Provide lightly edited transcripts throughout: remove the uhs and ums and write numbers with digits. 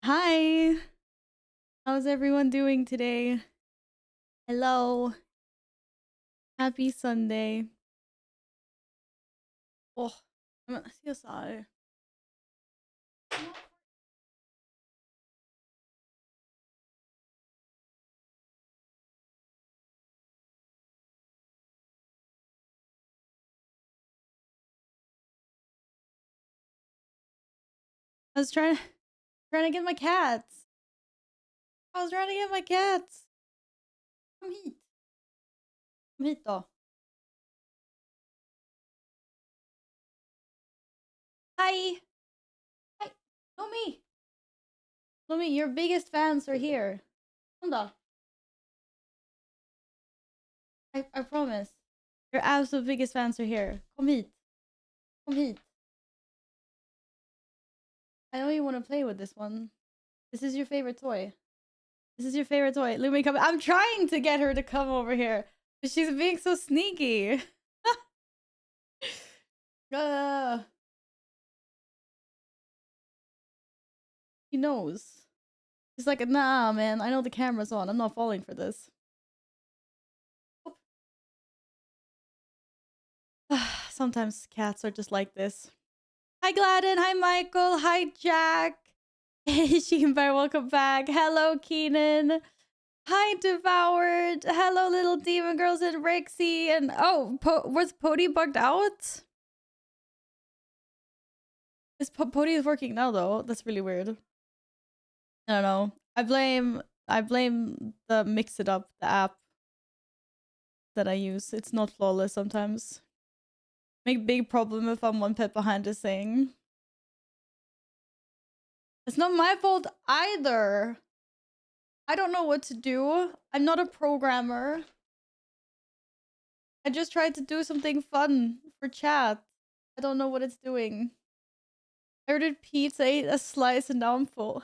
Hi, how's everyone doing today? Hello, happy Sunday. Oh, men se så här. I was trying to get my cats. I was trying to get my cats. Kom hit. Kom hit då. Hi. Hi. Lomi. Lomi, your biggest fans are here. Kom då. I promise. Your absolute biggest fans are here. Kom hit. Kom hit. I know you want to play with this one. This is your favorite toy. This is your favorite toy. Lumi, come. I'm trying to get her to come over here, but she's being so sneaky. He knows. He's like, nah, man. I know the camera's on. I'm not falling for this. Sometimes cats are just like this. Hi, Gladden. Hi, Michael. Hi, Jack. Hey, Sheenbear. Welcome back. Hello, Keenan. Hi, Devoured. Hello, little demon girls and Rixie. And oh, was Pody bugged out? Is Pody is working now though? That's really weird. I don't know. I blame the Mix It Up, the app that I use. It's not flawless sometimes. Make big problem if I'm one pet behind this thing. It's not my fault either. I don't know what to do. I'm not a programmer. I just tried to do something fun for chat. I don't know what it's doing. I ordered pizza, ate a slice, and now I'm full.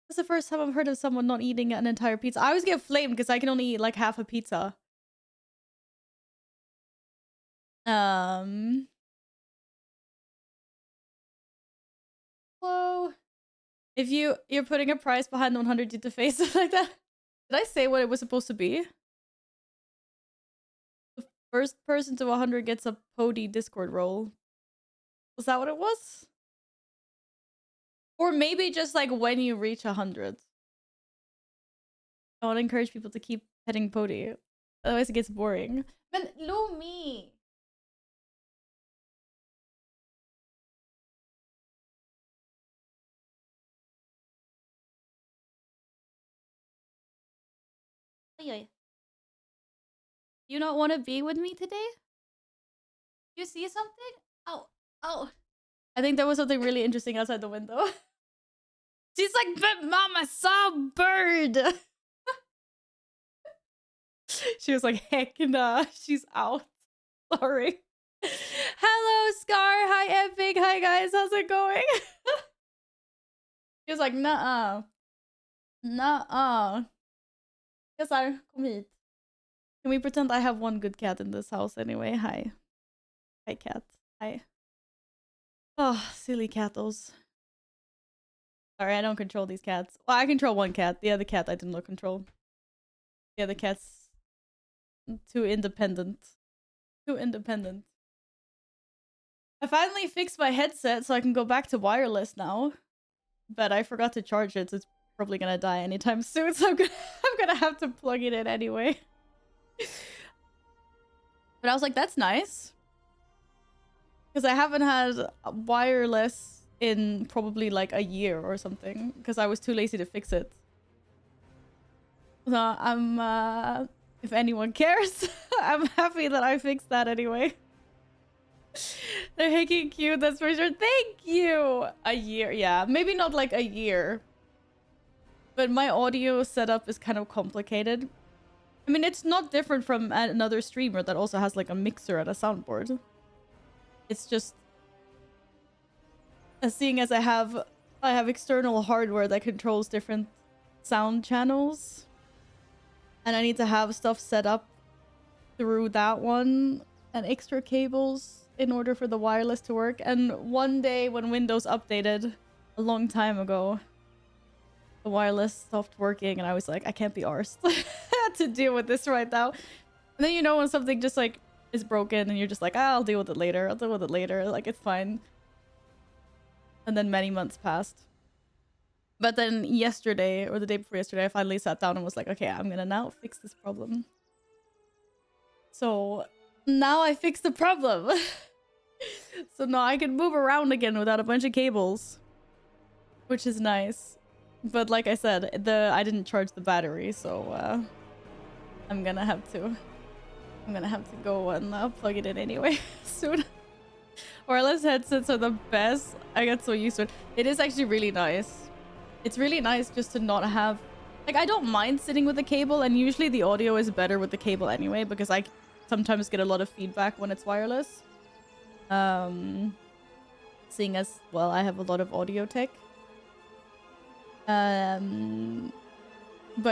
That's the first time I've heard of someone not eating an entire pizza. I always get flamed because I can only eat like half a pizza. Hello. If you're putting a price behind 100 due to face it like that. Did I say what it was supposed to be? The first person to 100 gets a Pody Discord role. Was that what it was? Or maybe just like when you reach 100. I want to encourage people to keep petting Pody. Otherwise it gets boring. Men Lumi! You not want to be with me today? You see something? Oh, oh. I think there was something really interesting outside the window. She's like, but mom, I saw a bird. She was like, heck nah, she's out. Sorry. Hello, Scar. Hi, Epic. Hi, guys. How's it going? She was like, nuh-uh. Nuh-uh. Yes, I come hit. Can we pretend I have one good cat in this house anyway? Hi. Hi, cat. Hi. Oh, silly catos. Sorry, I don't control these cats. Well, I control one cat. The other cat I did not control. The other cat's too independent. Too independent. I finally fixed my headset so I can go back to wireless now. But I forgot to charge it, so it's probably gonna die anytime soon, so I'm gonna have to plug it in anyway. But I was like, that's nice. Because I haven't had wireless in probably like a year or something. Because I was too lazy to fix it. So I'm, if anyone cares, I'm happy that I fixed that anyway. They're hacking cute, that's for sure. Thank you! A year, yeah. Maybe not like a year. But my audio setup is kind of complicated. I mean, it's not different from another streamer that also has like a mixer and a soundboard. It's just... seeing as I have external hardware that controls different sound channels. And I need to have stuff set up through that one. And extra cables in order for the wireless to work. And one day when Windows updated a long time ago, the wireless stopped working, and I was like, I can't be arsed to deal with this right now. And then, you know, when something just like is broken and you're just like, I'll deal with it later. I'll deal with it later. Like, it's fine. And then many months passed. But then yesterday, or the day before yesterday, I finally sat down and was like, okay, I'm gonna now fix this problem. So now I fixed the problem. So now I can move around again without a bunch of cables, which is nice. But like I said, I didn't charge the battery, so I'm gonna have to go and plug it in anyway soon. Wireless headsets are the best. I get so used to it. It is actually really nice. It's really nice just to not have, like, I don't mind sitting with the cable, and usually the audio is better with the cable anyway, because I sometimes get a lot of feedback when it's wireless. Seeing as, well, I have a lot of audio tech. But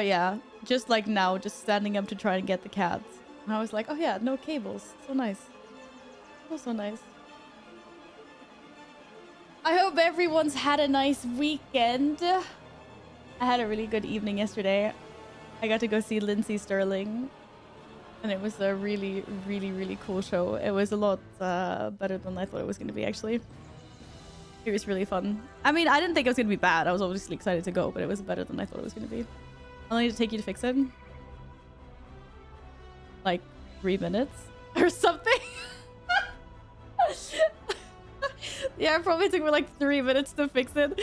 yeah, just like now, just standing up to try and get the cats. And I was like, oh yeah, no cables. So nice. So nice. I hope everyone's had a nice weekend. I had a really good evening yesterday. I got to go see Lindsay Sterling. And it was a really, really, really cool show. It was a lot better than I thought it was going to be, actually. It was really fun. I mean, I didn't think it was going to be bad. I was obviously excited to go, but it was better than I thought it was going to be. I'll need to take you to fix it. Like 3 minutes or something. Yeah, it probably took me like 3 minutes to fix it.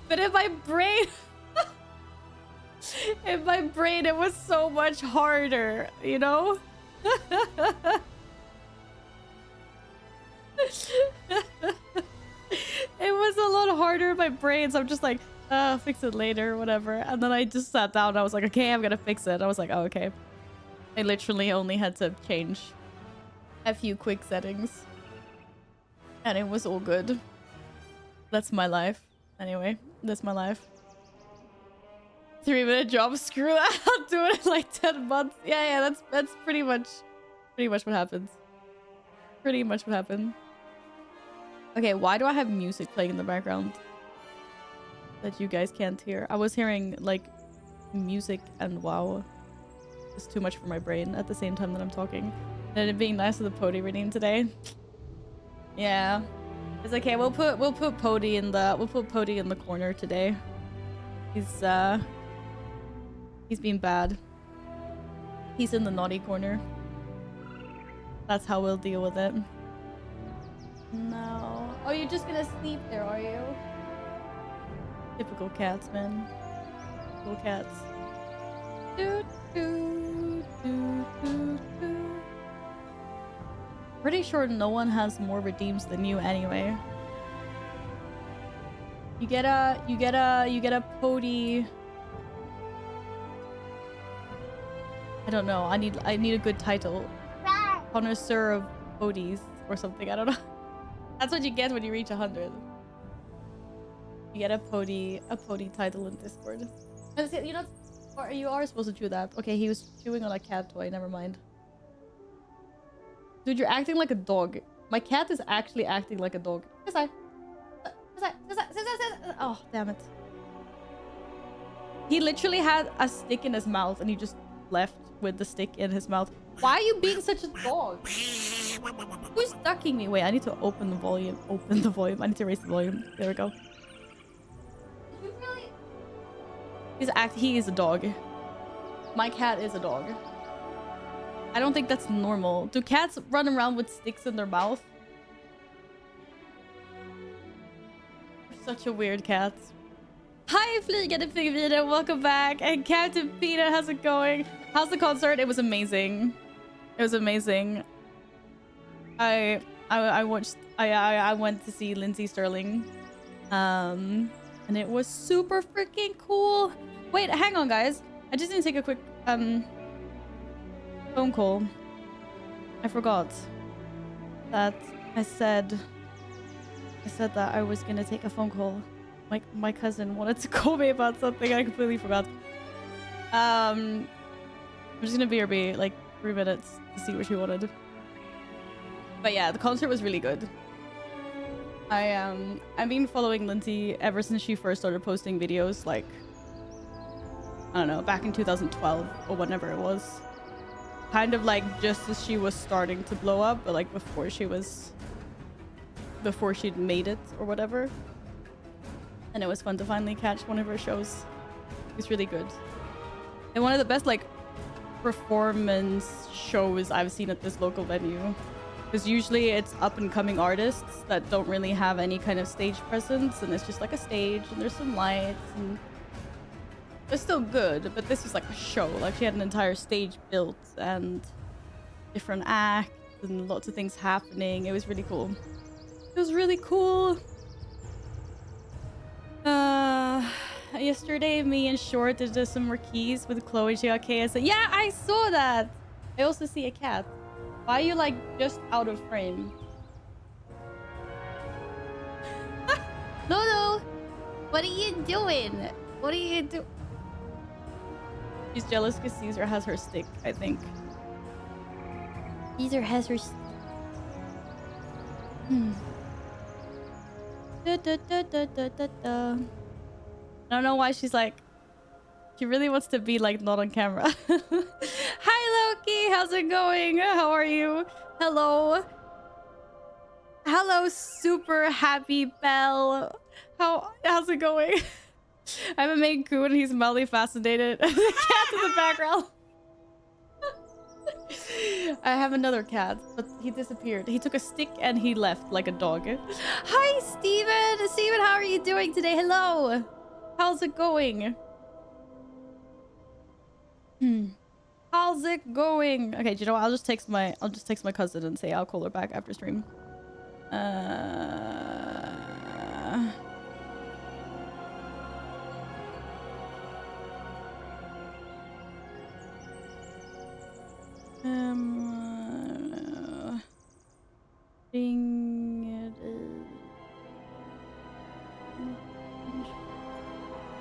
But in my brain... in my brain, it was so much harder, you know? It was a lot harder in my brain, so I'm just like, fix it later, whatever. And then I just sat down and I was like, okay, I'm gonna fix it. I was like, oh, okay. I literally only had to change a few quick settings. And it was all good. That's my life. Anyway, that's my life. 3-minute job, screw that. I'll do it in like 10 months. Yeah, that's pretty much what happens. Pretty much what happened. Okay, why do I have music playing in the background that you guys can't hear? I was hearing like music and WoW. It's too much for my brain at the same time that I'm talking. And it being nice with the Pody redeem today. Yeah. It's okay, we'll put Pody in the corner today. He's being bad. He's in the naughty corner. That's how we'll deal with it. No. Oh, you're just gonna sleep there, are you? Typical cats, man. Typical cats. Doo, doo, doo, doo, doo. Pretty sure no one has more redeems than you anyway. You get a Pody. I don't know. I need a good title. Connoisseur of Podies or something. I don't know. That's what you get when you reach 100. You get a Pody title in Discord. You know, or you are supposed to chew that. Okay, he was chewing on a cat toy. Never mind. Dude, you're acting like a dog. My cat is actually acting like a dog. Oh, damn it. He literally had a stick in his mouth and he just left with the stick in his mouth. Why are you being such a dog? Who's ducking me? Wait, I need to open the volume. Open the volume. I need to raise the volume. There we go. You really... He is a dog. My cat is a dog. I don't think that's normal. Do cats run around with sticks in their mouth? You're such a weird cat. Hi, Flygande Pingvinen, welcome back. And Captain Peter, how's it going? How's the concert? It was amazing. It was amazing. I went to see Lindsay Sterling. And it was super freaking cool. Wait, hang on, guys. I just need to take a quick phone call. I forgot that I said that I was gonna take a phone call. My cousin wanted to call me about something. I completely forgot. I'm just gonna BRB like 3 minutes to see what she wanted. But yeah, the concert was really good. I've been following Lindsay ever since she first started posting videos, like, I don't know, back in 2012 or whatever it was. Kind of like just as she was starting to blow up, but like before she'd made it or whatever. And it was fun to finally catch one of her shows. It's really good. And one of the best like performance shows I've seen at this local venue. Because usually it's up and coming artists that don't really have any kind of stage presence, and it's just like a stage and there's some lights and it's still good, but this was like a show. Like she had an entire stage built and different acts and lots of things happening. It was really cool. It was really cool. Yesterday me and Short did just some more keys with Chloe. She got KS. Yeah, I saw that. I also see a cat. Why are you like just out of frame? Lolo, what are you doing? What are you doing? She's jealous because Caesar has her stick, I think. Caesar has her Da, da, da, da, da, da, da. I don't know why she's like... She really wants to be like not on camera. Hi Loki, how's it going? How are you? Hello. Hello, super happy Belle. How's it going? I have a Maine Coon and he's mildly fascinated. The cat in the background. I have another cat, but he disappeared. He took a stick and he left like a dog. Hi, Steven! Steven, how are you doing today? Hello! How's it going? How's it going? Okay, do you know what? I'll just text my cousin and say I'll call her back after stream.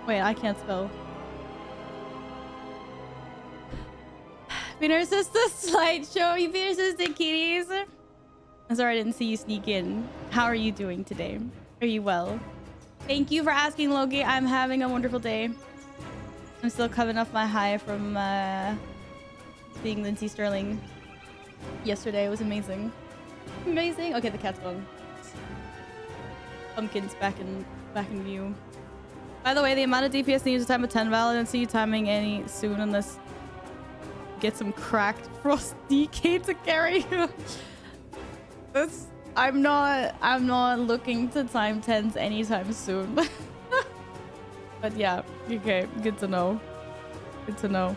Wait, I can't spell. Peter Sister slideshow. You Peter Sister kitties. I'm sorry I didn't see you sneak in. How are you doing today? Are you well? Thank you for asking, Loki. I'm having a wonderful day. I'm still coming off my high from seeing Lindsay Sterling yesterday. It was amazing. Amazing. Okay, the cat's gone. Pumpkin's back in view. By the way, the amount of DPS needs to time a 10 val. I don't see you timing any soon unless get some cracked frost DK to carry. I'm not looking to time 10s anytime soon. But yeah, okay, good to know. Good to know.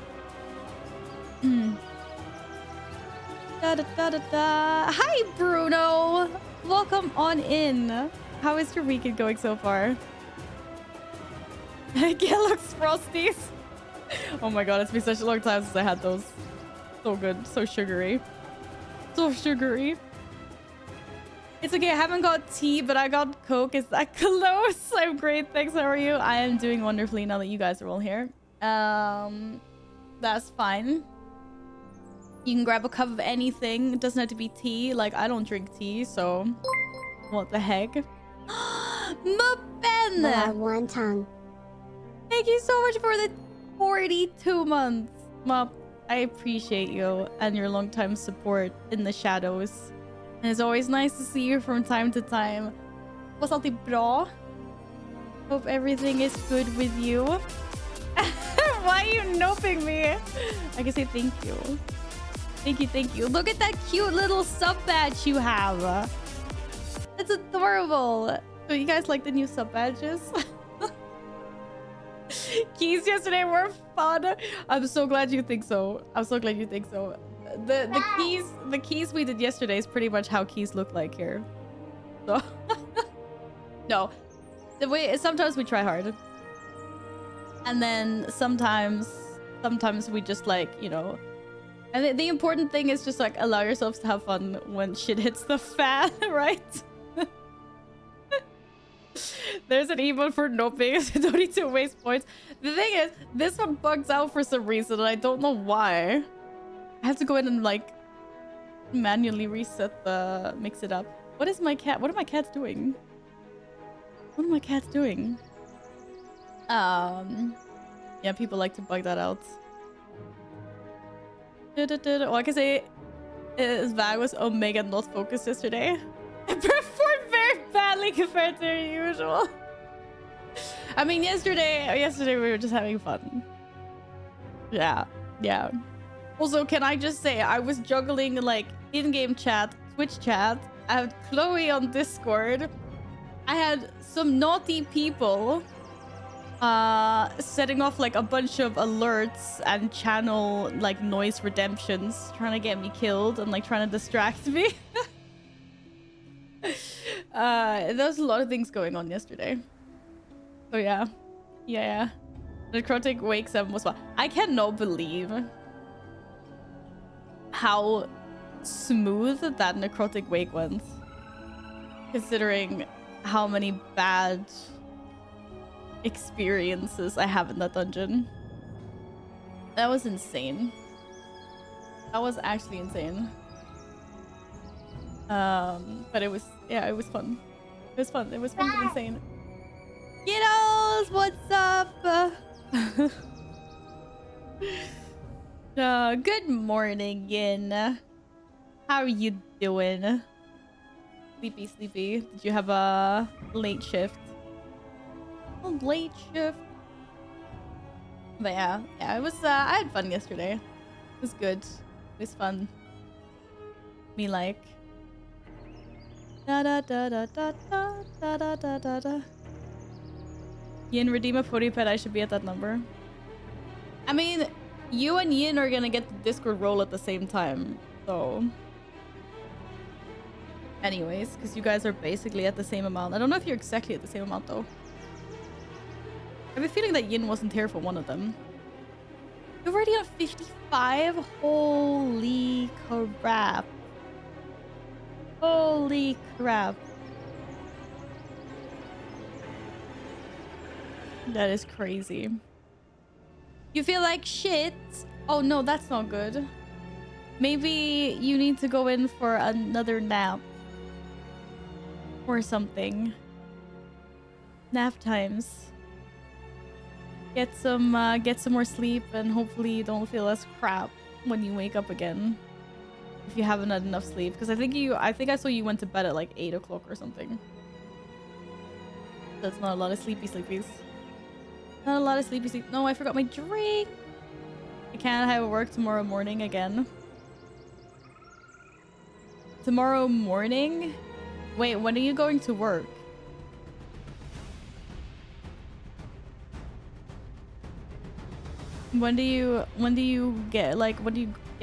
Da, da, da, da, da. Hi, Bruno. Welcome on in. How is your weekend going so far? Kellogg's Frosties. Oh my god, it's been such a long time since I had those. So good, so sugary. So sugary. It's okay, I haven't got tea, but I got Coke. Is that close? I'm great, thanks. How are you? I am doing wonderfully now that you guys are all here. That's fine. You can grab a cup of anything. It doesn't have to be tea. Like, I don't drink tea, so... What the heck? Mupen! one tongue. Thank you so much for the 42 months, Mup. I appreciate you and your long-time support in the shadows. And it's always nice to see you from time to time. Was alltid bra. Hope everything is good with you. Why are you noping me? I can say thank you. Thank you, thank you. Look at that cute little sub badge you have. It's adorable. So you guys like the new sub badges? Keys yesterday were fun. I'm so glad you think so. I'm so glad you think so. The keys we did yesterday is pretty much how keys look like here. So no. Sometimes we try hard. And then sometimes we just like, you know. And the important thing is just like allow yourselves to have fun when shit hits the fan, right? There's an emote for noping. So don't need to waste points. The thing is, this one bugs out for some reason and I don't know why. I have to go in and like manually reset the mix it up. What is my cat? What are my cats doing? What are my cats doing? Yeah, people like to bug that out. All I can say is Vag was Omega not focused yesterday. I performed very badly compared to usual. I mean, yesterday we were just having fun. Yeah. Also, can I just say, I was juggling like in-game chat, Twitch chat. I had Chloe on Discord. I had some naughty people setting off like a bunch of alerts and channel like noise redemptions, trying to get me killed and like trying to distract me. There was a lot of things going on yesterday. So yeah. Necrotic Wake 7 was fun. I cannot believe how smooth that Necrotic Wake went, considering how many bad experiences I have in that dungeon. That was insane. That was actually insane. But it was, yeah, it was fun. It was fun but insane. Kiddos, what's up? Good morning, Yin. How are you doing? Sleepy. Did you have a late shift? A late shift. But yeah, it was, I had fun yesterday. It was good. It was fun. Me like. Da da da da da da da da da da. Yin, redeem a pet. I should be at that number. I mean, you and Yin are gonna get the Discord role at the same time, so. Anyways, because you guys are basically at the same amount. I don't know if you're exactly at the same amount though. I have a feeling that Yin wasn't here for one of them. You're already at 55? Holy crap. Holy crap. That is crazy. You feel like shit? Oh no, that's not good. Maybe you need to go in for another nap. Or something. Nap times. Get some more sleep and hopefully you don't feel as crap when you wake up again. If you haven't had enough sleep. Because I think I saw you went to bed at like 8 o'clock or something. That's not a lot of sleepies. Not a lot of sleepy. No, I forgot my drink. I can't have work tomorrow morning again. Tomorrow morning? Wait, when are you going to work? When do you get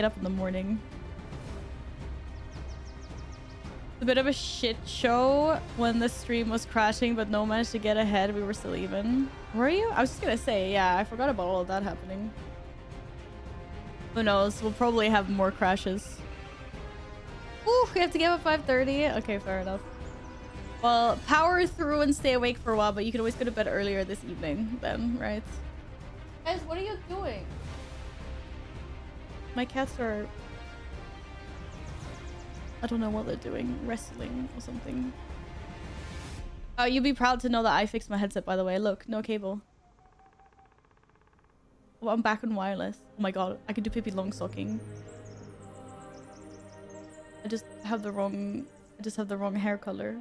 up in the morning? It's a bit of a shit show when the stream was crashing, but no managed to get ahead. We were still even. Were you? I was just gonna say, yeah, I forgot about all of that happening. Who knows? We'll probably have more crashes. Ooh, we have to get up at 5:30. Okay, fair enough. Well, power through and stay awake for a while, but you can always go to bed earlier this evening then, right? Guys, what are you doing? My cats are... I don't know what they're doing. Wrestling or something. Oh, you'd be proud to know that I fixed my headset, by the way. Look, no cable. Well, I'm back on wireless. Oh my god, I can do Pippi Longstocking. I just have the wrong hair color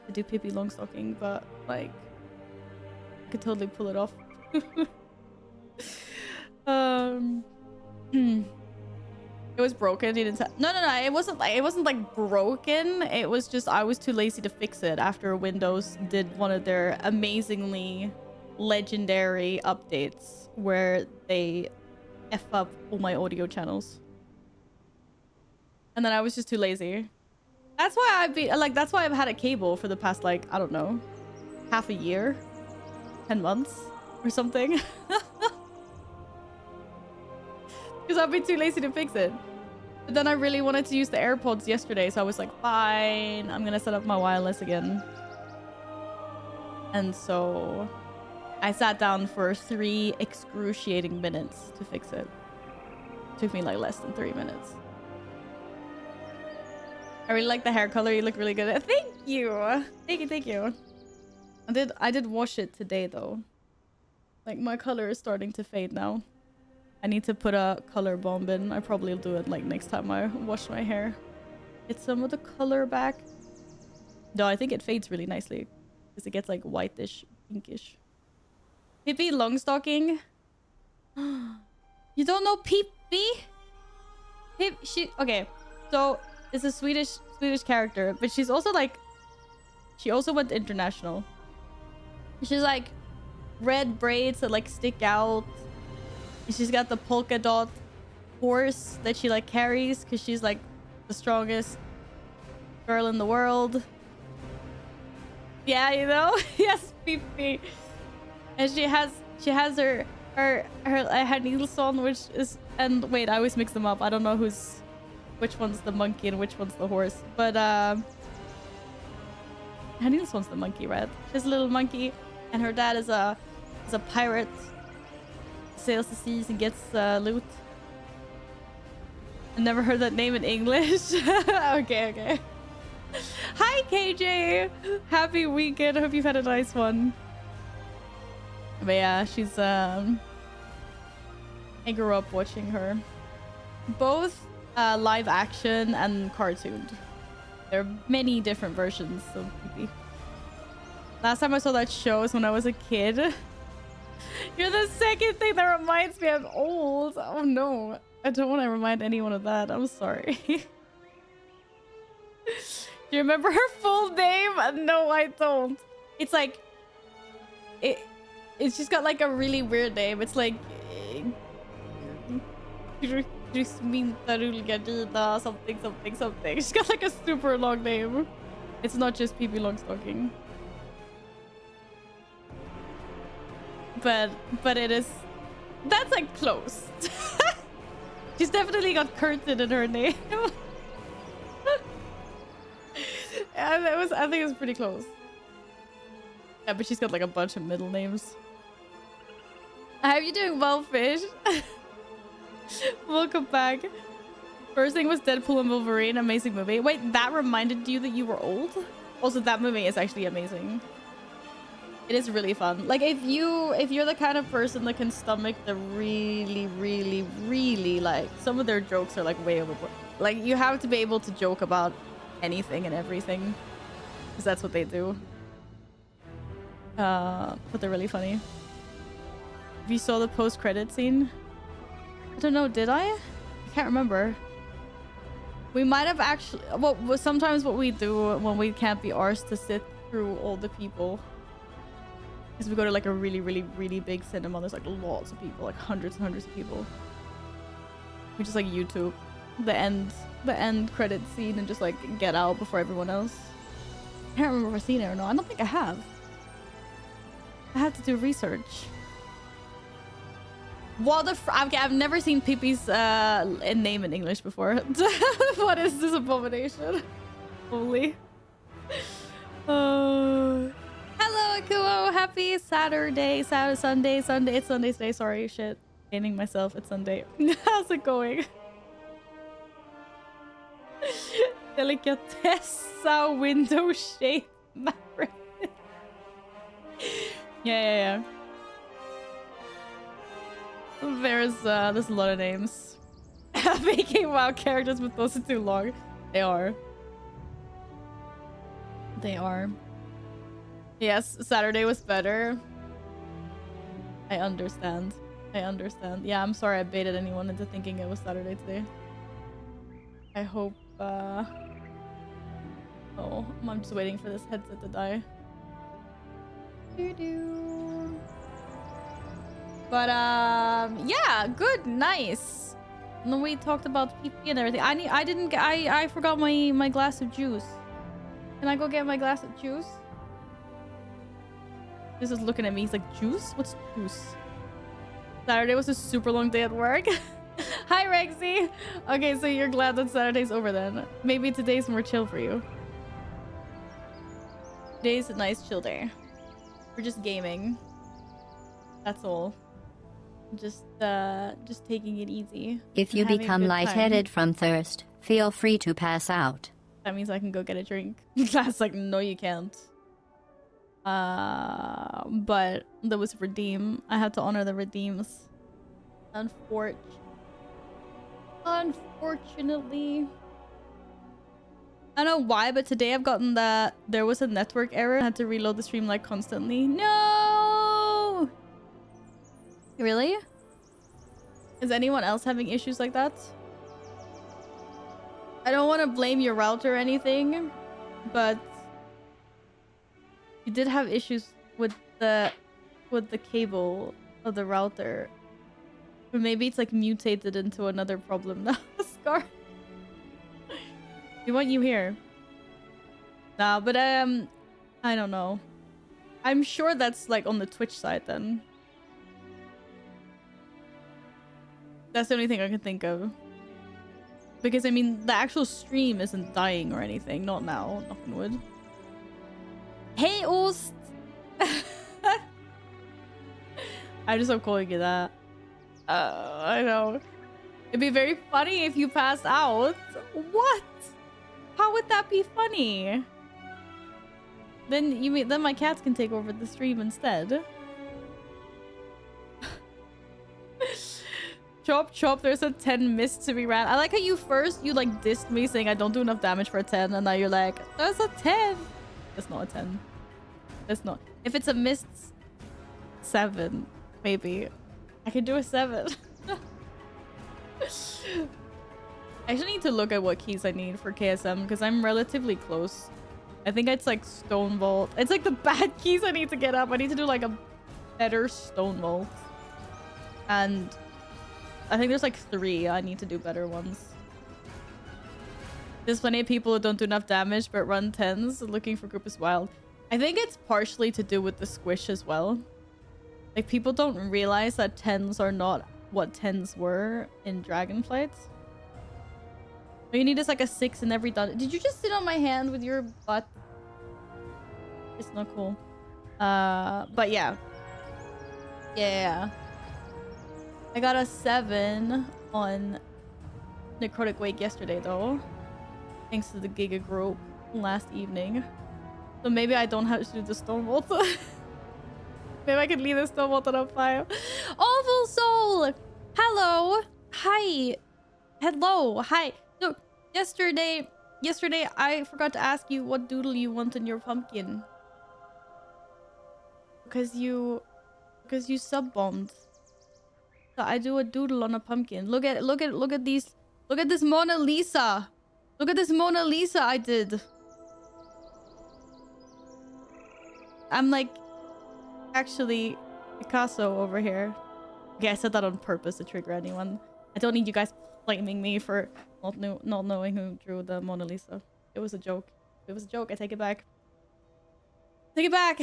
to do Pippi Longstocking, but like I could totally pull it off. It was broken. No, it wasn't like broken. It was just I was too lazy to fix it after Windows did one of their amazingly legendary updates where they F up all my audio channels. And then I was just too lazy. That's why I've had a cable for the past, like, I don't know, half a year, 10 months or something. Because I've been too lazy to fix it. But then I really wanted to use the AirPods yesterday, so I was like, fine, I'm gonna set up my wireless again. And so I sat down for 3 excruciating minutes to fix it. Took me like less than 3 minutes. I really like the hair color. You look really good. Thank you. Thank you. I did wash it today though. Like my color is starting to fade now. I need to put a color bomb in. I probably will do it like next time I wash my hair. Get some of the color back. No, I think it fades really nicely because it gets like whitish, pinkish. Pippi Longstocking. You don't know Pippi? Okay. So it's a Swedish character, but she's also like, she also went international. She's like red braids that like stick out. And she's got the polka dot horse that she like carries because she's like the strongest girl in the world. Yeah, you know? Yes, Pippi. And she has her Nilsson, which is, and wait, I always mix them up. I don't know which one's the monkey and which one's the horse. But Nilsson's the monkey, right? She's a little monkey, and her dad is a pirate. Sails the seas and gets loot. I never heard that name in English. Okay. Hi, KJ. Happy weekend. Hope you've had a nice one. But yeah, she's I grew up watching her. Both live action and cartooned. There are many different versions of Pippi. Last time I saw that show was when I was a kid. You're the second thing that reminds me I'm old. Oh no. I don't want to remind anyone of that. I'm sorry. Do you remember her full name? No, I don't. It's like... It's just got like a really weird name. It's like... something. She's got like a super long name. It's not just Pippi Longstocking. But it is... That's like close. She's definitely got Curtin in her name. Yeah, I think it was pretty close. Yeah, but she's got like a bunch of middle names. How are you doing, well, Fish? Welcome back. First thing was Deadpool and Wolverine, amazing movie. Wait, that reminded you that you were old? Also, that movie is actually amazing. It is really fun. Like if you're the kind of person that can stomach the really like, some of their jokes are like way overboard. Like you have to be able to joke about anything and everything because that's what they do. But they're really funny. If you saw the post-credit scene, I don't know, did I can't remember. We might have actually, well, sometimes what we do when we can't be arsed to sit through all the people, because we go to like a really big cinema. There's like lots of people, like hundreds and hundreds of people. We just like YouTube the end credit scene and just like get out before everyone else. I can't remember if I've seen it or not. I don't think I have. I have to do research. What the okay, I've never seen Pippi's name in English before. What is this abomination? Holy. Hello, Akuo. Happy Saturday. Sunday. It's Sunday today. Sorry, shit. Painting myself. It's Sunday. How's it going? Delicatessa window shade. Yeah. There's a lot of names. Making WoW characters with those are too long. They are. Yes, Saturday was better. I understand. Yeah, I'm sorry I baited anyone into thinking it was Saturday today. I hope, oh, I'm just waiting for this headset to die. But, yeah, good, nice. And then we talked about PP and everything. I forgot my glass of juice. Can I go get my glass of juice? This is looking at me. He's like, juice? What's juice? Saturday was a super long day at work. Hi, Rexy. Okay, so you're glad that Saturday's over then. Maybe today's more chill for you. Today's a nice chill day. We're just gaming. That's all. Just taking it easy. If you become lightheaded from thirst, feel free to pass out. That means I can go get a drink. That's like, no, you can't. But there was redeem. I had to honor the redeems. Unfortunately. I don't know why, but today I've gotten that there was a network error. I had to reload the stream like constantly. No! Really? Is anyone else having issues like that? I don't want to blame your router or anything, but you did have issues with the cable of the router. Or maybe it's like mutated into another problem now. Scar. We want you here. Nah, but I don't know. I'm sure that's like on the Twitch side then. That's the only thing I can think of. Because I mean, the actual stream isn't dying or anything. Not now, knock on wood. Hey, Ost! I just stop calling you that. I know. It'd be very funny if you passed out. What? How would that be funny? Then my cats can take over the stream instead. Chop chop, there's a 10 missed to be ran. I like how you like dissed me saying I don't do enough damage for a 10, and now you're like, there's a 10. It's not a 10. It's not. If it's a missed 7, maybe. I could do a 7. I actually need to look at what keys I need for KSM because I'm relatively close. I think it's like Stone Vault. It's like the bad keys I need to get up. I need to do like a better Stone Vault. And I think there's like 3. I need to do better ones. There's plenty of people who don't do enough damage but run 10s. Looking for group is wild. I think it's partially to do with the squish as well. Like people don't realize that 10s are not what 10s were in Dragonflight. All you need is like a 6 in every dungeon. Did you just sit on my hand with your butt? It's not cool. But yeah. Yeah. I got a 7 on Necrotic Wake yesterday though. Thanks to the Giga group last evening. So maybe I don't have to do the Stone Vault. Maybe I can leave the Stone Vault on a 5. Awful Soul! Hello! Hi! Hello! Hi! So, yesterday I forgot to ask you what doodle you want in your pumpkin. Because you sub-bombed. So I do a doodle on a pumpkin. Look at these. Look at this Mona Lisa. Look at this Mona Lisa I did. I'm like actually Picasso over here. Okay, I said that on purpose to trigger anyone. I don't need you guys blaming me for not knowing who drew the Mona Lisa. It was a joke. It was a joke. I take it back. Take it back.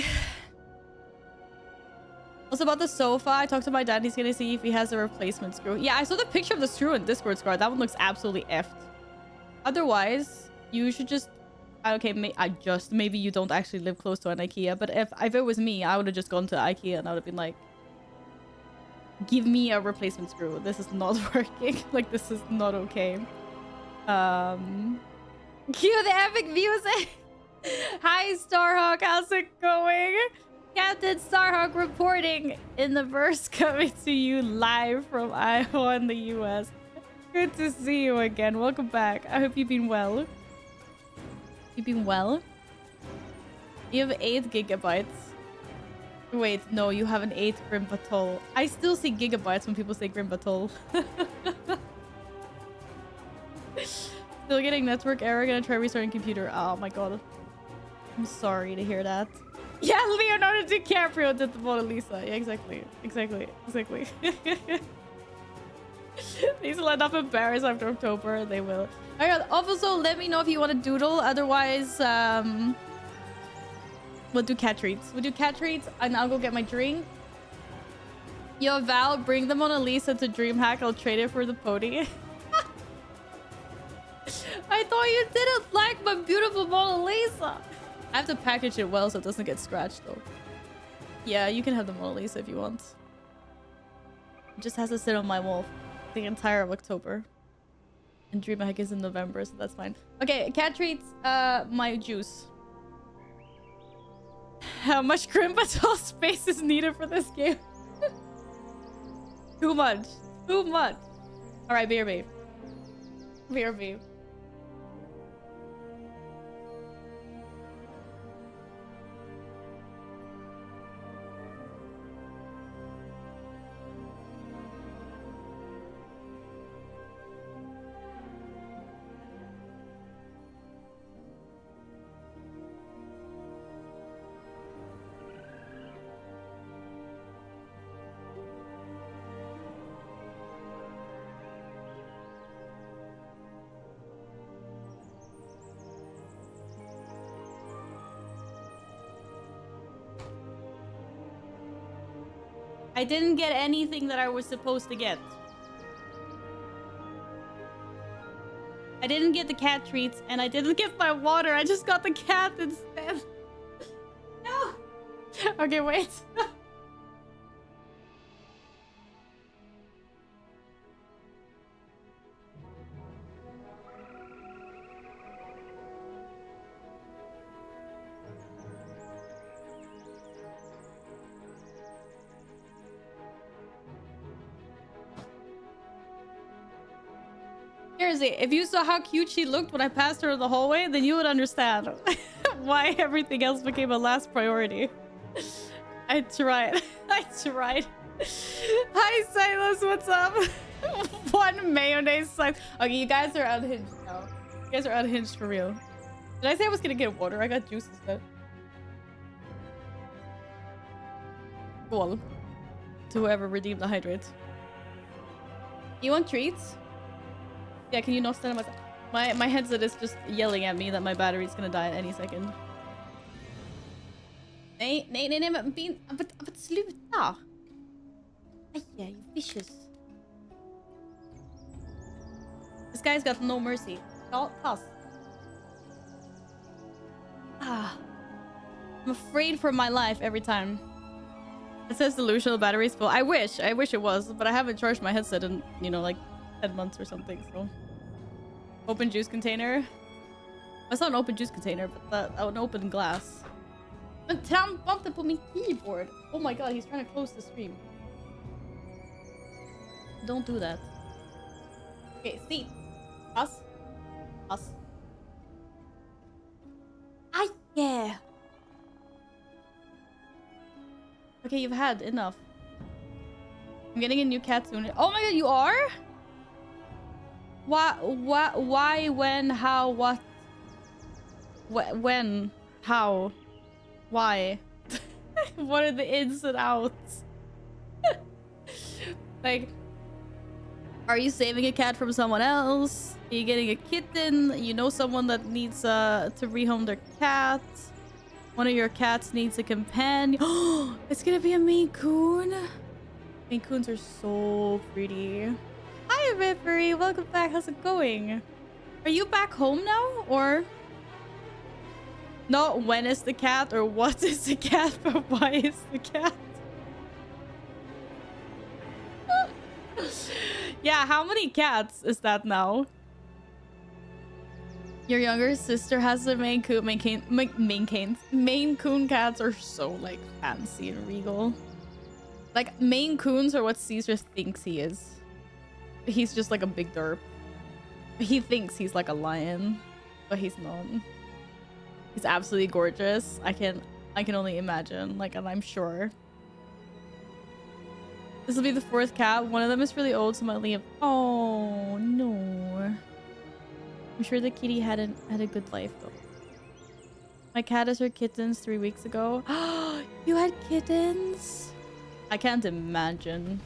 Also about the sofa, I talked to my dad. He's gonna see if he has a replacement screw. Yeah, I saw the picture of the screw in Discord, Scar. That one looks absolutely effed. Otherwise, you should just... Okay, maybe you don't actually live close to an IKEA, but if it was me, I would have just gone to IKEA and I would have been like, give me a replacement screw. This is not working. Like, this is not okay. Cue the epic music. Hi, Starhawk. How's it going? Captain Starhawk reporting in the verse, coming to you live from Iowa in the US. Good to see you again. Welcome back. I hope you've been well. You've been well? You have 8 gigabytes. Wait, no, you have an 8 Grim Batol. I still see gigabytes when people say Grim Batol. Still getting network error. Gonna try restarting computer. Oh my god. I'm sorry to hear that. Yeah, Leonardo DiCaprio did the Mona Lisa. Yeah, exactly. These will end up in Paris after October. They will. Alright, also let me know if you want to doodle. Otherwise, we'll do cat treats. We'll do cat treats and I'll go get my drink. Yo, Val, bring the Mona Lisa to DreamHack. I'll trade it for the pony. I thought you didn't like my beautiful Mona Lisa. I have to package it well so it doesn't get scratched though. Yeah, you can have the Mona Lisa if you want. It just has to sit on my wall the entire of October. And DreamHack is in November, so that's fine. Okay, cat treats, my juice. How much Grimbatol space is needed for this game? Too much. Too much. Alright, BRB. BRB. I didn't get anything that I was supposed to get. I didn't get the cat treats, and I didn't get my water. I just got the cat instead. No! Okay, wait. Seriously, if you saw how cute she looked when I passed her in the hallway, then you would understand why everything else became a last priority. I tried. I tried. Hi, Silas. What's up? One mayonnaise slice. Okay, you guys are unhinged now. You guys are unhinged for real. Did I say I was gonna get water? I got juice instead. Cool. To whoever redeemed the hydrate. You want treats? Yeah, can you not stand up? My headset is just yelling at me that my battery's gonna die at any second. Nej, men sluta! Aj, you vicious. This guy's got no mercy. Pass. Ah. I'm afraid for my life every time. It says delusional batteries full. I wish it was, but I haven't charged my headset in, you know, like 10 months or something, so. Open juice container. That's not an open juice container, but an open glass. Men trampa inte på min keyboard. Oh my god, he's trying to close the stream. Don't do that. Okay, see. Us. Ah, yeah. Okay, you've had enough. I'm getting a new cat soon. Oh my god, you are? Why, when, how, what? When, how, why? What are the ins and outs? Like, are you saving a cat from someone else? Are you getting a kitten? You know someone that needs to rehome their cat? One of your cats needs a companion. Oh, it's gonna be a Maine Coon. Maine Coons are so pretty. Hi, Rippery. Welcome back. How's it going? Are you back home now? Or not when is the cat or what is the cat, but why is the cat? Yeah, how many cats is that now? Your younger sister has a Maine Coon. Maine Coon cats are so like fancy and regal. Like Maine Coons are what Caesar thinks he is. He's just like a big derp. He thinks he's like a lion, but he's not. He's absolutely gorgeous. I can only imagine. Like, and I'm sure. This will be the 4th cat. One of them is really old, so might leave. Oh no. I'm sure the kitty had a good life though. My cat has her kittens 3 weeks ago. You had kittens? I can't imagine.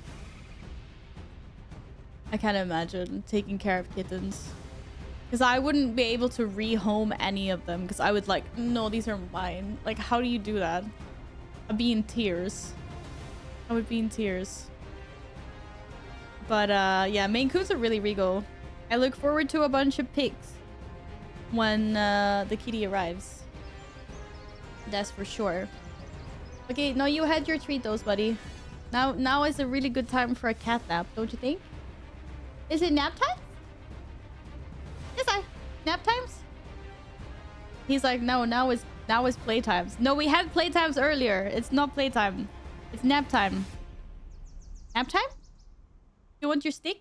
I can't imagine taking care of kittens. Because I wouldn't be able to rehome any of them. Because I would like, no, these are mine. Like, how do you do that? I'd be in tears. I would be in tears. But yeah, Maine Coons are really regal. I look forward to a bunch of pigs when the kitty arrives. That's for sure. Okay, no, you had your treat those, buddy. Now is a really good time for a cat nap, don't you think? Is it nap time? Yes, nap times? He's like, no, now is Now it's playtimes. No, we had playtimes earlier. It's not playtime. It's nap time. Nap time? You want your stick?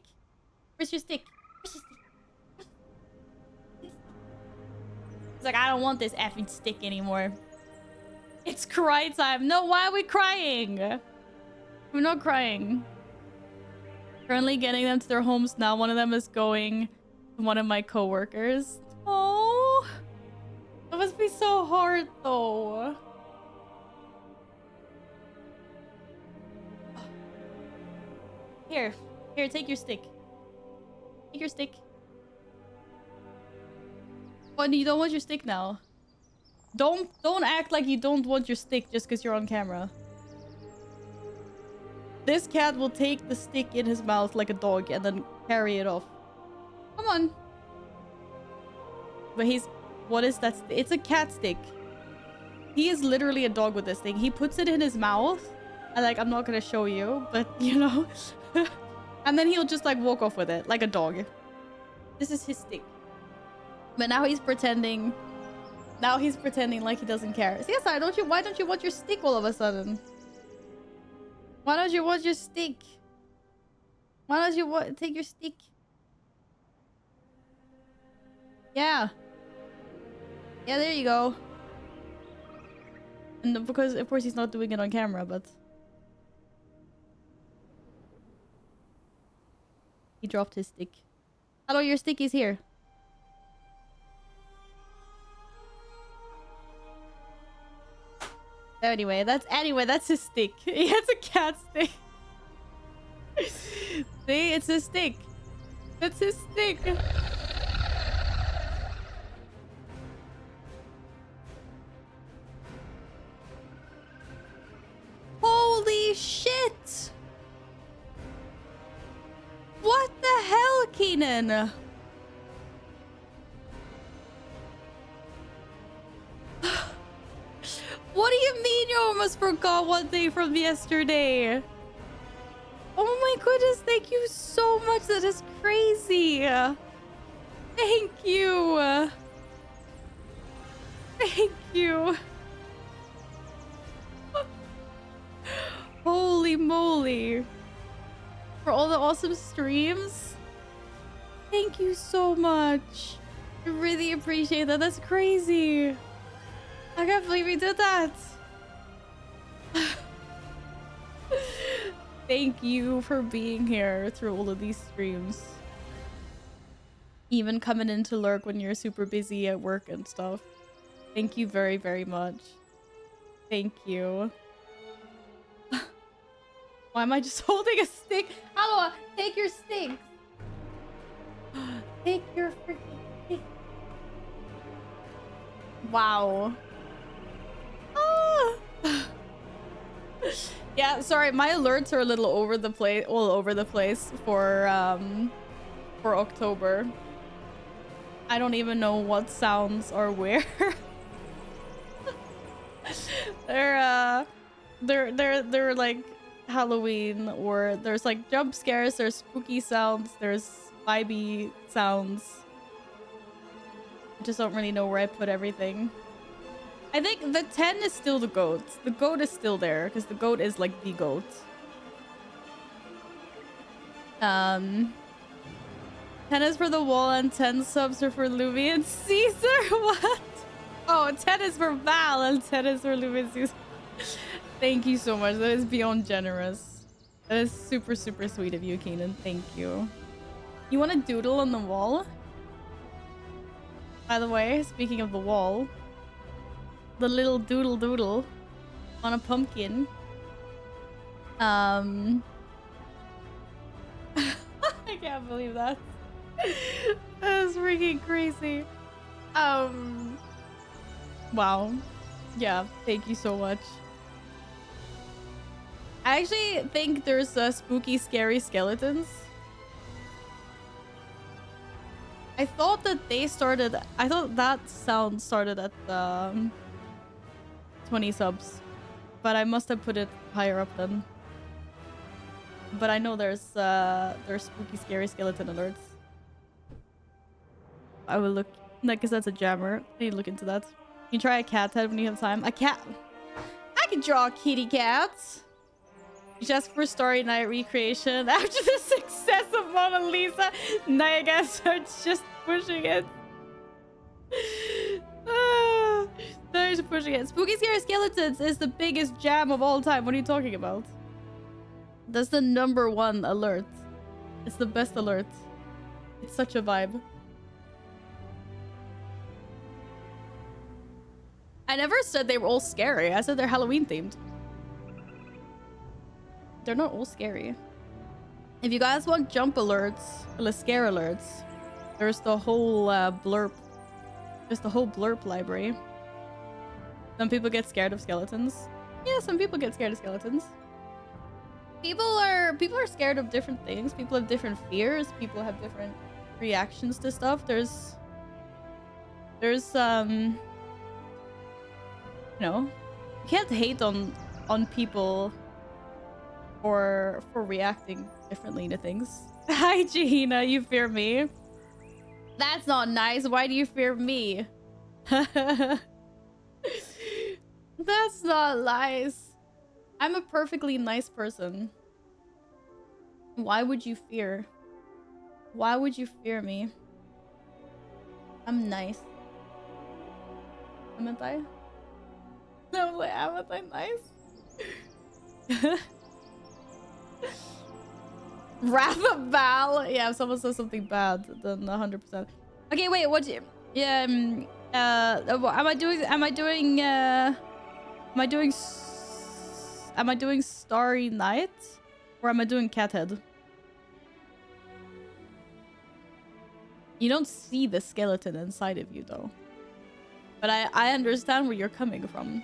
Where's your stick? Where's your stick? It's like, I don't want this effing stick anymore. It's cry time. No, why are we crying? We're not crying. Currently getting them to their homes now. One of them is going to one of my coworkers. Oh, that must be so hard though. Here, take your stick. Take your stick. Oh, you don't want your stick now. Don't act like you don't want your stick just because you're on camera. This cat will take the stick in his mouth like a dog and then carry it off. Come on. But what is that? It's a cat stick. He is literally a dog with this thing. He puts it in his mouth. And like, I'm not gonna show you, but you know. And then he'll just like walk off with it like a dog. This is his stick. But now he's pretending. Now he's pretending like he doesn't care. CSI, why don't you want your stick all of a sudden? Why don't you want your stick? Why don't you take your stick? Yeah. Yeah, there you go. And because of course he's not doing it on camera, but he dropped his stick. Hello, your stick is here. Anyway, that's his stick. He has a cat stick. See, it's his stick. That's his stick. Holy shit! What the hell, Keenan? What do you mean you almost forgot one thing from yesterday? Oh my goodness, thank you so much. That is crazy. Thank you. Thank you. Holy moly. For all the awesome streams. Thank you so much. I really appreciate that. That's crazy. I can't believe we did that. Thank you for being here through all of these streams. Even coming in to lurk when you're super busy at work and stuff. Thank you very, very much. Thank you. Why am I just holding a stick? Hello, take your stick. Take your freaking stick. Wow. Yeah, sorry, my alerts are a little all over the place for October. I don't even know what sounds are where. they're like Halloween, or there's like jump scares, there's spooky sounds, there's vibey sounds. I just don't really know where I put everything. I think the 10 is still the goat. The goat is still there because the goat is like the goat. 10 is for the wall and 10 subs are for Luby and Caesar. What? Oh, 10 is for Val and 10 is for Luby and Caesar. Thank you so much. That is beyond generous. That is super, super sweet of you, Keenan. Thank you. You want to doodle on the wall? By the way, speaking of the wall, the little doodle on a pumpkin. I can't believe that. That is freaking crazy. Wow. Yeah, thank you so much. I actually think there's spooky, scary skeletons. I thought that that sound started at 20 subs, but I must have put it higher up then. But I know there's spooky, scary skeleton alerts. I will look, because that's a jammer. I need to look into that. You try a cat head when you have time. A cat. I can draw kitty cats. Just for story night recreation. After the success of Mona Lisa, Niagara starts just pushing it. They're just pushing it. Spooky Scary Skeletons is the biggest jam of all time. What are you talking about? That's the #1 alert. It's the best alert. It's such a vibe. I never said they were all scary. I said they're Halloween themed. They're not all scary. If you guys want jump alerts, or scare alerts, there's the whole blurb. There's the whole blurb library. Some people get scared of skeletons. Yeah, some people get scared of skeletons. People are scared of different things. People have different fears. People have different reactions to stuff. There's you know, you can't hate on people for reacting differently to things. Hi, Jahina, you fear me? That's not nice. Why do you fear me? That's not nice. I'm a perfectly nice person. Why would you fear? Why would you fear me? I'm nice. Haven't I? No, haven't I nice? Rathbal. Yeah, if someone says something bad, then 100%. Okay, wait. What? Yeah. Am I doing Starry Night, or am I doing Cathead? You don't see the skeleton inside of you, though. But I understand where you're coming from.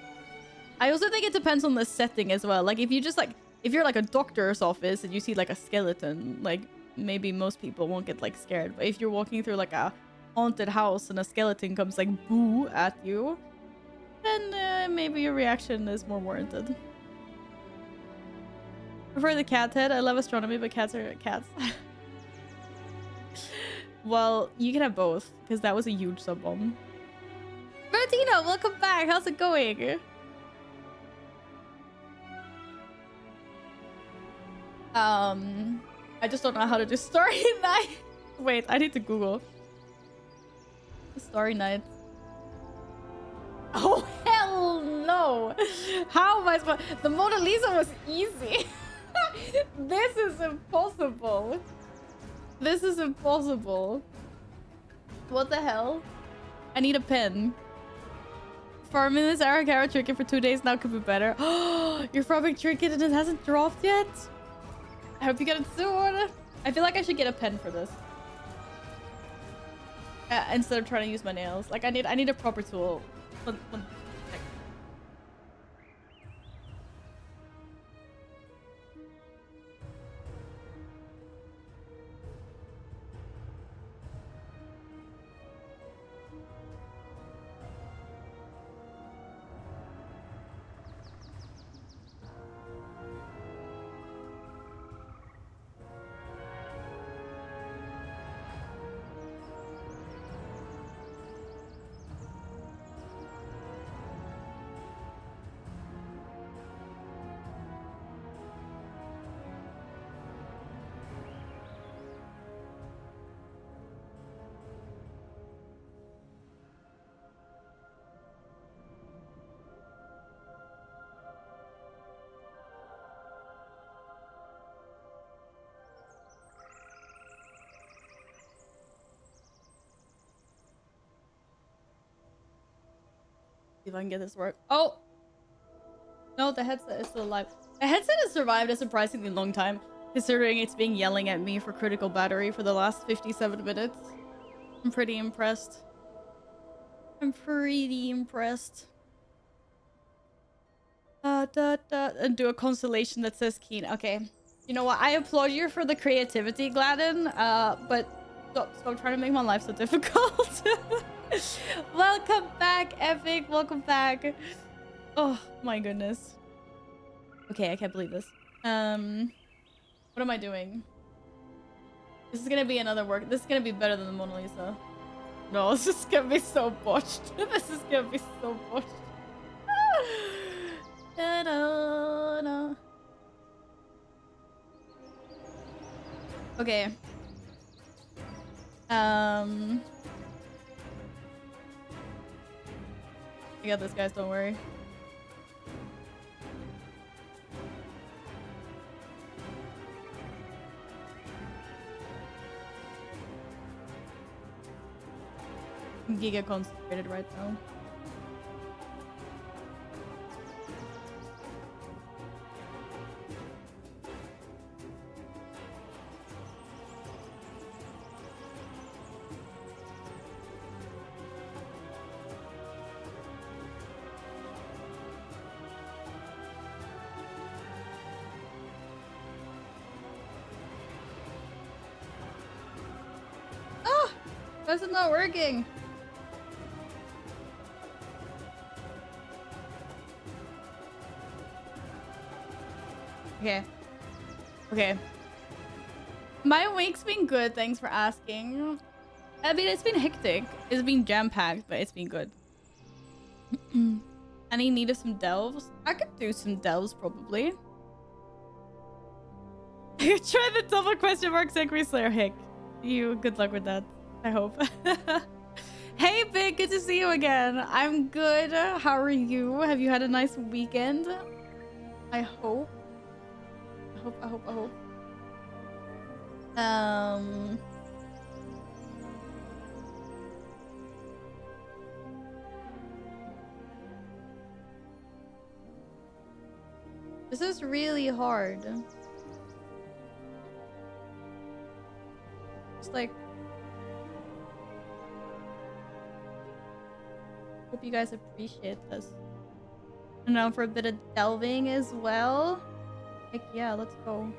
I also think it depends on the setting as well. Like, if you're like a doctor's office and you see like a skeleton, like maybe most people won't get like scared. But if you're walking through like a haunted house and a skeleton comes like boo at you, then maybe your reaction is more warranted. Prefer the cat head. I love astronomy, but cats are cats. Well, you can have both, because that was a huge sub bomb. Bertina, welcome back. How's it going? I just don't know how to do Starry Night. Wait, I need to Google. Starry Night. Oh, hell no. How am I supposed... The Mona Lisa was easy. This is impossible. This is impossible. What the hell? I need a pen. Farming this Aragara trinket for 2 days now could be better. You're farming trinket and it hasn't dropped yet? I hope you get it soon. I feel like I should get a pen for this. Instead of trying to use my nails. Like, I need a proper tool. See if I can get this to work. Oh! No, the headset is still alive. The headset has survived a surprisingly long time, considering it's been yelling at me for critical battery for the last 57 minutes. I'm pretty impressed. I'm pretty impressed. And do a constellation that says keen. Okay. You know what? I applaud you for the creativity, Gladden. But stop trying to make my life so difficult. Welcome back, Epic. Welcome back. Oh my goodness. Okay, I can't believe this. What am I doing? This is gonna be another work. This is gonna be better than the Mona Lisa. No, this is gonna be so botched. This is gonna be so botched. Da-da-da. Okay. I got this, guys. Don't worry. I'm giga concentrated right now. Ah! Why is it not working? Okay. Okay. My week's been good, thanks for asking. I mean, it's been hectic. It's been jam-packed, but it's been good. Any need of some delves? I could do some delves, probably. Try the double question mark Sacred Slayer hick. You, good luck with that. I hope. Hey, Big, good to see you again. I'm good. How are you? Have you had a nice weekend? I hope. I hope. This is really hard. Just like... Hope you guys appreciate this. And now for a bit of delving as well. Heck yeah, let's go.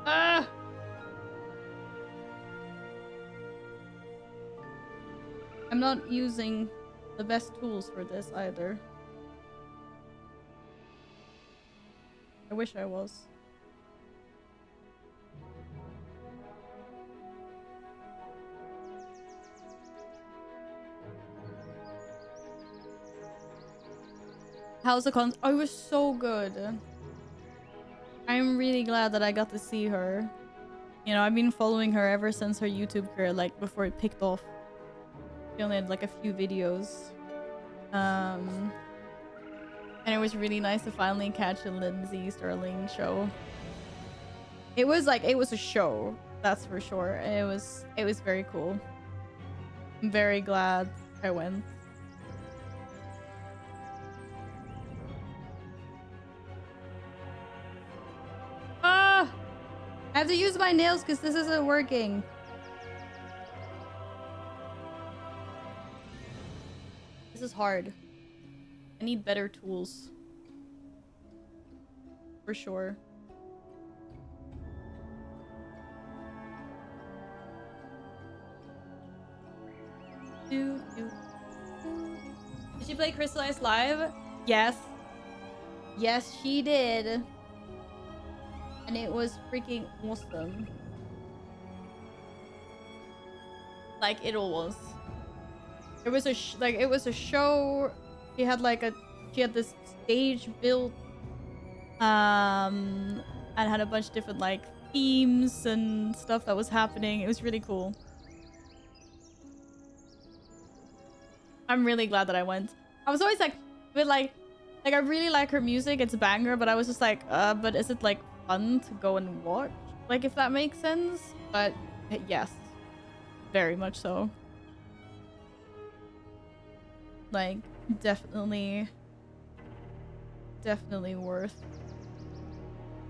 Ah! I'm not using the best tools for this either. I wish I was. How's the con? Oh, it was so good. I'm really glad that I got to see her. You know, I've been following her ever since her YouTube career, like before it picked off. She only had like a few videos. And it was really nice to finally catch a Lindsay Sterling show. It was a show, that's for sure. It was very cool. I'm very glad I went. Ah! I have to use my nails because this isn't working. This is hard. I need better tools. For sure. Did she play Crystallized live? Yes. Yes, she did. And it was freaking awesome. Like, it was. It was a show. She had this stage built, and had a bunch of different like themes and stuff that was happening. It was really cool. I'm really glad that I went. I was always like, I really like her music. It's a banger, but I was just like, but is it like fun to go and watch? Like, if that makes sense. But yes, very much so. Like, definitely worth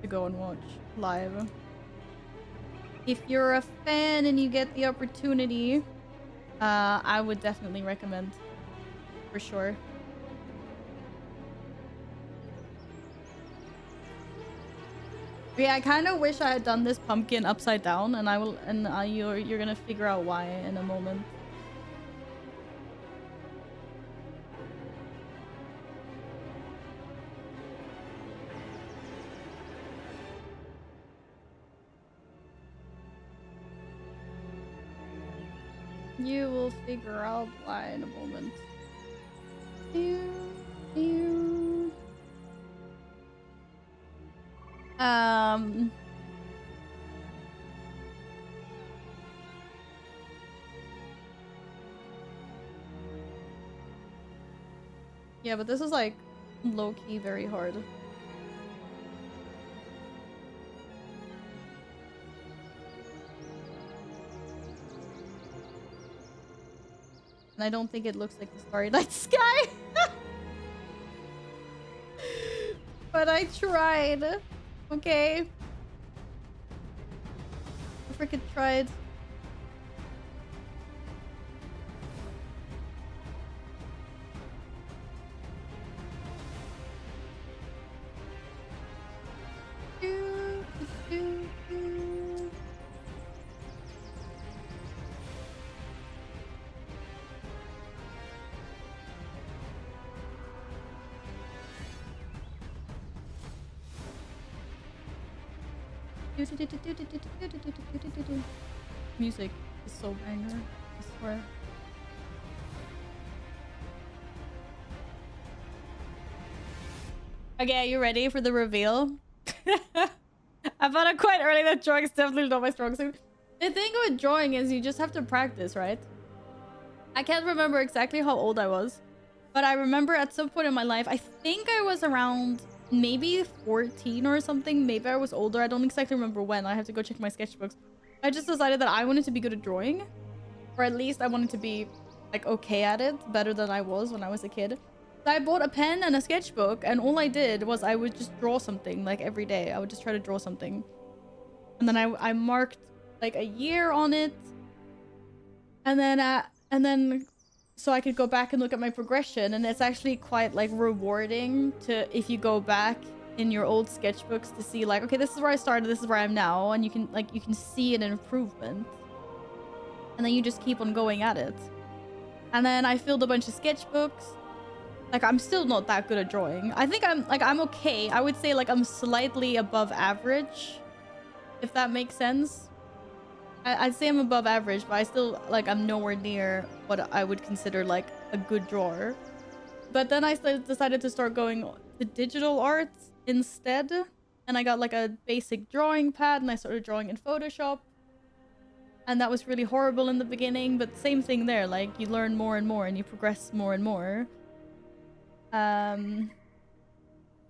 to go and watch live. If you're a fan and you get the opportunity, I would definitely recommend, for sure. Yeah, I kind of wish I had done this pumpkin upside down, and you're gonna figure out why in a moment. You will figure out why in a moment. Yeah, but this is like low-key very hard. And I don't think it looks like the Starry Night Sky. But I tried. Okay. I freaking tried. Music is so banger, I swear. Okay, are you ready for the reveal? I found out quite early that drawing is definitely not my strong suit. The thing with drawing is you just have to practice, right? I can't remember exactly how old I was, but I remember at some point in my life, I think I was around maybe 14 or something. Maybe I was older. I don't exactly remember when. I have to go check my sketchbooks. I just decided that I wanted to be good at drawing, or at least I wanted to be like okay at it, better than I was when I was a kid. So I bought a pen and a sketchbook, and all I did was I would just draw something like every day. I would just try to draw something, and then I marked like a year on it, and then so I could go back and look at my progression. And it's actually quite like rewarding to, if you go back in your old sketchbooks, to see like, okay, this is where I started, this is where I am now, and you can see an improvement, and then you just keep on going at it. And then I filled a bunch of sketchbooks. Like, I'm still not that good at drawing. I think I'm okay. I would say like I'm slightly above average, if that makes sense. I'd say I'm above average, but I still, like, I'm nowhere near what I would consider like a good drawer. But then I decided to start going to digital art instead, and I got like a basic drawing pad, and I started drawing in Photoshop. And that was really horrible in the beginning, but same thing there. Like, you learn more and more, and you progress more and more. And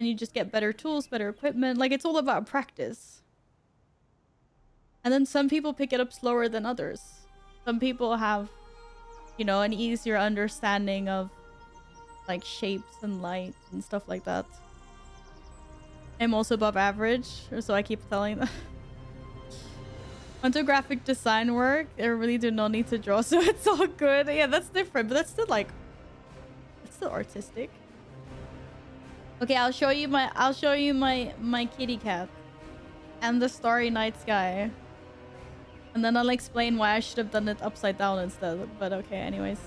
you just get better tools, better equipment. Like, it's all about practice. And then some people pick it up slower than others. Some people have, you know, an easier understanding of like shapes and light and stuff like that. I'm also above average, so I keep telling them. Onto graphic design work, I really do not need to draw, so it's all good. Yeah, that's different, but that's still like, it's still artistic. Okay, I'll show you my kitty cat and the Starry Night Sky. And then I'll explain why I should have done it upside down instead. But okay, anyways.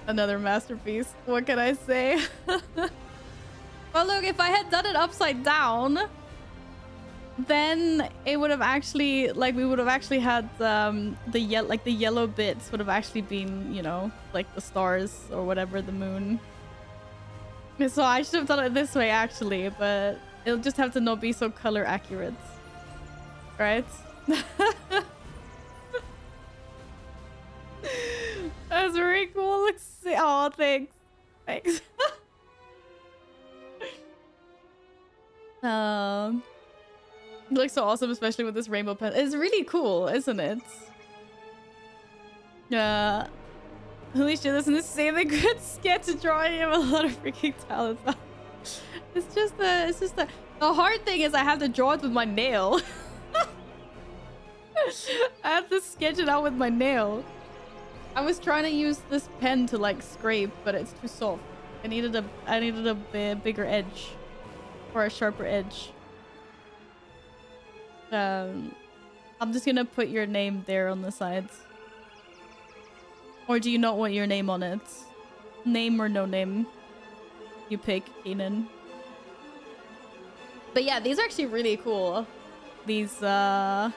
Another masterpiece. What can I say? Well, look, if I had done it upside down, then it would have actually, like, we would have actually had the yellow bits would have actually been, you know, like the stars or whatever, the moon. So I should have done it this way actually, but it'll just have to not be so color accurate, right? That's very cool. Let's see. Oh, thanks. It looks so awesome, especially with this rainbow pen. It's really cool, isn't it? Holy shit, this is insanely good sketch drawing. You have a lot of freaking talent. It's just the hard thing is I have to draw it with my nail. I have to sketch it out with my nail. I was trying to use this pen to like scrape, but it's too soft. I needed a bigger edge, or a sharper edge. I'm just gonna put your name there on the sides. Or do you not want your name on it? Name or no name? you pick, Keenan. But yeah, these are actually really cool. These like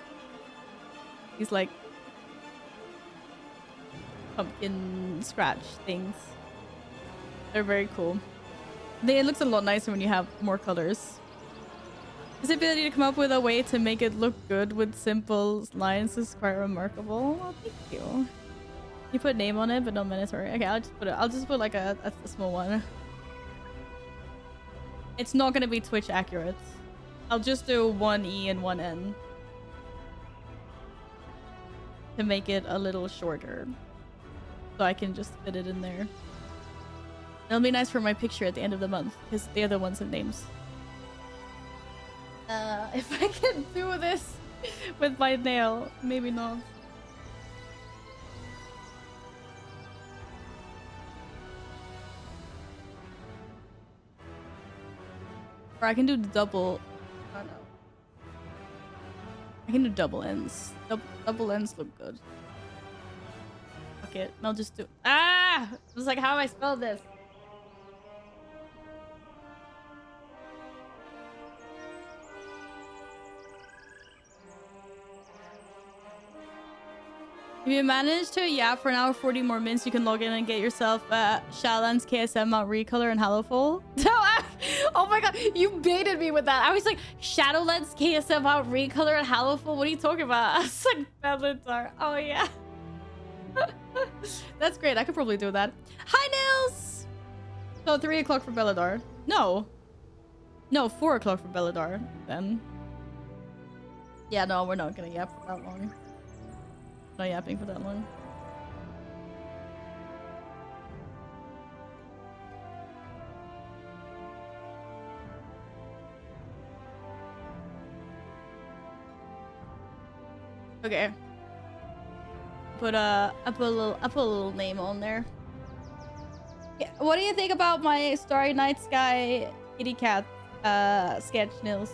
pumpkin scratch things. They're very cool. It looks a lot nicer when you have more colors. His ability to come up with a way to make it look good with simple lines is quite remarkable. Well, thank you. You put name on it, but no mandatory. Okay, I'll just put like a small one. It's not gonna be Twitch accurate. I'll just do one E and one N to make it a little shorter, so I can just fit it in there. It'll be nice for my picture at the end of the month because the other ones have names. If I can do this with my nail, maybe not. Or I can do the double. Oh no. I can do double ends. Double ends look good. Fuck it. I'll just do. Ah! I was like, how do I spell this? If you manage to yap for an hour 40 more minutes, you can log in and get yourself Shadowlands KSM Mount Recolor and Hallowfall. Oh my god, you baited me with that. I was like, Shadowlands KSM Mount Recolor and Hallowfall? What are you talking about? I was like, Bellatar. Oh yeah. That's great. I could probably do that. Hi, Nils! So 3 o'clock for Belladar. No. No, 4 o'clock for Belladar then. Yeah, no, we're not gonna yap for that long. Not yapping for that long. Okay. Put a little name on there. Yeah, what do you think about my Starry Night Sky kitty cat sketch, Nils?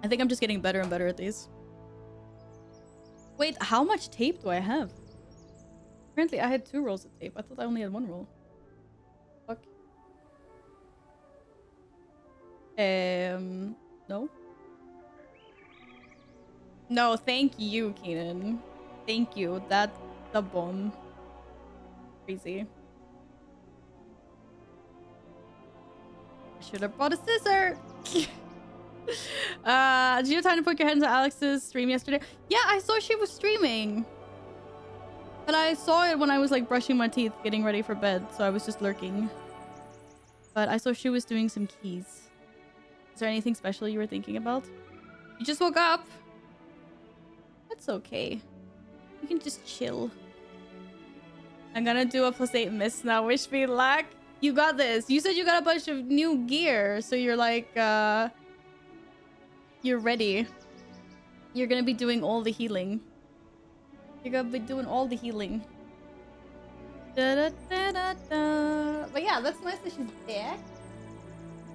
I think I'm just getting better and better at these. Wait, how much tape do I have? Apparently I had 2 rolls of tape. I thought I only had 1 roll. Fuck. No? No, thank you, Keenan. Thank you. That's the bomb. Crazy. I should have brought a scissor. Did you have time to put your head into Alex's stream yesterday? Yeah, I saw she was streaming. But I saw it when I was like brushing my teeth, getting ready for bed. So I was just lurking. But I saw she was doing some keys. Is there anything special you were thinking about? You just woke up. That's okay. You can just chill. I'm gonna do a +8 miss now. Wish me luck. You got this. You said you got a bunch of new gear. So you're like, you're ready. You're gonna be doing all the healing. You're gonna be doing all the healing. Da, da, da, da, da. But yeah, that's nice that she's back.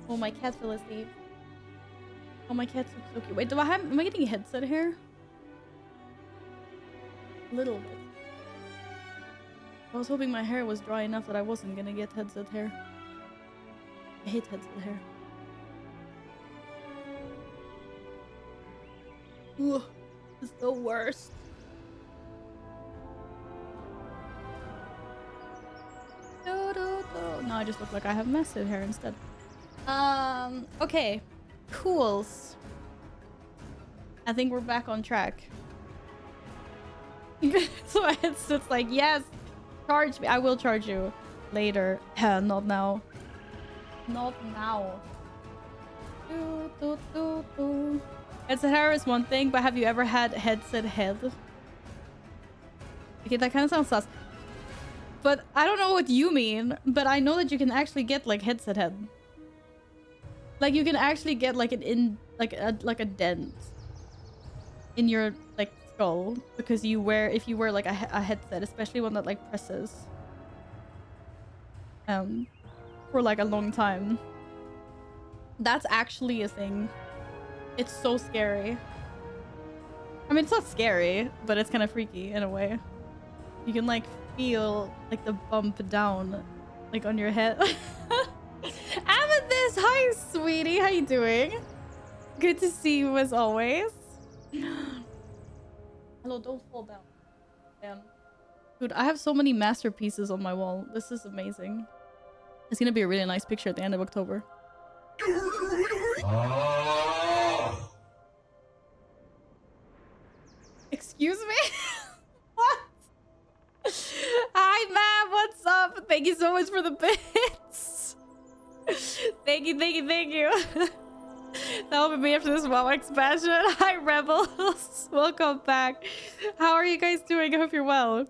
Oh, my cat fell asleep. Oh, my cat's so cute. Wait, am I getting a headset hair? A little bit. I was hoping my hair was dry enough that I wasn't gonna get headset hair. I hate headset hair. Ugh, it's the worst. No, I just look like I have massive hair instead. Okay. Cools. I think we're back on track. So it's just like, yes, charge me. I will charge you later. Not now. Not now. Headset hair is one thing, but have you ever had headset head? Okay, that kind of sounds sus. But I don't know what you mean, but I know that you can actually get like headset head. Like you can actually get like like a dent in your like skull because if you wear like a headset, especially one that like presses for like a long time. That's actually a thing. It's so scary. I mean, it's not scary, but it's kind of freaky in a way. You can like feel like the bump down like on your head. Amethyst, hi sweetie, how you doing? Good to see you as always. Hello, don't fall down. Damn. Dude, I have so many masterpieces on my wall. This is amazing. It's gonna be a really nice picture at the end of October. Excuse me? What? Hi, Matt. What's up? Thank you so much for the bits. Thank you, thank you, thank you. That'll be me after this WoW expansion. Hi, Rebels. Welcome back. How are you guys doing? I hope you're well.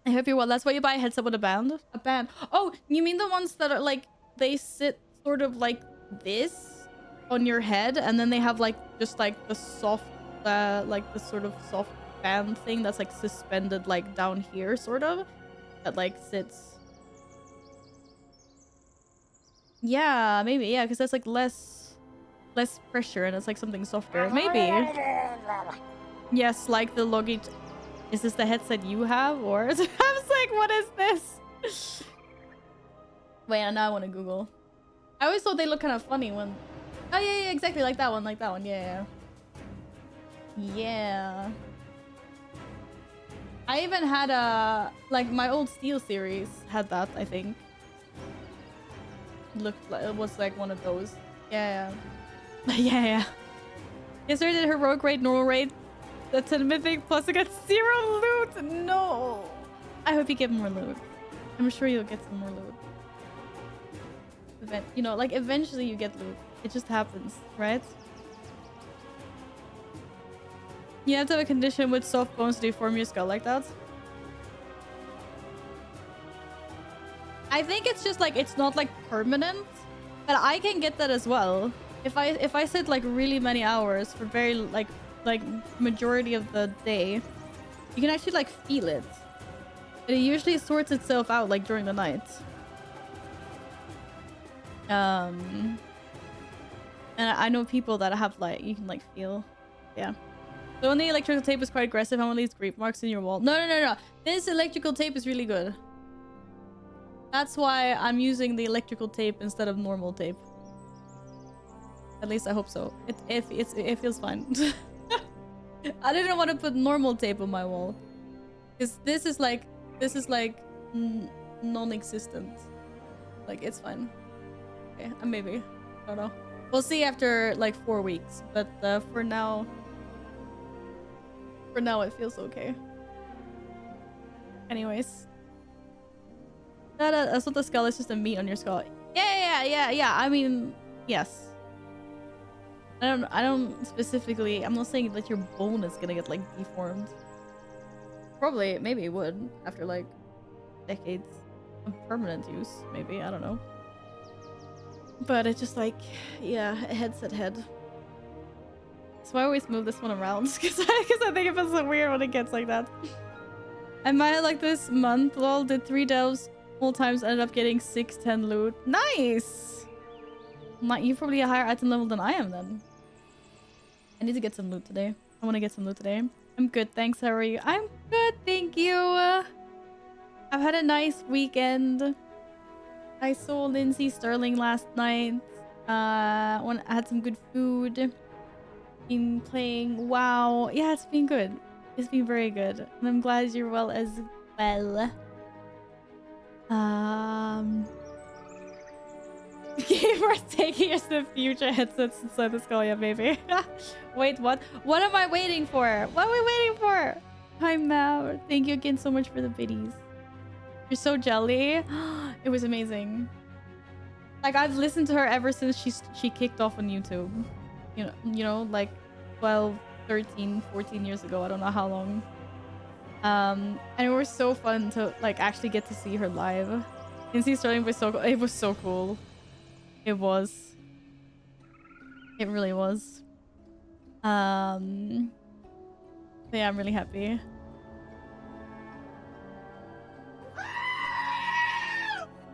I hope you're well. That's why you buy a headset with a band? A band. Oh, you mean the ones that are like, they sit sort of like this on your head, and then they have like, just like the soft, like the sort of soft band thing that's like suspended like down here, sort of, that like sits. Yeah, maybe. Yeah, because that's like less pressure and it's like something softer. Maybe. Yes, like the Logitech. Is this the headset you have? Or I was like, what is this? Wait, now I want to Google. I always thought they looked kind of funny when... Oh, yeah, exactly. Like that one. Yeah. Yeah. I even had a... Like, my old Steel series had that, I think. Looked like... It was like one of those. Yeah. Yeah. Yesterday did heroic raid, normal raid. That's a mythic, plus I got 0 loot. No. I hope you get more loot. I'm sure you'll get some more loot. You know, like eventually you get loot. It just happens, right? You have to have a condition with soft bones to deform your skull like that. I think it's just like, it's not like permanent, but I can get that as well. If I sit like really many hours for very like majority of the day, you can actually like feel it. But it usually sorts itself out like during the night. And I know people that have like, you can like feel, yeah. The only electrical tape is quite aggressive. How many leaves grip marks in your wall? No. This electrical tape is really good. That's why I'm using the electrical tape instead of normal tape. At least I hope so. It feels fine. I didn't want to put normal tape on my wall, because this is like non-existent. Like, it's fine. Okay, maybe. I don't know. We'll see after like 4 weeks. But for now it feels okay. Anyways. That's what the skull is, just a meat on your skull. Yeah. I mean, yes. I don't specifically... I'm not saying that your bone is gonna get like deformed. Probably, maybe it would after like decades of permanent use. Maybe, I don't know. But it's just like, yeah, a headset head. So I always move this one around because I think it feels so weird when it gets like that. I might like this month. Lol, did 3 delves all times, ended up getting 610 loot. Nice! You're probably a higher item level than I am then. I need to get some loot today. I want to get some loot today. I'm good, thanks. How are you? I'm good, thank you. I've had a nice weekend. I saw Lindsay Sterling last night. I had some good food. Been playing WoW. Yeah, it's been good. It's been very good. And I'm glad you're well as well. Gamers taking us to the future headsets inside the skull, yeah, baby. Wait, what? What am I waiting for? What are we waiting for? Hi, Mal. Thank you again so much for the biddies. You're so jelly. It was amazing. Like, I've listened to her ever since she kicked off on YouTube. You know, like 12, 13, 14 years ago. I don't know how long. And it was so fun to like actually get to see her live. Lindsay Sterling was so it was so cool. It was. It really was. But yeah, I'm really happy.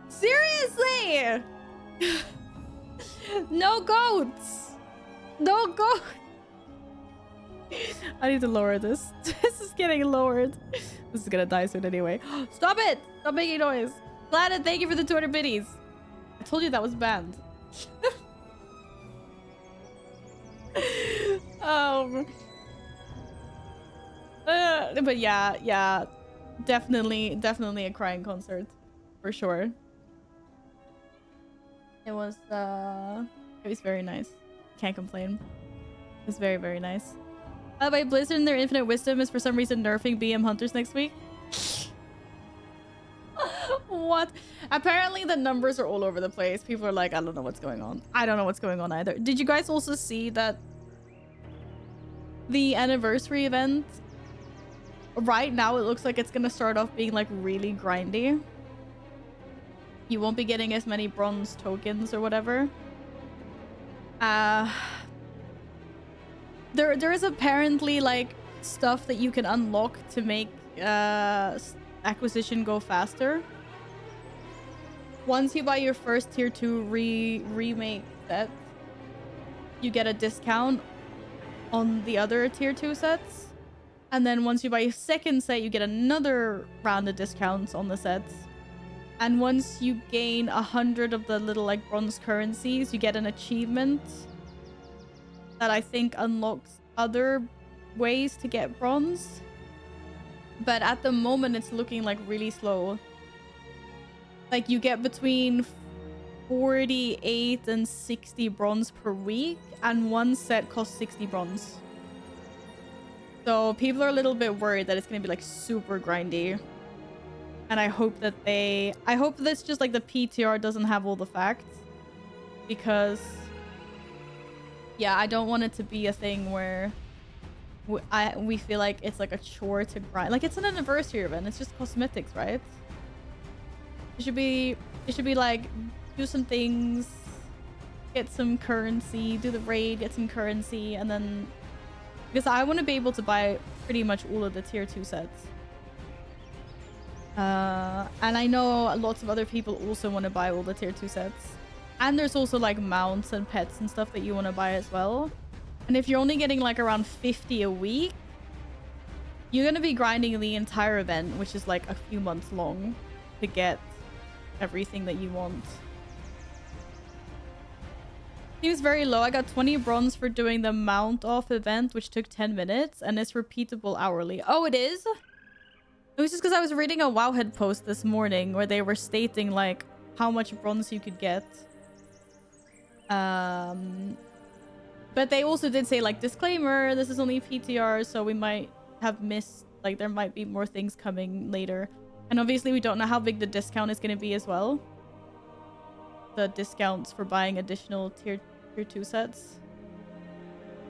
Seriously! No goats! No goats! I need to lower this. This is getting lowered. This is gonna die soon anyway. Stop it! Stop making noise. Planet, thank you for the 200 biddies. I told you that was banned. But yeah, definitely a crying concert for sure. It was very nice. Can't complain. It was very, very nice. By the way, Blizzard and their infinite wisdom is for some reason nerfing BM hunters next week. What? Apparently the numbers are all over the place. People are like, I don't know what's going on. I don't know what's going on either. Did you guys also see that the anniversary event right now, it looks like it's gonna start off being like really grindy. You won't be getting as many bronze tokens or whatever. There is apparently like stuff that you can unlock to make acquisition go faster. Once you buy your first tier 2 remake set, you get a discount on the other tier 2 sets. And then once you buy a second set, you get another round of discounts on the sets. And once you gain 100 of the little like bronze currencies, you get an achievement that I think unlocks other ways to get bronze. But at the moment, it's looking like really slow. Like you get between 48 and 60 bronze per week, and one set costs 60 bronze. So people are a little bit worried that it's gonna be like super grindy. And I hope that's just like the PTR doesn't have all the facts. Because yeah, I don't want it to be a thing where we feel like it's like a chore to grind. Like it's an anniversary event, it's just cosmetics, right? It should be like do some things, get some currency, do the raid, get some currency, and then because I want to be able to buy pretty much all of the tier 2 sets. And I know lots of other people also want to buy all the tier 2 sets. And there's also like mounts and pets and stuff that you want to buy as well. And if you're only getting like around 50 a week, you're going to be grinding the entire event, which is like a few months long, to get everything that you want. Seems very low. I got 20 bronze for doing the mount off event, which took 10 minutes, and it's repeatable hourly. Oh, it is? It was just because I was reading a Wowhead post this morning where they were stating like how much bronze you could get. But they also did say like, disclaimer, this is only PTR, so we might have missed, like there might be more things coming later. And obviously we don't know how big the discount is going to be as well. The discounts for buying additional tier 2 sets.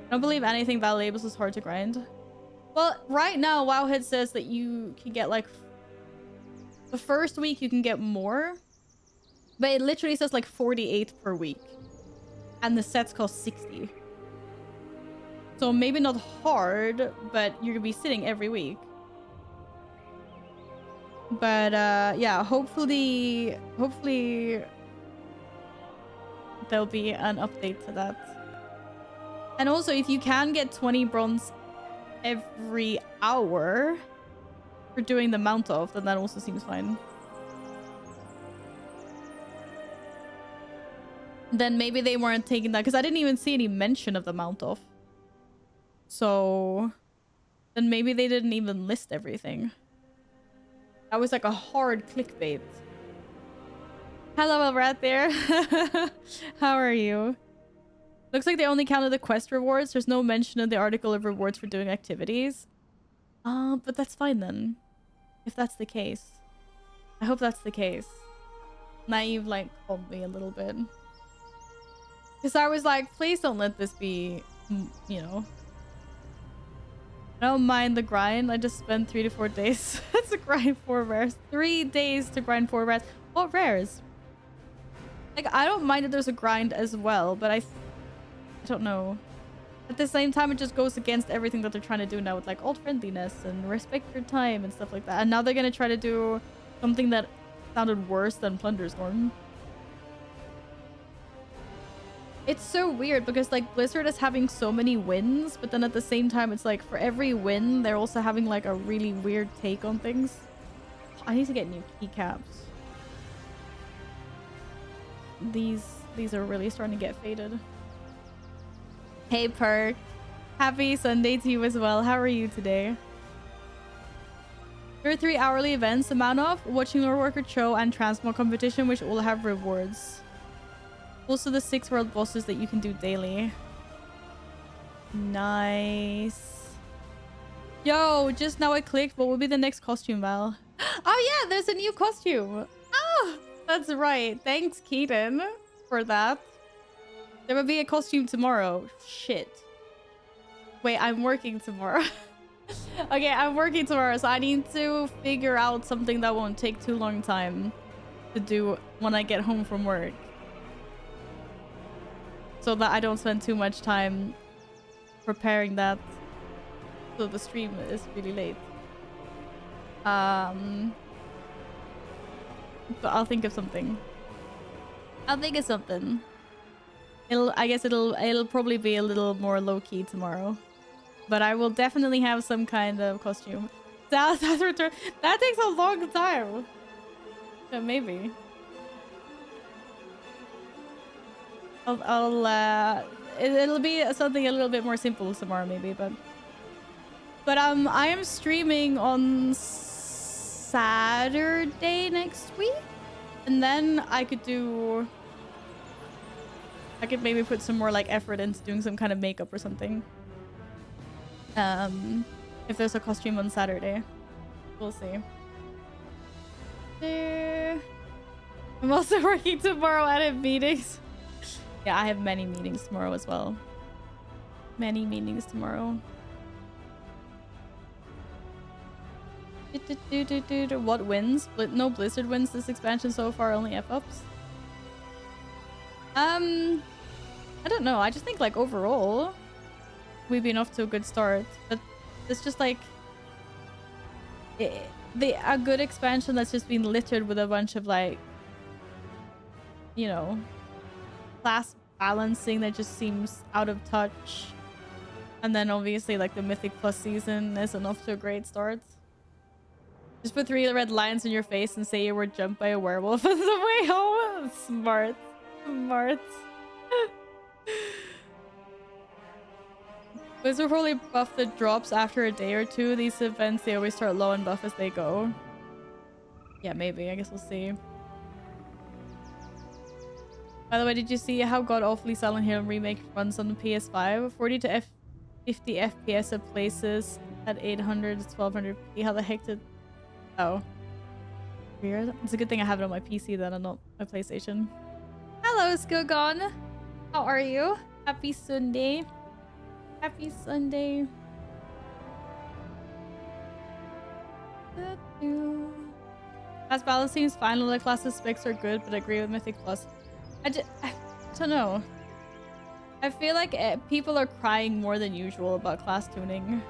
I don't believe anything Val labels is hard to grind. Well, right now Wowhead says that you can get like the first week you can get more, but it literally says like 48 per week, and the sets cost 60. So maybe not hard, but you're gonna be sitting every week. But yeah, hopefully there'll be an update to that. And also, if you can get 20 bronze every hour for doing the mount off, then that also seems fine. Then maybe they weren't taking that, because I didn't even see any mention of the mount off. So then maybe they didn't even list everything. That was like a hard clickbait. Hello, Rat there. How are you? Looks like they only counted the quest rewards. There's no mention in the article of rewards for doing activities. But that's fine then. If that's the case. I hope that's the case. Naive, like, called me a little bit. Because I was like, please don't let this be, you know. I don't mind the grind. I just spend 3 to 4 days to grind 4 rares. 3 days to grind 4 rares. What rares? Like, I don't mind that there's a grind as well, but I don't know. At the same time, it just goes against everything that they're trying to do now with like alt friendliness and respect your time and stuff like that. And now they're gonna try to do something that sounded worse than Plunderstorm. It's so weird because like Blizzard is having so many wins, but then at the same time it's like for every win they're also having like a really weird take on things. I need to get new keycaps. These are really starting to get faded. Hey Perk. Happy Sunday to you as well. How are you today? There are 3 hourly events, the Man-Off, watching Lord Worker show, and Transmog competition, which all have rewards. Also the 6 world bosses that you can do daily. Nice. Yo, just now I clicked. What will be the next costume, Val? Oh yeah, there's a new costume. Oh, that's right. Thanks, Keaton, for that. There will be a costume tomorrow. Shit. Wait, I'm working tomorrow. Okay, I'm working tomorrow, so I need to figure out something that won't take too long time to do when I get home from work, so that I don't spend too much time preparing that, so the stream is really late. But I'll think of something. I guess it'll probably be a little more low-key tomorrow. But I will definitely have some kind of costume. That's return. That takes a long time. Yeah, maybe. It'll be something a little bit more simple tomorrow, maybe. But I am streaming on Saturday next week, and then I could maybe put some more like effort into doing some kind of makeup or something. If there's a costume on Saturday, we'll see. I'm also working tomorrow and at meetings. Yeah, I have many meetings tomorrow as well. Many meetings tomorrow. What wins? No Blizzard wins this expansion so far, only F-ups. I don't know. I just think like overall we've been off to a good start, but it's just like a good expansion that's just been littered with a bunch of like, you know, class balancing that just seems out of touch. And then obviously like the Mythic Plus season isn't off to a great start. Just put 3 red lines in your face and say you were jumped by a werewolf on the way home. Smart. Blizzard probably buff the drops after a day or two. These events, they always start low and buff as they go. Yeah, maybe. I guess we'll see. By the way, did you see how god-awfully Silent Hill Remake runs on the PS5? 40 to 50 FPS at places at 800 to 1200p. How the heck did... Oh. Weird. It's a good thing I have it on my PC then and not my PlayStation. Hello, Skogon. How are you? Happy Sunday. Happy Sunday. Class balancing is fine. All the classes specs are good, but I agree with Mythic Plus. I don't know. I feel like people are crying more than usual about class tuning.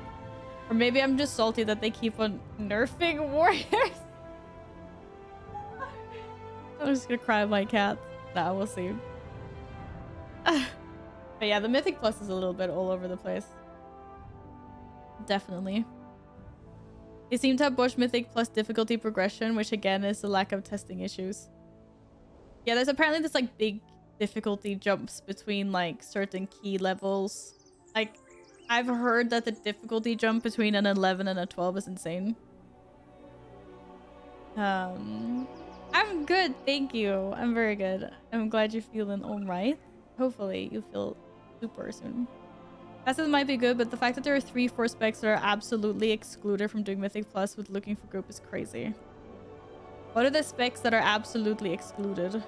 Or maybe I'm just salty that they keep on nerfing warriors. I'm just gonna cry my cat. Nah, we'll see. But yeah, the Mythic Plus is a little bit all over the place. Definitely. They seem to have pushed Mythic Plus difficulty progression, which again is the lack of testing issues. Yeah, there's apparently this like big difficulty jumps between like certain key levels. Like, I've heard that the difficulty jump between an 11 and a 12 is insane. I'm good, thank you. I'm very good. I'm glad you're feeling all right. Hopefully you feel super soon. Classes might be good, but the fact that there are 3-4 specs that are absolutely excluded from doing Mythic Plus with looking for group is crazy. What are the specs that are absolutely excluded? In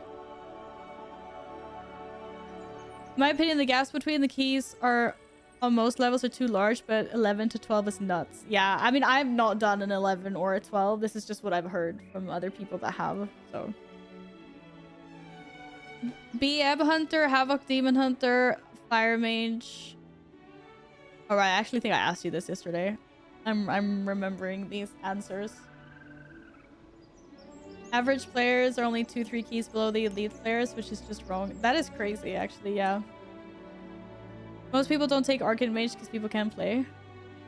my opinion, the gaps between the keys are on most levels are too large, but 11 to 12 is nuts. Yeah, I mean, I've not done an 11 or a 12. This is just what I've heard from other people that have, so. BM Hunter, Havoc Demon Hunter, Fire Mage. Alright, I actually think I asked you this yesterday. I'm remembering these answers. Average players are only 2-3 keys below the elite players, which is just wrong. That is crazy, actually, yeah. Most people don't take Arcane Mage because people can't play.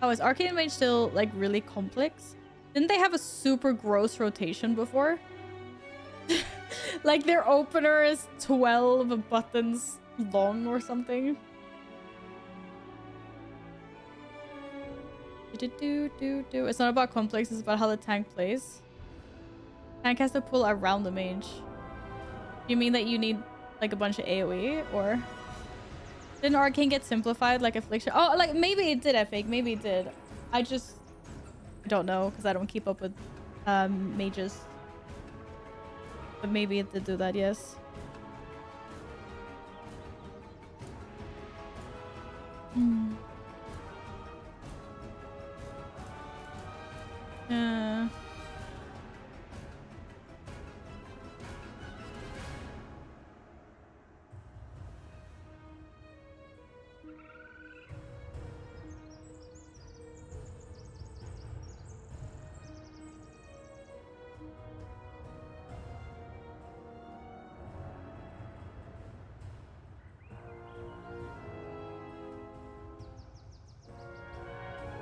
Oh, is Arcane Mage still like really complex? Didn't they have a super gross rotation before? Like their opener is 12 buttons long or something. It's not about complex, it's about how the tank plays. Tank has to pull around the mage. You mean that you need like a bunch of AoE, or didn't Arcane get simplified like Affliction? Oh, like maybe it did, I think. Maybe it did. I don't know because I don't keep up with mages. But maybe it did do that, yes.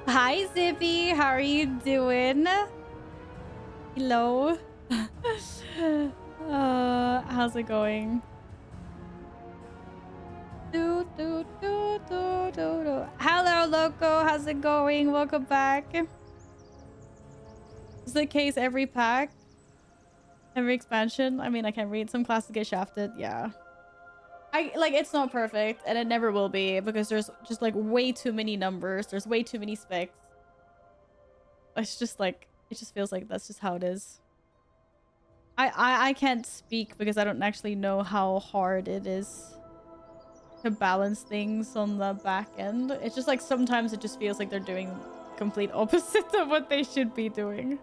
Hi, Zippy. How are you doing? Hello. How's it going? Hello, Loco. How's it going? Welcome back. Is the case every pack? Every expansion? I mean, I can't read. Some classes get shafted. Yeah. It's not perfect, and it never will be, because there's just like way too many numbers. There's way too many specs. It's just like, it just feels like that's just how it is. I can't speak because I don't actually know how hard it is to balance things on the back end. It's just like sometimes it just feels like they're doing complete opposite of what they should be doing.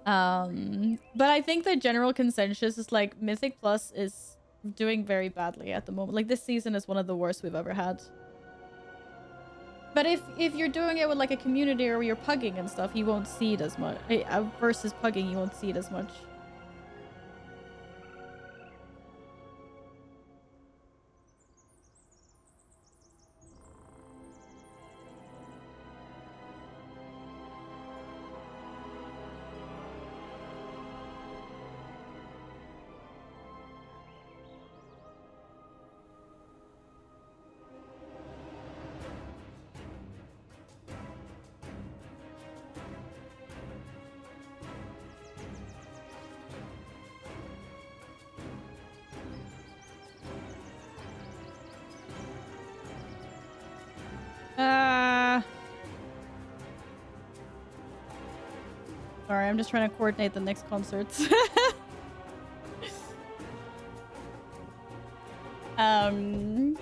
But I think the general consensus is like Mythic Plus is doing very badly at the moment. Like this season is one of the worst we've ever had. But if you're doing it with like a community or you're pugging and stuff, you won't see it as much. Versus pugging, you won't see it as much. Sorry, I'm just trying to coordinate the next concerts. Hello,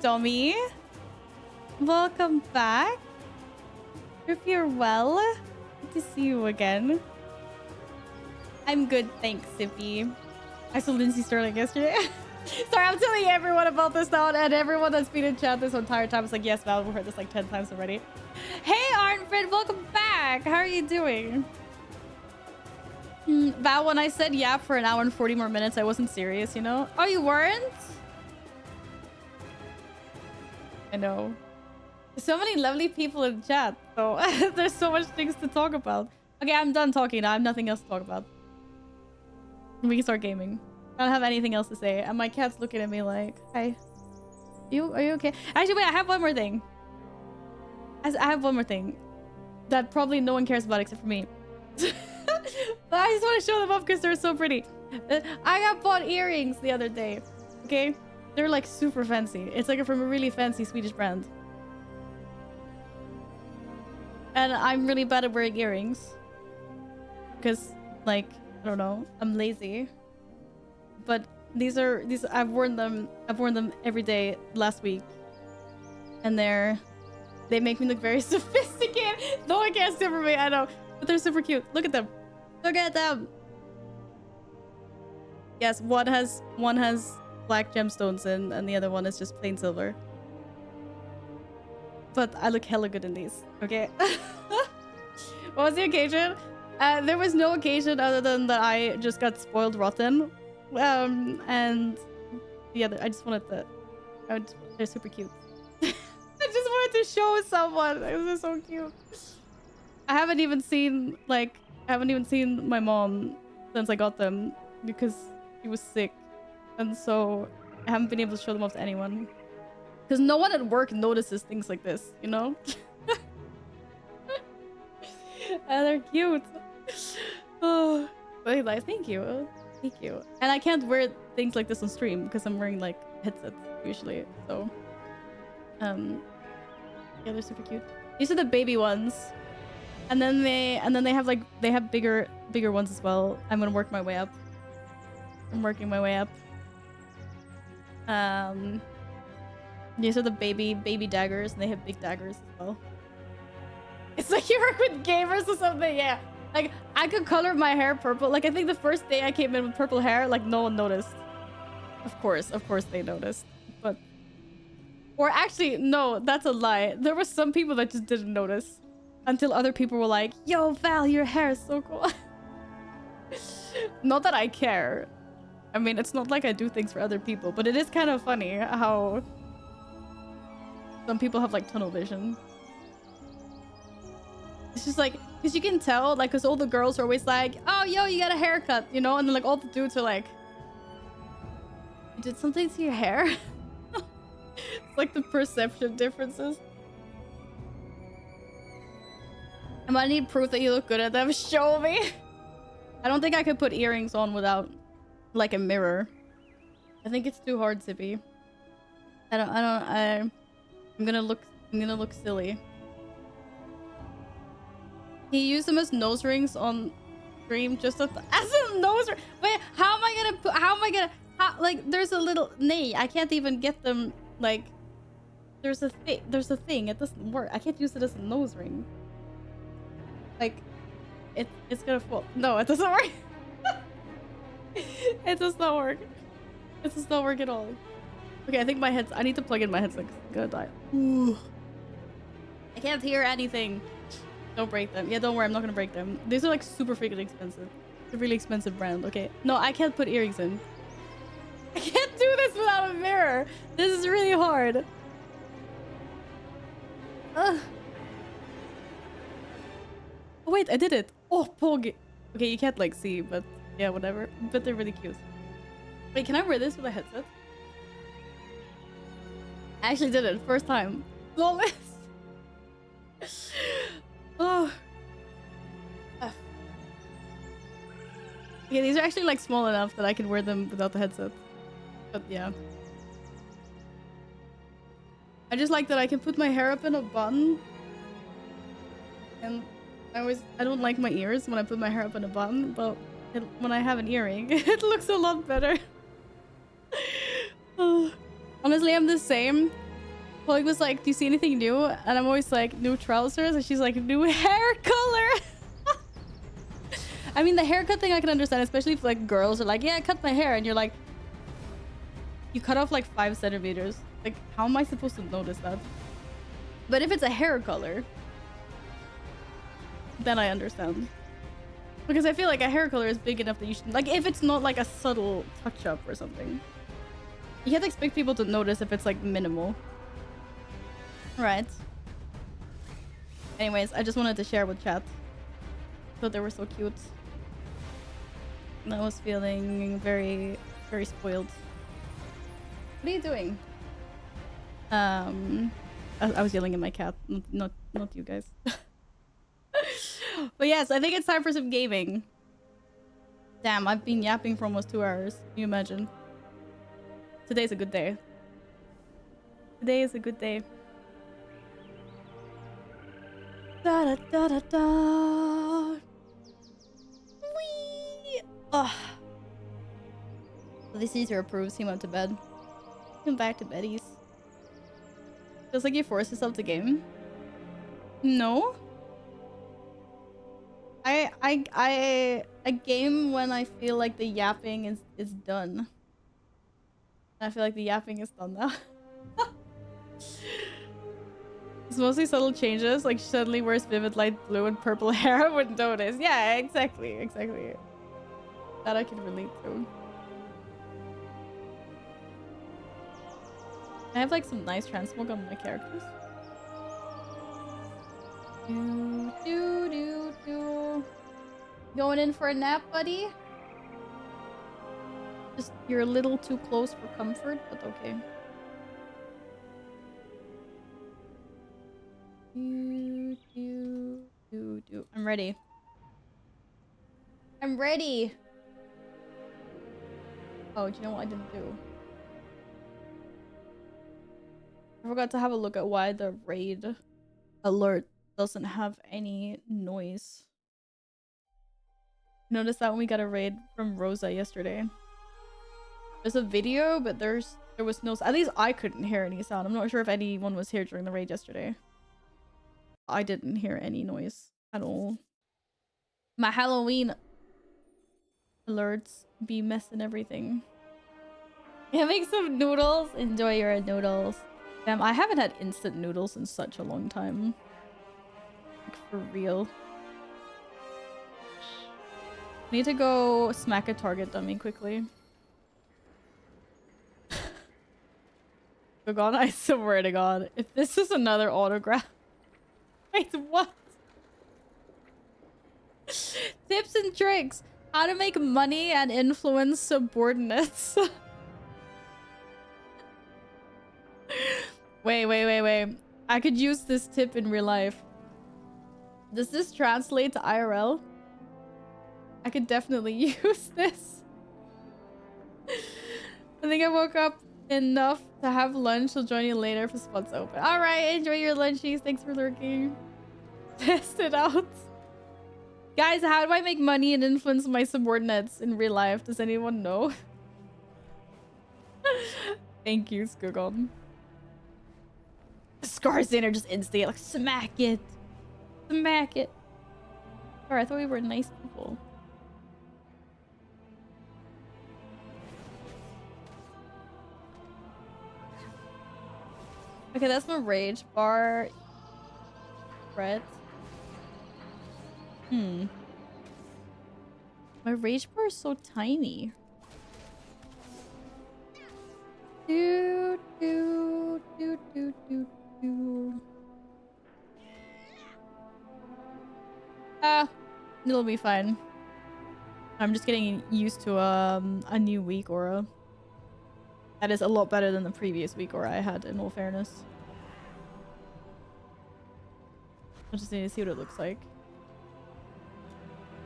Dommy. Welcome back. Hope you're well. Good to see you again. I'm good, thanks, Sippy. I saw Lindsay Sterling yesterday. Sorry, I'm telling everyone about this now, and everyone that's been in chat this entire time is like, yes, Val, we've heard this like 10 times already. Hey, Arnfred, welcome back. How are you doing? Val, when I said yeah for an hour and 40 more minutes, I wasn't serious, you know? Oh, you weren't? I know. So many lovely people in chat, so there's so much things to talk about. Okay, I'm done talking now. I have nothing else to talk about. We can start gaming. I don't have anything else to say, and my cat's looking at me like, "Hi, are you okay?" Actually, wait, I have one more thing. I have one more thing that probably no one cares about except for me. But I just want to show them off because they're so pretty. I got bought earrings the other day. Okay, they're like super fancy. It's like from a really fancy Swedish brand, and I'm really bad at wearing earrings because, like, I don't know, I'm lazy. But these I've worn them every day last week, and they make me look very sophisticated. No one cares for me, I know, but they're super cute. Look at them. Look at them. Yes, one has black gemstones in, and the other one is just plain silver. But I look hella good in these. Okay. What was the occasion? There was no occasion other than that I just got spoiled rotten. And Yeah, I just wanted to. They're super cute. I just wanted to show someone. It was so cute. I haven't even seen my mom since I got them because she was sick, and so I haven't been able to show them off to anyone. Because no one at work notices things like this, you know? And they're cute. Oh, but like, thank you. Thank you. And I can't wear things like this on stream because I'm wearing like headsets usually. So, yeah, they're super cute. These are the baby ones. And then they have bigger ones as well. I'm gonna work my way up. I'm working my way up. These are the baby daggers, and they have big daggers as well. It's like you work with gamers or something, yeah. Like, I could color my hair purple. Like, I think the first day I came in with purple hair, like, no one noticed. Of course they noticed. But... Or actually, no, that's a lie. There were some people that just didn't notice. Until other people were like, yo, Val, your hair is so cool. Not that I care. I mean, it's not like I do things for other people, but it is kind of funny how... Some people have, like, tunnel vision. It's just like, because you can tell, like, because all the girls are always like, oh, yo, you got a haircut, you know? And then, like, all the dudes are like, you did something to your hair? It's like the perception differences. I might need proof that you look good at them. Show me. I don't think I could put earrings on without, like, a mirror. I think it's too hard, Zippy. I'm gonna look silly. He used them as nose rings on stream just as a nose ring. Wait, how am I gonna like, there's a little, nay, I can't even get them, like, there's a thing, it doesn't work. I can't use it as a nose ring. Like, it's gonna fall. No, it doesn't work. It does not work. It does not work at all. Okay, I think I need to plug in my headset 'cause I'm gonna die. Ooh. I can't hear anything. Don't break them. Yeah, don't worry, I'm not gonna break them. These are like super freaking expensive. It's a really expensive brand, okay? No, I can't put earrings in. I can't do this without a mirror. This is really hard. Ugh. Oh wait, I did it. Oh, Pog. Okay, you can't like see, but yeah, whatever. But they're really cute. Wait, can I wear this with a headset? I actually did it. First time. Flawless. Oh. Yeah, these are actually like small enough that I can wear them without the headset. But yeah. I just like that I can put my hair up in a bun. And I don't like my ears when I put my hair up in a bun, but when I have an earring, it looks a lot better. Honestly, I'm the same. Polly was like, do you see anything new? And I'm always like, new trousers? And she's like, new hair color! I mean, the haircut thing I can understand, especially if like girls are like, yeah, I cut my hair. And you're like, you cut off like 5 centimeters. Like, how am I supposed to notice that? But if it's a hair color, then I understand. Because I feel like a hair color is big enough that you should, like, if it's not like a subtle touch up or something. You have to expect people to notice if it's like minimal. Right. Anyways, I just wanted to share with chat. Thought they were so cute. And I was feeling very, very spoiled. What are you doing? I was yelling at my cat, not you guys. But yes, I think it's time for some gaming. Damn, I've been yapping for almost 2 hours. Can you imagine? Today's a good day. Today is a good day. Da da da da da. Wee. Oh. This Caesar approves. He went to bed. Come back to beddies. Feels like you force yourself to game. No. I game when I feel like the yapping is done. I feel like the yapping is done now. It's mostly subtle changes, like she suddenly wears vivid light blue and purple hair. I wouldn't notice. Yeah, exactly. That I can relate to. I have like some nice transmog on my characters. Do, do, do, do. Going in for a nap, buddy? Just, you're a little too close for comfort, but okay. Do, do, do, do. I'm ready. I'm ready! Oh, do you know what I didn't do? I forgot to have a look at why the raid alert doesn't have any noise. Noticed that when we got a raid from Rosa yesterday. There's a video, but there was no... At least I couldn't hear any sound. I'm not sure if anyone was here during the raid yesterday. I didn't hear any noise at all. My Halloween alerts be messing everything. Yeah, make some noodles. Enjoy your noodles. Damn, I haven't had instant noodles in such a long time. Like, for real. Need to go smack a target dummy quickly. Oh god, I swear to god. If this is another autograph. Wait, what? Tips and tricks. How to make money and influence subordinates. Wait. I could use this tip in real life. Does this translate to IRL? I could definitely use this. I think I woke up enough to have lunch. I'll join you later if the spot's open. Alright, enjoy your lunchies. Thanks for lurking. Test it out. Guys, how do I make money and influence my subordinates in real life? Does anyone know? Thank you, Skugon. Scars in are just instant. Like, smack it. Smack it. Sorry, I thought we were nice people. Okay, that's my rage bar. Brett. My rage bar is so tiny. Do, do, do, do, do, do. It'll be fine. I'm just getting used to a new week aura. That is a lot better than the previous week aura I had, in all fairness. I just need to see what it looks like.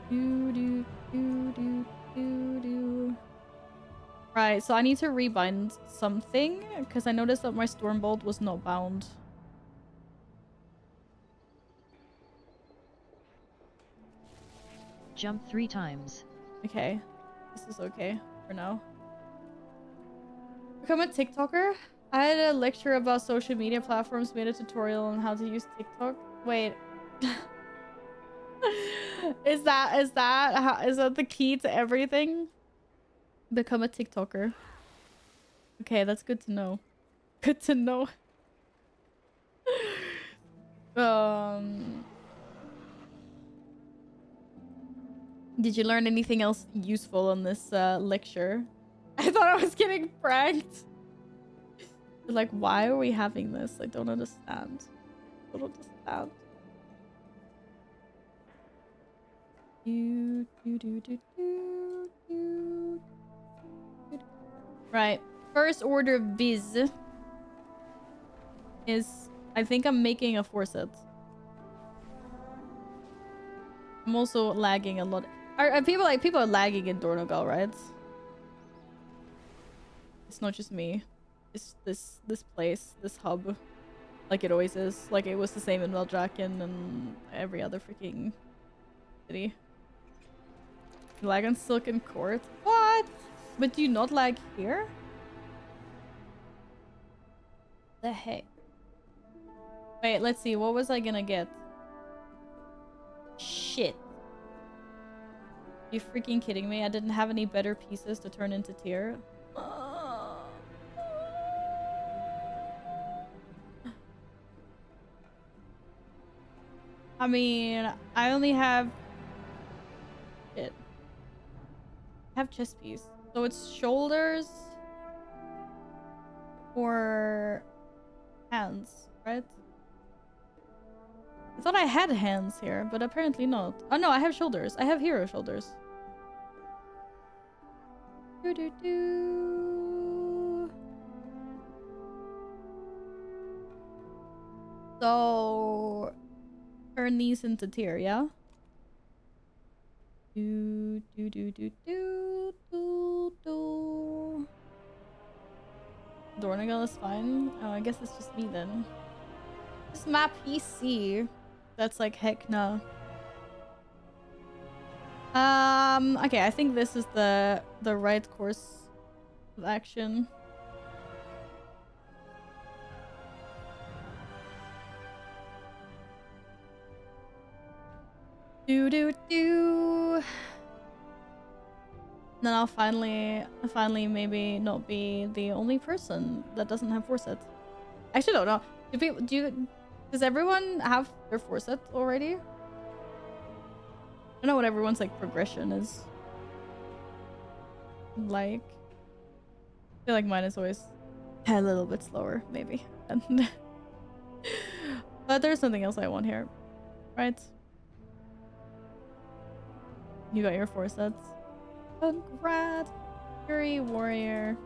Do, do, do, do, do, do. Right, so I need to rebind something because I noticed that my Stormbolt was not bound. Jump 3 times. Okay, this is okay for now. Become a TikToker? I had a lecture about social media platforms, made a tutorial on how to use TikTok. Wait. Is that the key to everything? Become a TikToker. Okay, that's good to know. Good to know. Did you learn anything else useful on this lecture? I thought I was getting pranked. Like, why are we having this? I don't understand. I don't understand. Right. First order of biz is, I think I'm making a 4-set. I'm also lagging a lot. Are people are lagging in Dornogal, right? It's not just me. It's this place, this hub, like it always is. Like it was the same in Veldraken and every other freaking city. You lag on Silken Court? What? But do you not lag here? The heck? Wait, let's see. What was I gonna get? Shit. You freaking kidding me? I didn't have any better pieces to turn into tier. I mean, I only have... Shit. I have chest piece. So it's shoulders... or hands, right? I thought I had hands here, but apparently not. Oh no, I have shoulders. I have hero shoulders. So turn these into tier, yeah? Dornagal is fine. Oh, I guess it's just me then. Just map PC. That's like heck no. Okay, I think this is the right course of action. Then I'll finally maybe not be the only person that doesn't have forset. I actually don't know. Does everyone have their forset already? I don't know what everyone's like progression is like. I feel like mine is always a little bit slower, maybe. But there's something else I want here, right? You got your foresets. Congrats, Fury Warrior.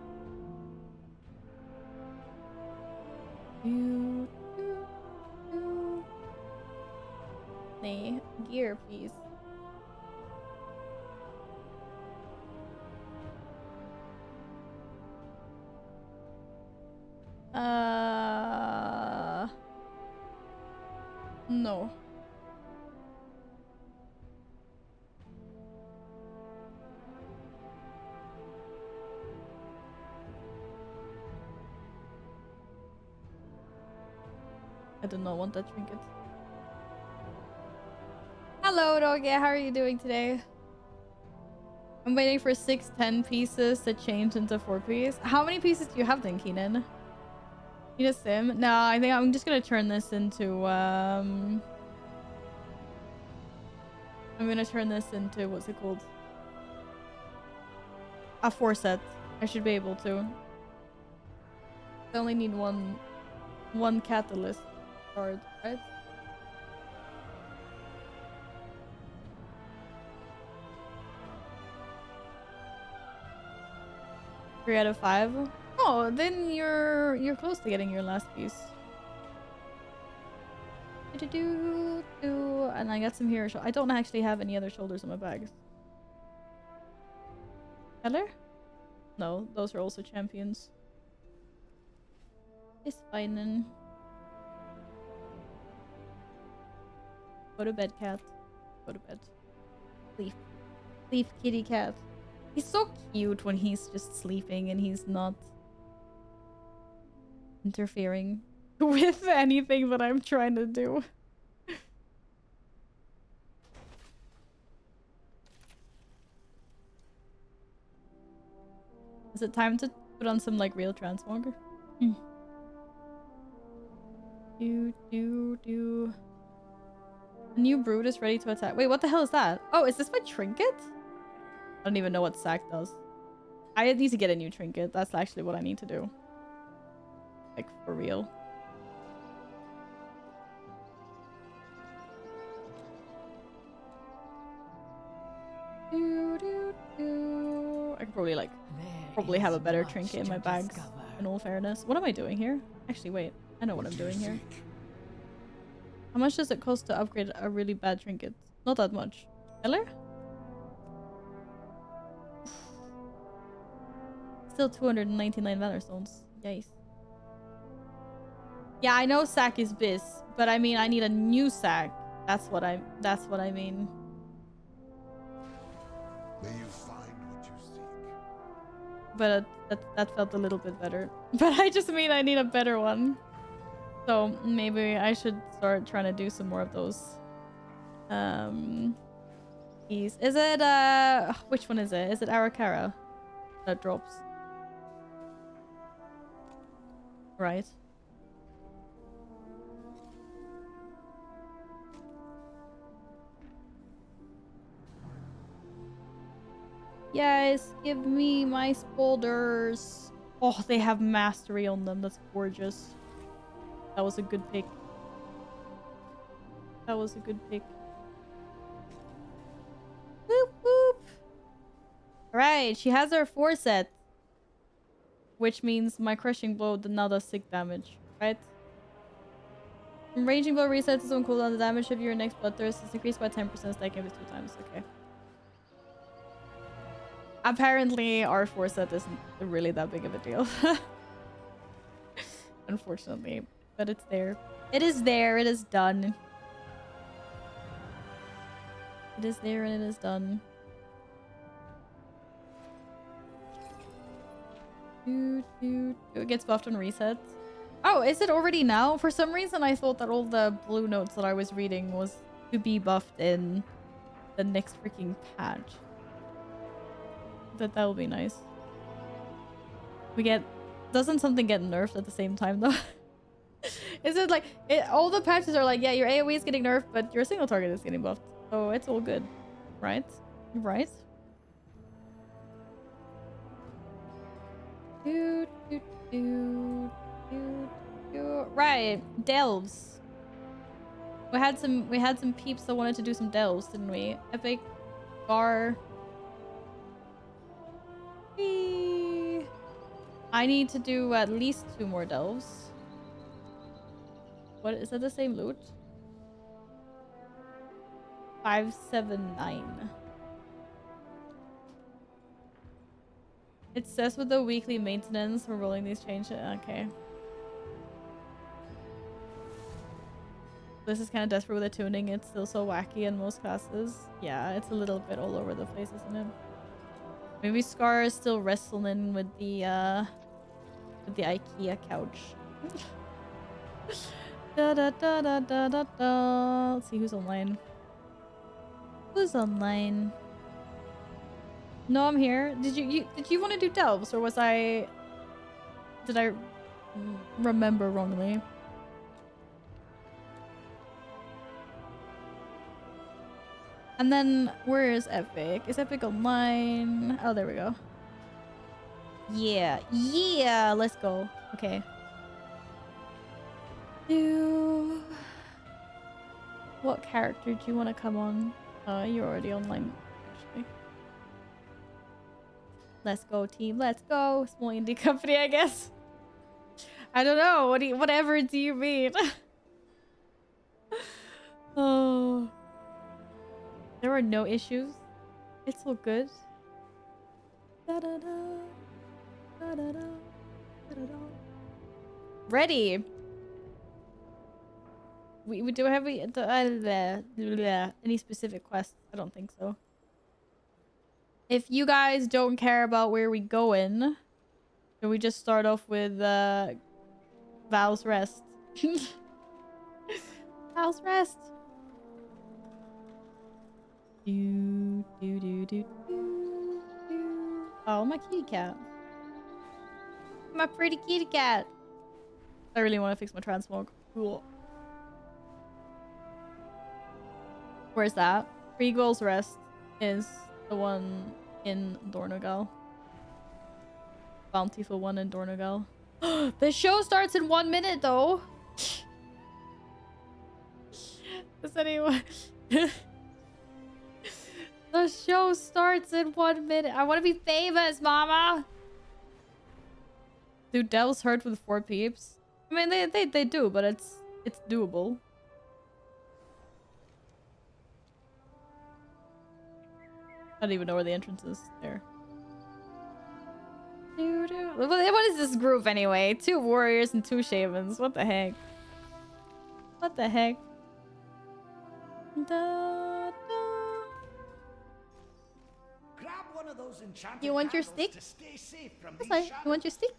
The gear, please. No. I do not want that trinket. Hello, Doge. How are you doing today? I'm waiting for 610 pieces to change into 4 pieces. How many pieces do you have then, Keenan? Need a sim? No, I think I'm just gonna turn this into I'm gonna turn this into, what's it called? A 4-set. I should be able to. I only need one catalyst card, right? Three out of 5. Oh, then you're close to getting your last piece. And I got some hero. I don't actually have any other shoulders in my bags. Heller? No, those are also champions. It's fine then. Go to bed, cat. Go to bed. Sleep. Sleep, kitty cat. He's so cute when he's just sleeping and he's not interfering with anything that I'm trying to do. Is it time to put on some like real transmog? Do. A new brood is ready to attack. Wait, what the hell is that? Oh, is this my trinket? I don't even know what sack does. I need to get a new trinket. That's actually what I need to do. Like, for real. I could probably have a better trinket in my bags, in all fairness. What am I doing here? Actually, wait. I know what I'm doing here. How much does it cost to upgrade a really bad trinket? Not that much. Eller? Still 299 Valor Stones. Yikes. Yeah, I know sack is bis, but I mean I need a new sack. That's what I mean. May you find what you seek. But that felt a little bit better. But I just mean I need a better one. So maybe I should start trying to do some more of those. Keys. Is it which one is it? Is it Arakara that drops? Right. Yes, give me my spolders. Oh, they have mastery on them. That's gorgeous. That was a good pick. That was a good pick. Whoop whoop. Alright, she has her 4 set. Which means my crushing blow now does 6 damage, right? Raging blow resets on cooldown. The damage of your next bloodthirst is increased by 10%, stacking with 2 times. Okay. Apparently, our 4 set isn't really that big of a deal. Unfortunately. But it's there. It is there. It is done. It is there and it is done. It gets buffed and resets. Oh, is it already now? For some reason, I thought that all the blue notes that I was reading was to be buffed in the next freaking patch. That will be nice. We get... Doesn't something get nerfed at the same time, though? Is it like... all the patches are like, yeah, your AoE is getting nerfed, but your single target is getting buffed. So it's all good. Right? Right? Right, delves. We had some peeps that wanted to do some delves, didn't we? Epic bar. Whee. I need to do at least 2 more delves. What is that, the same loot? 579. It says with the weekly maintenance, we're rolling these changes. Okay. This is kind of desperate with the tuning. It's still so wacky in most classes. Yeah, it's a little bit all over the place, isn't it? Maybe Scar is still wrestling with the IKEA couch. Da, da, da, da, da, da, da. Let's see who's online. Who's online? No, I'm here. Did you want to do delves, or did I remember wrongly? And then where is Epic? Is Epic online? Oh, there we go. Yeah, yeah, let's go. Okay. What character do you want to come on? You're already online, actually. Let's go, team. Let's go. Small indie company, I guess. I don't know. Whatever do you mean? Oh. There are no issues. It's all good. Da, da, da. Da, da, da. Da, da, da. Ready. We do have any specific quests? I don't think so. If you guys don't care about where we going, can we just start off with Val's Rest? Val's Rest. Do, do, do, do, do, do. Oh, my kitty cat. My pretty kitty cat. I really want to fix my transmog. Cool. Where's that? Freegull's Rest is the one in Dornogal. Bountiful one in Dornogal. The show starts in 1 minute, though. Does anyone... The show starts in 1 minute. I want to be famous, mama. Do delves hurt with 4 peeps? I mean, they do, but it's doable. I don't even know where the entrance is. There. What is this group anyway? 2 warriors and 2 shamans. What the heck? What the heck? Da, da. Grab one of those enchanted You want your candles stick? to stay safe from Yes, these you want your stick?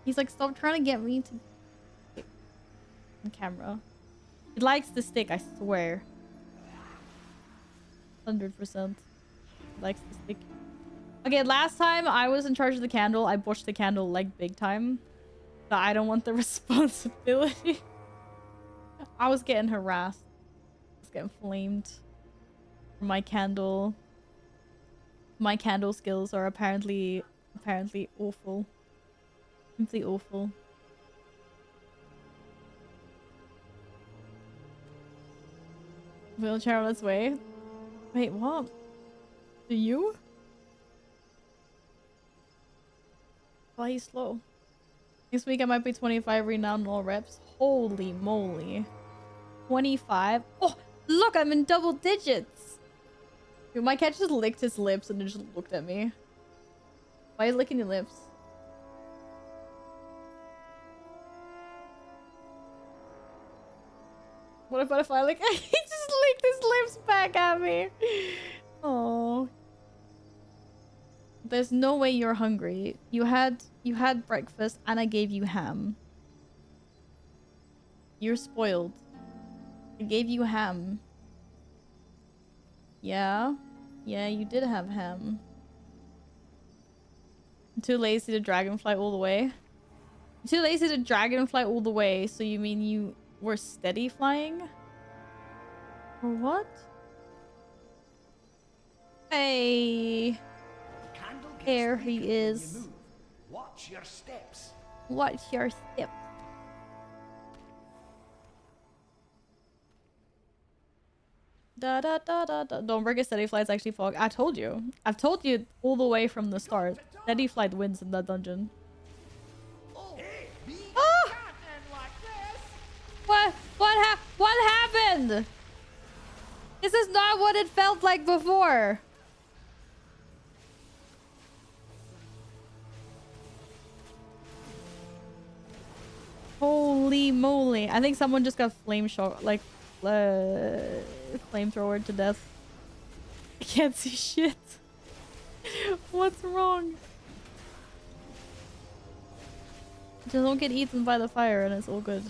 He's like, stop trying to get me to... On camera. It likes the stick, I swear. 100%. Likes the stick. Okay, last time I was in charge of the candle, I botched the candle like big time. So I don't want the responsibility. I was getting harassed. I was getting flamed for my candle My candle skills are apparently awful. Simply awful. Wheelchair on its way. Wait, what? Do you? Why he's slow? Next week I might be 25 renowned all reps. Holy moly. 25? Oh, look, I'm in double digits. Dude, my cat just licked his lips and then just looked at me. Why are you licking your lips? What if I like he just licked his lips back at me? Oh. There's no way you're hungry. You had breakfast and I gave you ham. You're spoiled. I gave you ham. Yeah? Yeah, you did have ham. I'm too lazy to dragonfly all the way. I'm too lazy to dragonfly all the way, so you mean you were steady flying? Or what? Hey. There he is. Watch your steps. Watch your step. Da da da da da. Don't forget steady flight's actually fog. I told you. I've told you all the way from the start. Steady flight wins in that dungeon. Oh! What happened? This is not what it felt like before. Holy moly. I think someone just got flame shot, like, flamethrower to death. I can't see shit. What's wrong? Just don't get eaten by the fire and it's all good.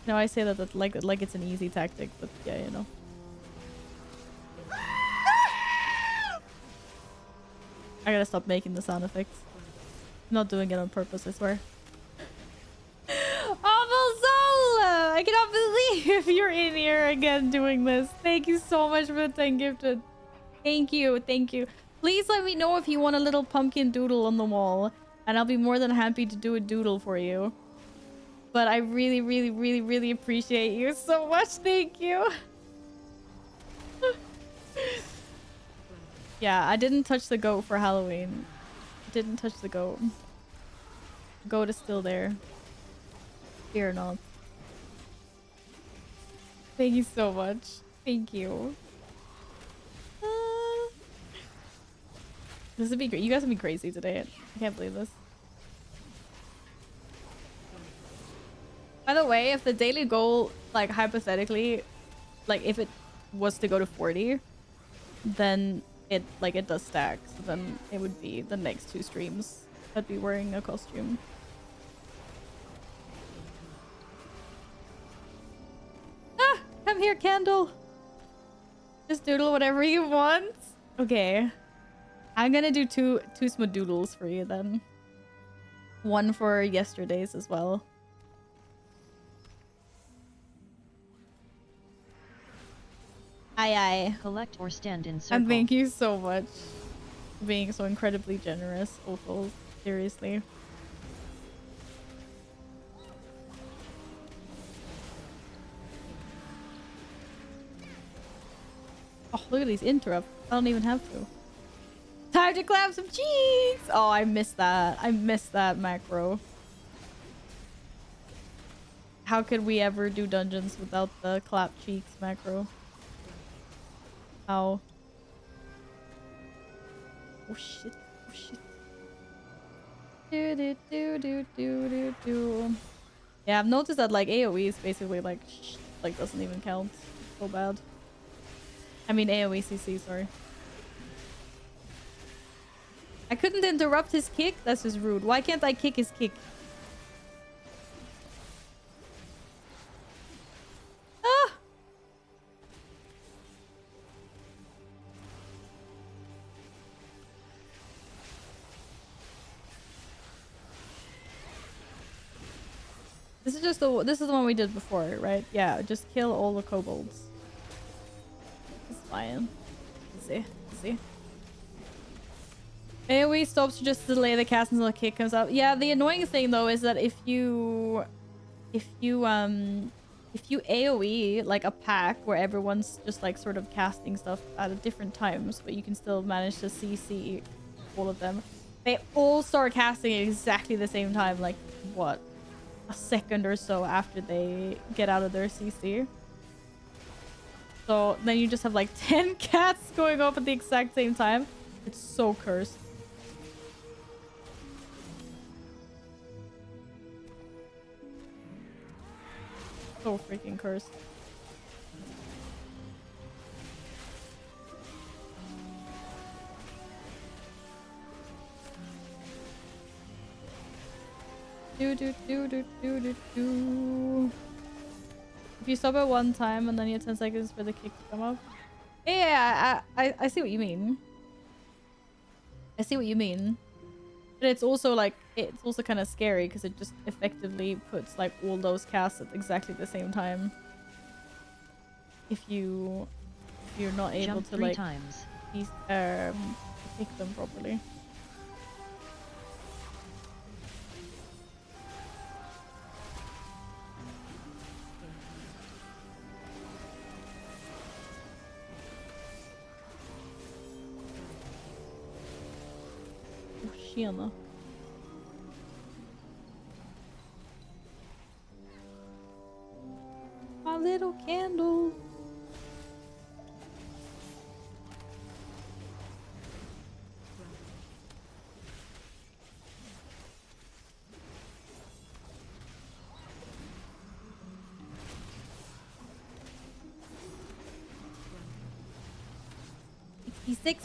No, I say that like it's an easy tactic, but yeah, you know. I gotta stop making the sound effects. I'm not doing it on purpose, I swear. Awful Soul! I cannot believe you're in here again doing this. Thank you so much for the 10 gifted. Thank you, thank you. Please let me know if you want a little pumpkin doodle on the wall, and I'll be more than happy to do a doodle for you. But I really, really, really, really appreciate you so much. Thank you. Yeah, I didn't touch the goat for Halloween. Didn't touch the goat. Goat is still there. Fear not. Thank you so much. Thank you. This would be great. You guys would be crazy today. I can't believe this. By the way, if the daily goal, like, hypothetically, like, if it was to go to 40, then it does stack. So then it would be the next 2 streams I'd be wearing a costume. Ah! Come here, Candle! Just doodle whatever you want. Okay. I'm gonna do two smadoodles for you then. One for yesterday's as well. Aye. Collect or stand in circle. And thank you so much for being so incredibly generous, Opal. Seriously. Oh, look at these interrupts. I don't even have to. Time to clap some cheeks! Oh, I missed that. I missed that macro. How could we ever do dungeons without the clap cheeks macro? How? Oh shit. Oh shit. Do do do do do do do. Yeah, I've noticed that like AoE is basically like doesn't even count. So bad. I mean AoE CC, sorry. I couldn't interrupt his kick? That's just rude. Why can't I kick his kick? Ah! This is the one we did before, right? Yeah, just kill all the kobolds. It's fine. Easy. Easy. AoE stops to just delay the cast until a kick comes out. Yeah, the annoying thing though is that if you AoE like a pack where everyone's just like sort of casting stuff at different times, but you can still manage to CC all of them. They all start casting at exactly the same time, like what, a second or so after they get out of their CC. So then you just have like 10 cats going off at the exact same time. It's so cursed. So freaking cursed. Do. If you stop at one time and then you have 10 seconds for the kick to come up. Yeah, I see what you mean. I see what you mean. But it's also like, it's also kind of scary because it just effectively puts like all those casts at exactly the same time. If you're not able Jump to 3 like times. pick them properly. Oh, tjena. My little candle.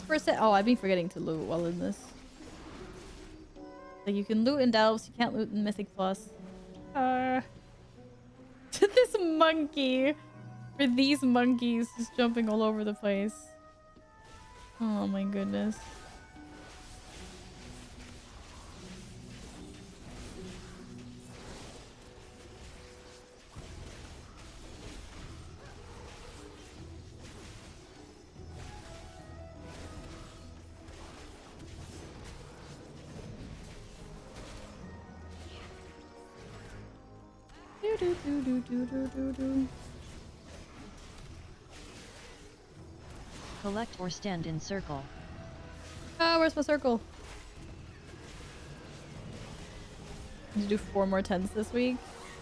%. Oh, I've been forgetting to loot while in this. Like you can loot in Delves, you can't loot in Mythic Plus. This monkey, or these monkeys, just jumping all over the place. Oh my goodness. Do. Collect or stand in circle. Ah, where's my circle? Need to do 4 more 10s this week.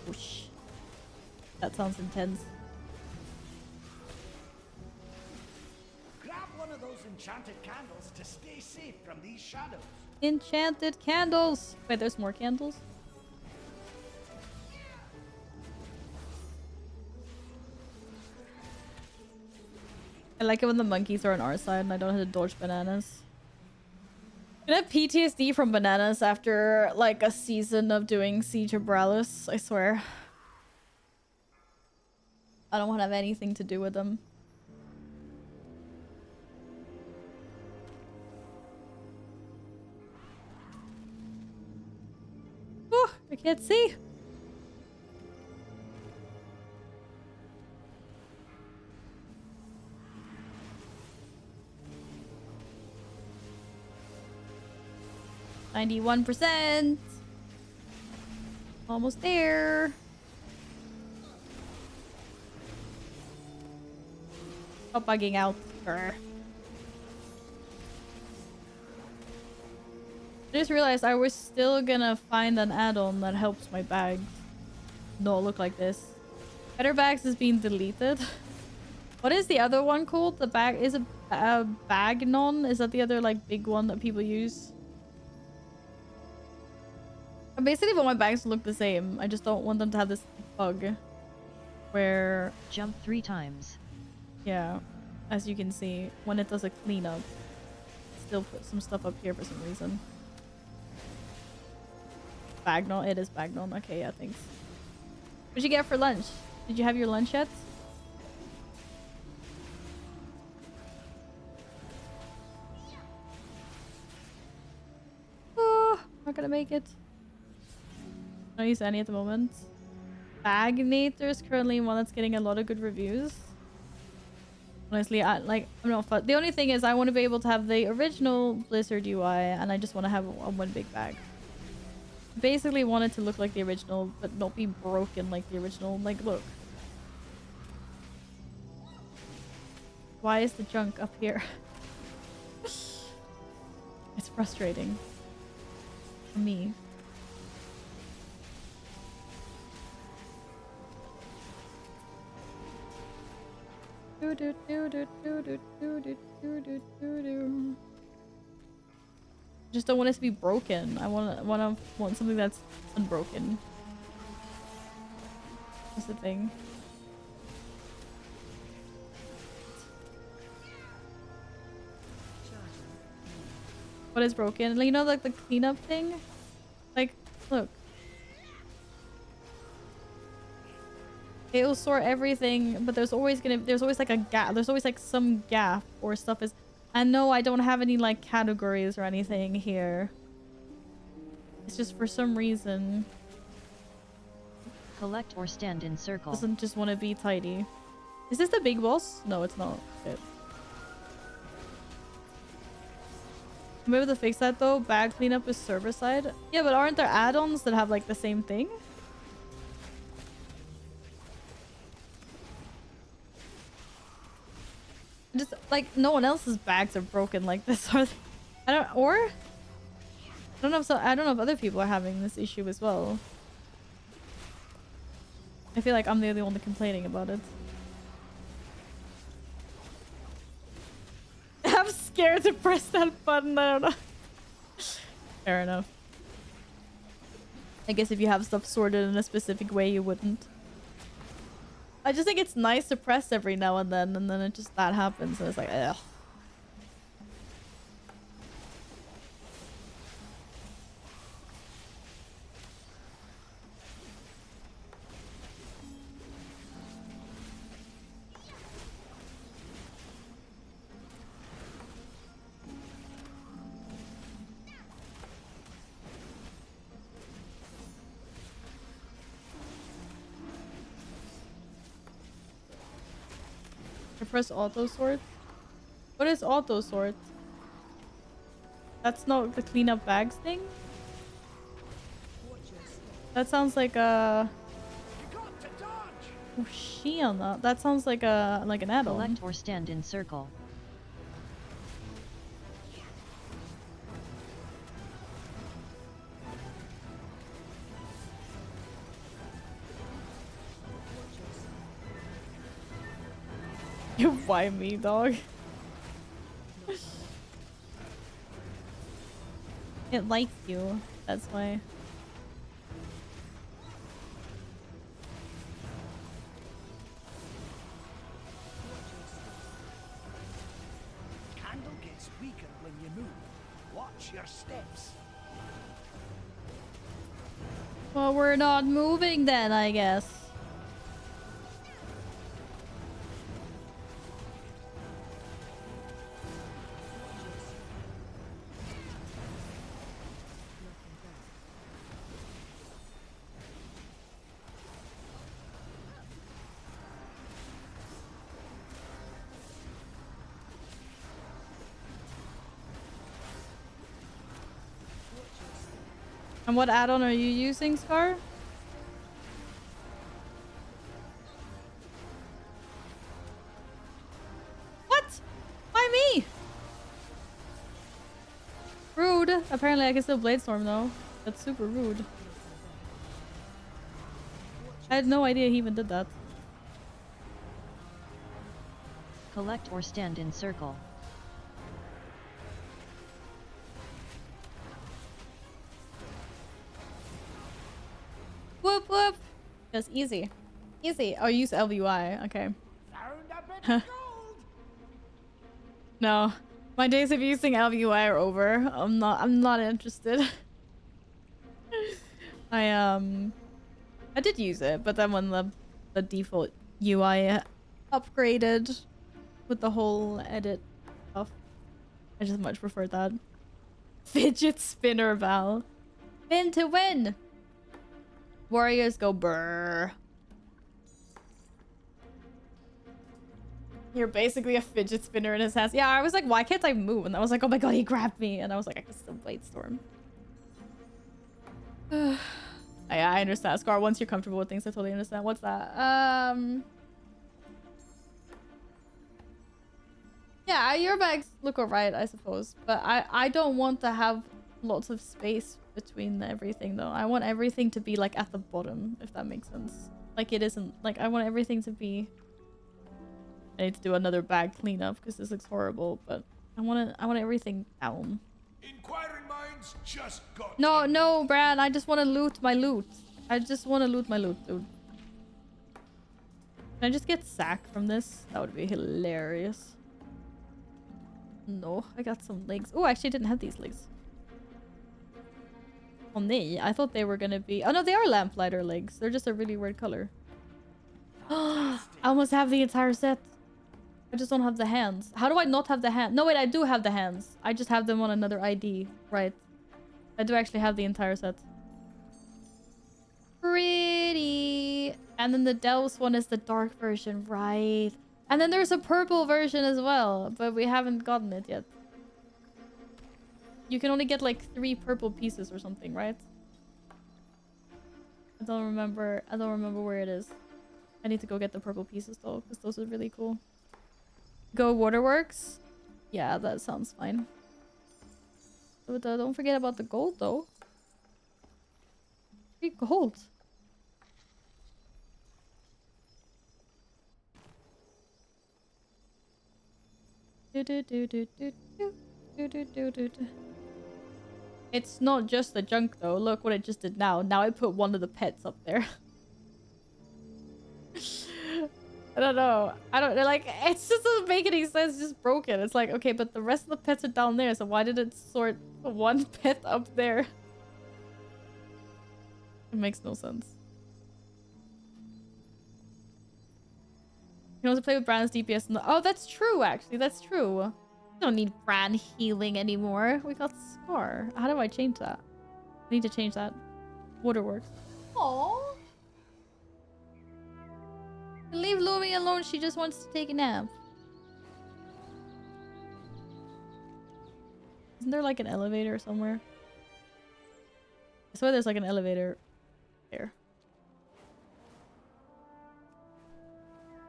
Whoosh. That sounds intense. Grab one of those enchanted candles to stay safe from these shadows. Enchanted candles! Wait, there's more candles? I like it when the monkeys are on our side and I don't have to dodge bananas. I have PTSD from bananas after like a season of doing Siege of Bralis, I swear. I don't want to have anything to do with them. Oh, I can't see. %. Almost there. Stop bugging out. Grr. I just realized I was still gonna find an add-on that helps my bags not look like this. Better bags is being deleted. What is the other one called? The bag is a bagnon? Is that the other like big one that people use? I basically want my bags to look the same. I just don't want them to have this bug where Jump 3 times. yeah, as you can see, when it does a cleanup, it still put some stuff up here for some reason. Bagnon? It is Bagnon. Okay, yeah, thanks. What'd you get for lunch? Did you have your lunch yet? Oh, not gonna make it. Don't use any at the moment. Bagnator is currently one that's getting a lot of good reviews. Honestly, I'm not fun. The only thing is I want to be able to have the original Blizzard UI, and I just want to have one big bag. Basically want it to look like the original, but not be broken like the original. Like, look. Why is the junk up here? It's frustrating. For me. Just don't want it to be broken. I want something that's unbroken. That's the thing. What is broken? Like, you know, like the cleanup thing? Like, look. It'll sort everything, but there's always like a gap. There's always like some gap or stuff is... I know I don't have any like categories or anything here. It's just for some reason... Collect or stand in circle. Doesn't just want to be tidy. Is this the big boss? No, it's not. Shit. I'm able to fix that though. Bag cleanup is server side. Yeah, but aren't there add-ons that have like the same thing? Just like no one else's bags are broken like this, are they? I don't know if other people are having this issue as well. I feel like I'm the only one complaining about it. I'm scared to press that button. I don't know. Fair enough. I guess if you have stuff sorted in a specific way, you wouldn't. I just think it's nice to press every now and then it just that happens and it's like, ugh. Press auto sort. What is auto sort? That's not the cleanup bags thing. That sounds like a... Oh shit, that sounds like a an add-on. Collect or stand in circle. Why me, dog? It likes you. That's why. Candle gets weaker when you move. Watch your steps. Well, we're not moving then, I guess. And what add-on are you using, Scar? What? Why me? Rude. Apparently I can still Bladestorm though. That's super rude. I had no idea he even did that. Collect or stand in circle. Whoop whoop. That's easy. Easy. Oh, use LVY. Okay. Found a bit of gold. No. My days of using LVY are over. I'm not interested. I did use it, but then when the default UI upgraded with the whole edit stuff, I just much prefer that. Fidget spinner Val. Win to win. Warriors go brrr. You're basically a fidget spinner in his hands. Yeah, I was like, why can't I move? And I was like, oh my god, he grabbed me. And I was like, I can still Blade Storm. Yeah, I understand. Scar, once you're comfortable with things, I totally understand. What's that? Yeah, your bags look alright, I suppose. But I don't want to have lots of space between everything, though. I want everything to be, like, at the bottom, if that makes sense. Like, it isn't... Like, I want everything to be... I need to do another bag cleanup, because this looks horrible, but... I want everything down. Inquiring minds just got. No, no, Bran, I just want to loot my loot. I just want to loot my loot, dude. Can I just get sacked from this? That would be hilarious. No, I got some legs. Oh, I actually didn't have these legs. Oh, nee. I thought they were gonna be... Oh, no, they are lamplighter legs. They're just a really weird color. I almost have the entire set. I just don't have the hands. How do I not have the hand? No, wait, I do have the hands. I just have them on another ID. Right. I do actually have the entire set. Pretty. And then the Delves one is the dark version. Right. And then there's a purple version as well. But we haven't gotten it yet. You can only get like 3 purple pieces or something, right? I don't remember where it is. I need to go get the purple pieces though, because those are really cool. Go Waterworks? Yeah, that sounds fine. But don't forget about the gold though. 3 gold. It's not just the junk though. Look what I just did now. Now I put one of the pets up there. I don't know. I don't like it just doesn't make any sense. It's just broken. It's like, okay, but the rest of the pets are down there, so why did it sort one pet up there? It makes no sense. You can also play with Bran's DPS in the... Oh, that's true, actually. That's true. We don't need Bran healing anymore. We got Scar. How do I change that? I need to change that. Waterworks. Aww. Leave Lumi alone. She just wants to take a nap. Isn't there like an elevator somewhere? I swear there's like an elevator there.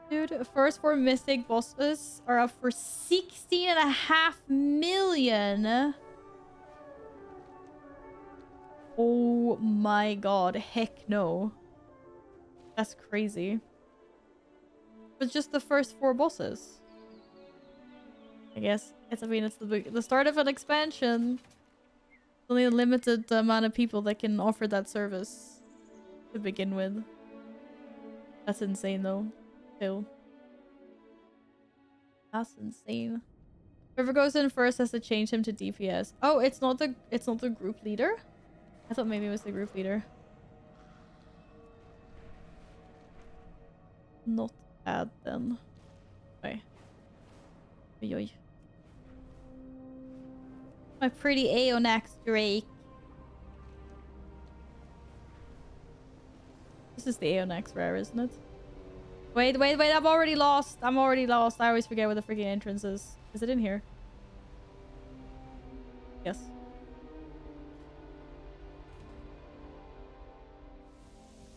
Dude, first 4 mythic bosses are up for 16.5 million. Oh my god. Heck no. That's crazy. But just the first 4 bosses. I guess. It's the start of an expansion. Only a limited amount of people that can offer that service to begin with. That's insane though. Still. That's insane. Whoever goes in first has to change him to DPS. Oh, it's not the group leader? I thought maybe it was the group leader. Not bad then. Okay. Oi, oi. My pretty Aeonax Drake. This is the Aeonax rare, isn't it? Wait, wait, wait, I'm already lost. I'm already lost. I always forget where the freaking entrance is. Is it in here? Yes.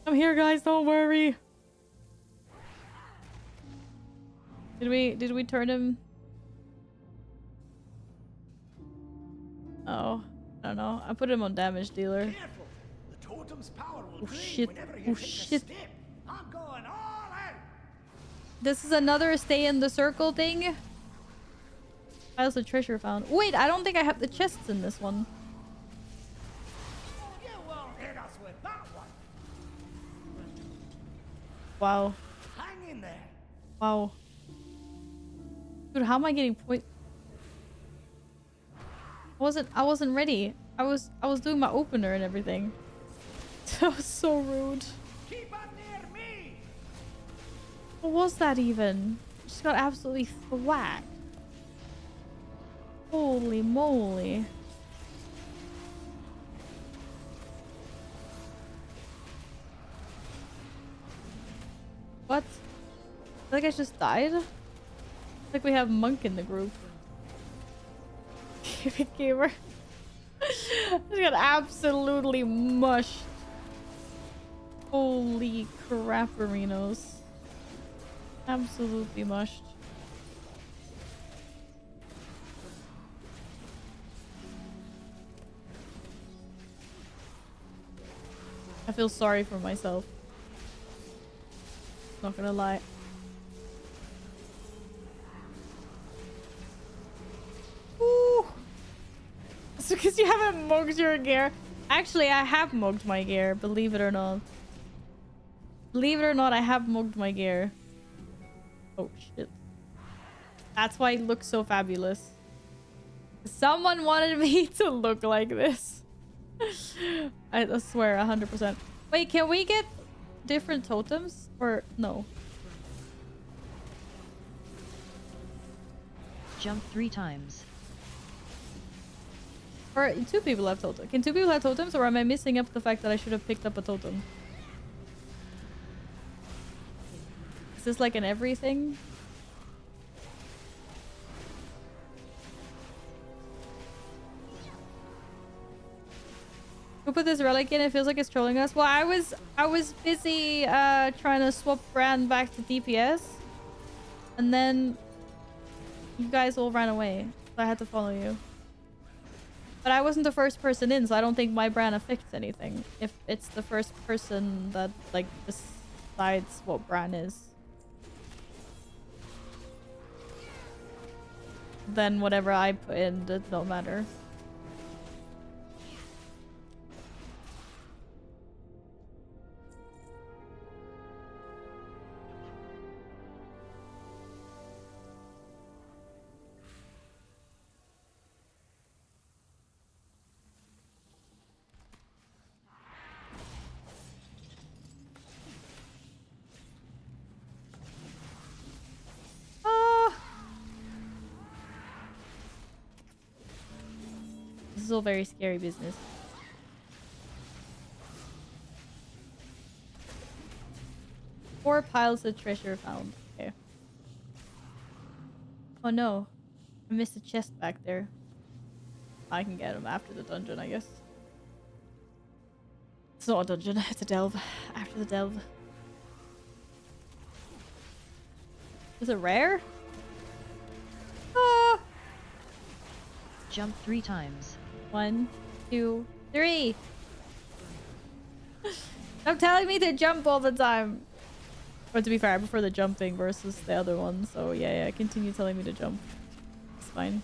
I'm here, guys. Don't worry. Did we turn him? Oh, I don't know. I put him on damage dealer. Careful. The totem's power will Oh drain shit. whenever you Oh take a shit. step. I'm going all out. This is another stay in the circle thing. Files of treasure found. Wait, I don't think I have the chests in this one. You won't hit us with that one. Wow. Hang in there. Wow. Dude, how am I getting point? I wasn't ready. I was doing my opener and everything. That was so rude. Keep on near me. What was that even? Just got absolutely thwacked. Holy moly. What? I think I just died? Like we have Monk in the group. Gamer. Just got absolutely mushed. Holy crap, Marinos. Absolutely mushed. I feel sorry for myself. Not gonna lie. Ooh. It's because you haven't mugged your gear. Actually, I have mugged my gear, believe it or not. Believe it or not, I have mugged my gear. Oh shit. That's why it looks so fabulous. Someone wanted me to look like this. I swear, 100%. Wait, can we get different totems? Or no? Jump 3 times. Or 2 people have totems. Can 2 people have totems, or am I missing up the fact that I should have picked up a totem? Is this like an everything? Who put this relic in? It feels like it's trolling us. Well, I was busy trying to swap brand back to DPS, and then you guys all ran away, so I had to follow you. But I wasn't the first person in, so I don't think my brand affects anything. If it's the first person that like decides what brand is, then whatever I put in does not matter. This is all very scary business. Four piles of treasure found. Okay. Oh no. I missed a chest back there. I can get them after the dungeon, I guess. It's not a dungeon, it's a delve. After the delve. Is it rare? Ah! Jump 3 times. 1, 2, 3. Stop telling me to jump all the time. Or to be fair, I prefer the jumping versus the other one. So yeah, continue telling me to jump. It's fine.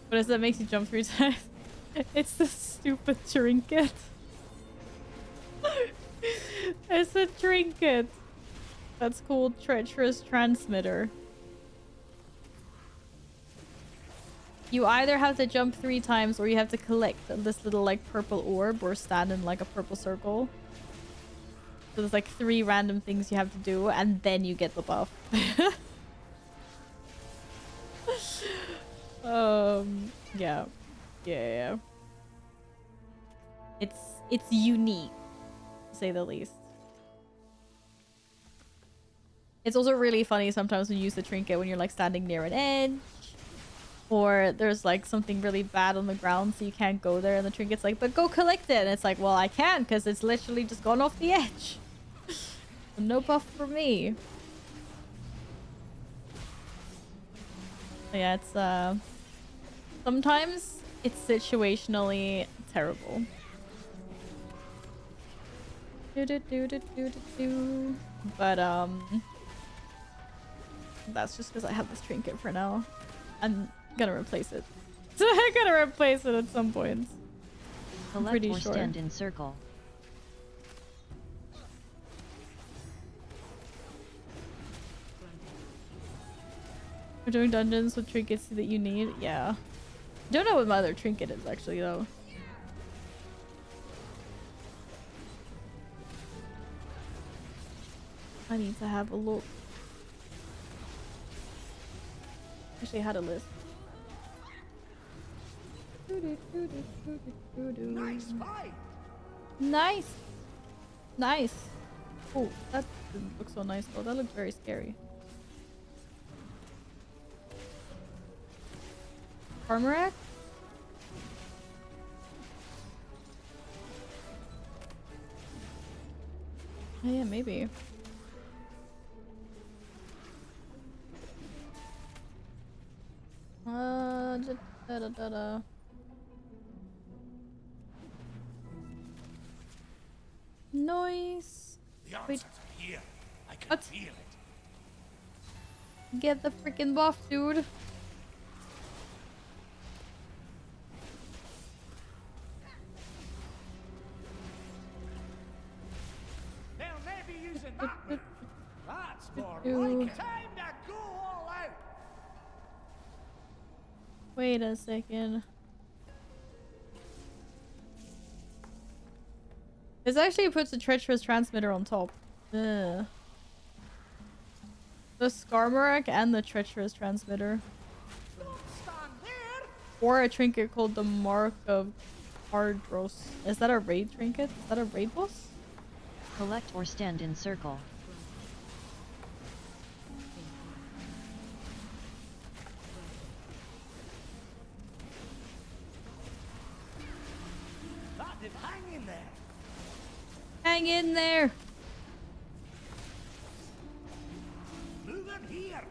What is that makes you jump 3 times? It's the stupid trinket. It's a trinket. That's called Treacherous Transmitter. You either have to jump 3 times or you have to collect this little like purple orb or stand in like a purple circle. So there's like 3 random things you have to do and then you get the buff. Yeah. It's unique, to say the least. It's also really funny sometimes when you use the trinket when you're like standing near an edge, or there's like something really bad on the ground so you can't go there, and the trinket's like, but go collect it, and it's like, well, I can't because it's literally just gone off the edge. No buff for me. Yeah, it's sometimes it's situationally terrible. But that's just because I have this trinket for now. I'm gonna replace it. I'm gonna replace it at some point. Collect pretty or sure. stand in circle. We're doing dungeons with trinkets that you need. Yeah. Don't know what my other trinket is actually though. I need to have a look. Actually, I had a list. Nice fight. Nice. Nice. Oh, that didn't look so nice though. That looked very scary. Armorack? Oh, yeah, maybe. Da. Noise. The Wait. answers are here. I can What? feel it. Get the freaking buff, dude. They'll maybe using that one. That's more Do- like it. Time to go all out. Wait a second. This actually puts a treacherous transmitter on top. Ugh. The Skarmorak and the treacherous transmitter. Don't stand there. Or a trinket called the Mark of Hardros. Is that a raid trinket? Is that a raid boss? Collect or stand in circle. That did hang in there. Hang in there! Move in here.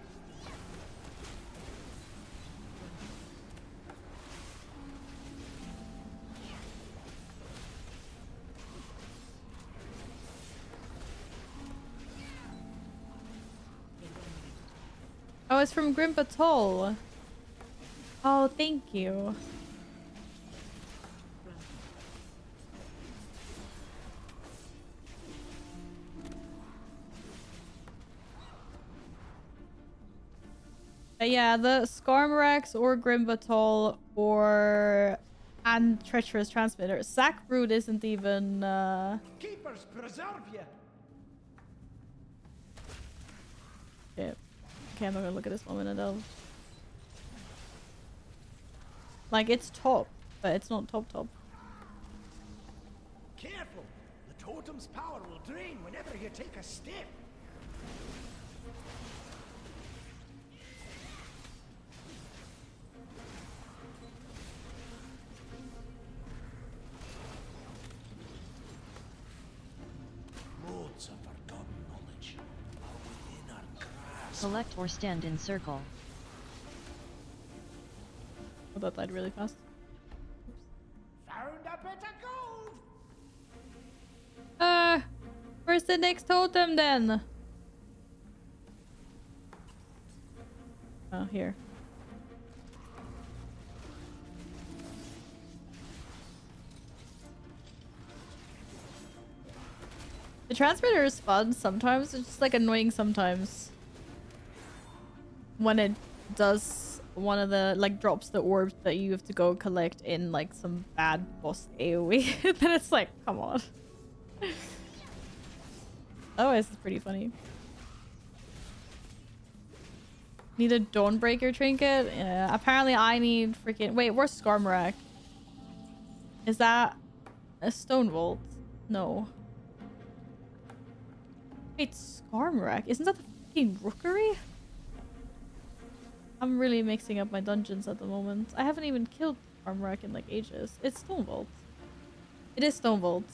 Oh, it's from Grim Patrol. Oh, thank you. But yeah, the Skarmorax or Grim Patrol or and Treacherous Transmitter. Sack Brood isn't even Keepers preserve you. shit. Okay, I'm not gonna look at this one minute though. Like, it's top, but it's not top. Careful. The totem's power will drain whenever you take a step. Loads of forgotten knowledge are within our grasp. Select or stand in circle. Oh, that died really fast. Found a bit of gold. Where's the next totem then? Oh, here. The transmitter is fun sometimes. It's just like annoying sometimes. When it does one of the, like, drops the orbs that you have to go collect in, like, some bad boss AoE. Then it's like, come on. Otherwise, it's pretty funny. Need a Dawnbreaker trinket? Yeah, apparently I need freaking... Wait, where's Skarmorak? Is that a Stone Vault? No. Wait, Skarmorak? Isn't that the fucking Rookery? I'm really mixing up my dungeons at the moment. I haven't even killed Skarmorak in like ages. It's Stone Vault. It is Stone Vault.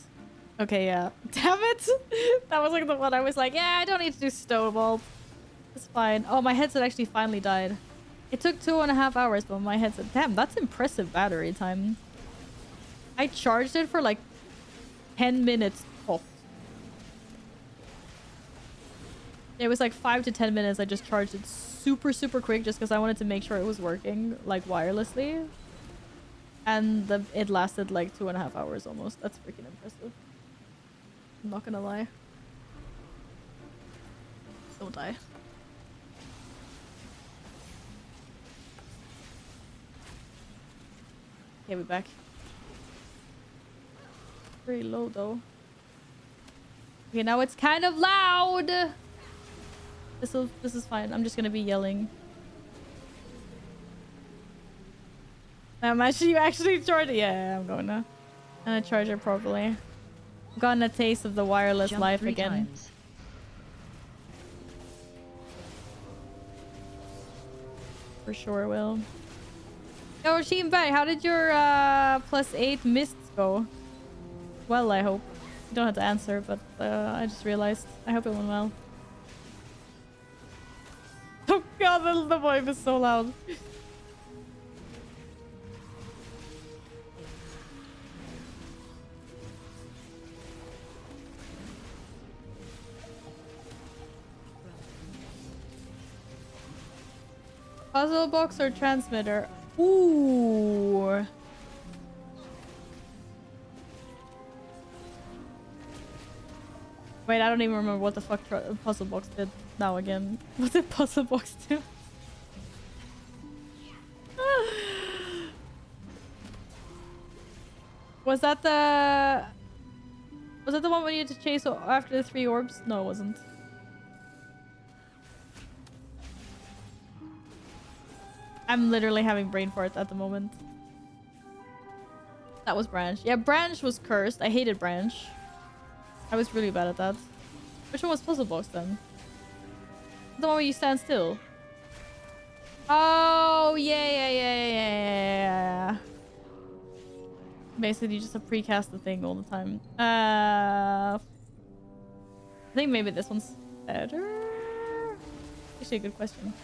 Okay, yeah. Damn it! That was like the one I was like, yeah, I don't need to do Stone Vault. It's fine. Oh, my headset actually finally died. It took 2.5 hours, but my headset... Damn, that's impressive battery time. I charged it for like 10 minutes tops. It was like 5 to 10 minutes. I just charged it super quick just because I wanted to make sure it was working like wirelessly. And it lasted like 2.5 hours almost. That's freaking impressive. I'm not gonna lie. Don't die. Okay, we're back. Very low though. Okay, now it's kind of loud. This is fine. I'm just gonna be yelling. Imagine you actually charge it. Yeah, I'm going now. I'm gonna charge it properly. I've gotten a taste of the wireless Jump life 3 again. times. For sure will. Yo, Sheen Bay, how did your +8 mists go? Well, I hope. You don't have to answer, but I just realized. I hope it went well. Oh god, the voice is so loud. Puzzle box or transmitter? Ooh. Wait, I don't even remember what the fuck puzzle box did now again. What did puzzle box do? Was that the one we needed to chase after the 3 orbs? No, it wasn't. I'm literally having brain fart at the moment. That was Branch. Yeah, Branch was cursed. I hated Branch. I was really bad at that. Which one was Puzzle Box then? The one where you stand still. Oh, yeah. Basically, you just have precast the thing all the time. I think maybe this one's better. Actually, a good question.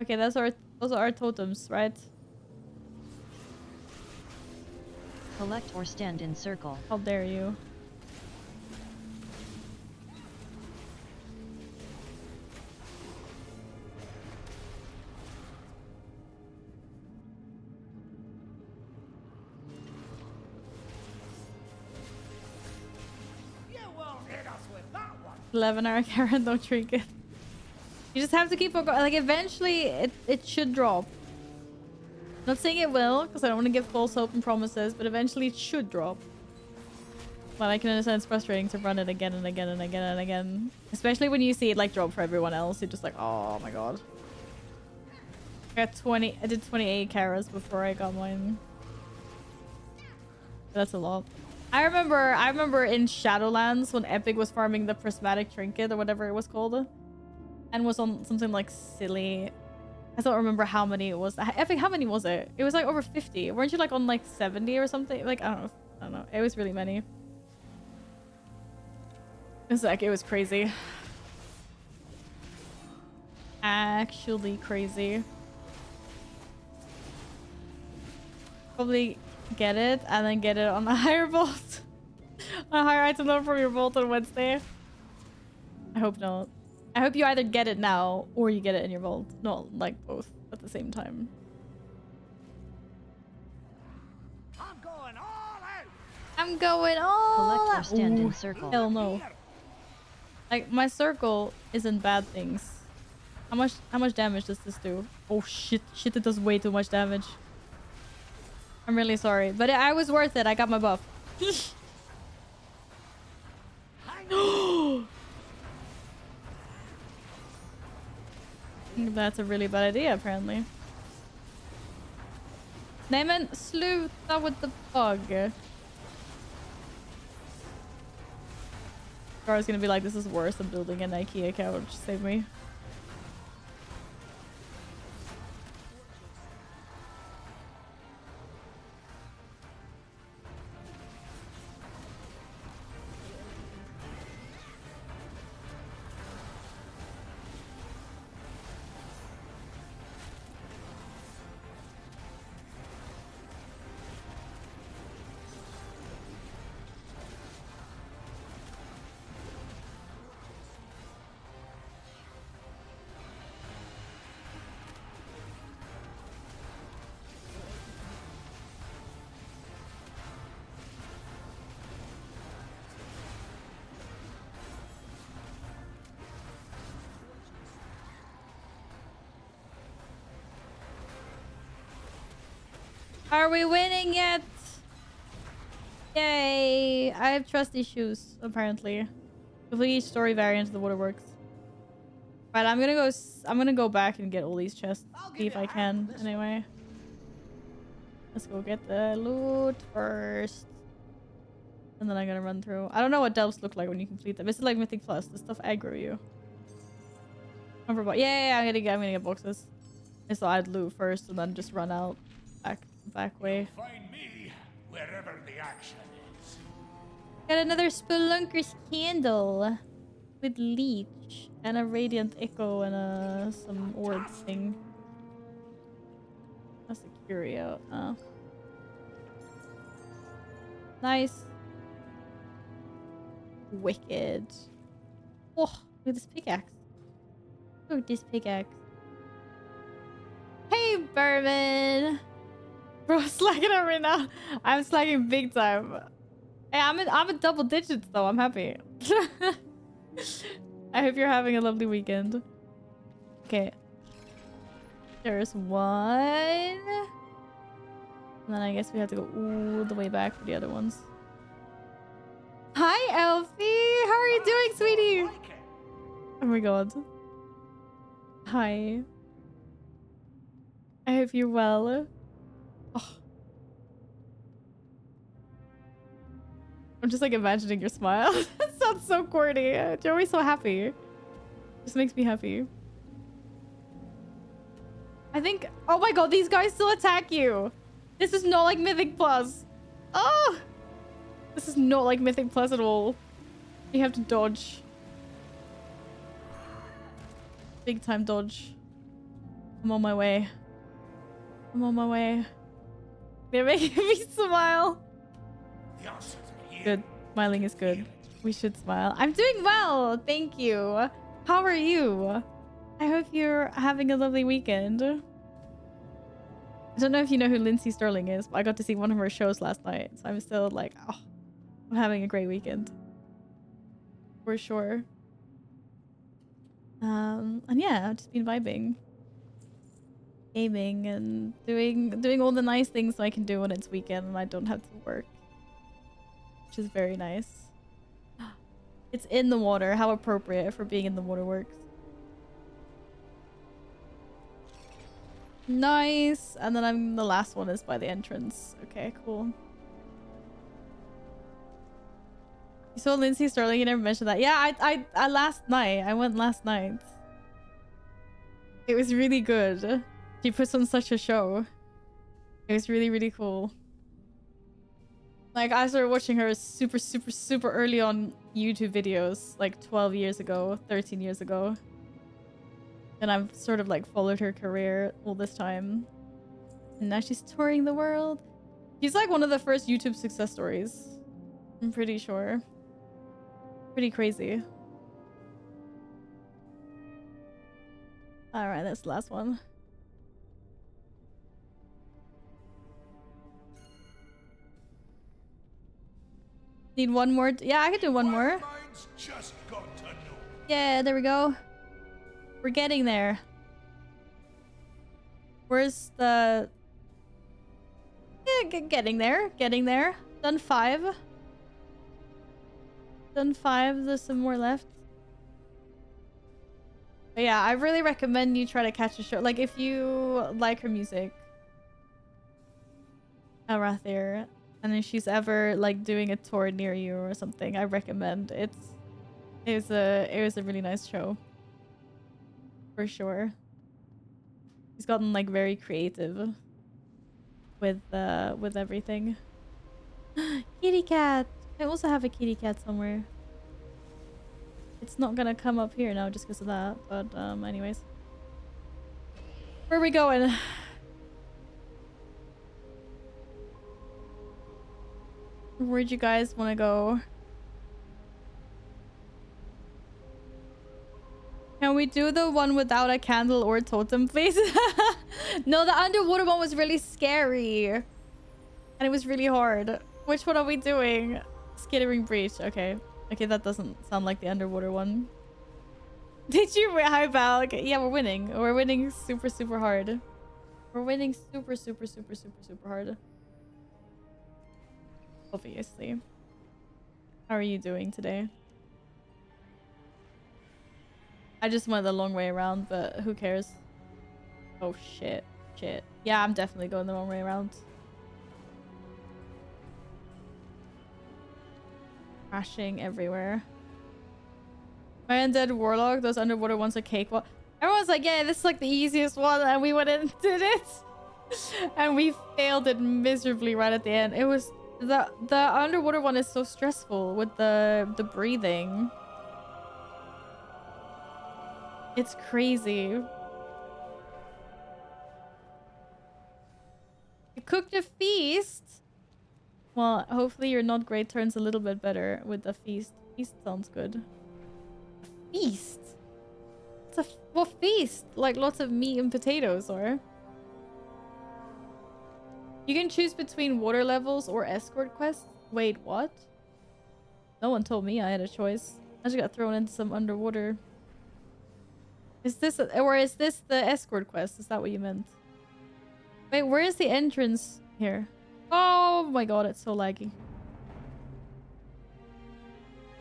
Okay, those are our totems, right? Collect or stand in circle. How dare you? You won't hit us with that one. 11-hour Karen, don't drink it. You just have to keep on going. Like, eventually, it should drop. Not saying it will, because I don't want to give false hope and promises, but eventually it should drop. But I can understand it's frustrating to run it again and again and again and again. Especially when you see it, like, drop for everyone else. You're just like, oh my god. I did 28 carats before I got mine. That's a lot. I remember in Shadowlands when Epic was farming the prismatic trinket or whatever it was called. And was on something like silly. I don't remember how many it was. Epic, how many was it? It was like over 50. Weren't you like on like 70 or something? Like, I don't know. It was really many. It's like, it was crazy. Actually crazy. Probably get it and then get it on a higher vault. A higher item level from your vault on Wednesday. I hope not. I hope you either get it now or you get it in your vault. Not like both at the same time. I'm going all out. I'm going all Collect or out. stand Ooh, in circle. hell no. Like, my circle isn't bad things. How much damage does this do? Oh shit, it does way too much damage. I'm really sorry, but I was worth it. I got my buff. That's a really bad idea, apparently. Nej men sluta with the bug. Gar's gonna be like, this is worse than building an IKEA couch. Save me. Are we winning yet? Yay! I have trust issues, apparently. Complete each story variant of the waterworks. Right, I'm gonna go back and get all these chests. See if I can, anyway. Let's go get the loot first. And then I'm gonna run through. I don't know what delves look like when you complete them. Is it like Mythic Plus? This stuff aggro you. Yeah, I'm gonna get boxes. So I'd loot first and then just run out back way. Find me wherever the action is. Got another Spelunker's candle with leech and a radiant echo and some orb thing. That's a curio. Oh. Nice. Wicked. Oh, look at this pickaxe. Look at this pickaxe. Hey, Berman. Bro, slacking out right now. I'm slacking big time. Hey, I'm a double digits though. I'm happy. I hope you're having a lovely weekend. Okay. There's one. And then I guess we have to go all the way back for the other ones. Hi, Elfie. How are you doing, sweetie? Oh my god. Hi. I hope you're well. Oh. I'm just like imagining your smile. That sounds so corny. You're always so happy. Just makes me happy. I think... Oh my god, these guys still attack you. This is not like Mythic Plus. Oh! This is not like Mythic Plus at all. You have to dodge. Big time dodge. I'm on my way. I'm on my way. They're making me smile. Good. Smiling is good. We should smile. I'm doing well. Thank you. How are you? I hope you're having a lovely weekend. I don't know if you know who Lindsay Sterling is, but I got to see one of her shows last night. So I'm still like, oh, I'm having a great weekend. For sure. And yeah, I've just been vibing. Gaming and doing all the nice things I can do when it's weekend and I don't have to work. Which is very nice. It's in the water. How appropriate for being in the waterworks. Nice. And then the last one is by the entrance. Okay, cool. You saw Lindsay Sterling, you never mentioned that. Yeah, I last night. I went last night. It was really good. She puts on such a show. It was really, really cool. Like, I started watching her super early on YouTube videos, like 12 years ago, 13 years ago. And I've sort of like followed her career all this time. And now she's touring the world. She's like one of the first YouTube success stories. I'm pretty sure. Pretty crazy. Alright, that's the last one. Need one more. Yeah, I could do one more. Yeah, there we go. We're getting there. Where's the... Yeah, getting there. Getting there. Done 5. Done 5. There's some more left. But yeah, I really recommend you try to catch a show. Like, if you like her music. Arathir. And if she's ever like doing a tour near you or something, I recommend it. It was a really nice show. For sure. She's gotten like very creative with everything. Kitty cat. I also have a kitty cat somewhere. It's not gonna come up here now just because of that, but anyways. Where are we going? Where'd you guys want to go? Can we do the one without a candle or totem, please? No, the underwater one was really scary. And it was really hard. Which one are we doing? Skittering Breach. Okay. Okay, that doesn't sound like the underwater one. Did you? Hi, Val. Okay, yeah, we're winning. We're winning super hard. We're winning super hard. Obviously. How are you doing today? I just went the long way around, but who cares? Oh shit. Shit. Yeah, I'm definitely going the wrong way around. crashing everywhere. My undead warlock, those underwater ones are cakewalk. Everyone's like, yeah, this is like the easiest one, and we went and did it. And we failed it miserably right at the end. It was the underwater one is so stressful with the breathing. It's crazy. You cooked a feast. Well, hopefully your not great turns a little bit better with the feast. Feast sounds good. Feast? What feast? Like lots of meat and potatoes, or? You can choose between water levels or escort quests. Wait, what? No one told me I had a choice. I just got thrown into some underwater. Is this or is this the escort quest? Is that what you meant? Wait, where is the entrance here? Oh my god, it's so laggy.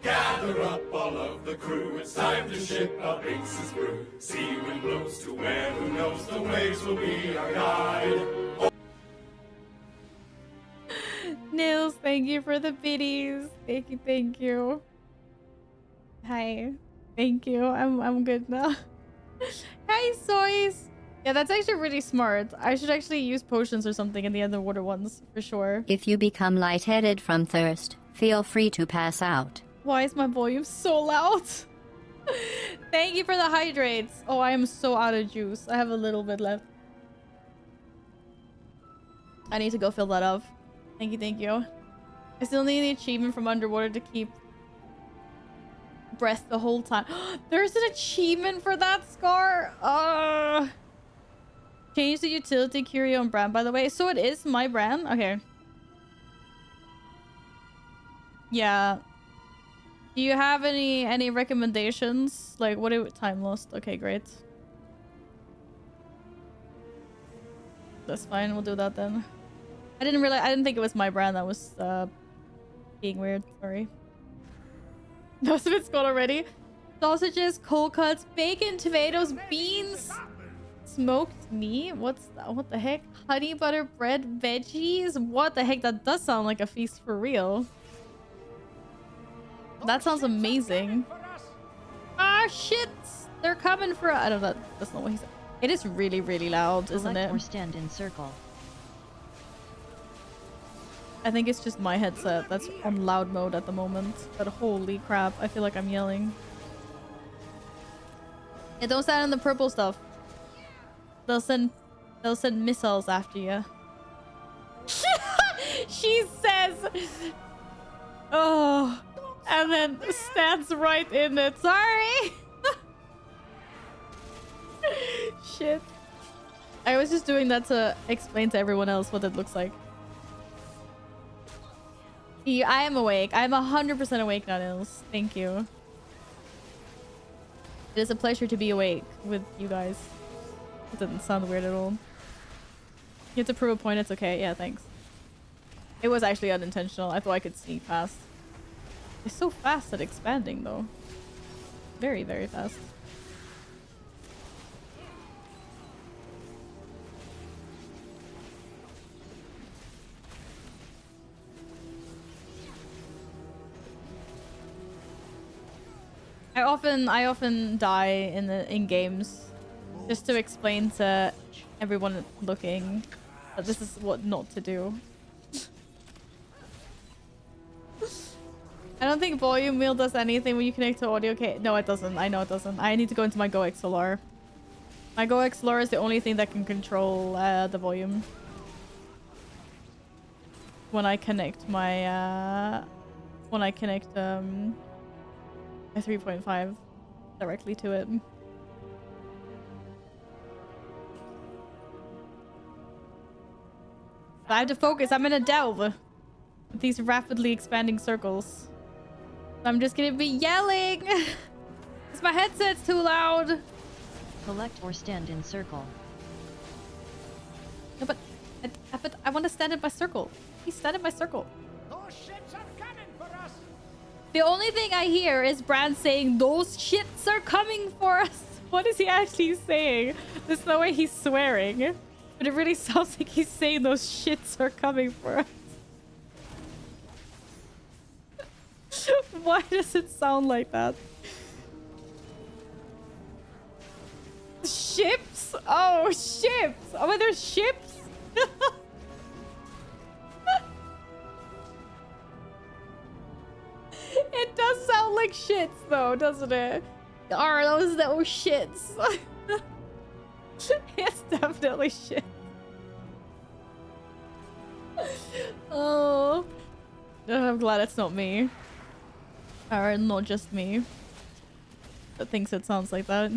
Gather up all of the crew, it's time to ship our bases through. Sea wind blows to where, who knows, the waves will be our guide. Nils, thank you for the biddies. Thank you, thank you. Hi. Thank you. I'm good now. Hi, Soys. Yeah, that's actually really smart. I should actually use potions or something in the underwater ones, for sure. If you become lightheaded from thirst, feel free to pass out. Why is my volume so loud? Thank you for the hydrates. Oh, I am so out of juice. I have a little bit left. I need to go fill that up. Thank you, thank you. I still need the achievement from underwater to keep breath the whole time. There's an achievement for that, Scar. Change the utility curio and brand, by the way. So it is my brand? Okay. Yeah. Do you have any recommendations? Like, what do time lost? Okay, great. That's fine. We'll do that then. I didn't think it was my brand that was being weird. Sorry. Most of it's gone already. Sausages, cold cuts, bacon, tomatoes, beans, smoked meat. What the heck? Honey butter bread, veggies. What the heck? That does sound like a feast for real. That sounds amazing. Ah, shit! They're coming for. I don't know. That's not what he said. It is really, really loud, isn't it? Or stand in circle. I think it's just my headset that's on loud mode at the moment. But holy crap, I feel like I'm yelling. Yeah, don't stand in the purple stuff. They'll send missiles after you. She says, oh, and then stands right in it. Sorry. Shit. I was just doing that to explain to everyone else what it looks like. I am awake. I'm 100% awake now, Nils. Thank you. It is a pleasure to be awake with you guys. It didn't sound weird at all. You have to prove a point. It's okay. Yeah, thanks. It was actually unintentional. I thought I could sneak past. It's so fast at expanding, though. Very, very fast. I often die in games just to explain to everyone looking that this is what not to do. I don't think volume wheel does anything when you connect to audio. Okay, no, it doesn't. I know it doesn't. I need to go into my Go XLR. My Go XLR is the only thing that can control the volume when I connect my my 3.5 directly to it. But I have to focus. I'm in a delve with these rapidly expanding circles. I'm just gonna be yelling because my headset's too loud. Collect or stand in circle. No, but I want to stand in my circle. Please stand in my circle. Those ships are coming for us. The only thing I hear is Brand saying, "Those shits are coming for us." What is he actually saying? There's no way he's swearing. But it really sounds like he's saying those shits are coming for us. Why does it sound like that? Ships? Oh, ships! Oh, wait, there's ships? It does sound like shits, though, doesn't it? Are those shits? It's definitely shit. Oh, I'm glad it's not me. Or not just me that thinks it sounds like that.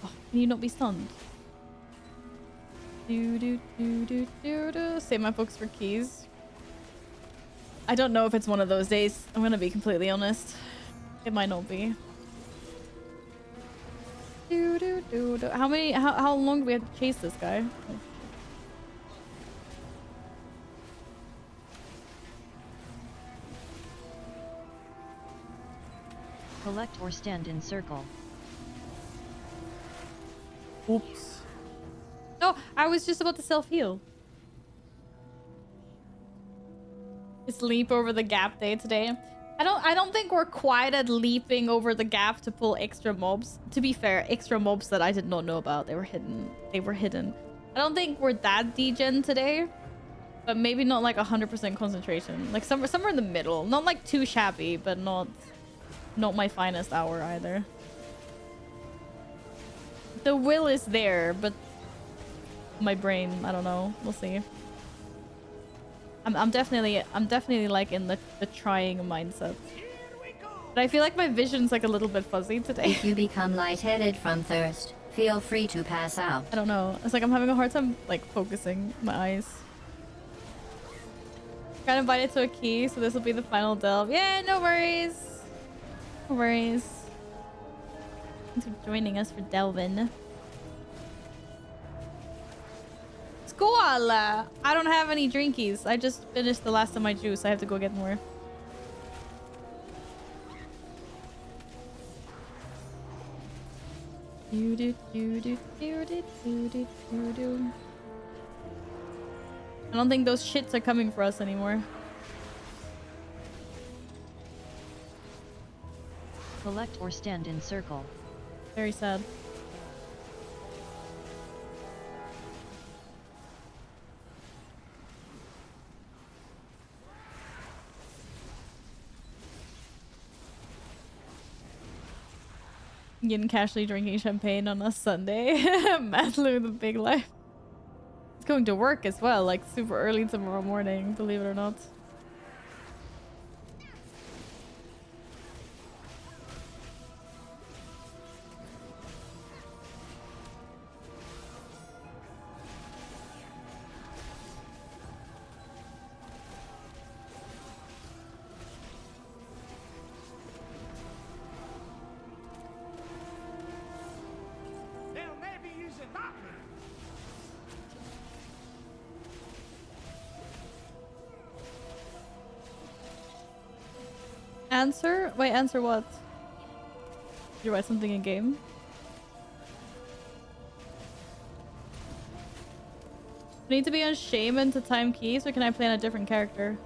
Oh, can you not be stunned? Save my books for keys. I don't know if it's one of those days. I'm gonna be completely honest. It might not be. How long do we have to chase this guy? Collect or stand in circle. Oops. No, I was just about to self-heal. Just leap over the gap day today. I don't think we're quite at leaping over the gap to pull extra mobs. To be fair, extra mobs that I did not know about. They were hidden. I don't think we're that degen today. But maybe not like 100% concentration. Like somewhere in the middle. Not like too shabby, but not my finest hour either. The will is there, but my brain, I don't know. We'll see. I'm definitely like in the trying mindset. But I feel like my vision's like a little bit fuzzy today. If you become lightheaded from thirst, feel free to pass out. I don't know. It's like I'm having a hard time like focusing my eyes. Got invited to a key, so this will be the final delve. Yeah, no worries. No worries. Thanks for joining us for delving. Squall! I don't have any drinkies. I just finished the last of my juice. I have to go get more. I don't think those shits are coming for us anymore. Collect or stand in circle. Very sad. Getting casually drinking champagne on a Sunday. Matt Lou, the big life. It's going to work as well, like super early tomorrow morning, believe it or not. Answer? Wait, answer what? Did you write something in game? Need to be on Shaman to time keys, or can I play on a different character?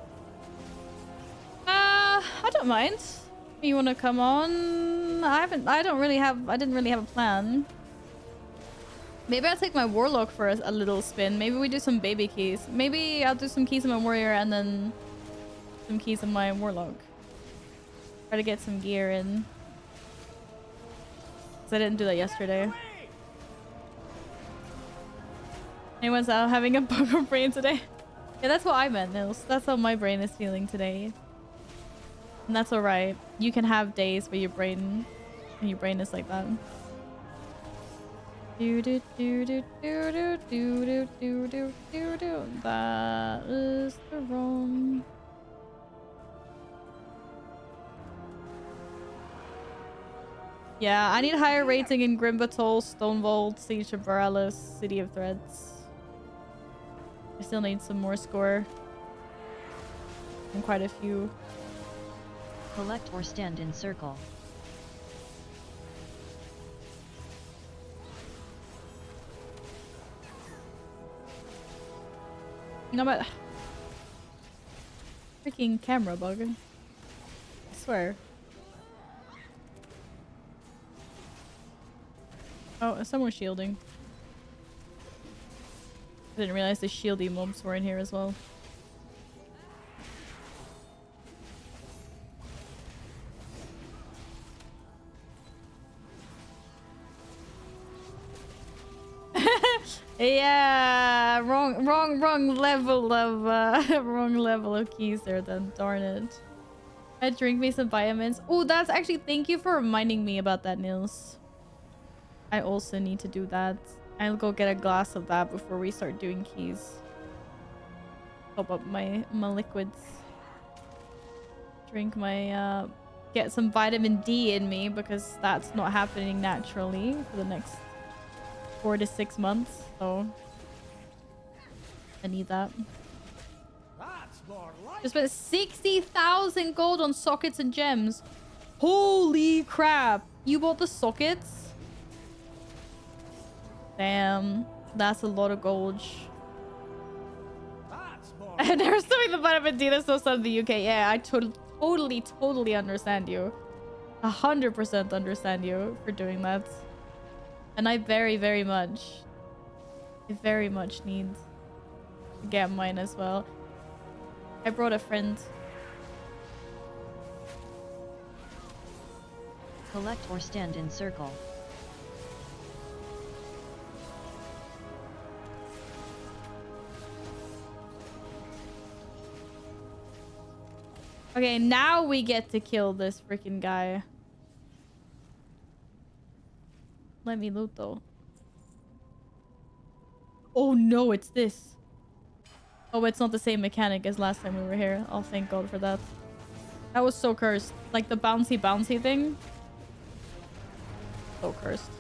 I don't mind. You wanna come on? I didn't really have a plan. Maybe I'll take my Warlock for a little spin. Maybe we do some baby keys. Maybe I'll do some keys on my Warrior and then some keys on my Warlock. Try to get some gear in. Cause I didn't do that yesterday. Anyone's out having a bugger brain today? Yeah, that's what I meant, Nils. That's how my brain is feeling today. And that's alright. You can have days where your brain is like that. That is the wrong. Yeah, I need higher rating in Grimbatol, Stonevolt, Siege of Borealis, City of Threads. I still need some more score. And quite a few. Collect or stand in circle. No, but freaking camera bug. I swear. Oh, someone's shielding. I didn't realize the shieldy mobs were in here as well. Yeah, wrong level of wrong level of keys there then, darn it. I drink me some vitamins. Oh, that's actually, thank you for reminding me about that, Nils. I also need to do that. I'll go get a glass of that before we start doing keys. Top up my liquids. Drink my get some vitamin D in me because that's not happening naturally for the next 4 to 6 months, so I need that. That's more like Just spent 60,000 gold on sockets and gems. Holy crap! You bought the sockets? Damn, that's a lot of gold. that's more And they're doing the vitamin D. There's no sun in the UK. Yeah, I totally understand you. 100% understand you for doing that. And I very much need to get mine as well. I brought a friend. Collect or stand in circle. Okay, now we get to kill this freaking guy. Let me loot though. Oh no, it's this. Oh, it's not the same mechanic as last time we were here. Oh, thank God for that. That was so cursed. Like the bouncy thing. So cursed.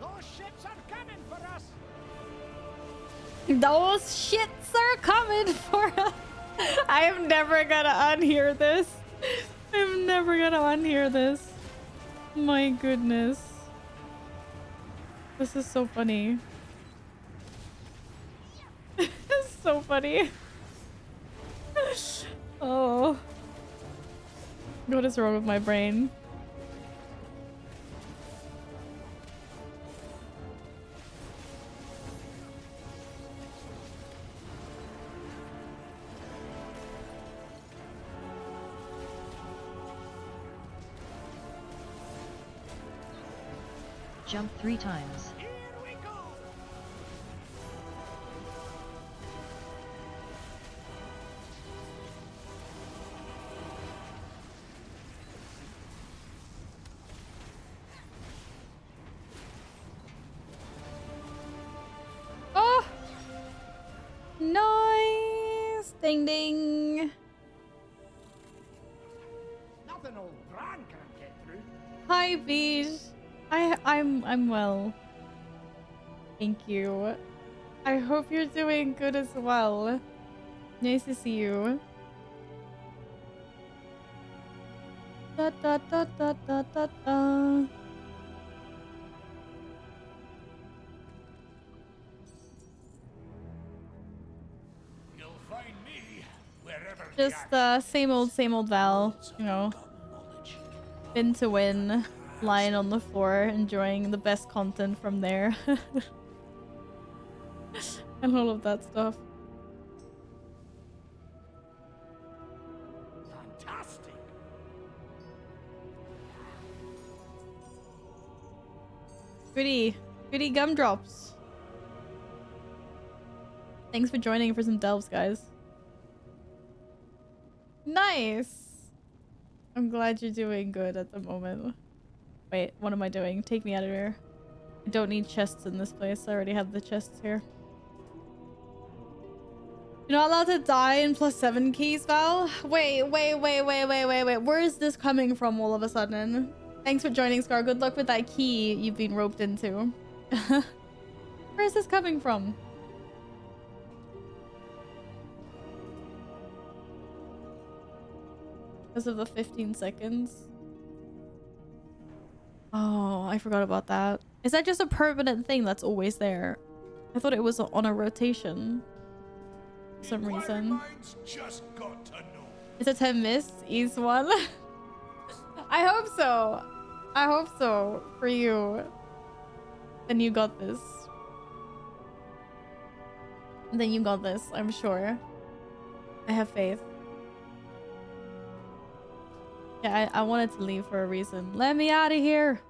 those ships are coming for us. Those shits are coming for us. I am never gonna unhear this. I'm never gonna unhear this. My goodness. This is so funny. It's so funny. Oh. What is wrong with my brain? Jump 3 times. Here we go. Oh! Nice! Ding ding! Nothing old Bran can't get through. Hi, Beach. I'm well. Thank you. I hope you're doing good as well. Nice to see you. Da da da da da da da. You'll find me wherever Just same old Val, you know. Win to win, lying on the floor, enjoying the best content from there. And all of that stuff. fantastic. Goody gumdrops. Thanks for joining for some delves, guys. Nice. I'm glad you're doing good at the moment. Wait, what am I doing? Take me out of here. I don't need chests in this place. I already have the chests here. You're not allowed to die in +7 keys, Val? Wait. Where is this coming from all of a sudden? Thanks for joining, Scar. Good luck with that key you've been roped into. Where is this coming from? because of the 15 seconds. Oh, I forgot about that. Is that just a permanent thing that's always there? I thought it was on a rotation for some reason. Just got to know. Is it 10 missed? East one? I hope so. I hope so for you. Then you got this. Then you got this, I'm sure. I have faith. Yeah, I wanted to leave for a reason. Let me out of here.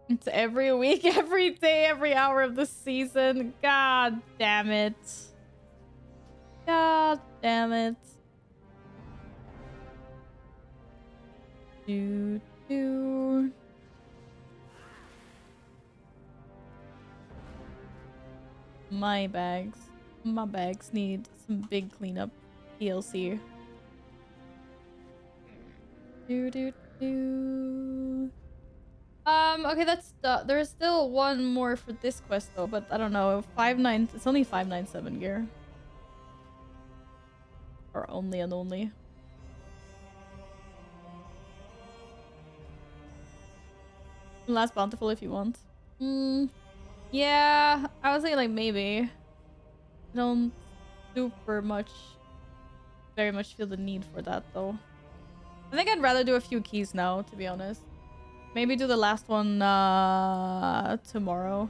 It's every week, every day, every hour of the season. God damn it. God damn it. Do do. My bags need some big cleanup. DLC. Do do do. Okay, that's there's still one more for this quest though, but I don't know. It's only 597 gear. Or only and only. Last bountiful if you want. Yeah, I was thinking like maybe. I don't very much feel the need for that though. I think I'd rather do a few keys now, to be honest. Maybe do the last one tomorrow.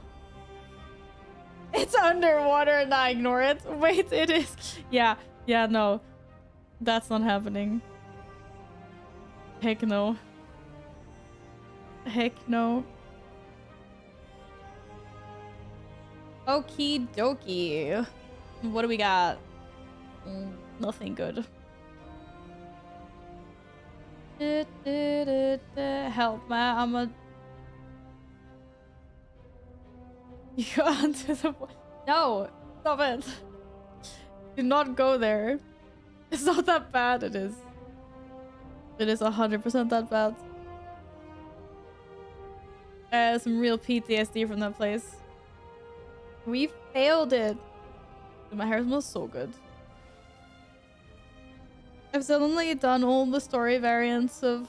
It's underwater and I ignore it. Wait, it is. Yeah, no. That's not happening. Heck no. Heck no. Okie dokie. What do we got? Nothing good. Help, man. I'm a... You go onto the... No! Stop it! Do not go there. It's not that bad, it is. It is 100% that bad. Some real PTSD from that place. We failed it. My hair smells so good. I've suddenly done all the story variants of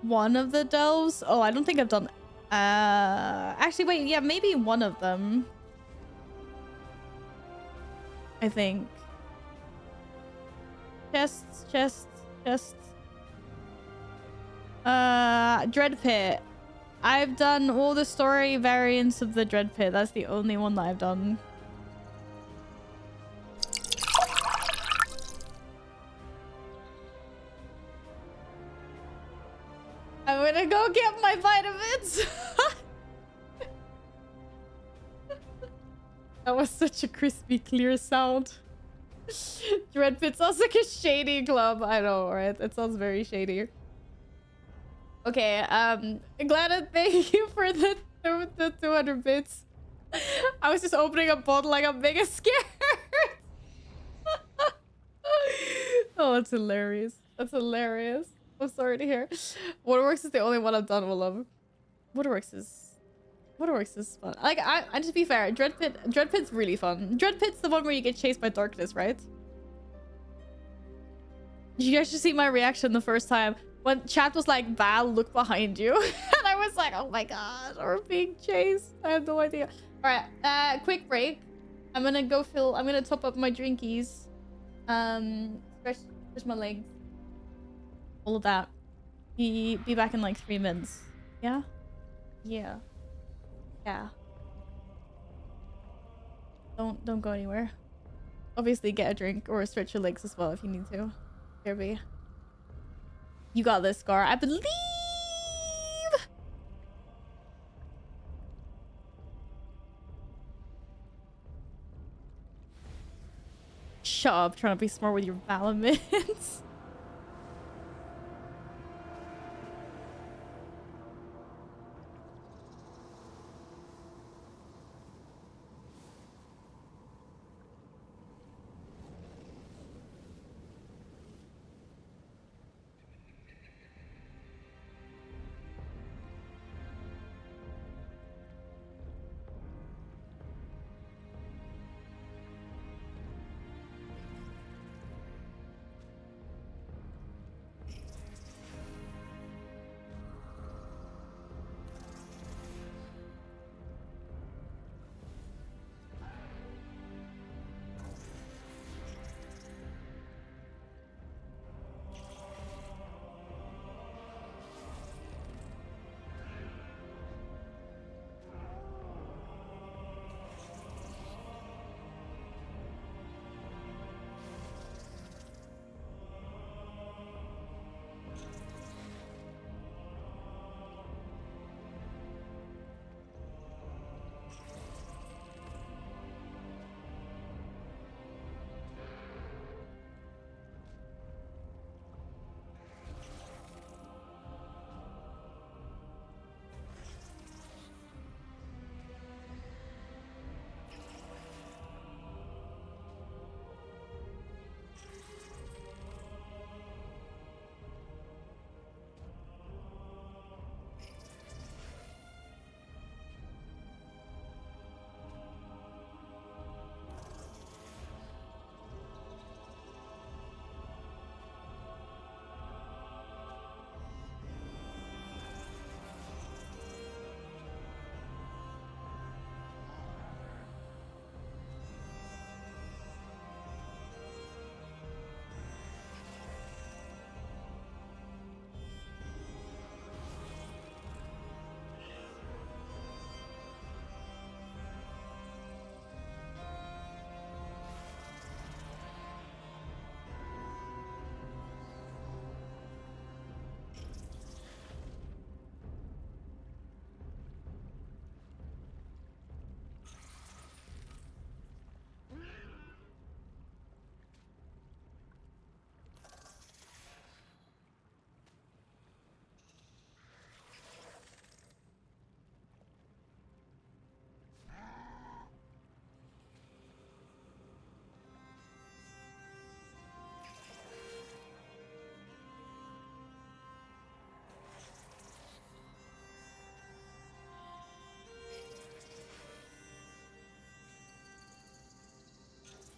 one of the delves. Oh, I don't think I've done... Actually, wait. Yeah, maybe one of them. I think. Chests. Dread Pit. I've done all the story variants of the Dread Pit. That's the only one that I've done. I'm gonna go get my vitamins. That was such a crispy, clear sound. Dread Pit sounds like a shady club. I know, right? It sounds very shady. Okay, glad to thank you for the 200 bits. I was just opening a bottle like I'm mega scared. Oh, that's hilarious. That's hilarious. I'm sorry to hear. Waterworks is the only one I've done with love. Waterworks is fun. Like I to be fair, Dread Pit's really fun. Dread Pit's the one where you get chased by darkness, right? You guys should see my reaction the first time when chat was like, Val, look behind you. And I was like, oh my god, we're being chased. I have no idea. Alright, quick break. I'm gonna top up my drinkies. Stretch my legs. All of that. Be back in like 3 minutes. Yeah? Yeah. Don't go anywhere. Obviously get a drink or stretch your legs as well if you need to. Here be. You got this, Scar. I believe. Shut up, trying to be smart with your Valamins.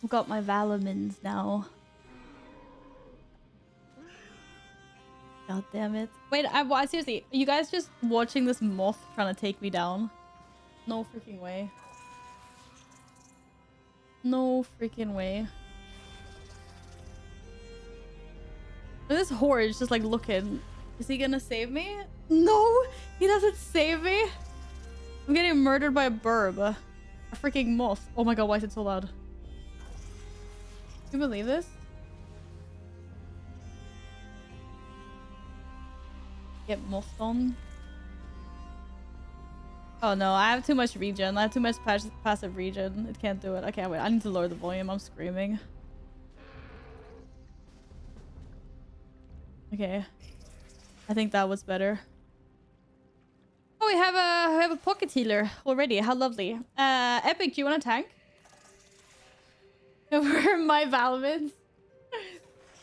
I've got my Valamins now. God damn it. Wait, seriously, are you guys just watching this moth trying to take me down? No freaking way. No freaking way. This horde is just like looking. Is he gonna save me? No, he doesn't save me. I'm getting murdered by a burb. A freaking moth. Oh my god, why is it so loud? Can you believe this? Get mossed on. Oh no, I have too much regen. I have too much passive regen. It can't do it. I can't wait. I need to lower the volume. I'm screaming. Okay. I think that was better. Oh, we have a pocket healer already. How lovely. Epic, do you want a tank? Where are my Valvins?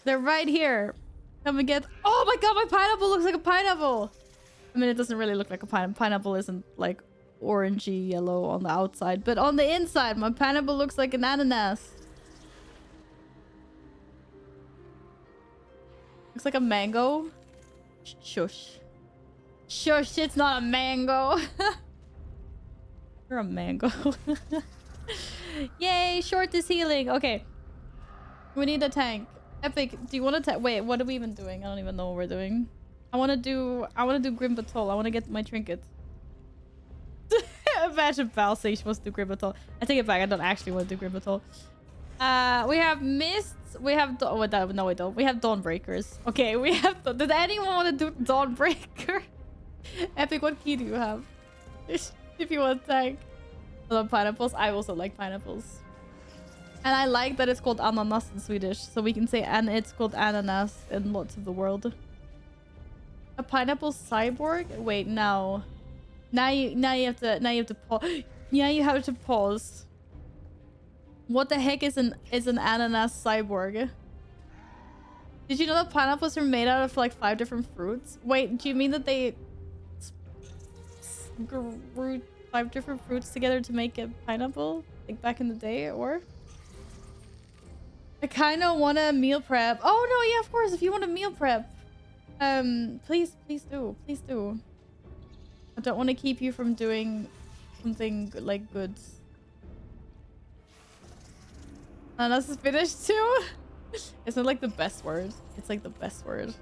They're right here. Come and get... Oh my god, my pineapple looks like a pineapple! I mean, it doesn't really look like a pineapple. Pineapple isn't like orangey yellow on the outside, but on the inside, my pineapple looks like an ananas. Looks like a mango. Shush. Shush, it's not a mango. You're a mango. Yay, short is healing. Okay. We need a tank. Epic, do you want to wait, what are we even doing? I don't even know what we're doing. I want to do Grim Battle. I want to get my trinket. Imagine Val saying she wants to do Grim Battle. I take it back. I don't actually want to do Grim Battle. We have mists. We have no, we don't. We have Dawnbreakers. Okay, we have. Did anyone want to do Dawnbreaker? Epic, what key do you have? If you want tank. I love pineapples. I also like pineapples. And I like that it's called ananas in Swedish, so we can say and it's called ananas in lots of the world. A pineapple cyborg? Wait, no. Now you have to pause. Yeah, you have to pause. What the heck is an ananas cyborg? Did you know that pineapples are made out of like 5 different fruits? Wait, do you mean that they grew 5 different fruits together to make a pineapple? Like back in the day, or? I kind of want a meal prep. Oh no, yeah, of course. If you want a meal prep, please do. I don't want to keep you from doing something like good. Ananas is finished too. It's not like the best word. It's like the best word.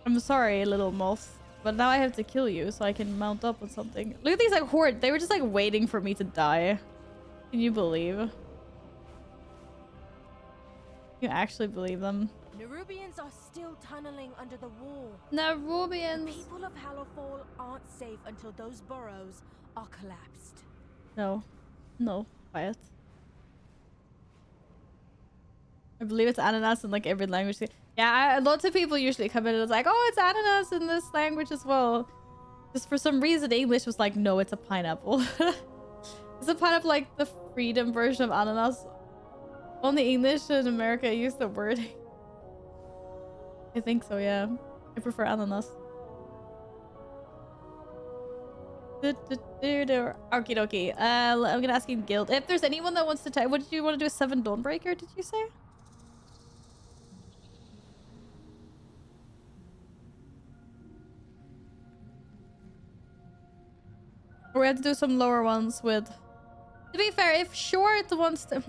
I'm sorry, little moth. But now I have to kill you so I can mount up on something. Look at these like horde. They were just like waiting for me to die. Can you believe? Can you actually believe them? Nerubians are still tunneling under the wall. Nerubians. The people of Hallowfall aren't safe until those burrows are collapsed. No. No. Quiet. I believe it's ananas in like every language. Yeah, lots of people usually come in and it's like, oh, it's ananas in this language as well. Just for some reason, English was like, no, it's a pineapple. Is a pineapple like the freedom version of ananas? Only English in America use the word. I think so, yeah. I prefer ananas. Okie dokie. I'm gonna ask you guild. If there's anyone that wants to type, what did you want to do? A 7 Dawnbreaker, did you say? Or we have to do some lower ones with... To be fair, if Short wants to...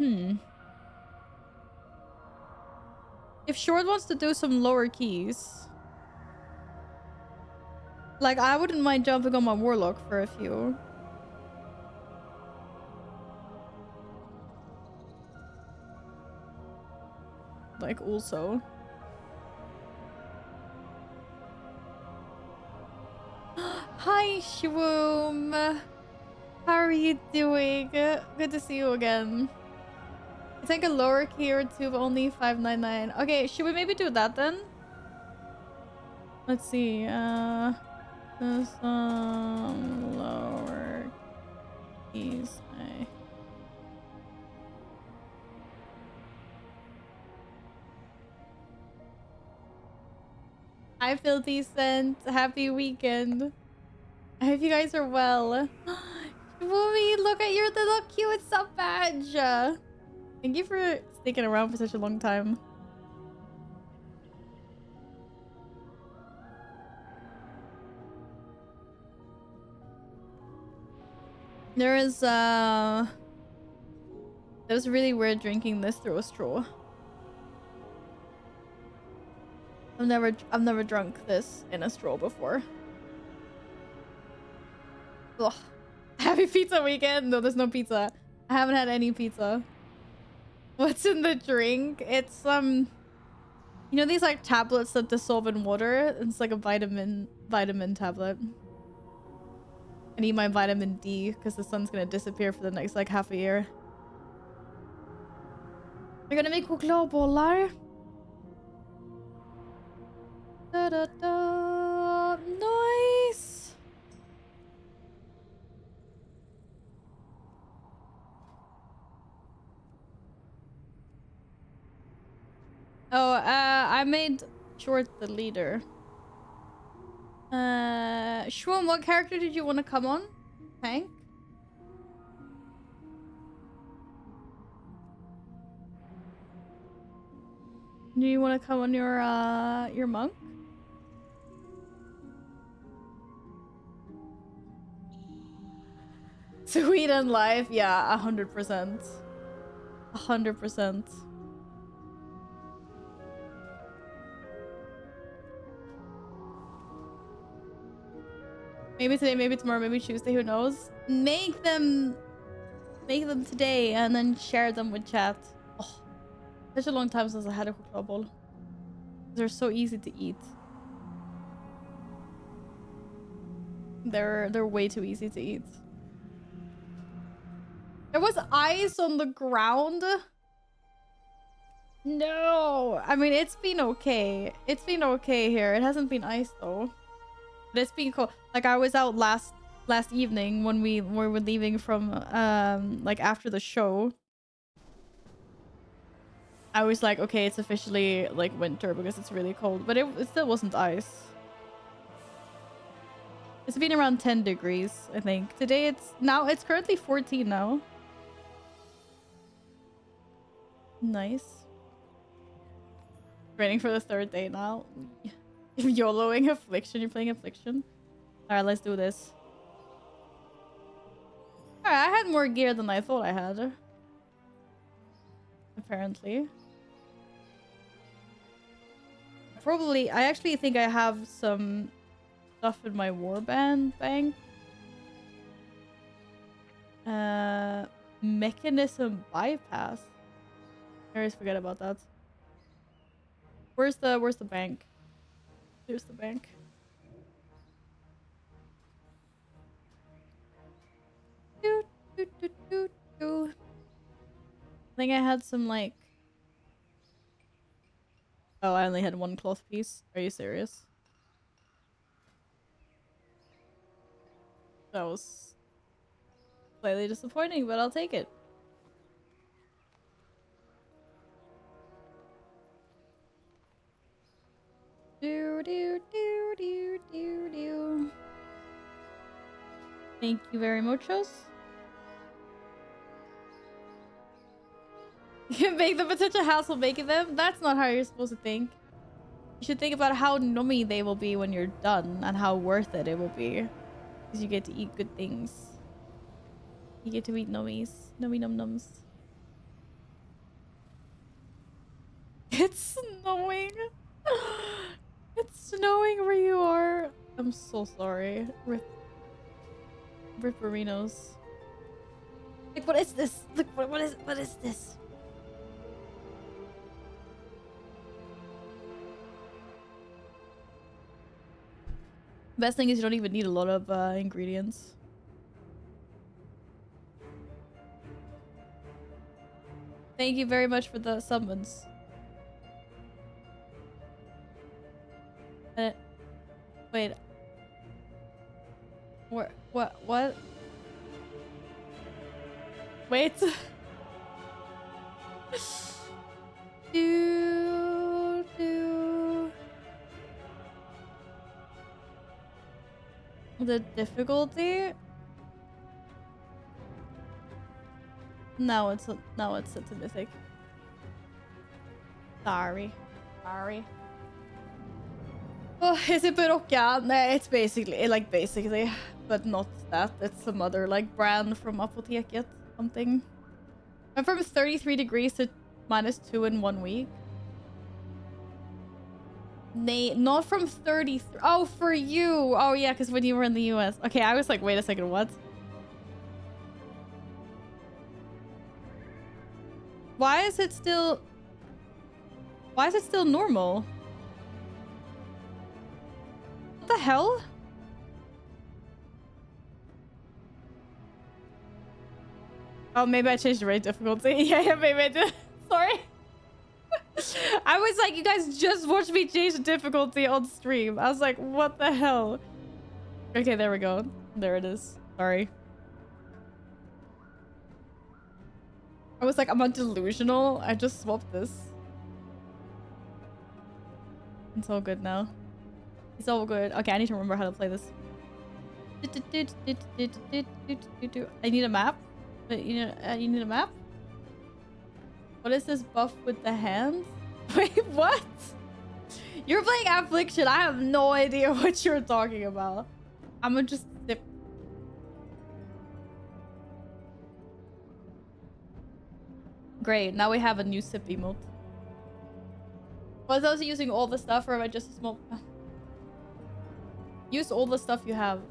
If Short wants to do some lower keys... Like, I wouldn't mind jumping on my Warlock for a few. Like, also... Hi, Shwoom. How are you doing? Good to see you again. I think a lower key or two of only 599. Okay, should we maybe do that then? Let's see. Some lower keys. I feel decent. Happy weekend. I hope you guys are well. Woomy, look at your little cute sub badge. Thank you for sticking around for such a long time. There is it was really weird drinking this through a straw. I've never drunk this in a straw before. Ugh. Happy pizza weekend. No, there's no pizza. I haven't had any pizza. What's in the drink? It's you know these like tablets that dissolve in water? It's like a vitamin tablet. I need my vitamin D because the sun's gonna disappear for the next like half a year. We're gonna make chokladbollar. Da da da. Nice. Oh, I made Short the leader. Shroom, what character did you want to come on? Tank? Do you want to come on your monk? Sweet and life, yeah, 100%. 100%. Maybe today, maybe tomorrow, maybe Tuesday, who knows? Make them today and then share them with chat. Oh, such a long time since I had a chocolate bowl. They're so easy to eat. They're way too easy to eat. There was ice on the ground. No, I mean it's been okay. It's been okay here. It hasn't been ice though. But it's been cool. Like I was out last evening when we were leaving from like after the show. I was like, okay, it's officially like winter because it's really cold, but it still wasn't ice. It's been around 10 degrees, I think. Today it's currently 14 now. Nice. Waiting for the third day now. YOLOing Affliction. You're playing Affliction? Alright, let's do this. Alright, I had more gear than I thought I had. Apparently. I actually think I have some stuff in my warband bank. Mechanism bypass. I always forget about that. Where's the bank? Here's the bank. I think I had some like... Oh, I only had one cloth piece. Are you serious? That was slightly disappointing, but I'll take it. Thank you very muchos. You can make the potential hassle making them? That's not how you're supposed to think. You should think about how nummy they will be when you're done and how worth it will be. Because you get to eat good things. You get to eat nummies. Nummy num nums. It's snowing. It's snowing where you are. I'm so sorry. Ripperinos. Like, what is this? Look, what is this? Best thing is you don't even need a lot of ingredients. Thank you very much for the summons. Wait. What? Wait. The difficulty? Now it's a mythic. Sorry. Oh, is it Barocca? No, it's basically, but not that. It's some other like brand from Apoteket something. Went from 33 degrees to -2 in 1 week. Nay, not from 33. Oh, for you. Oh yeah, because when you were in the US. Okay, I was like, wait a second, what? Why is it still normal? What the hell? Oh, maybe I changed the rate difficulty. Yeah, maybe I did. Sorry. I was like, you guys just watched me change the difficulty on stream. I was like, what the hell? Okay, there we go. There it is. Sorry. I was like, I'm not delusional. I just swapped this. It's all good now. It's all good. Okay, I need to remember how to play this. I need a map. You need a map? What is this buff with the hands? Wait, what? You're playing Affliction. I have no idea what you're talking about. I'm gonna just sip. Great, now we have a new sip emote. Was those using all the stuff or am I just a small... Use all the stuff you have.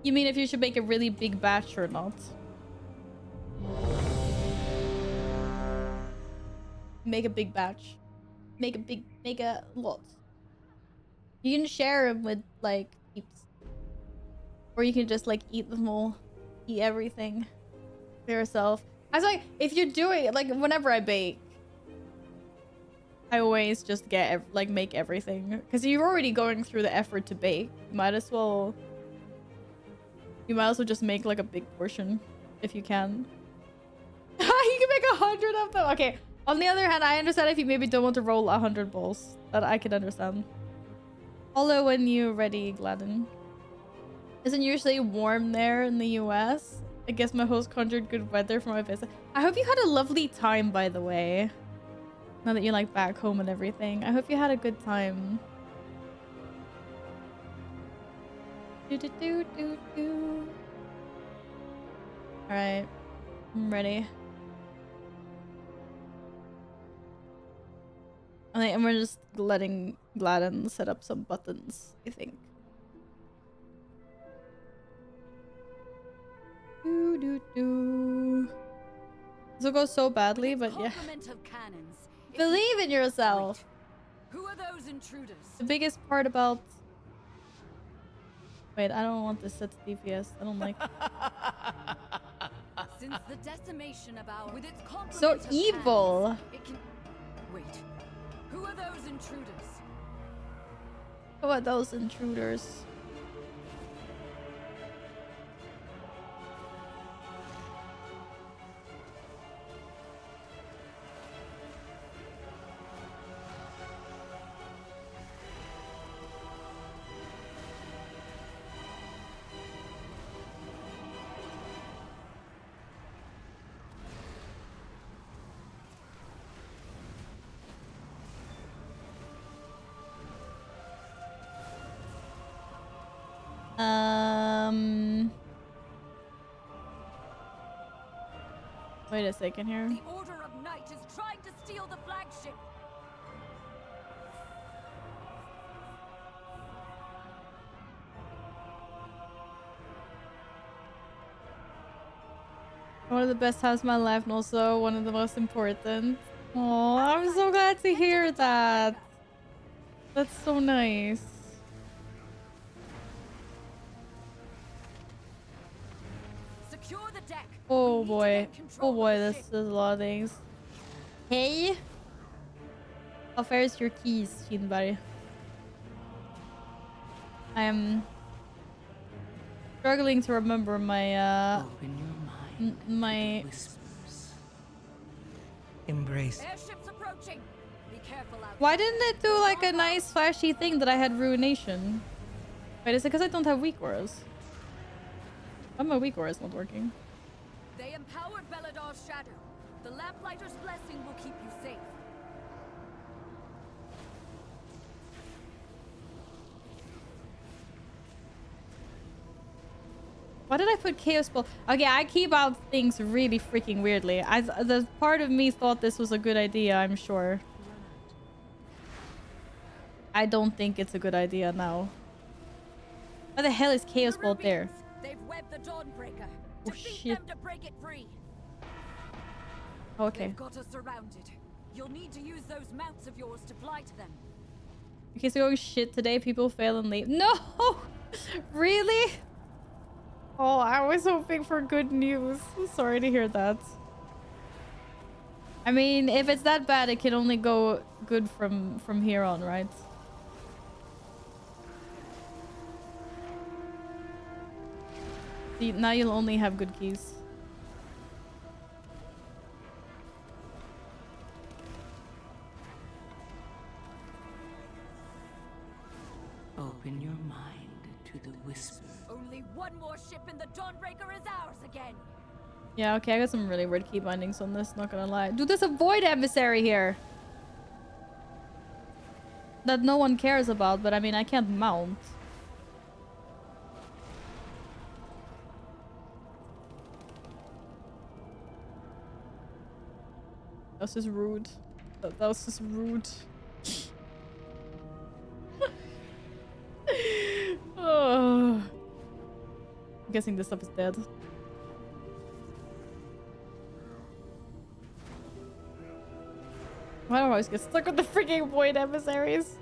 You mean if you should make a really big batch or not? Make a big batch. Make a lot. You can share them with like peeps. Or you can just like eat them all. Eat everything for yourself. I was like, if you're doing like whenever I bake, I always just get like make everything because you're already going through the effort to bake. You might as well just make like a big portion if you can. You can make 100 of them. Okay. On the other hand, I understand if you maybe don't want to roll 100 balls. That I can understand. Although when you're ready, Gladden. Isn't usually warm there in the US? I guess my host conjured good weather for my visit. I hope you had a lovely time, by the way. Now that you're like back home and everything. I hope you had a good time. Alright. I'm ready. And we're just letting Gladden set up some buttons, I think. This will go so badly, but yeah. Believe in yourself. Who are those intruders? The biggest part about... Wait, I don't want this set to DPS. I don't like... Since the decimation of our... With its So evil! It can... Wait. Who are those intruders? Who are those intruders? Wait a second here. The Order of Night is trying to steal the flagship. One of the best times of my life and also one of the most important. Oh, I'm so glad to hear that. That's so nice. Secure the deck. Oh boy. Oh boy, this is a lot of things. Hey. How far is your keys, Shinbari? I am struggling to remember my Open your mind. my Whispers. Embrace. Airships approaching. Be careful out. Why didn't it do like a nice flashy thing that I had ruination? Wait, is it because I don't have weak auras? Why my weak aura is not working? They empowered Jar's shadow. The Lamplighter's blessing will keep you safe. Why did I put Chaos Ball? Okay, I keep out things really freaking weirdly. The part of me thought this was a good idea, I'm sure. I don't think it's a good idea now. Why the hell is Chaos Ball there? They've webbed the Dawnbreaker. Oh, Defeat shit. them to break it free. Okay. They've got us surrounded. You'll need to use those mounts of yours to fly to them. Okay, so going shit today. People fail and leave. No! Really? Oh, I was hoping for good news. Sorry to hear that. I mean, if it's that bad, it can only go good from here on, right? See, now you'll only have good keys. Open your mind to the whisper. Only one more ship and the Dawnbreaker is ours again. Yeah, okay, I got some really weird key bindings on this, not gonna lie. Dude, there's a void emissary here! That no one cares about, but I mean, I can't mount. That was just rude. That was just rude. Oh. I'm guessing this stuff is dead. Why do I always get stuck with the freaking void emissaries?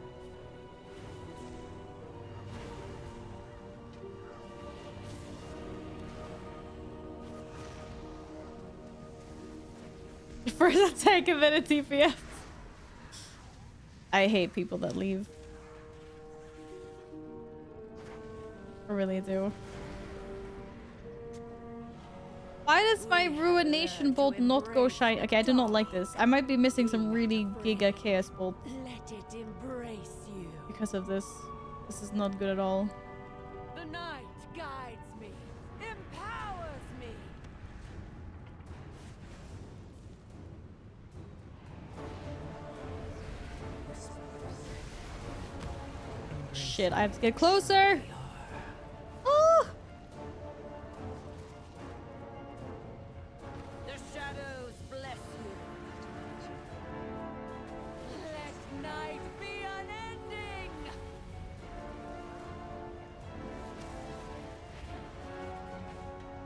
First attack and then a TPS. I hate people that leave. I really do. Why does my Ruination Bolt not go shiny? Okay, I do not like this. I might be missing some really giga Chaos Bolt Let it embrace you. because of this. This is not good at all. The night guides me, empowers me. Shit, I have to get closer. Oh! The shadows bless you. Let night be unending.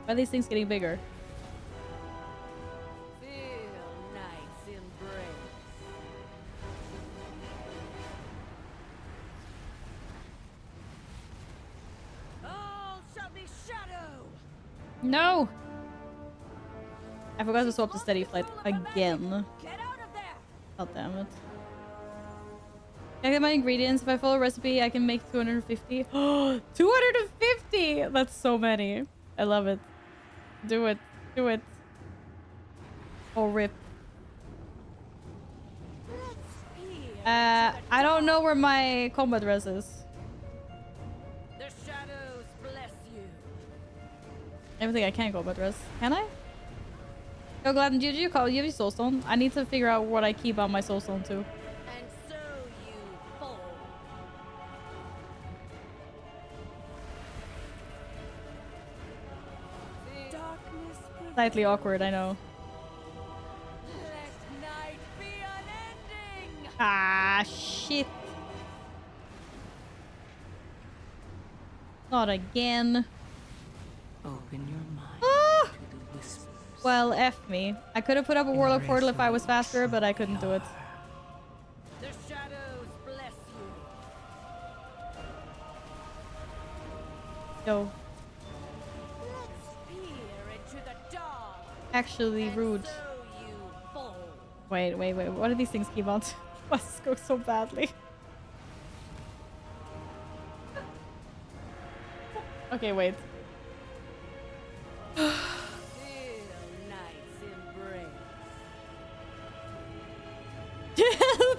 Why are these things getting bigger? Feel night's embrace. All shall be shadow. No! I forgot to swap to steady flight again. Get out of there. God damn it. Can I get my ingredients? If I follow a recipe, I can make 250. 250! That's so many. I love it. Do it. Do it. Oh, rip. Let's peer I don't know where my combat res is. the shadows bless you. I don't think I can combat res. Can I? Yo, Glad and GG, call you have soulstone. I need to figure out what I keep on my soulstone too. And so you fall. Darkness Slightly awkward, I know. let night be unending. Ah, shit. Not again. Open your mind Ah! to the whispers. Well, F me. I could have put up a Warlock portal if I was faster, but I couldn't do it. The shadows bless you. Yo, Let's peer into the dark. actually And rude. so you fall. Wait. What do these things keep on? Why does this go so badly? Okay, wait. Feel night's embrace.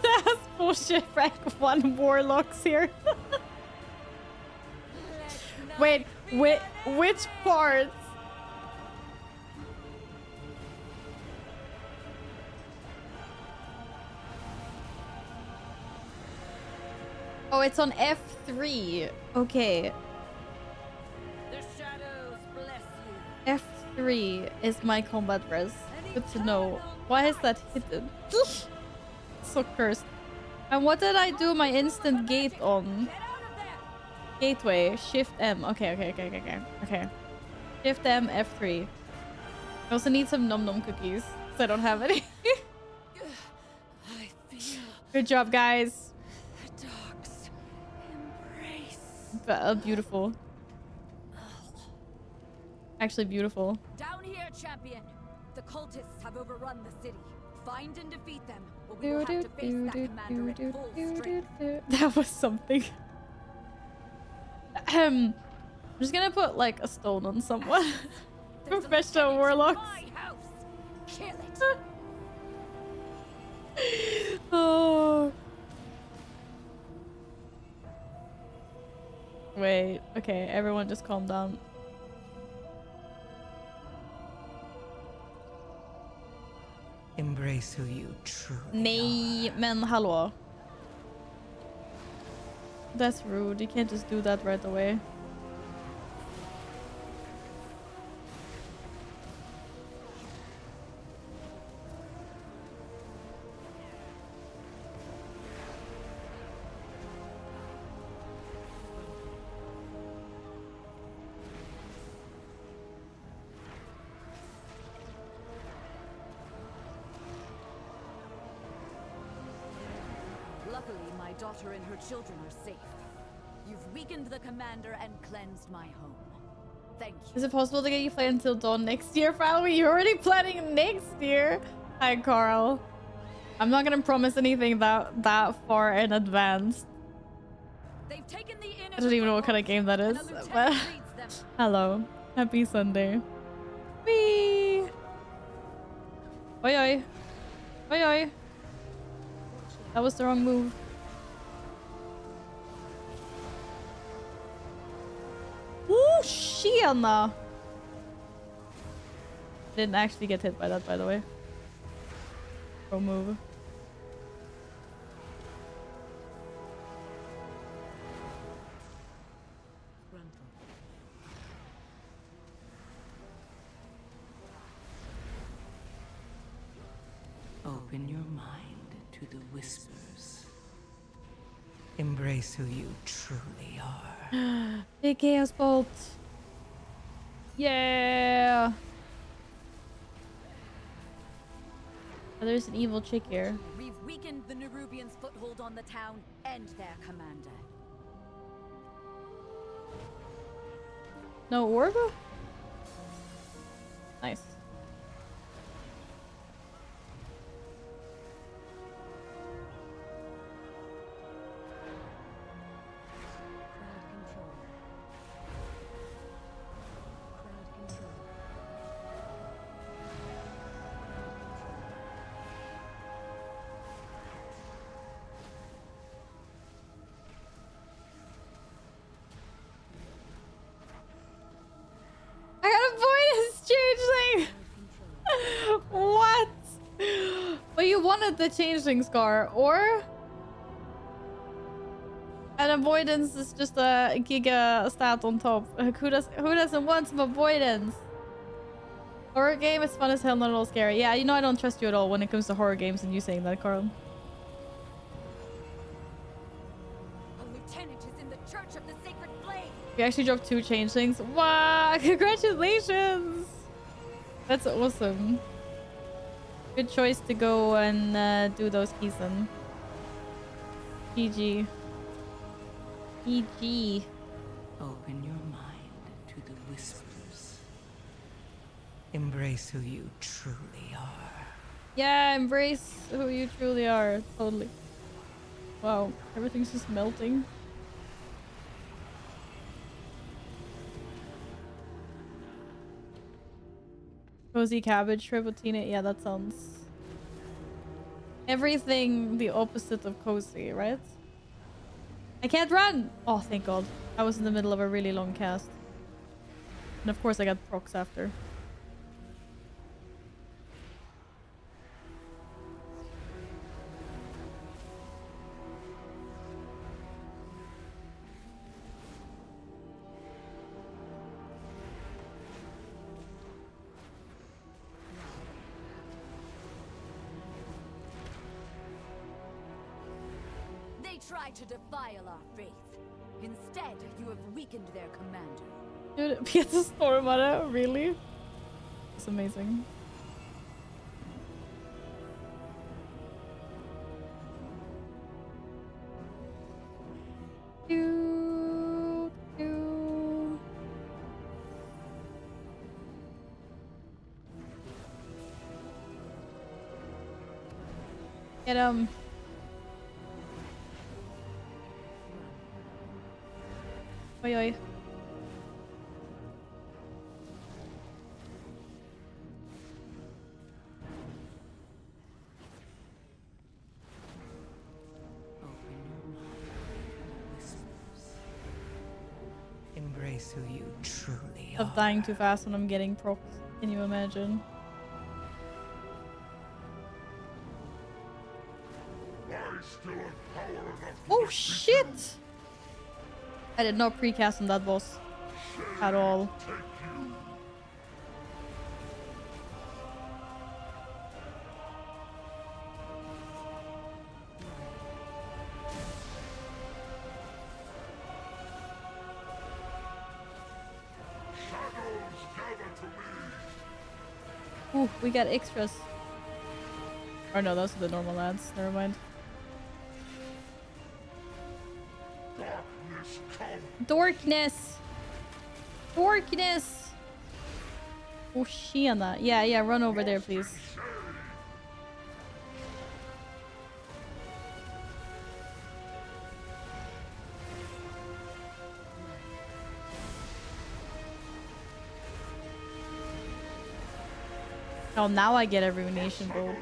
That's bullshit. Rank 1 Warlocks here. Let Wait, which part? Oh, it's on F3. Okay. The shadows bless you. F3 is my combat res. Good to know. Why is that hidden? So cursed. And what did I do my instant gate on? Get out of there. Gateway. Shift M. Okay. Shift M, F3. I also need some num num cookies. So I don't have any. I feel Good job, guys. the dark's embrace. Beautiful. Actually beautiful. Down here, champion. The cultists have overrun the city. Find and defeat them, or we will have to face that commander at full strength. That was something. I'm just gonna put like a stone on someone. There's a Professional lieutenant in warlocks. my house. Kill it. Oh. Wait. Okay, everyone just calm down. Embrace who you truly Nej, men hallå. That's rude. You can't just do that right away. Luckily, my daughter and her children are safe. You've weakened the commander and cleansed my home. Thank you. Is it possible to get you play until dawn next year, finally? You're already planning next year. Hi, Carl. I'm not gonna promise anything that far in advance. They've taken the inn I don't even know what kind of game that is. But hello. Happy Sunday. Whee! Oi oi. Oi oi. That was the wrong move. Ooh, Shiana! Didn't actually get hit by that, by the way. Pro move. open your mind to the whispers. Embrace who you truly are. Big Chaos Bolt. Yeah. Oh, there's an evil chick here. We've weakened the Nerubians' foothold on the town and their commander. No orb? Nice. I got a voice changeling! What? But you wanted the changeling scar, or? An avoidance is just a giga stat on top. Like, who doesn't want some avoidance? Horror game is fun as hell, not at all scary. Yeah, you know I don't trust you at all when it comes to horror games and you saying that, Carl. A lieutenant is in the Church of the Sacred Flame. You actually dropped 2 changelings. Wow, congratulations! That's awesome. Good choice to go and do those keys then. GG. GG. Open your mind to the whispers. Embrace who you truly are. Yeah, embrace who you truly are. Totally. Wow, everything's just melting. Cozy cabbage trip with Tina. Yeah, that sounds... Everything the opposite of cozy, right? I can't run! Oh, thank God. I was in the middle of a really long cast. And of course I got procs after. try to defile our faith. Instead, you have weakened their commander. Dude, Peter Stormare, really? It's amazing. Do, do. Get him. Oi, oi. Embrace who you truly Of are. dying too fast when I'm getting procs. Can you imagine? Oh shit! I did not precast on that boss at all. Ooh, we got extras. Oh no, those are the normal ads. Never mind. Dorkness! Dorkness! Oh, Shiana. Yeah, run over there, please. Oh, now I get every nation gold.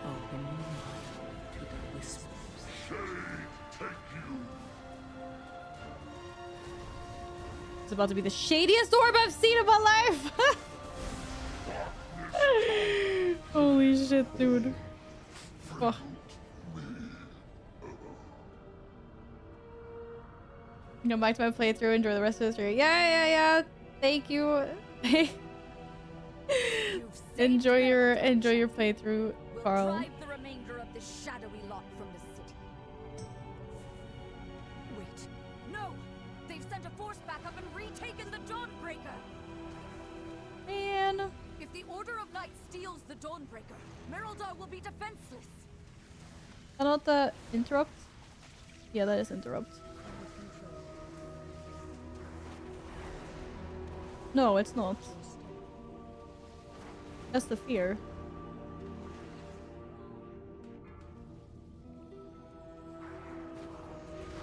Open your mind to the whispers. It's about to be the shadiest orb I've seen in my life! Holy shit, dude. Oh. Go back to my playthrough, enjoy the rest of the story. Yeah. Thank you. enjoy your playthrough, Carl. We'll drive the remainder of this shadowy lot from the city. Wait, no! They've sent a force backup and retaken the Dawnbreaker! Man. If the Order of Night steals the Dawnbreaker, Merildar will be defenseless. Not the interrupt? Yeah, that is interrupt. No, it's not. That's the fear.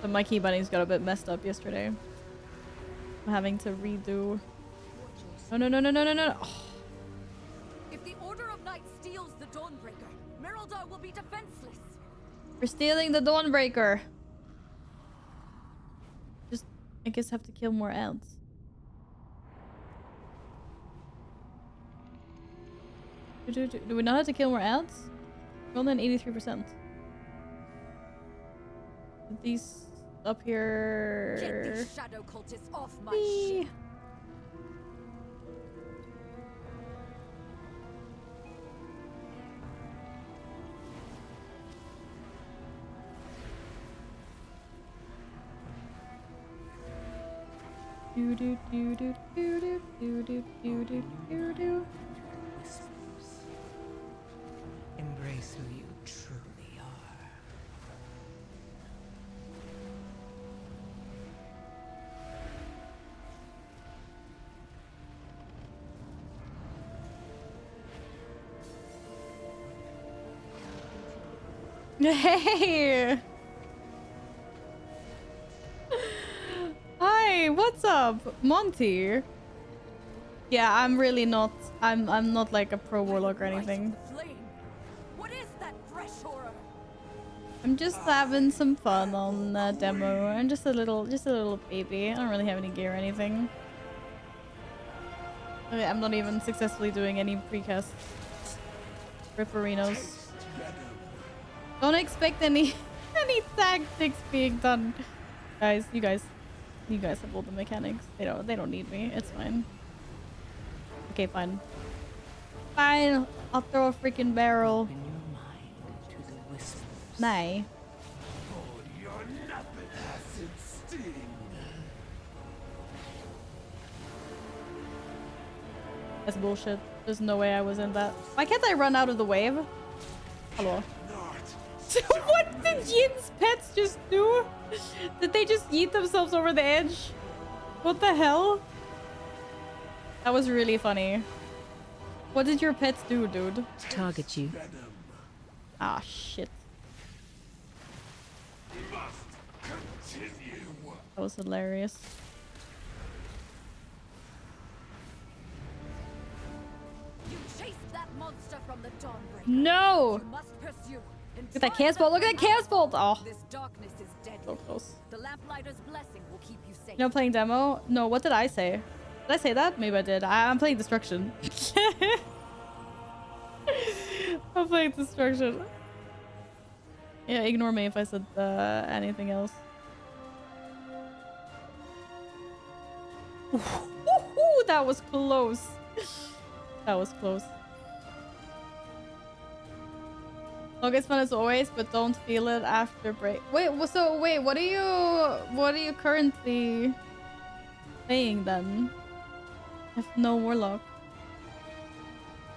But my key bindings got a bit messed up yesterday. I'm having to redo. No. Oh. If the Order of Night steals the Dawnbreaker, Merildar will be defenseless. We're stealing the Dawnbreaker. Just, I guess, have to kill more ants. Do we not have to kill more ants? We're only at 83%. These up here. Get these shadow cultists off my Whee! ship. Do. Whispers. Embrace who you truly are. Hey! Hi, what's up? Monty? Yeah, I'm really not. I'm not like a pro warlock or anything. Flame. What is that fresh horror? I'm just having some fun on demo. I'm just a little baby. I don't really have any gear or anything. Okay, I'm not even successfully doing any precast ripperinos. Don't expect any tactics being done, guys. You guys have all the mechanics. They don't need me. It's fine. Okay, fine. Fine, I'll throw a freaking barrel. Open your mind to the whispers. Nay. Oh, your napping acid sting. That's bullshit. There's no way I was in that. Why can't I run out of the wave? Hello. What did Yin's pets just do? Did they just yeet themselves over the edge? What the hell? That was really funny. What did your pets do, dude? Target you. Ah, shit. That was hilarious. You chased that monster from the Dawnbreaker. No! You must pursue. Look at that chaos bolt. Look at that chaos bolt. Oh, This darkness is deadly. so close. The Lamplighter's blessing will keep you safe. You know, playing demo? No, what did I say? Did I say that? Maybe I did. I'm playing destruction. I'm playing destruction. Yeah, ignore me if I said anything else. Ooh, that was close. That was close. Longest fun as always, but don't feel it after break. Wait, so wait, what are you currently playing then? If no warlock.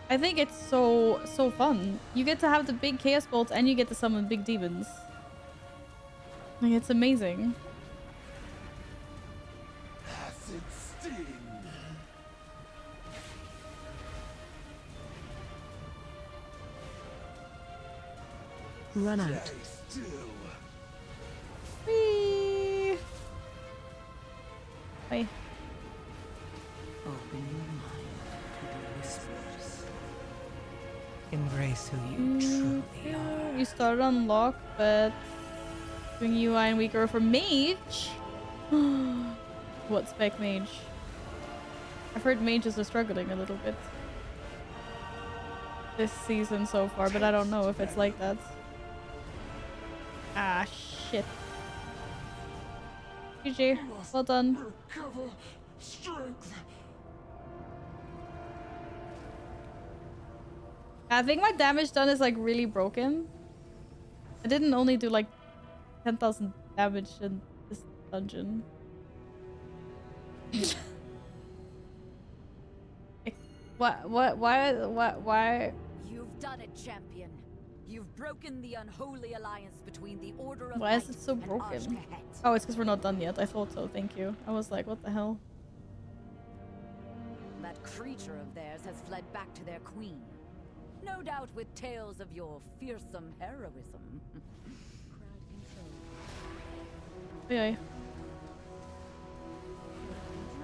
I think it's so fun. You get to have the big chaos bolts and you get to summon big demons. Like, it's amazing. Acid sting. Run out. Stay still. Whee! Wait. Open your mind to the whispers. Embrace who you truly are. You started on lock, but doing UI and weaker for mage. What spec mage? I've heard mages are struggling a little bit this season so far, but I don't know if it's like that. Ah, shit. GG. Well done. Recover strength. I think my damage done is like really broken. I didn't only do like 10,000 damage in this dungeon. Why? You've done it, champion. You've broken the unholy alliance between the Order of Why is Light it so and broken? Archkehet. Oh, it's because we're not done yet. I thought so. Thank you. I was like, what the hell? That creature of theirs has fled back to their queen. No doubt with tales of your fearsome heroism. Crowd control. Yeah.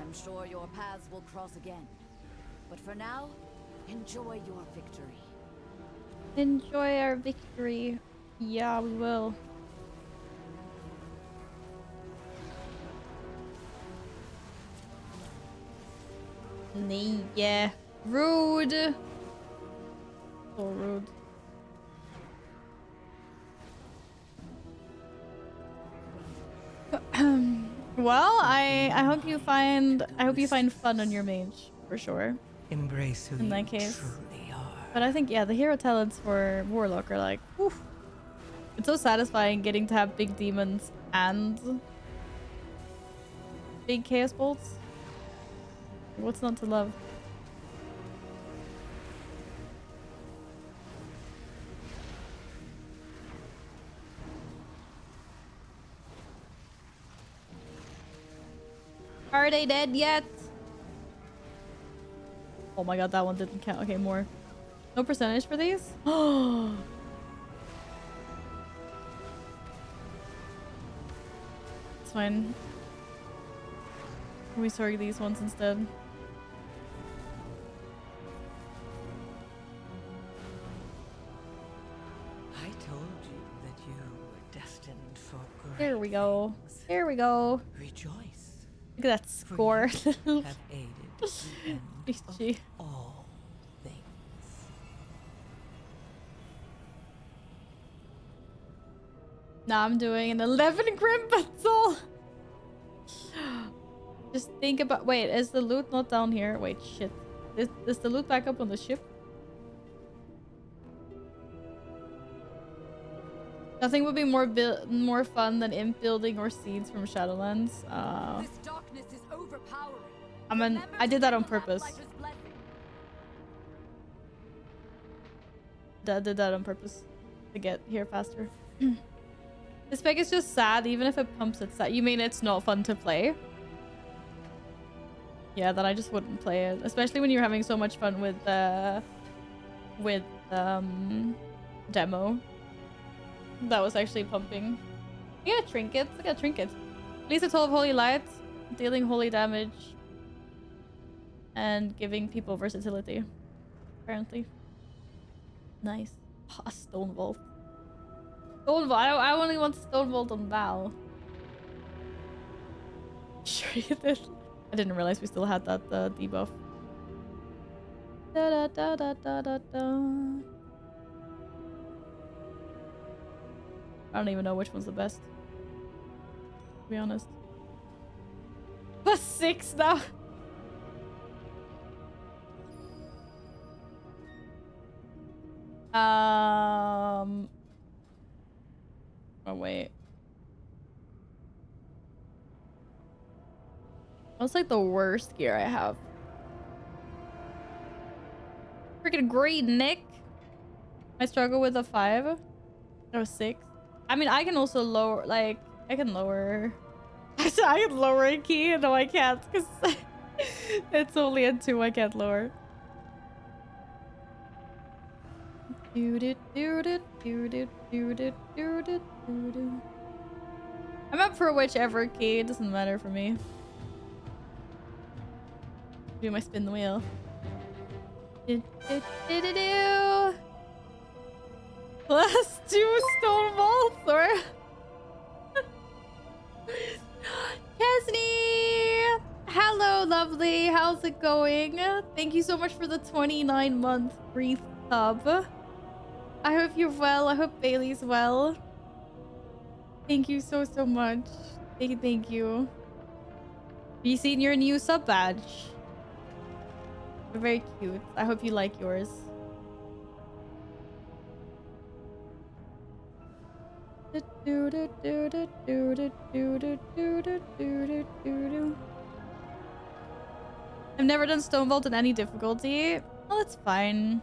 I'm sure your paths will cross again. But for now, enjoy your victory. Enjoy our victory. Yeah, we will. Yeah. Rude. So rude. Well, I hope you find fun on your mage for sure. Embrace who In that you case. truly are. But I think, yeah, the hero talents for Warlock are like, whew. It's so satisfying getting to have big demons and big chaos bolts. What's not to love? Are they dead yet? Oh my god, that one didn't count. Okay, more. No percentage for these? Oh. It's fine. Can we sort these ones instead? I told you that you were destined for great There we go. things. There we go. Rejoice. Look at that for score. you have aided the end GG. of all things. Now I'm doing an 11 grim battle. Just think about. Wait, is the loot not down here? Wait, shit. Is the loot back up on the ship? Nothing would be more fun than imp building or seeds from Shadowlands. This darkness is overpowering. I did that on purpose. I did that on purpose to get here faster. This spec is just sad, even if it pumps it sad. You mean it's not fun to play? Yeah, then I just wouldn't play it, especially when you're having so much fun with demo. That was actually pumping. I got trinkets. I got trinkets. At least a 12 holy light, dealing holy damage, and giving people versatility. Apparently. Nice. Oh, a stone vault. Stone vault. I only want stone vault on Val. Sure you did. I didn't realize we still had that debuff. Da da da da da da da. I don't even know which one's the best, to be honest. Plus 6 now. Oh wait. What's like the worst gear I have? Freaking great, Nick. I struggle with a 5 or 6. I mean, I can also lower, like, I can lower. I can lower a key. No, I can't, because it's only a 2. I can't lower. I'm up for whichever key. It doesn't matter for me. Do my spin the wheel. Plus 2 stone vaults, or Kesney! Hello, lovely. How's it going? Thank you so much for the 29-month free sub. I hope you're well. I hope Bailey's well. Thank you so much. Thank you. Have you seen your new sub badge? They're very cute. I hope you like yours. I've never done stone vault in any difficulty. Well, that's fine.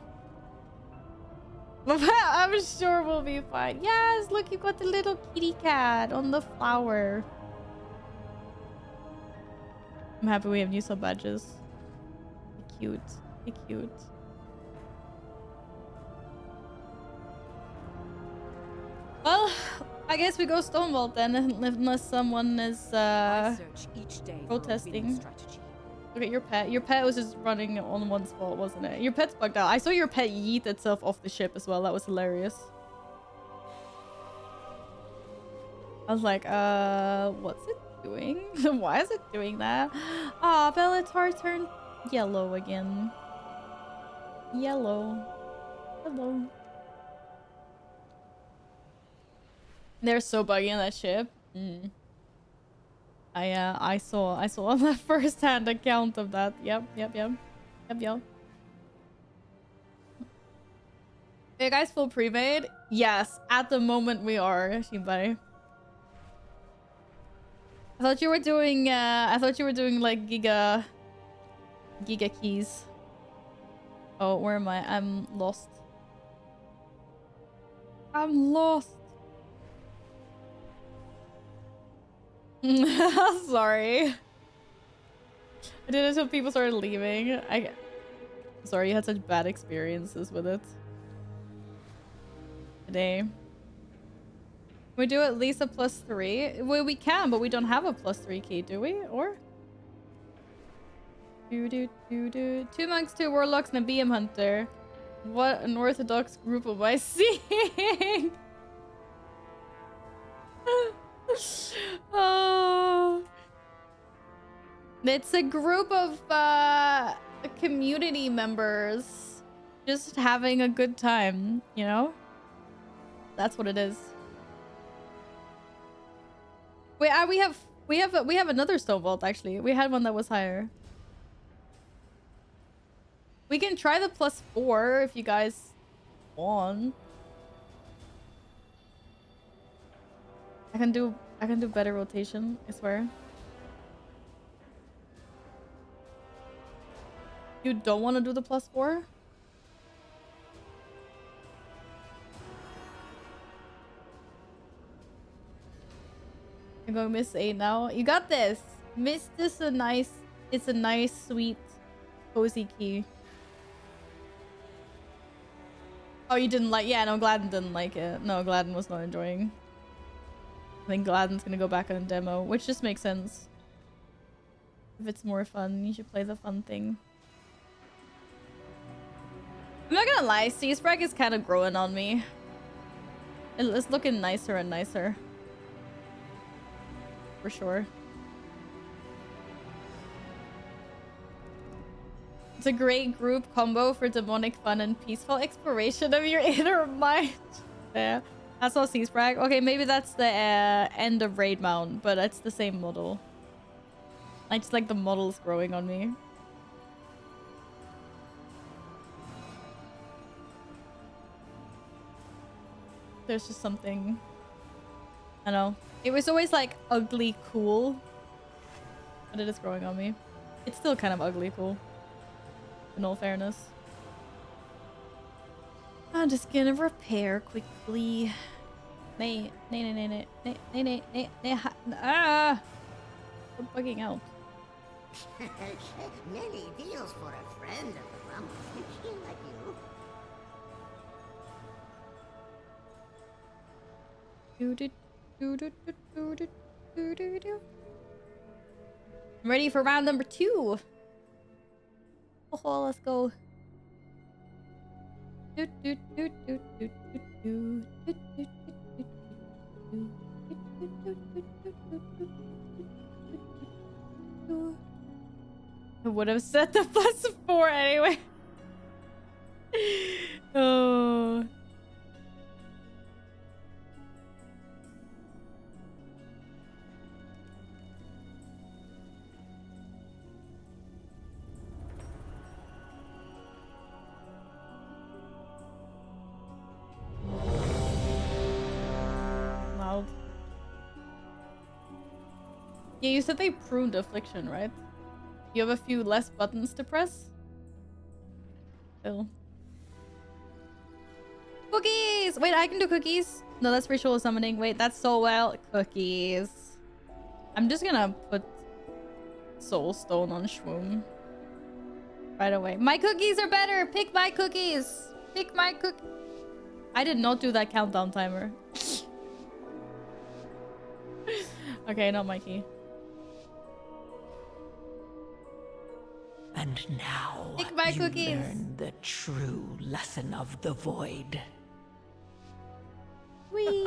I'm sure we'll be fine. Yes, look, you got the little kitty cat on the flower. I'm happy we have new sub badges. They're cute. They're cute. Well, I guess we go stone vault then, unless someone is protesting. Look at your pet. Your pet was just running on one spot, wasn't it? Your pet's bugged out. I saw your pet yeet itself off the ship as well. That was hilarious. I was like, what's it doing? Why is it doing that? Ah, Bellatar turned yellow again. Yellow. Hello. They're so buggy on that ship. I saw on the first-hand account of that. Yep. Are you guys full pre-made? Yes, at the moment we are, Shinbai. I thought you were doing like giga keys. Oh, where am I? I'm lost. I'm lost. Sorry. I did it until people started leaving. Sorry you had such bad experiences with it today. We do at least a +3. Well, we can, but we don't have a +3 key, do we? Or 2 monks, 2 warlocks, and a BM hunter. What an orthodox group am I seeing? Oh, it's a group of community members just having a good time, you know? That's what it is. Wait, we have another stone vault actually. We had one that was higher. We can try the +4 if you guys want. I can do better rotation, I swear. You don't want to do the +4? I'm going Miss 8 now. You got this. Miss is a nice, it's a nice, sweet, cozy key. Oh, you didn't like, yeah, no, Gladden didn't like it. No, Gladden was not enjoying. I think Gladden's gonna go back on a demo, which just makes sense. If it's more fun, you should play the fun thing. I'm not gonna lie, C-Sprag is kind of growing on me. It's looking nicer and nicer. For sure. It's a great group combo for demonic fun and peaceful exploration of your inner mind. Yeah, that's all C-Sprag. Okay, maybe that's the end of Raid Mount, but it's the same model. I just like the models growing on me. There's just something, I don't know. It was always like ugly cool, but it is growing on me. It's still kind of ugly cool, in all fairness. I'm just gonna repair quickly. Ah! I'm bugging out. Many deals for a friend of the Rumble. Like you. I'm ready for round number 2. Oh, let's go. I would have set the +4 anyway. Oh. Loud. Yeah, you said they pruned Affliction, right? You have a few less buttons to press? Still. Cookies! Wait, I can do cookies. No, that's ritual summoning. Wait, that's so well. Cookies. I'm just gonna put Soulstone on Shwoom. Right away. My cookies are better! Pick my cookies! Pick my cookies! I did not do that countdown timer. Okay, not my key. And now Pick my you cookies. learn the true lesson of the void. Whee!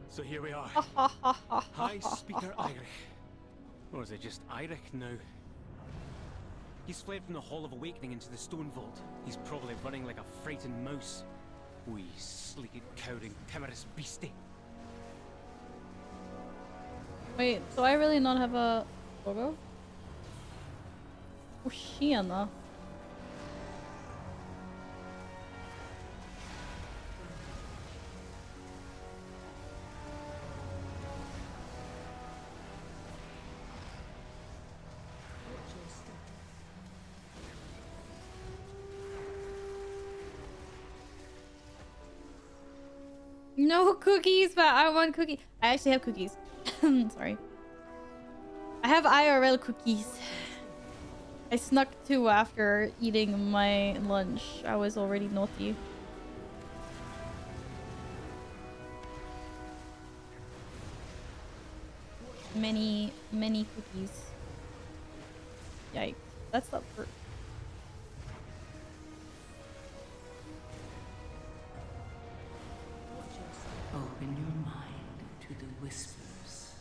So here we are. High Speaker Eirik. Or is it just Eirik now? He's fled from the Hall of Awakening into the Stone Vault. He's probably running like a frightened mouse. Wee sleeked, cowering, timorous beastie. Wait, so I really not have a logo? Oh, tjena. No cookies, but I want cookies. I actually have cookies. Sorry. I have IRL cookies. I snuck 2 after eating my lunch. I was already naughty. Many cookies. Yikes. That's not for... Open your mind to the whispers.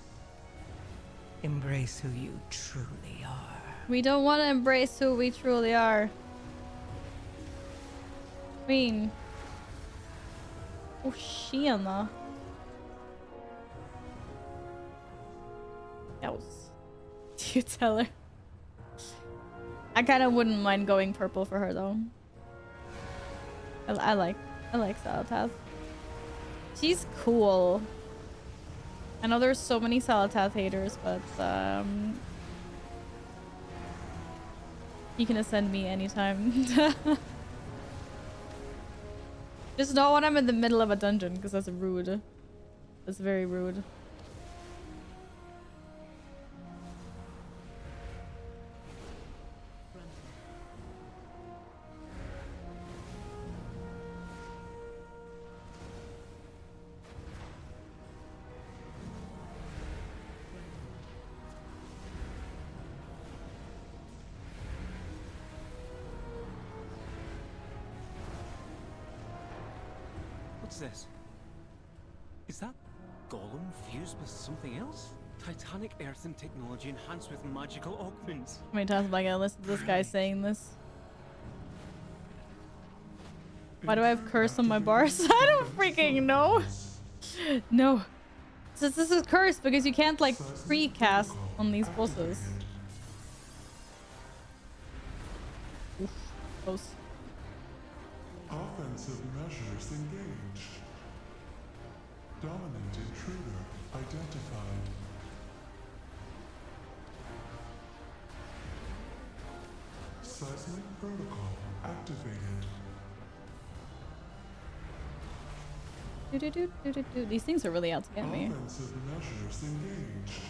Embrace who you truly are. We don't want to embrace who we truly are. Queen. Oh, tjena. Else. Do you tell her? I kind of wouldn't mind going purple for her though. I like Salatath. She's cool. I know there's so many Salatath haters, but you can ascend me anytime. Just not when I'm in the middle of a dungeon, because that's rude. That's very rude. What's this? Is that Golem fused with something else? Titanic earthen technology enhanced with magical augments. How many times am I gonna listen to this guy saying this? Why do I have curse on my bars? I don't freaking know. No. This is cursed because you can't like pre-cast on these bosses. Oof, close. Offensive measures engaged. Dominant intruder identified. Seismic protocol activated. These things are really out to get me. Offensive measures engaged.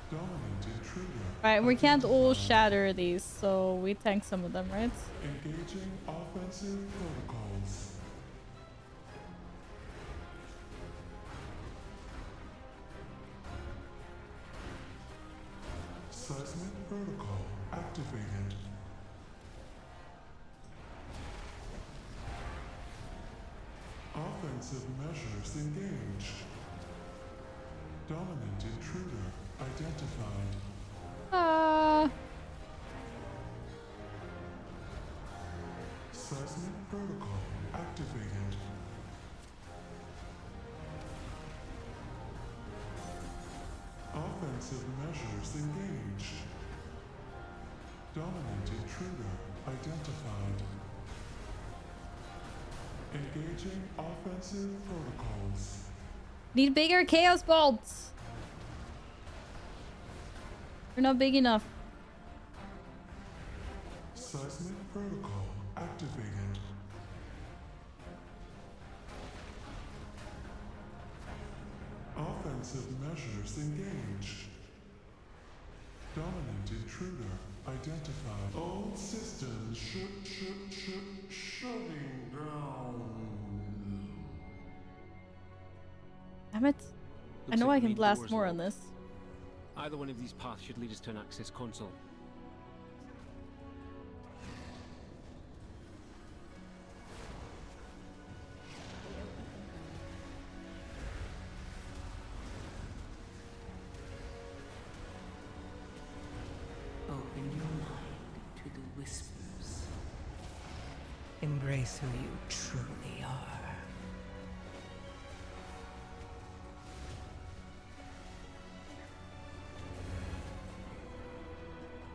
Dominant intruder. Right, we can't all shatter these, so we tank some of them, right? Engaging offensive protocols. Seismic protocol activated. Offensive measures engaged. Dominant intruder identified. Seismic protocol activated. Offensive measures engaged. Dominant intruder identified. Engaging offensive protocols. Need bigger chaos bolts. They're not big enough. Seismic protocol activated. Offensive measures engaged. Dominant intruder identified. All systems shutting down. Damn it. I know like I the can main blast door's more on locked. this. Either one of these paths should lead us to an access console. Open your mind to the whispers. Embrace who you truly are.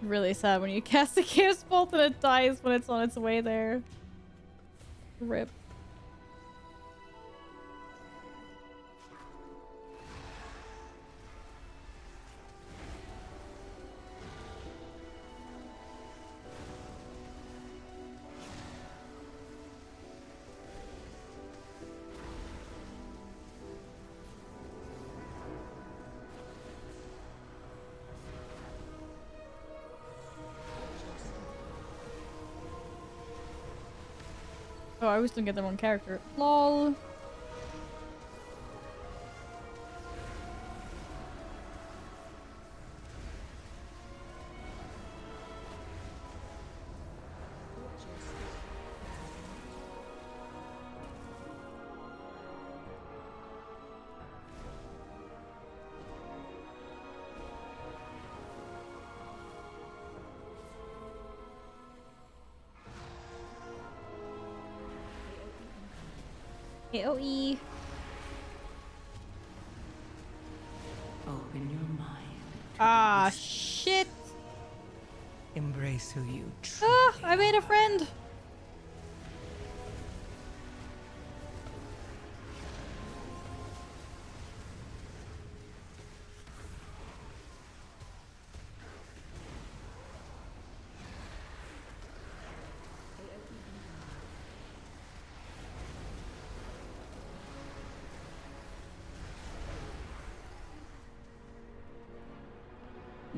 Really sad when you cast a chaos bolt and it dies when it's on its way there. Rip. Oh, I always don't get the wrong character. LOL. AOE. Open your mind. Ah, shit. Embrace who you truly Ah, I made a friend.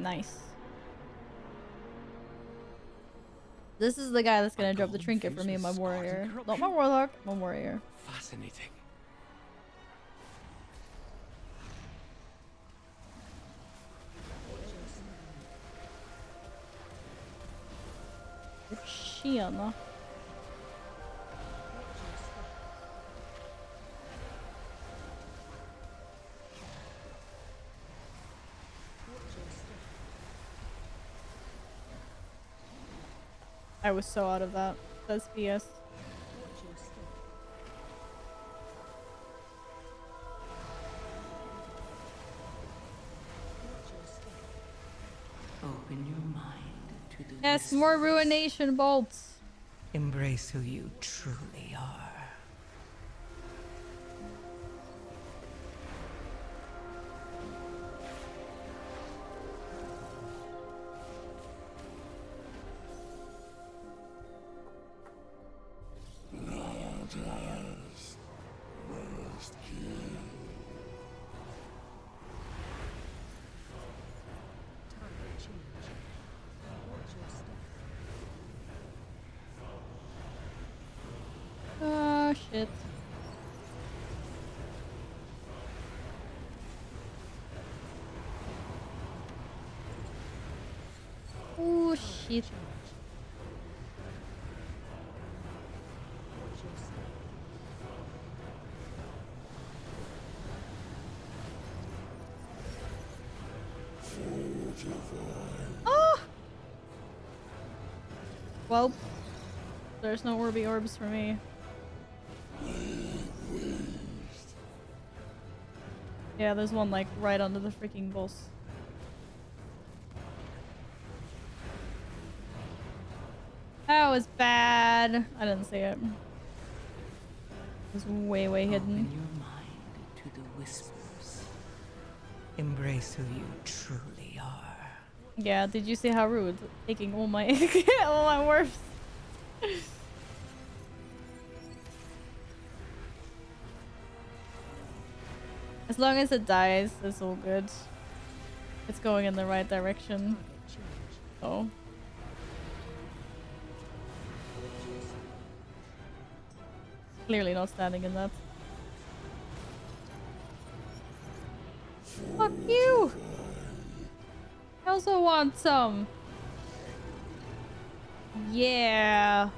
Nice. This is the guy that's gonna drop the trinket for me and my warrior. Not my warlock, my warrior. Fascinating. Tjena. I was so out of that. That's BS. Open your mind to the Yes, more ruination bolts. Embrace who you truly are. Oh shit. Oh shit. Oh! Well, there's no Orby orbs for me. Yeah, there's one like right under the freaking boss. That was bad. I didn't see it. It was way, way hidden. Open your mind to the whispers. Embrace who you truly are. Yeah, did you see how rude? Taking all my all my worth. As long as it dies, it's all good. It's going in the right direction. Oh. Clearly not standing in that. Fuck you! I also want some. Yeah.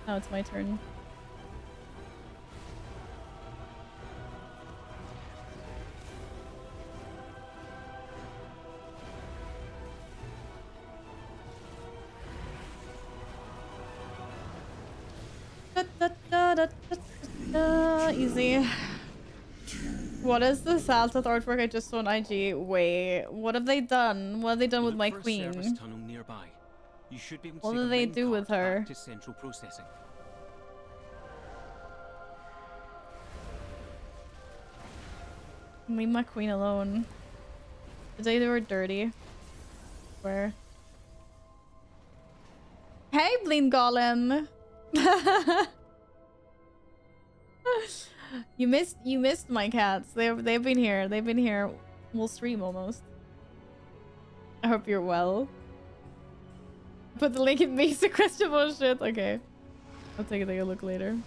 Now it's my turn. Easy. What is the Salted artwork I just saw on IG? Wait, what have they done? What have they done with my queen? What do they do with her? To central processing. Leave my queen alone. Did they do her dirty? Where? Hey, Bleen Golem! You missed my cats. They've been here. They've been here. We'll stream almost. I hope you're well. Put the link in basic questionable shit. Okay. I'll take a look later.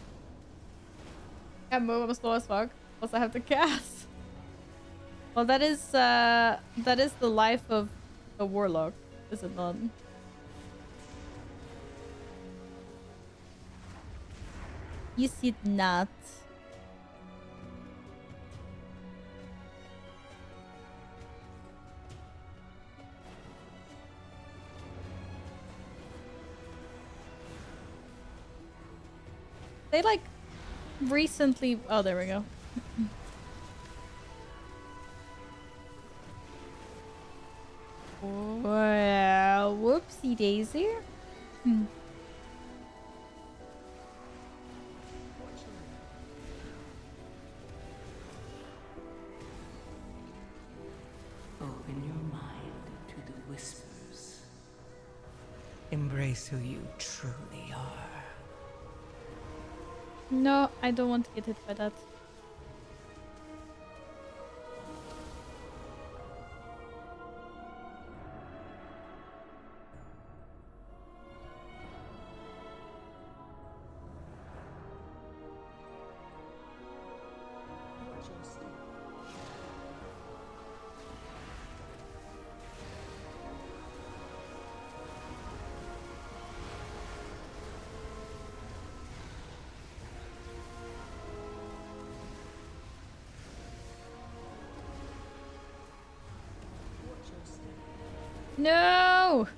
Can't move, I'm slow as fuck. Plus I have to cast. Well, that is the life of a warlock, is it not? Is it not? They like recently. Oh, there we go. Well, whoopsie daisy. Open your mind to the whispers. Embrace who you truly are. No, I don't want to get hit by that. No!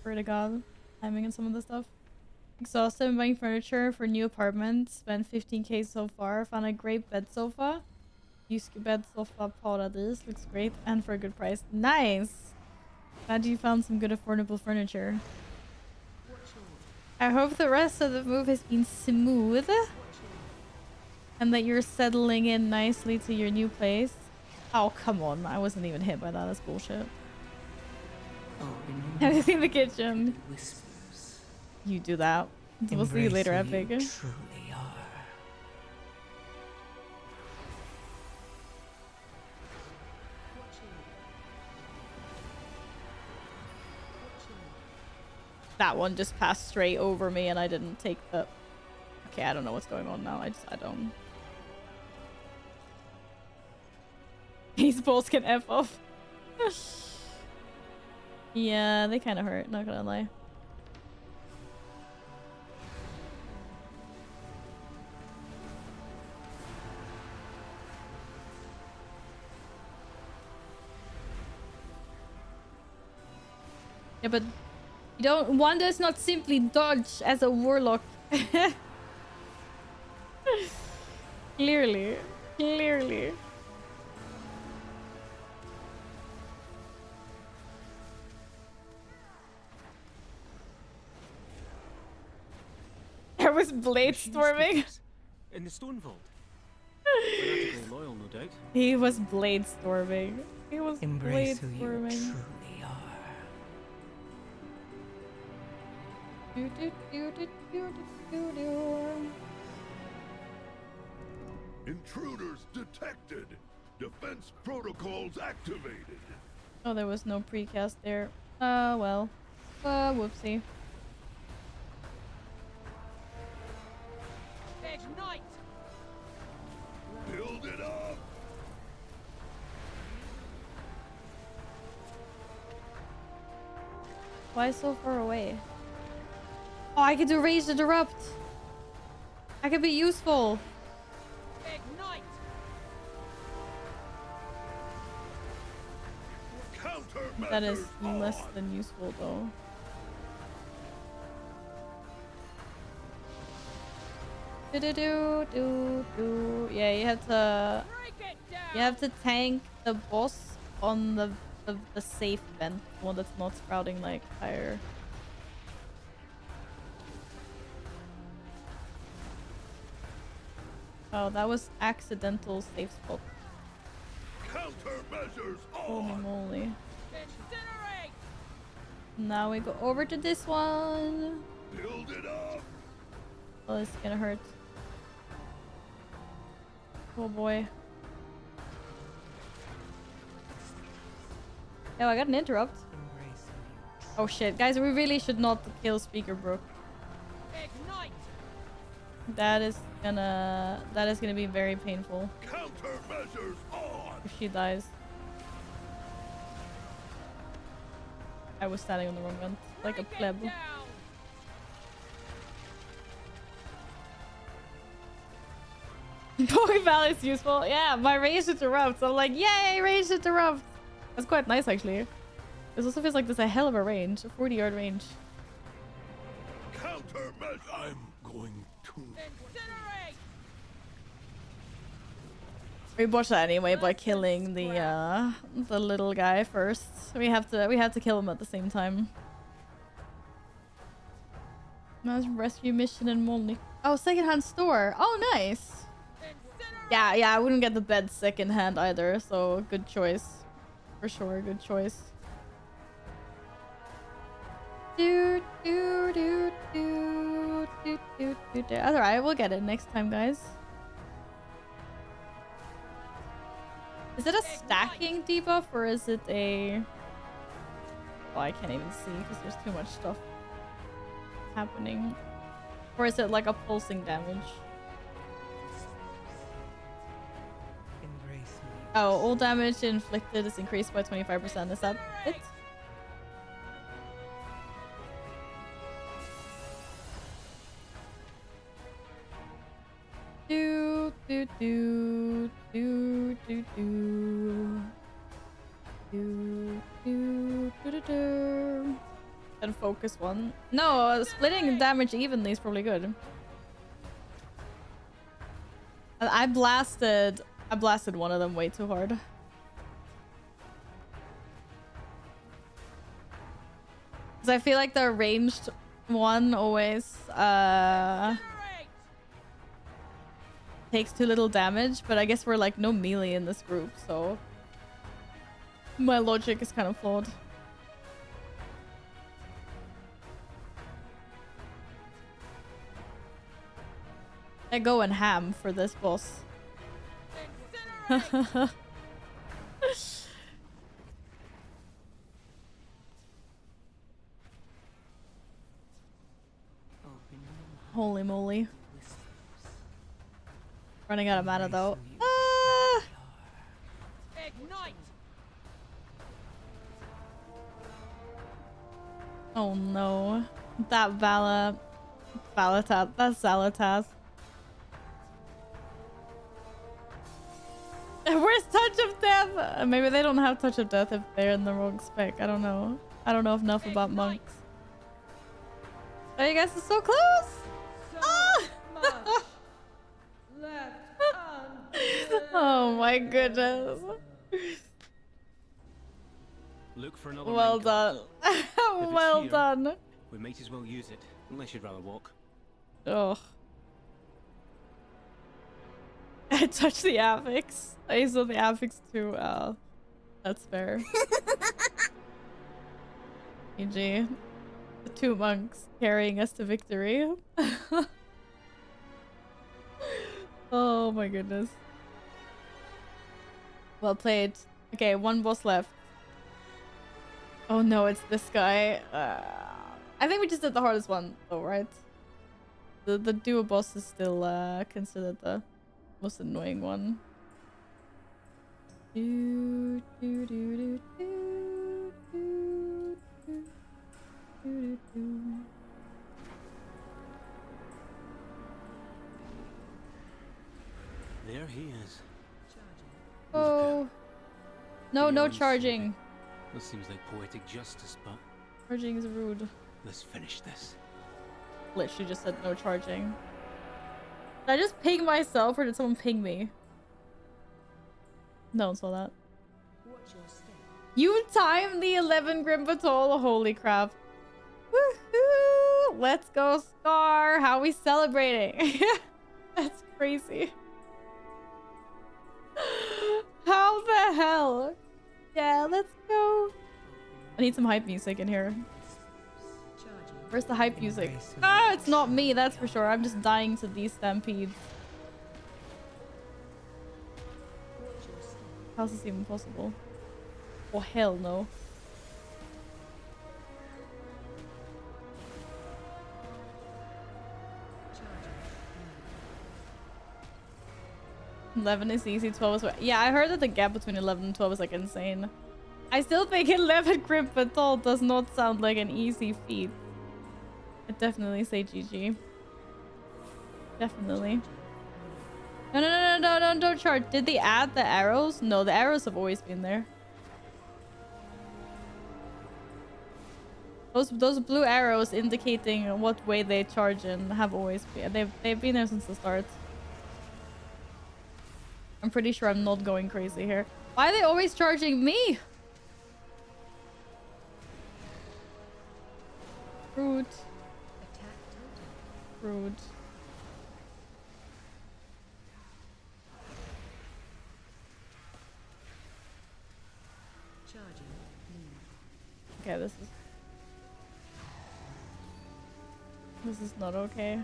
Swear to God, timing and some of the stuff. Exhausted buying furniture for new apartment. Spent 15k so far. Found a great bed sofa. Used bed sofa paradis. Looks great and for a good price. Nice! Glad you found some good affordable furniture. I hope the rest of the move has been smooth. And that you're settling in nicely to your new place. Oh, come on. I wasn't even hit by that. That's bullshit. Anything in the kitchen. You do that. We'll see you later, Epic. Truly are. That one just passed straight over me and I didn't take the... Okay, I don't know what's going on now. I don't... These balls can F off. Yeah, they kind of hurt, not gonna lie. Yeah, but you don't... One does not simply dodge as a warlock. Clearly. Clearly. There was blade storming. In the stone vault. Fanatically loyal, no doubt. He was blade storming. He was Embrace blade who storming. you truly are. Intruders detected. Defense protocols activated. Oh, there was no precast there. Well. Whoopsie. Ignite! Build it up. Why so far away? Oh, I could do Rage Interrupt. I could be useful. Ignite! That is less than useful though. Do. Yeah, you have to tank the boss on the safe vent, the one that's not sprouting like fire. Oh, that was accidental safe spot. Countermeasures Holy on. moly. Incinerate! Now we go over to this one. Build it up. Oh, this is gonna hurt. Oh boy. Oh, I got an interrupt. Oh shit, guys, we really should not kill Speaker Brook. Ignite! That is gonna be very painful Countermeasures on. if she dies. I was standing on the wrong vent, like a pleb. Pokeball is useful. Yeah, my range interrupts. I'm like, yay, range interrupt. That's quite nice, actually. This also feels like there's a hell of a range, a 40-yard range. Countermeasures. I'm going to Incinerate! We botched that anyway by killing the little guy first. We have to kill him at the same time. Nice rescue mission in Molny. Oh, secondhand store. Oh, nice. Yeah, I wouldn't get the bed secondhand either, so good choice. For sure, good choice. Alright, we'll get it next time, guys. Is it a stacking debuff or is it a... Oh, I can't even see because there's too much stuff happening. Or is it like a pulsing damage? Oh, all damage inflicted is increased by 25%. Is that it? do do do do do. Do do do do do. And focus one. No, splitting damage evenly is probably good. And I blasted one of them way too hard. Cause I feel like the ranged one always takes too little damage, but I guess we're like no melee in this group, so my logic is kind of flawed. I go and ham for this boss. Holy moly. Running out of mana though. Ah! Oh no. That Valatas. That's Zalatas. Where's Touch of Death? Maybe they don't have Touch of Death if they're in the wrong spec. I don't know. I don't know enough about monks. Oh, you guys are so close! Oh my goodness. Look for another well done. Well here, done. We might as well use it, unless you'd rather walk. Oh. I touched the affix. I saw the affix too. That's fair. GG. The two monks carrying us to victory. Oh my goodness. Well played. Okay, one boss left. Oh no, it's this guy. I think we just did the hardest one though, right? The duo boss is still considered the most annoying one. Do, do, do, do, do, do, do, do, do. There he is. Oh. No, no charging. This seems like poetic justice, but Charging is rude. let's finish this. Literally just said no charging. Did I just ping myself or did someone ping me? No one saw that. You timed the 11 Grim Patrol. Holy crap. Woohoo! Let's go, Scar. How are we celebrating? That's crazy. How the hell? Yeah, let's go. I need some hype music in here. Where's the hype music? Ah, it's not me, that's for sure. I'm just dying to these stampedes. How's this even possible? Oh, hell no. $11 is easy, 12 is... Yeah, I heard that the gap between 11 and 12 is like insane. I still think 11 Grim Patrol does not sound like an easy feat. I'd definitely say GG. Definitely. No, don't charge. Did they add the arrows? No, the arrows have always been there. Those blue arrows indicating what way they charge in have always been. They've been there since the start. I'm pretty sure I'm not going crazy here. Why are they always charging me? Rude. Rude. Okay, this is not okay.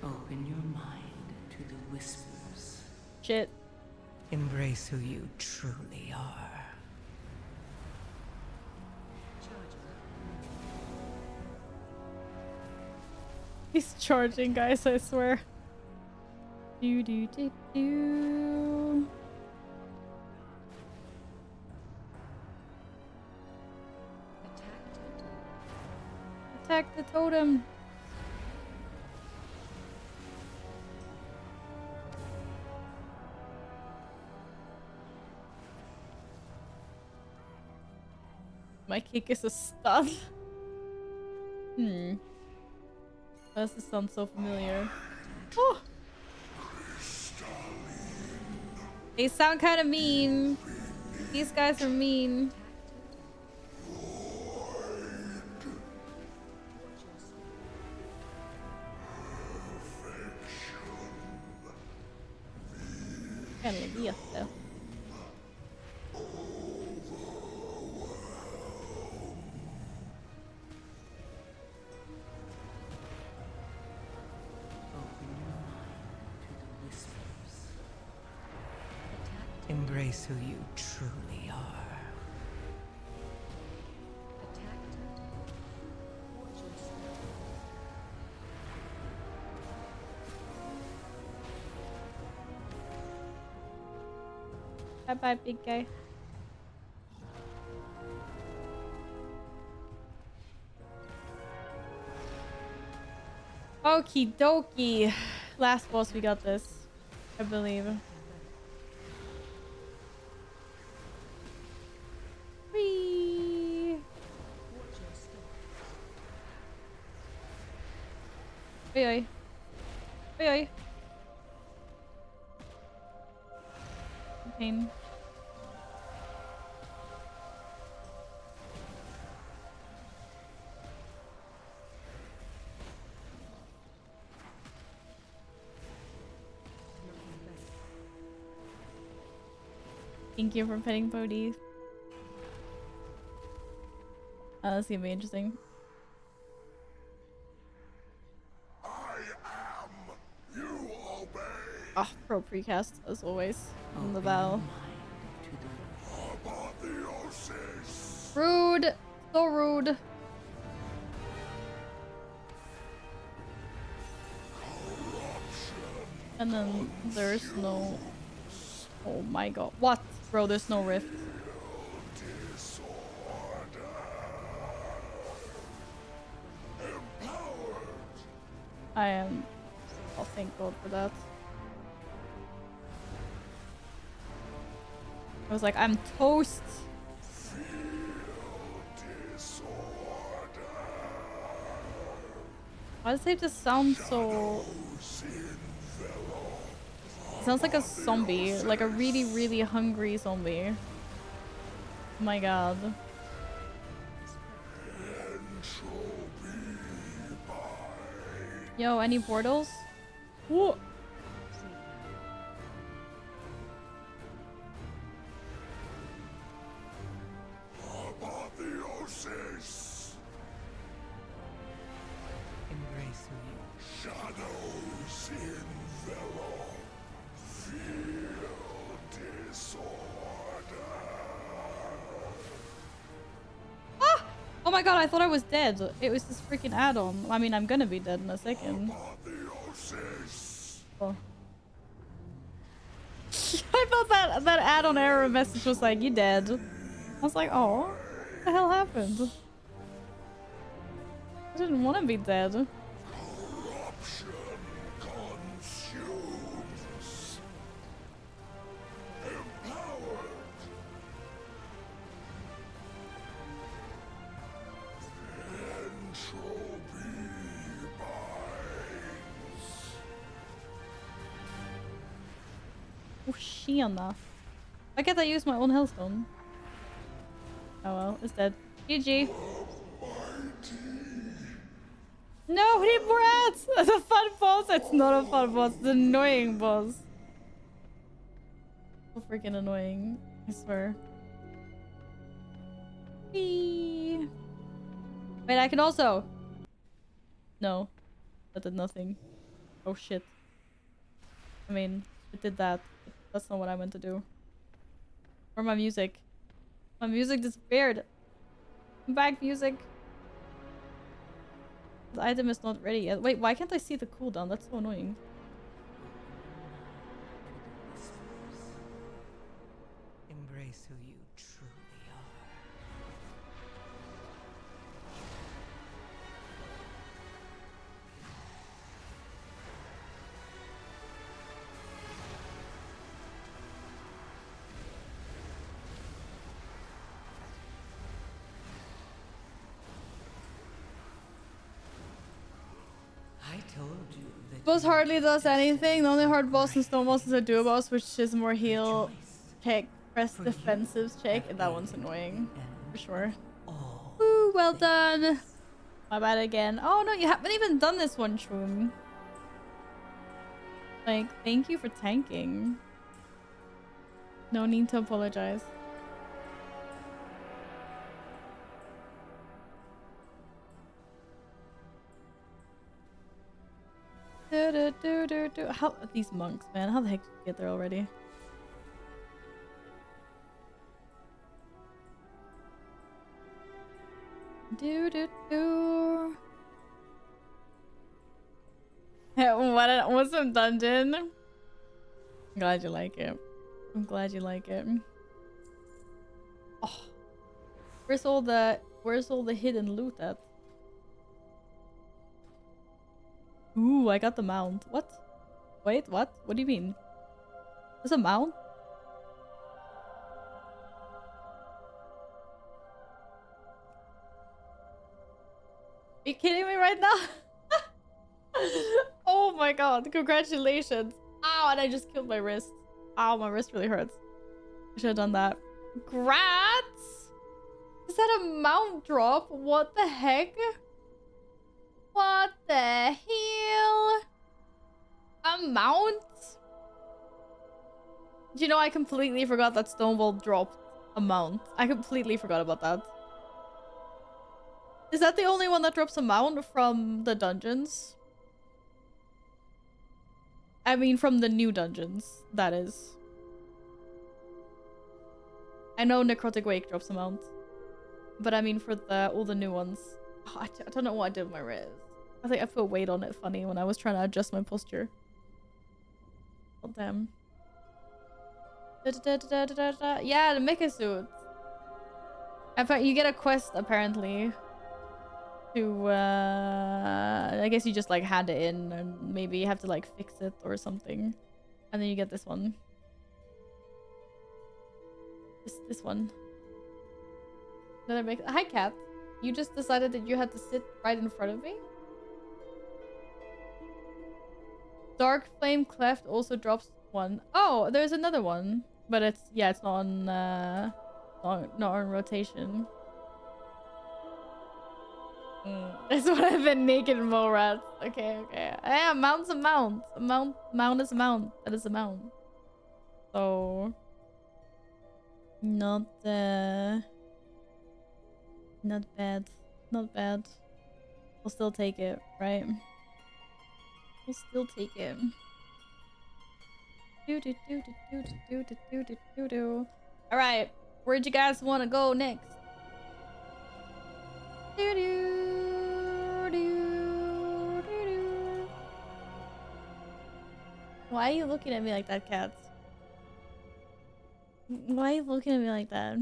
Open your mind to the whispers. Shit. Embrace who you truly are. He's charging, guys, I swear. Do do do do. Attack the totem. My kick is a stud. Hmm. Why does this sound so familiar? Oh! They sound kind of mean. These guys are mean. Helvete. Embrace who you truly are. Bye bye, big guy. Okie dokie. Last boss, we got this. I believe. Whee! Oi oi. Oi oi. Pain. Thank you for petting Bodhi. That's gonna be interesting. You obey. Ah, pro precast as always. On the bell. Apotheosis. Rude! So rude. And then there's no... Oh my god. What? Bro, there's no rift. I am... Oh, thank god for that. I was like, I'm toast! Why does it just sound so... It sounds like a zombie. Like a really, really hungry zombie. Oh my god. Yo, any portals? Whoa! Apotheosis. Embrace who you Shadows envelop. Feel disorder. Ah! Oh my god, I thought I was dead. It was this freaking add-on. I mean, I'm gonna be dead in a second. Oh. I thought that add-on error message was like, you dead. I was like, oh, what the hell happened? I didn't want to be dead. Corruption consumes. Empowered. Entropy binds. Oh, tjena. Why can't I use my own hellstone? Oh well, it's dead. GG. No, we need more ads! The fun boss! It's not a fun boss, it's an annoying boss. So freaking annoying, I swear. Whee! Wait, I can also... No. That did nothing. Oh shit. I mean, it did that. But that's not what I meant to do. Or my music. My music disappeared. Come back, music. The item is not ready yet. Wait, why can't I see the cooldown? That's so annoying. embrace who you truly are. told you that Boss hardly does anything. The only hard boss in Stonewalls is a duo boss, which is more heal check, press defensives check, and that one's annoying for sure. Ooh, well done. My bad again. Oh no, you haven't even done this one, Shroom. Like, thank you for tanking. No need to apologize. How these monks, man? How the heck did you get there already? What an awesome dungeon! I'm glad you like it. I'm glad you like it. Oh, where's all the hidden loot at? Ooh, I got the mount. What? Wait, what? What do you mean? There's a mount? Are you kidding me right now? Oh my god, congratulations. Ow, and I just killed my wrist. Ow, my wrist really hurts. I should have done that. Grats! Is that a mount drop? What the heck? What the hell? A mount? Do you know, I completely forgot that Stonewall dropped a mount. I completely forgot about that. Is that the only one that drops a mount from the dungeons? I mean, from the new dungeons, that is. I know Necrotic Wake drops a mount. But I mean, for all the new ones. Oh, I don't know what I did with my wrist. I think I put weight on it funny when I was trying to adjust my posture. Oh, damn. Yeah, the mecha suit. In fact, you get a quest, apparently. To, I guess you just, like, hand it in, and maybe you have to, like, fix it or something. And then you get this one. This one. Another make. Hi, cat. You just decided that you had to sit right in front of me? Dark Flame Cleft also drops one. Oh, there's another one. But it's, yeah, it's not on, not on rotation. That's what I've been naked mole rats. Okay, okay. Yeah, mount's a mount. Mount is a mount. That is a mount. So, not bad. Not bad. We'll still take it, right? We'll still take it. All right, where'd you guys want to go next? Why are you looking at me like that, cats? Why are you looking at me like that?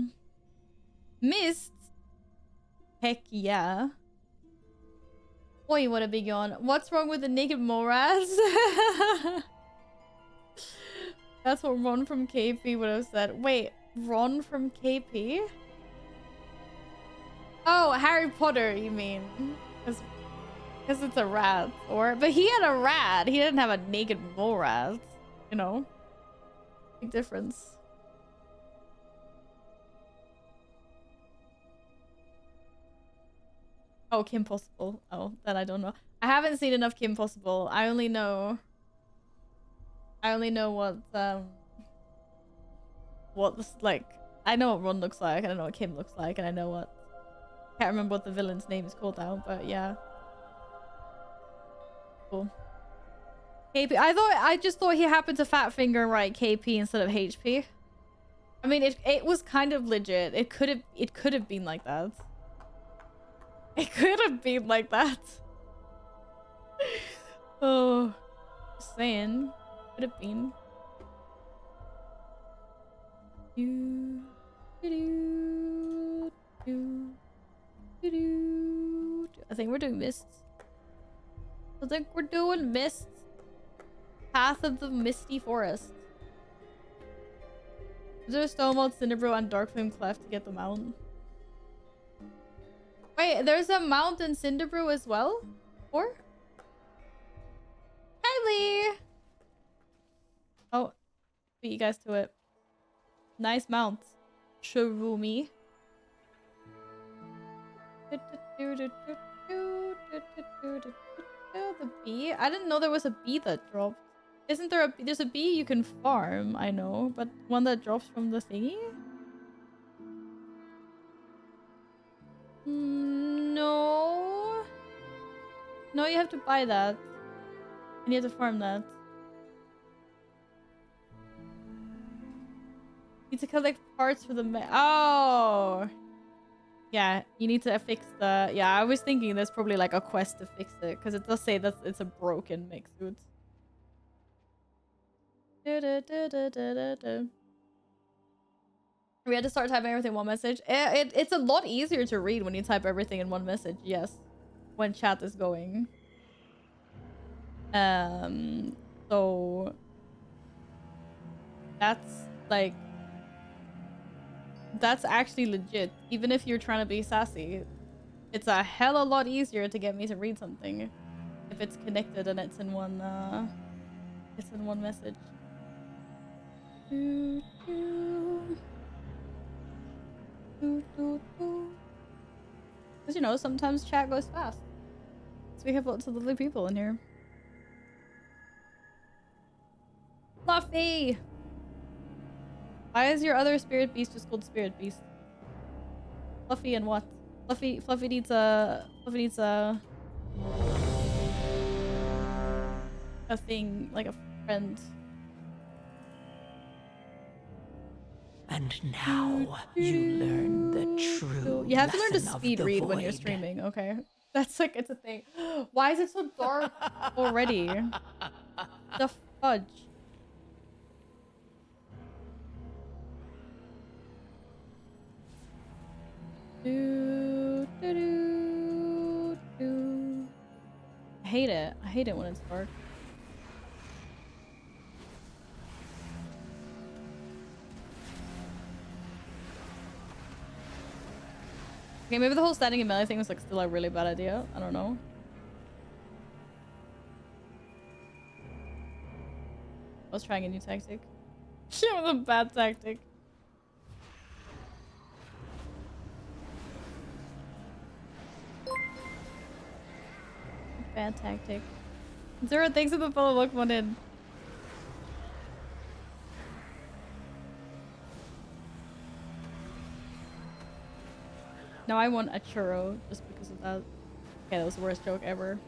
Missed? Heck yeah. Oi, what a big yawn. What's wrong with the naked moras? That's what Ron from KP would have said. Wait, Ron from KP? Oh, Harry Potter, you mean? Because it's a rat. But he had a rat. He didn't have a naked mole rat. You know? Big difference. Oh, Kim Possible. Oh, that I don't know. I haven't seen enough Kim Possible. I only know what this, like, I know what Ron looks like, and I know what Kim looks like, and I know what, can't remember what the villain's name is called now, but yeah. Cool. KP. I just thought he happened to fat finger and write KP instead of HP. I mean, it was kind of legit. It could have been like that. It could have been like that. Oh, just saying. Could have been. I think we're doing mists. I think we're doing mists. Path of the Misty Forest. Is there a Stonewall, Cinderbrew, and Darkflame Cleft to get the mount? Wait, there's a mount in Cinderbrew as well? Or? beat you guys to it. Nice mount. Shurumi. The bee? I didn't know there was a bee that dropped. Isn't there a bee? There's a bee you can farm, I know, but one that drops from the thingy? No. No, you have to buy that. And you have to farm that. Need to collect parts for the oh! Yeah, you need to fix the... Yeah, I was thinking there's probably like a quest to fix it, because it does say that it's a broken mech suit. We had to start typing everything in one message. It's a lot easier to read when you type everything in one message, yes. When chat is going. So... That's, like... That's actually legit. Even if you're trying to be sassy, it's a hell of a lot easier to get me to read something if it's connected and it's in one message. Because you know, sometimes chat goes fast. So we have lots of lovely people in here. Fluffy! Why is your other spirit beast just called spirit beast? Fluffy and what? Fluffy needs a thing, like a friend. And now you learn the true. You have to learn to lesson of speed the read when you're void. streaming, okay? That's like, it's a thing. Why is it so dark already? The fudge. I hate it. I hate it when it's dark. Okay, maybe the whole standing in melee thing was like still a really bad idea. I don't know. I was trying a new tactic. It was a bad tactic. Bad tactic. Zero, thanks for the follow Pokemon in. Now I want a churro just because of that. Okay, that was the worst joke ever.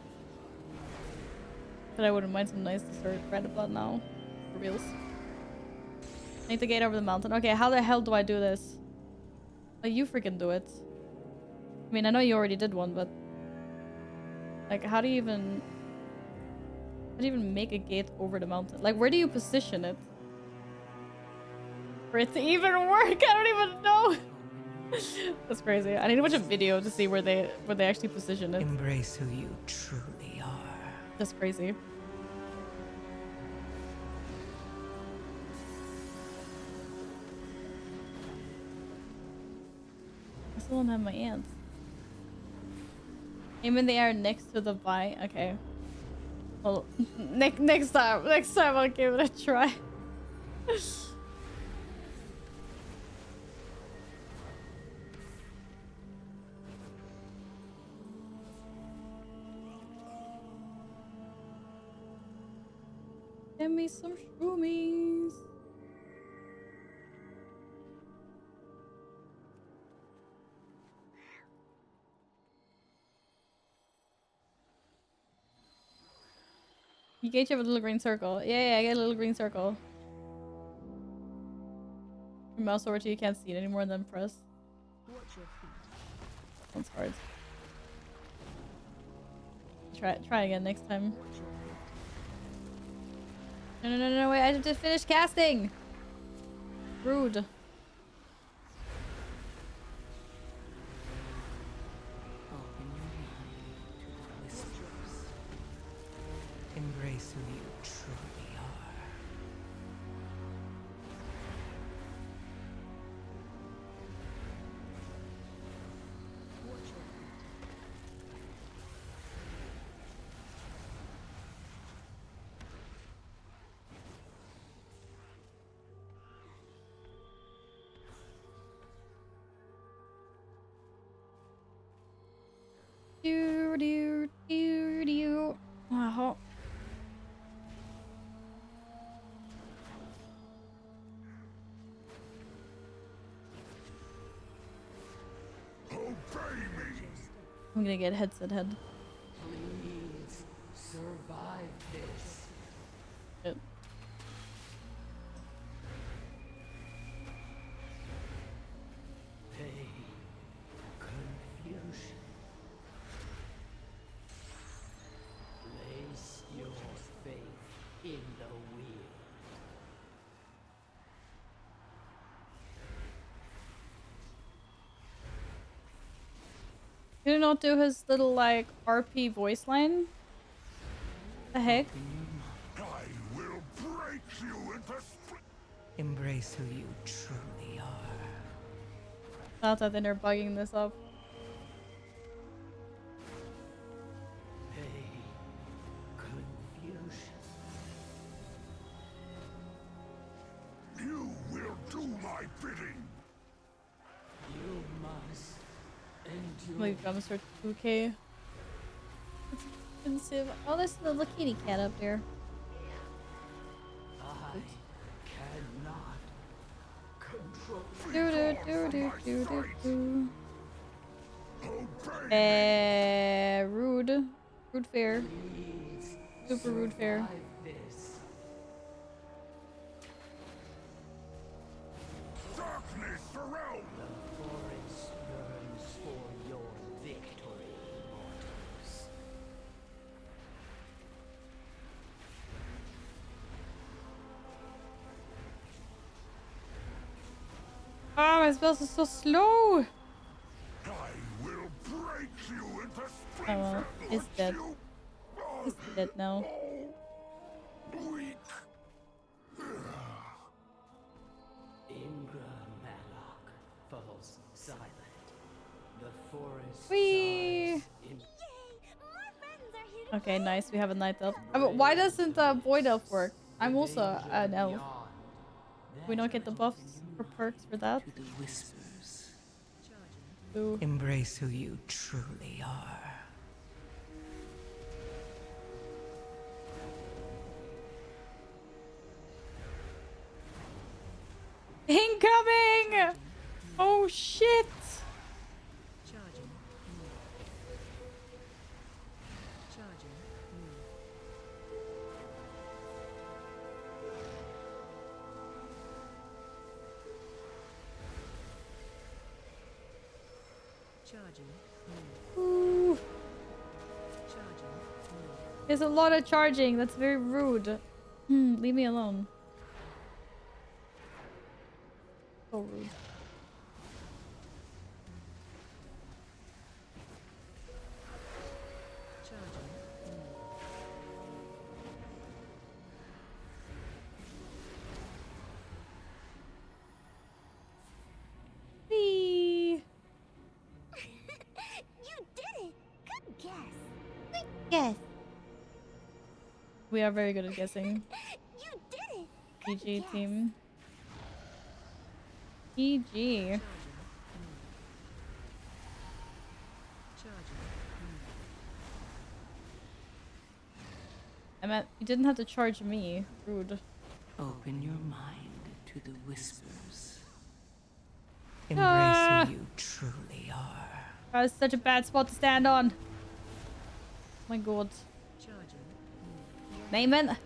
But I wouldn't mind some nice dessert right about now. For reals. I need to get over the mountain. Okay, how the hell do I do this? Like, you freaking do it. I mean, I know you already did one, but... Like, how do you even make a gate over the mountain? Like, where do you position it? For it to even work? I don't even know! That's crazy. I need to watch a video to see where they actually position it. Embrace who you truly are. That's crazy. I still don't have my ants. Aim in the air next to the vine. Okay. Well, next time I'll give it a try. Give me some shroomies. You gauge have a little green circle. Yeah, I get a little green circle. Your mouse over to you can't see it anymore and then press. That's hard. Try again next time. No, wait, I have to finish casting! Rude. Embrace who you truly are. I'm gonna get headset head. Please survive this. Shit. Pain, confusion. Place your faith in the wheel. Did he not do his little like RP voice line? The heck? I will break you into Embrace who you truly are. Not that they're bugging this up. Pain, confusion. You will do my bidding. You must endure. Like dumpster 2K. It's expensive. Oh, there's the little kitty cat up there. I cannot control. Rude. Rude fair. Super rude fair. Darkness surround. The forest yearns for your victory, mortals. Ah, my spells are so slow. I will break you into Oh well, it's dead. It's dead now. weak. Ingra Malak falls silent. The forest Whee! sighs in Okay, nice. We have a night elf. But why doesn't Void Elf work? I'm also an elf. beyond. We don't get the buffs or perks for that. To the whispers. Ooh. Embrace who you truly are. Incoming! Oh shit! Charging. Charging. Charging. Ooh. Charging. There's a lot of charging. That's very rude. Leave me alone. So rude. Charging. Whee! You did it! Good guess. Good Yes. We are very good at guessing. You did it! GG team. GG. I meant you didn't have to charge me. Rude. Open your mind to the whispers. Ah! Embrace who you truly are. That was such a bad spot to stand on. My god. Name it.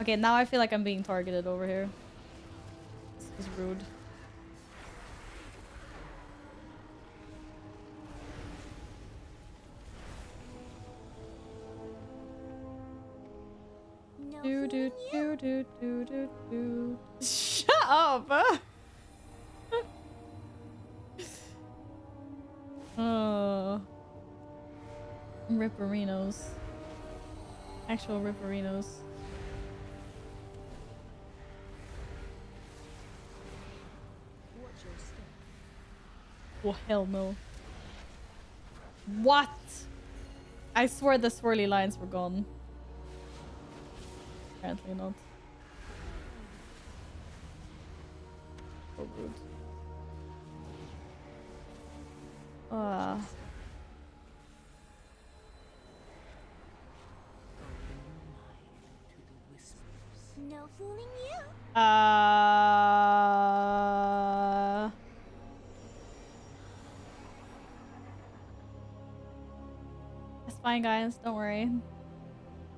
Okay, now I feel like I'm being targeted over here. This is rude. No Do do fooling do do do do. Shut up! Oh. Ripperinos. Actual ripperinos. Watch your step. Oh hell no. What? I swear the swirly lines were gone. Apparently not. So rude. Ah. No fooling you. fine, guys. Don't worry.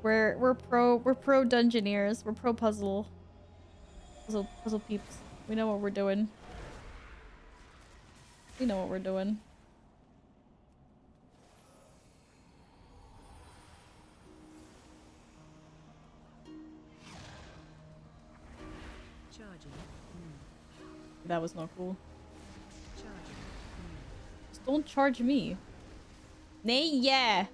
We're pro dungeoneers. We're pro puzzle peeps. We know what we're doing. We know what we're doing. Charging. That was not cool. Charging. Just don't charge me. Nay, yeah.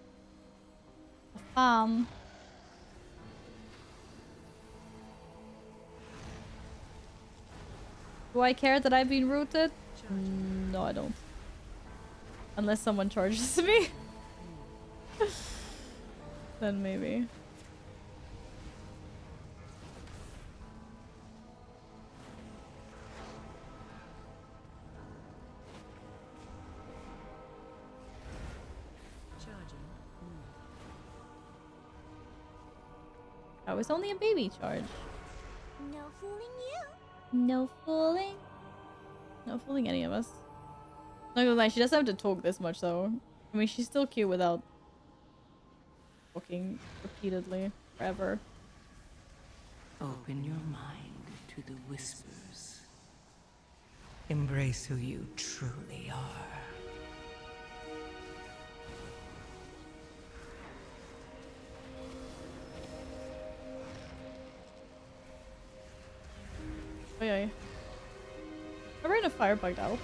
Do I care that I've been rooted? No, I don't. Unless someone charges me. Then maybe. Charging. That was only a baby charge. No fooling you. No fooling. No fooling any of us. Not gonna lie, she doesn't have to talk this much though. I mean, she's still cute without talking repeatedly forever. Open your mind to the whispers. Embrace who you truly are. Oh yeah. I ran a fire bugged out.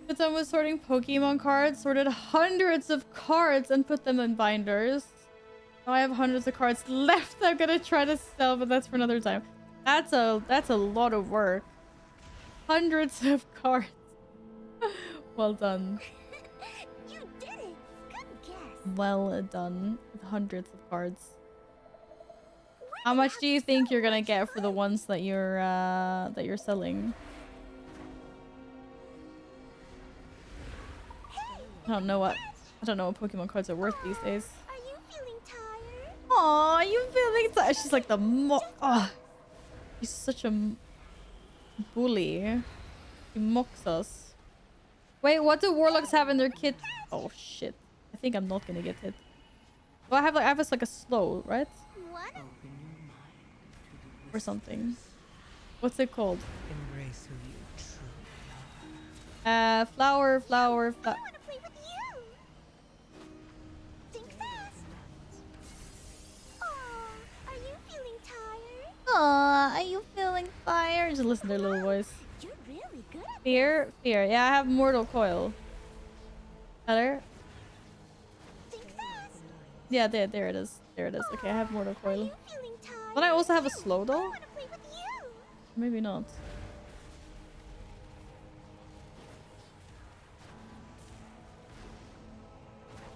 But then was sorting Pokemon cards, sorted hundreds of cards and put them in binders. Now I have hundreds of cards left I'm gonna try to sell, but that's for another time. That's a lot of work. Hundreds of cards. Well done. You did it. Good guess. Well done. With hundreds of cards. How much do you think you're gonna get for the ones that you're selling? I don't know what Pokemon cards are worth these days. Are you feeling tired? Aw, you feeling tired? She's like the she's such a bully. He mocks us. Wait, what do warlocks have in their kit? Oh shit! I think I'm not gonna get hit. Well, I have like a slow, right? What? Or something. What's it called? Embrace who you truly are. Flower. I want to play with you. Think fast. Aw, are you feeling tired? Aw, are you feeling tired? Just listen to their little voice. You're really good at Fear. Yeah, I have Mortal Coil. Better? Think fast. Yeah, there it is. There it is. Okay, I have Mortal Are Coil. you feeling tired? But I also have a slow I though? want to play with you. Maybe not.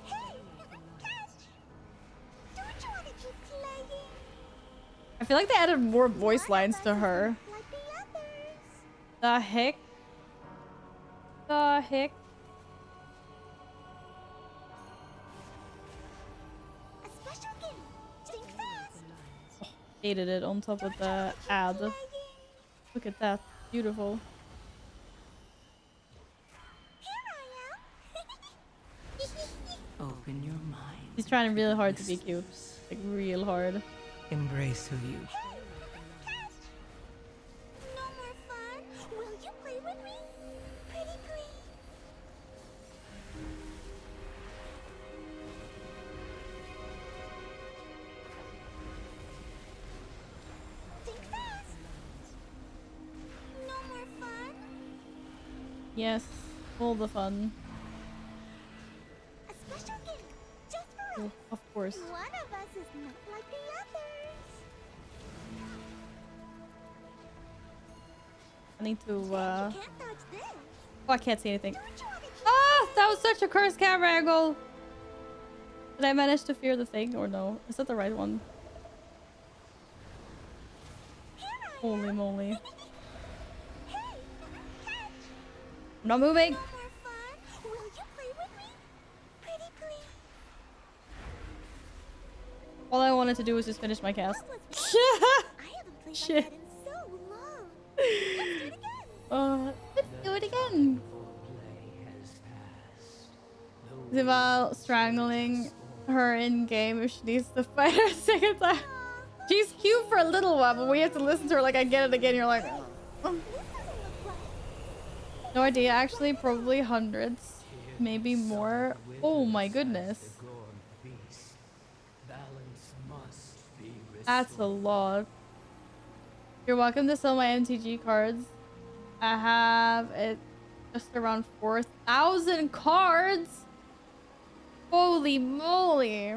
Hey, catch. Don't you want to keep playing? I feel like they added more voice lines to her. Like the others. The heck? The heck? A special game. Think fast. Hated it on top of the ad. Look at that. Beautiful. Here I am. Open your mind. He's trying really hard to be cute. Like real hard. Embrace who you. No more fun. Will you play with me? Pretty please. Think fast. No more fun. Yes. All the fun. A special game just for us. Of course. One of us is not like the others. I need to You can't dodge this. Oh, I can't see anything. Don't you want to keep Ah! That was such a cursed camera angle! Did I manage to fear the thing or no? Is that the right one? Holy moly. Hey, catch. I'm not moving! No more fun. Will you play with me? Pretty please. All I wanted to do was just finish my cast. What was I haven't played Shit. like that in so long. Let's do it again. It's about strangling her in game if she needs to fight her a second time. She's cute for a little while, but we have to listen to her like again and again. You're like, oh. No idea. Actually, probably hundreds, maybe more. Oh my goodness. That's a lot. You're welcome to sell my MTG cards. I have it just around 4,000 cards. Holy moly.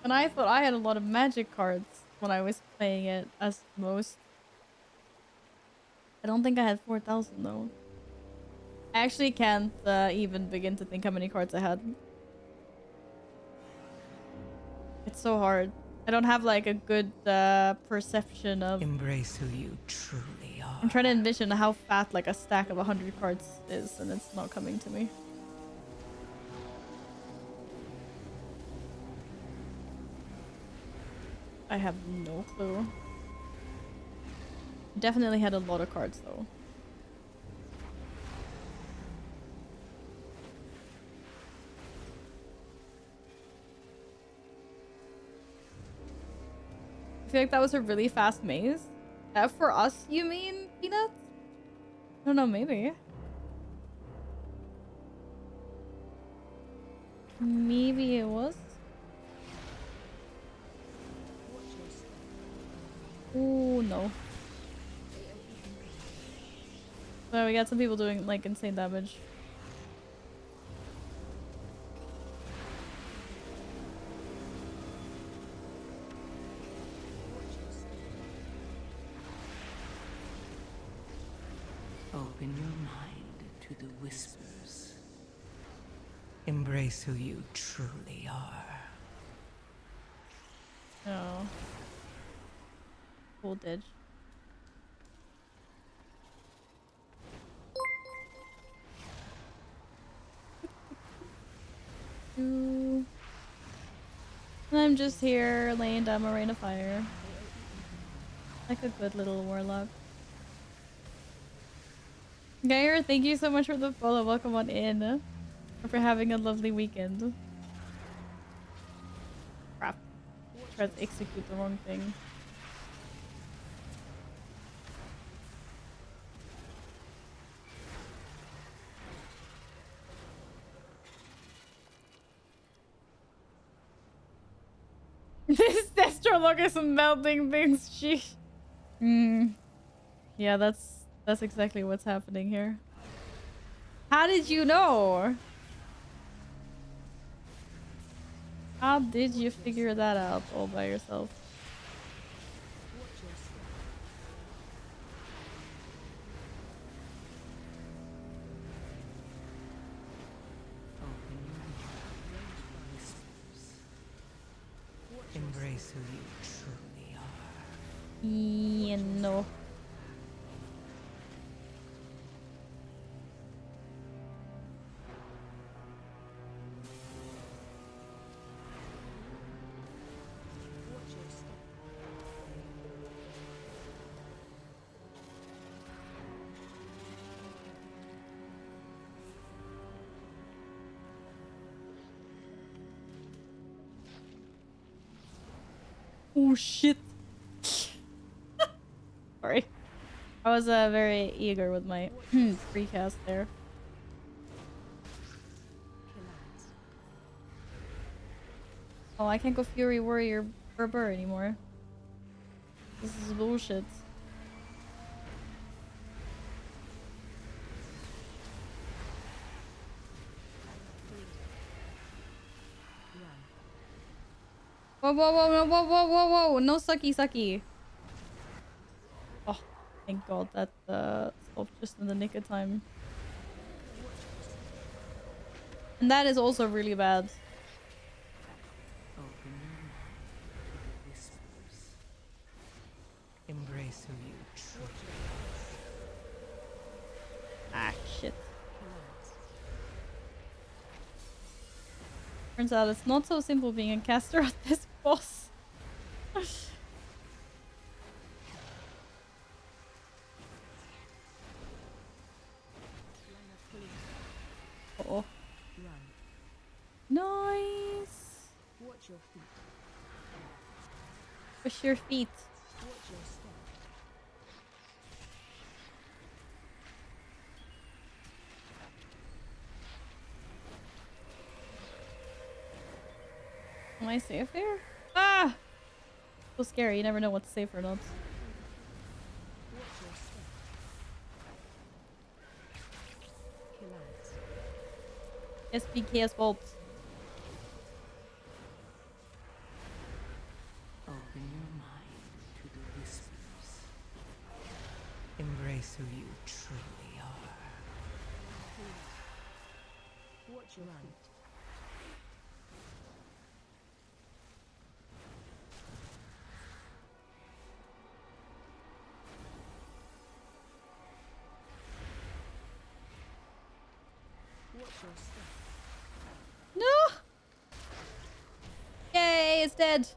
And I thought I had a lot of magic cards when I was playing it as most. I don't think I had 4,000 though. I actually can't even begin to think how many cards I had. It's so hard. I don't have like a good perception of... Embrace who you truly are. I'm trying to envision how fat like a stack of 100 cards is, and it's not coming to me. I have no clue. Definitely had a lot of cards though. I feel like that was a really fast maze. For us, you mean, Peanuts? I don't know, maybe. Maybe it was. Oh no. Well, we got some people doing like insane damage. Open your mind to the whispers. Embrace who you truly are. Oh. Voltage. I'm just here laying down my rain of fire. Like a good little warlock. Gayer, thank you so much for the follow. Welcome on in. Hope you're having a lovely weekend. Crap. Tried to execute the wrong thing. This Destrolog is melting things. Sheesh. Yeah, that's exactly what's happening here. How did you know? How did you figure that out all by yourself? Embrace who you truly are. Yeah, no. Oh shit. Sorry. I was very eager with my precast there. Oh, I can't go Fury Warrior Berber anymore. This is bullshit. Whoa, whoa, whoa, whoa, whoa, whoa, whoa, whoa, no sucky, sucky. Oh, thank God that stopped just in the nick of time. And that is also really bad. Open your mind to the whispers. Embrace who you truly are. Ah, shit. Turns out it's not so simple being a caster at this boss. Oh. Run. Nice. Watch your feet. Push your feet. Watch your step. Am I safe here? Ah! So scary. You never know what's safe or not. Watch your step. Kill ads. SPKS Vault. Open your mind to the whispers. Embrace who you truly are. Watch your feet. Watch your step. No! Yay, it's dead.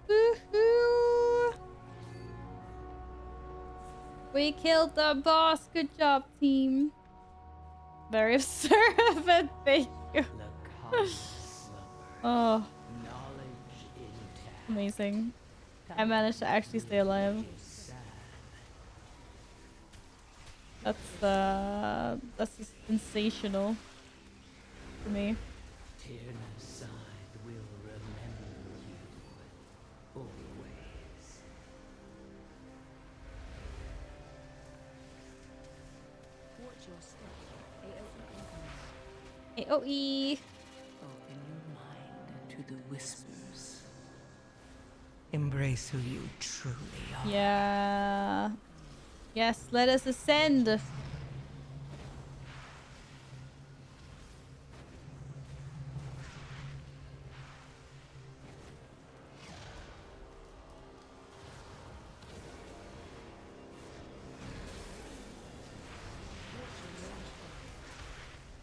Woohoo! We killed the boss. Good job, team. Very observant. Thank you. Oh, amazing. I managed to actually stay alive. That's just sensational for me. Tiernoside will remember you always. Watch your step. AOE incoming. AOE. Open your mind to the whispers. Embrace who you truly are. Yeah. Yes, let us ascend.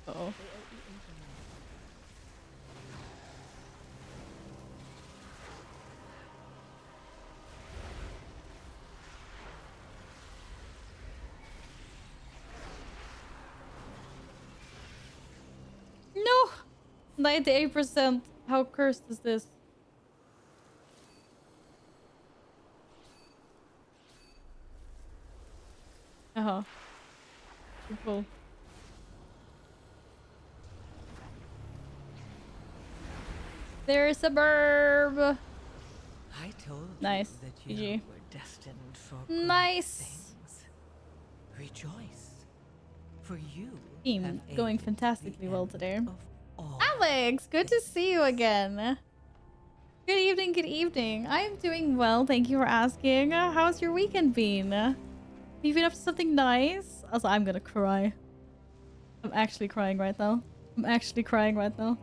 Uh-oh. No! 98%. How cursed is this? Uh-huh. Cool. There's a burb. I told Nice. you that you GG. were destined for Nice. great things. Rejoice, for you Team have going aided fantastically the well end today. of all. Alex, good to see you again. Good evening, good evening. I'm doing well, thank you for asking. How's your weekend been? Have you been up to something nice? Also, I'm gonna cry. I'm actually crying right now. I'm actually crying right now.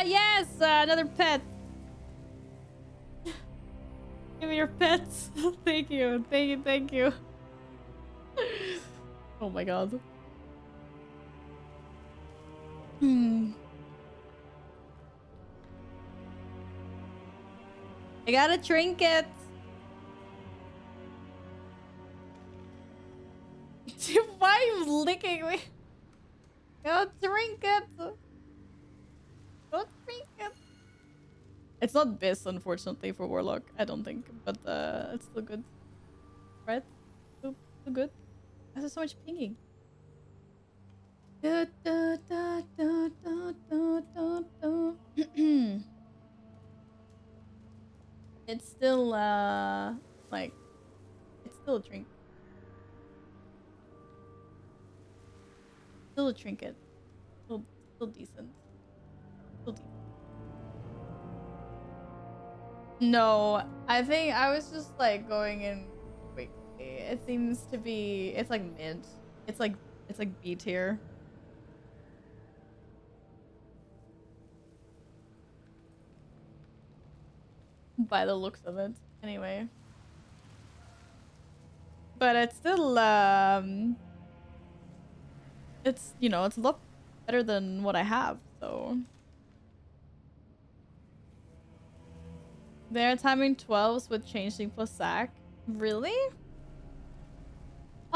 Yes! Another pet! Give me your pets. Thank you, thank you, thank you. Oh my god. I got a trinket. Why are you licking me? Got a trinket. Got a trinket. It's not Biss, unfortunately, for Warlock. I don't think, but it's still good, right? Still good. There's so much pinging. Da, da, da, da, da, da, da, da. It's still like it's still a drink. Still a trinket. Still decent. Still decent. No, I think I was just like going in quickly. It seems to be it's like mid. It's like B tier. By the looks of it. Anyway. But it's still it's, you know, it's a lot better than what I have, so. They're timing 12s with changeling plus sack. Really?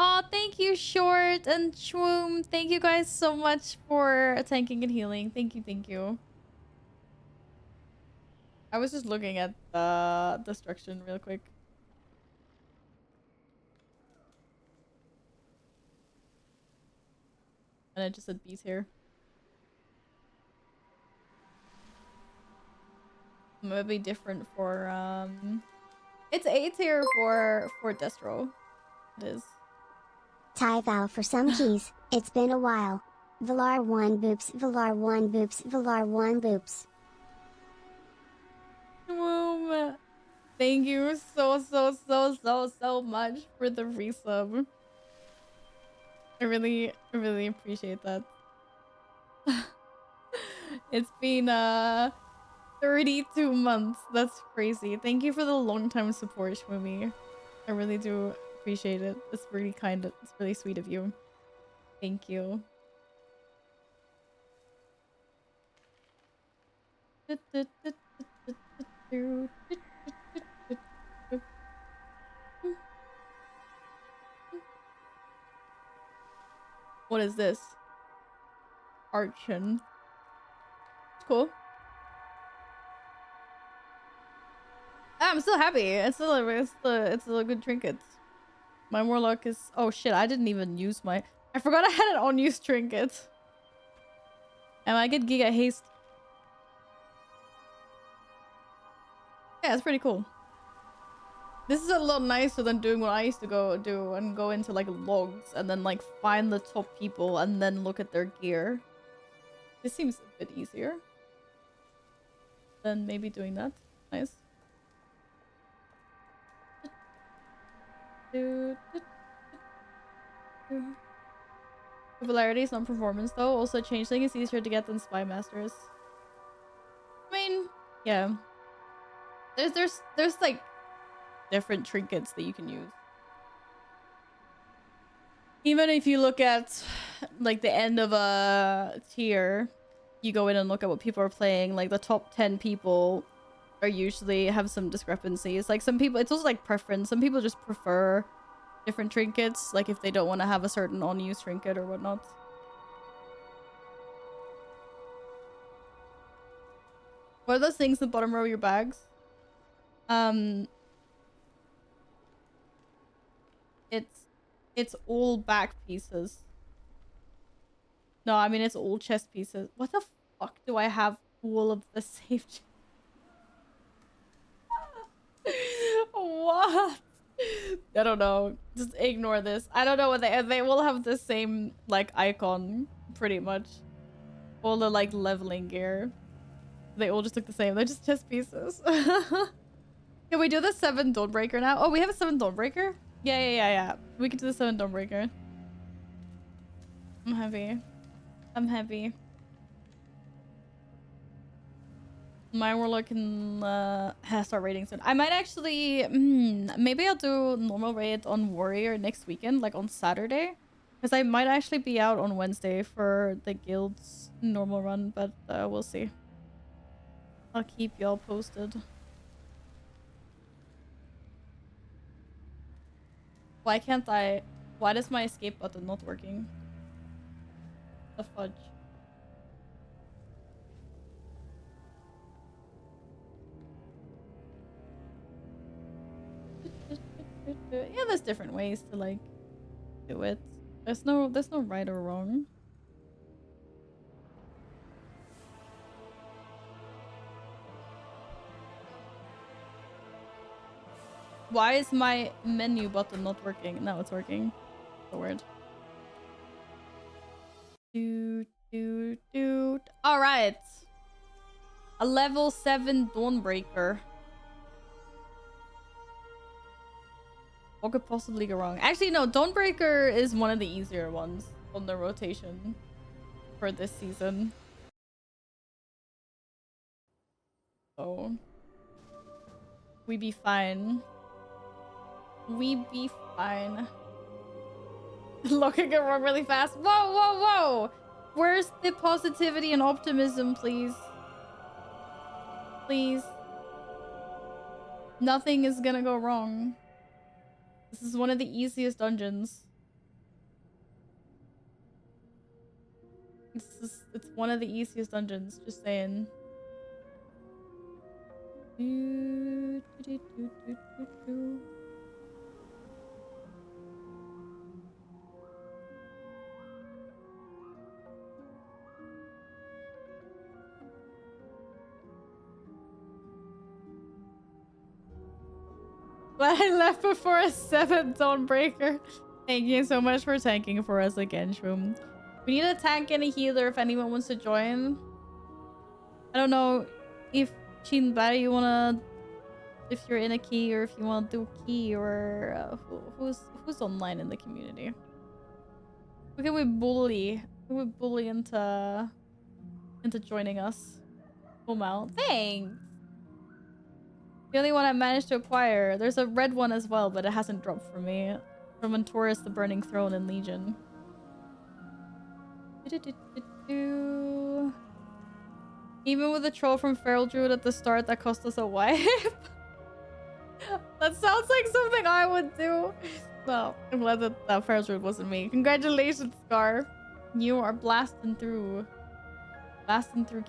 Oh, thank you, Short and Shroom. Thank you guys so much for tanking and healing. Thank you, thank you. I was just looking at the destruction real quick. And it just said bees here. Maybe different for it's A tier for Destro. It is. Tie Val for some keys. It's been a while. Valar 1 boops, Valar 1 boops, Valar 1 boops. Thank you so much for the resub. I really appreciate that. It's been 32 months. That's crazy. Thank you for the long time support, Shmumi. I really do appreciate it. It's really kind. It's really sweet of you. Thank you. What is this? Archon. It's cool. I'm still happy. It's a good trinket. My warlock is. Oh shit! I didn't even use my. I forgot I had an unused trinket. And I get Giga Haste. Yeah, it's pretty cool. This is a lot nicer than doing what I used to go do and go into like logs and then like find the top people and then look at their gear. This seems a bit easier than maybe doing that. Nice. Popularity is not performance though. Also, Changeling is easier to get than Spy Masters. I mean, yeah. There's like different trinkets that you can use. Even if you look at like the end of a tier, you go in and look at what people are playing. Like the top 10 people are usually have some discrepancies. Like some people, it's also like preference. Some people just prefer different trinkets, like if they don't want to have a certain unused trinket or whatnot. What are those things in the bottom row of your bags? It's all back pieces. No, I mean it's all chest pieces. What the fuck do I have all of the safe? What? I don't know. Just ignore this. I don't know what they will have the same like icon pretty much. All the like leveling gear. They all just look the same. They're just chest pieces. Can we do the 7 Dawnbreaker now? Oh, we have a 7 Dawnbreaker? Yeah. We can do the 7 Dawnbreaker. I'm happy. I'm happy. My warlock can start raiding soon. I might actually maybe I'll do normal raid on warrior next weekend, like on Saturday, because I might actually be out on Wednesday for the guild's normal run, but we'll see. I'll keep y'all posted. Why can't I? Why does my escape button not working? The fudge. Yeah, there's different ways to like do it. There's no right or wrong. Why is my menu button not working? No, it's working. So weird. All right. A level 7 Dawnbreaker. What could possibly go wrong? Actually, no. Dawnbreaker is one of the easier ones on the rotation for this season. So we be fine. We be fine. Locking it wrong really fast. Whoa! Where's the positivity and optimism, please? Please. Nothing is gonna go wrong. This is one of the easiest dungeons. It's one of the easiest dungeons, just saying. Do, do, do, do, do, do. But I left before a 7 Dawnbreaker. Thank you so much for tanking for us again, Shroom. We need a tank and a healer if anyone wants to join. I don't know if Chinbara, you wanna, if you're in a key or if you want to do key, or who's online in the community. Who can we bully? Who can we bully into joining us? Full out. Thanks. The only one I managed to acquire. There's a red one as well, but it hasn't dropped for me. From Taurus, the Burning Throne, and Legion. Even with the troll from Feral Druid at the start, that cost us a wipe. That sounds like something I would do. Well, I'm glad that Feral Druid wasn't me. Congratulations, Scar. You are blasting through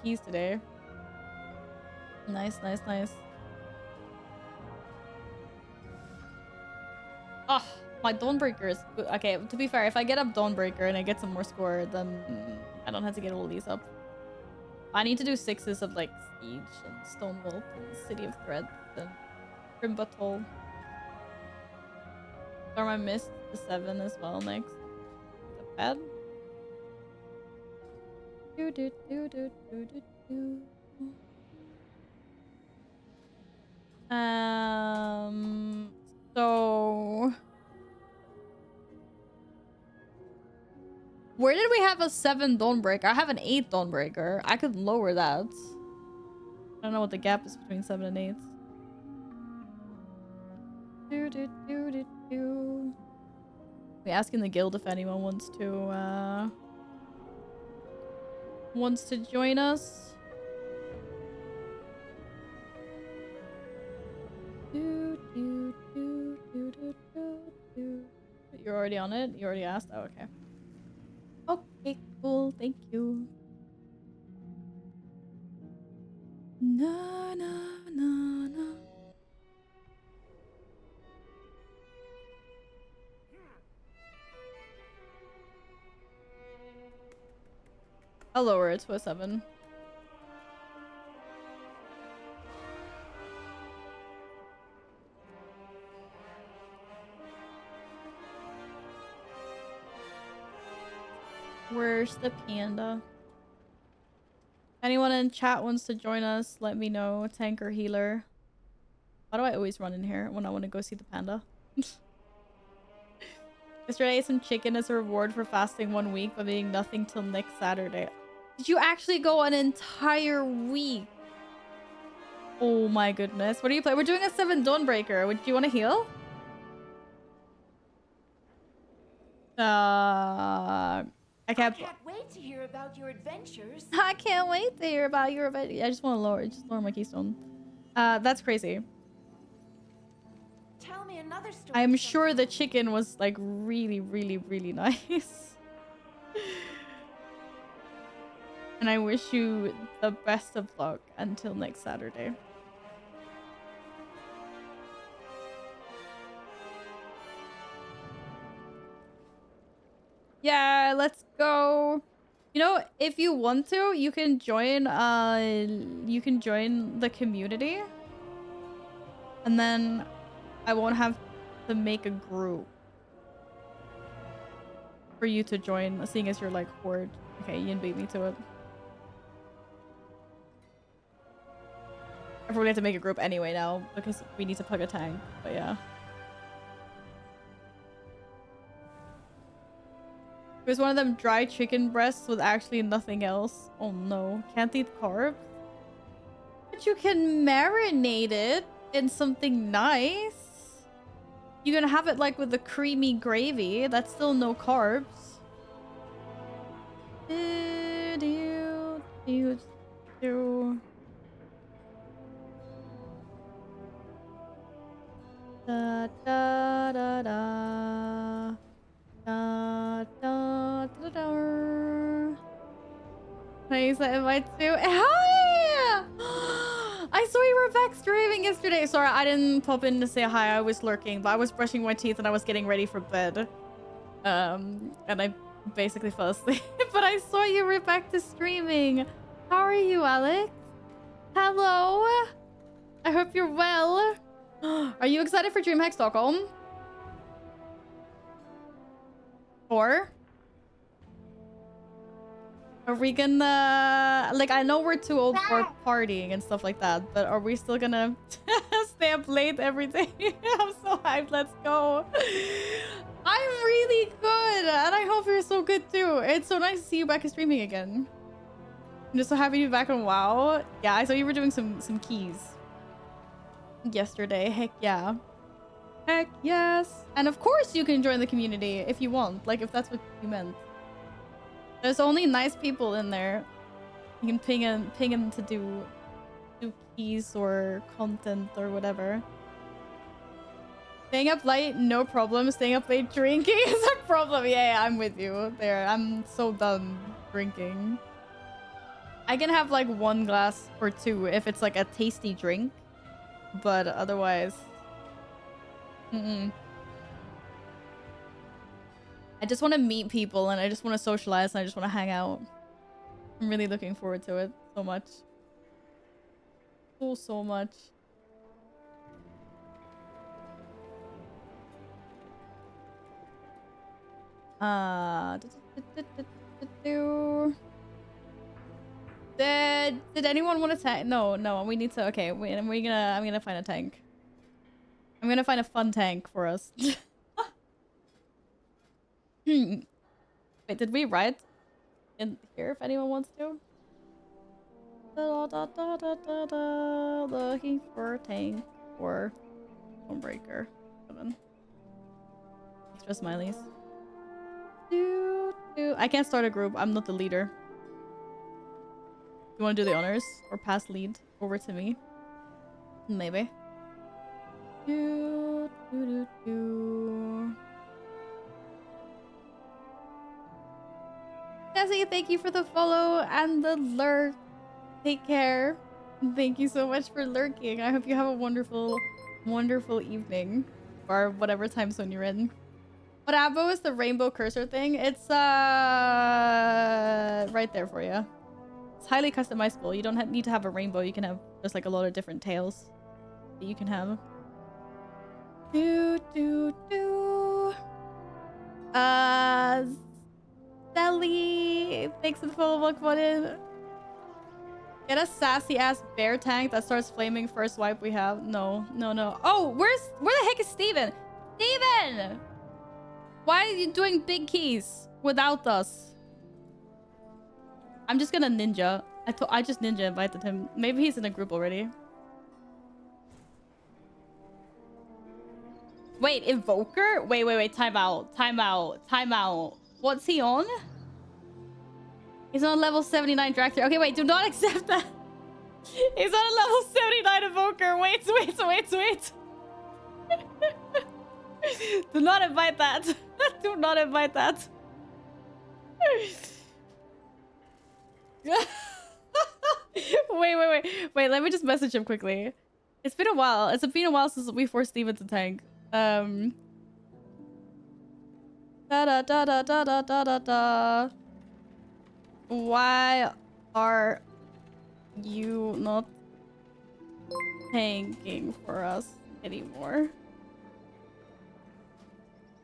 keys today. Nice, nice, nice. Oh, my Dawnbreaker is good. Okay, to be fair, if I get up Dawnbreaker and I get some more score, then I don't have to get all these up. I need to do 6s of like Siege and Stonewall and City of Thread and Grim Battle. Or I missed the 7 as well next. The bad. Do do do do do do do. So where did we have a 7 Dawnbreaker? I have an 8 Dawnbreaker. I could lower that. I don't know what the gap is between 7 and 8. Do do do do do. We asking the guild if anyone wants to join us. Do, do, do, do, do, do, do. You're already on it? You already asked? Oh, okay. Okay, cool. Thank you. Na, na, na, na. I'll lower it to a 7. Where's the panda? Anyone in chat wants to join us, let me know. Tank or healer. Why do I always run in here when I want to go see the panda? Yesterday I ate some chicken as a reward for fasting 1 week but eating nothing till next Saturday. Did you actually go an entire week? Oh my goodness. What do you play? We're doing a 7 Dawnbreaker. Do you want to heal? I can't wait to hear about your adventures. I can't wait to hear about your adventures. I just want to lower my keystone. That's crazy. Tell me another story. I'm sure the chicken was like really, really, really nice. And I wish you the best of luck until next Saturday. Yeah, let's go. You know, if you want to, you can join the community. And then I won't have to make a group for you to join, seeing as you're like horde. Okay, you beat me to it. I probably have to make a group anyway now because we need to plug a tank, but yeah. There's one of them dry chicken breasts with actually nothing else. Oh no, can't eat carbs? But you can marinate it in something nice. You can have it like with the creamy gravy. That's still no carbs. Da da da da. Da, da, da, da. nice. I invite too. Hi! I saw you were back streaming yesterday. Sorry, I didn't pop in to say hi. I was lurking, but I was brushing my teeth and I was getting ready for bed. And I basically fell asleep. But I saw you were back to streaming. How are you, Alex? Hello. I hope you're well. Are you excited for DreamHack Stockholm? Or are we gonna, like, I know we're too old for partying and stuff like that, but are we still gonna stay up late every day? I'm so hyped. Let's go. I'm really good, and I hope you're so good too. It's so nice to see you back streaming again. I'm just so happy to be back on WoW. Yeah, I saw you were doing some keys yesterday. Heck yeah. Heck yes. And of course you can join the community if you want, like if that's what you meant. There's only nice people in there. You can ping them to do keys or content or whatever. Staying up late, no problem. Staying up late drinking is a problem. Yeah, I'm with you there. I'm so done drinking. I can have like 1 glass or 2 if it's like a tasty drink, but otherwise, I just want to meet people and I just want to socialize and I just want to hang out. I'm really looking forward to it so much. So much. Did anyone want a tank? No, we need to. Okay, I'm gonna find a tank. I'm gonna find a fun tank for us. Wait, did we write in here if anyone wants to? Looking for a tank or Homebreaker. Extra smileys. I can't start a group. I'm not the leader. You want to do the honors or pass lead over to me? Maybe. Jesse, thank you for the follow and the lurk. Take care. Thank you so much for lurking. I hope you have a wonderful, wonderful evening or whatever time zone you're in. What abo is the rainbow cursor thing? It's right there for you. It's highly customizable. You don't need to have a rainbow. You can have just like a lot of different tails that you can have. Sally, thanks for the follow luck button. Get a sassy ass bear tank that starts flaming first swipe we have. No. Oh, where the heck is Steven? Steven! Why are you doing big keys without us? I'm just gonna ninja. I just ninja invited him. Maybe he's in a group already. Wait, Invoker? Wait. Time out. What's he on? He's on level 79 Dractor. Okay, wait, do not accept that. He's on a level 79 Invoker. Wait. Do not invite that. Do not invite that. Wait, let me just message him quickly. It's been a while. It's been a while since we forced Steven to tank. Why are you not tanking for us anymore?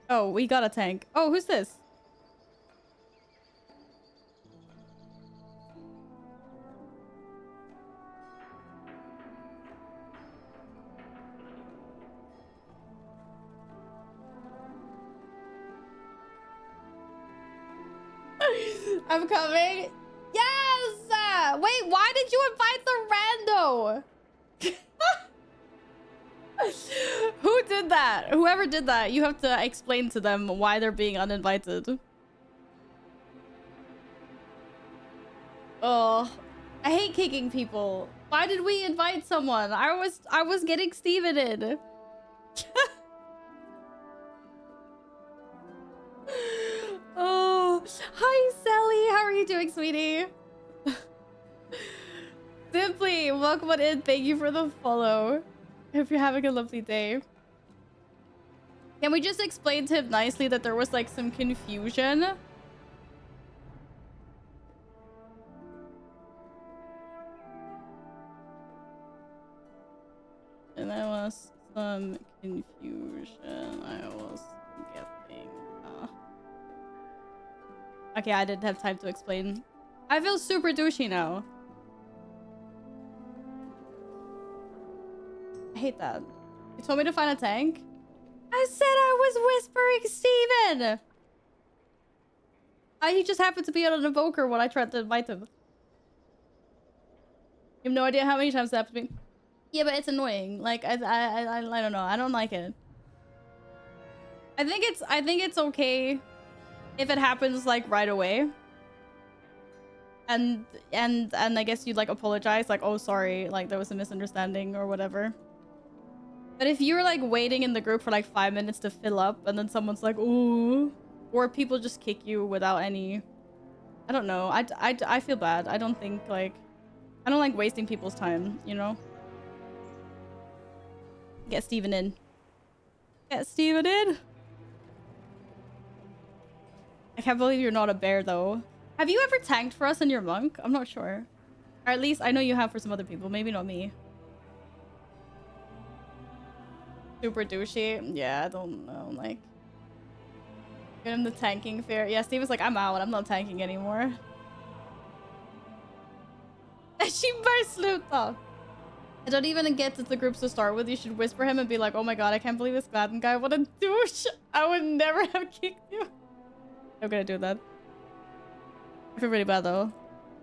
Oh, we got a tank. Oh, who's this? I'm coming. Yes! Wait, why did you invite the rando? Who did that? Whoever did that, you have to explain to them why they're being uninvited. Oh, I hate kicking people. Why did we invite someone? I was getting Steven in. Oh, hi Sally. How are you doing, sweetie? Pimply, welcome on in. Thank you for the follow. Hope you're having a lovely day. Can we just explain to him nicely that there was like some confusion? And there was some confusion I was getting. Okay, I didn't have time to explain. I feel super douchey now. I hate that. You told me to find a tank? I said I was whispering Steven! He just happened to be on an evoker when I tried to invite him. You have no idea how many times that happened to me. Yeah, but it's annoying. Like, I don't know. I don't like it. I think it's okay if it happens like right away. And I guess you'd like apologize, like, oh sorry, like there was a misunderstanding or whatever. But if you're like waiting in the group for like 5 minutes to fill up and then someone's like, ooh, or people just kick you without any, I don't know. I feel bad. I don't think like, I don't like wasting people's time, you know? Get Steven in. Get Steven in. I can't believe you're not a bear though. Have you ever tanked for us in your monk? I'm not sure. Or at least I know you have for some other people. Maybe not me. Super douchey. Yeah, I don't know. Like, get him the tanking fair. Yeah, Steven's like, I'm out. I'm not tanking anymore. She burst looped off. I don't even get to the groups to start with. You should whisper him and be like, oh my god, I can't believe this Gladden guy. What a douche. I would never have kicked you. I'm gonna do that. I feel really bad though.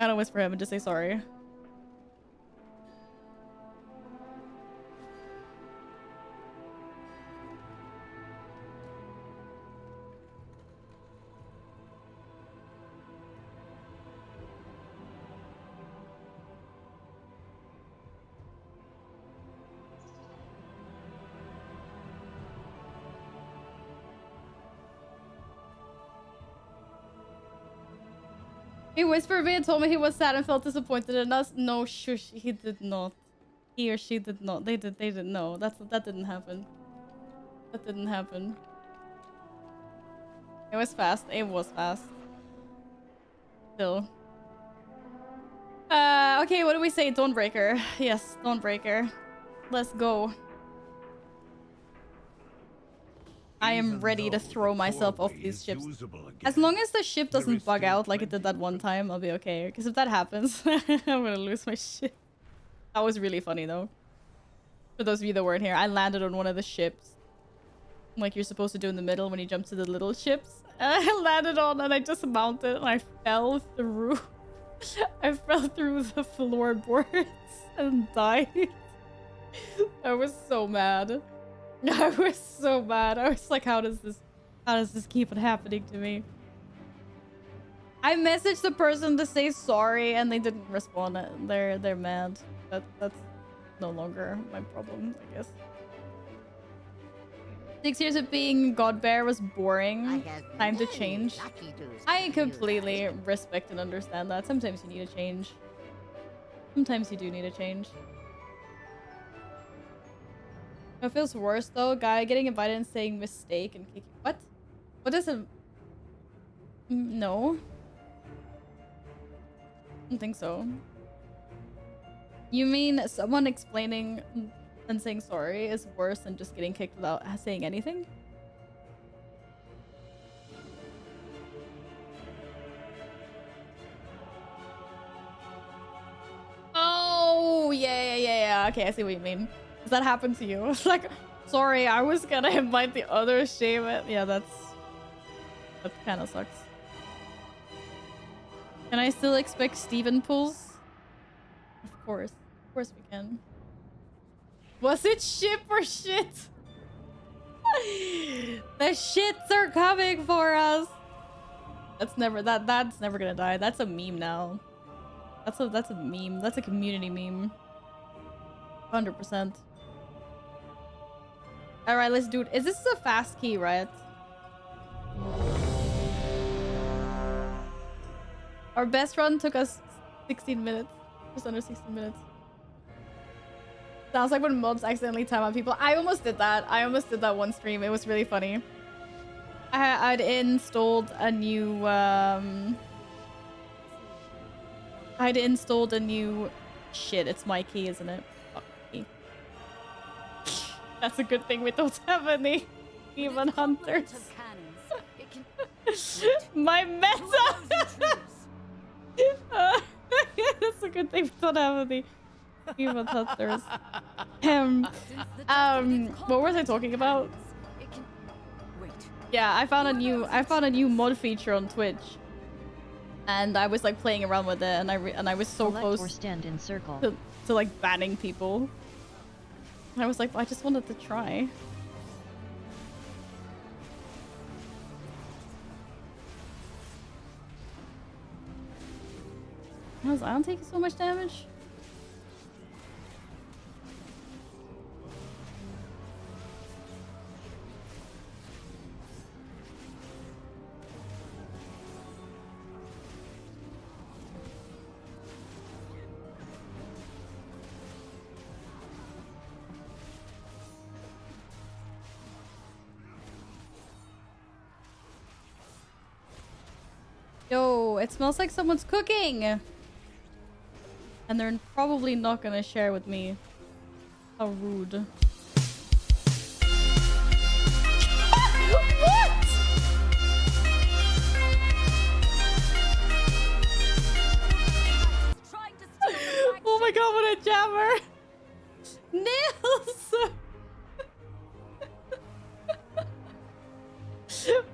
I don't whisper him and just say sorry. He whispered me and told me he was sad and felt disappointed in us. No, shush, he did not. He or she did not. They didn't know. That didn't happen. That didn't happen. It was fast. It was fast. Still. Okay, what do we say? Dawnbreaker. Yes, Dawnbreaker. Let's go. I am ready to throw myself off these ships. As long as the ship doesn't bug out like it did that one time, I'll be okay. Because if that happens, I'm gonna lose my shit. That was really funny though. For those of you that weren't here, I landed on one of the ships. Like you're supposed to do in the middle when you jump to the little ships. And I landed on and I just mounted and I fell through. I fell through the floorboards and died. I was so mad. I was so mad. I was like, how does this keep on happening to me? I messaged the person to say sorry and they didn't respond. They're mad. That's no longer my problem, I guess. 6 years of being God Bear was boring. Time to change. I completely respect and understand that. Sometimes you need a change. Sometimes you do need a change. It feels worse though, guy getting invited and saying mistake and kicking. What? What is it? No. I don't think so. You mean someone explaining and saying sorry is worse than just getting kicked without saying anything? Oh, yeah. Okay, I see what you mean. Does that happen to you? It's like, sorry, I was gonna invite the other shaman. Yeah, that kind of sucks. Can I still expect Steven pulls? Of course we can. Was it ship or shit? The shits are coming for us. That's never gonna die. That's a meme now. That's a meme. That's a community meme. 100%. Alright, let's do it. Is this a fast key, right? Our best run took us 16 minutes. Just under 16 minutes. Sounds like when mods accidentally time out people. I almost did that. I almost did that one stream. It was really funny. I'd installed a new shit, it's my key, isn't it? Fuck me. That's a good thing we don't have any even hunters. My meta. That's a good thing we don't have any even hunters. What was I talking about? Yeah, I found a new mod feature on Twitch, and I was like playing around with it, and I was so close or stand in circle. to like banning people. And I was like, I just wanted to try. How's Zion taking so much damage? Yo, it smells like someone's cooking! And they're probably not gonna share with me. How rude. What?! Oh my god, what a jammer! Nails!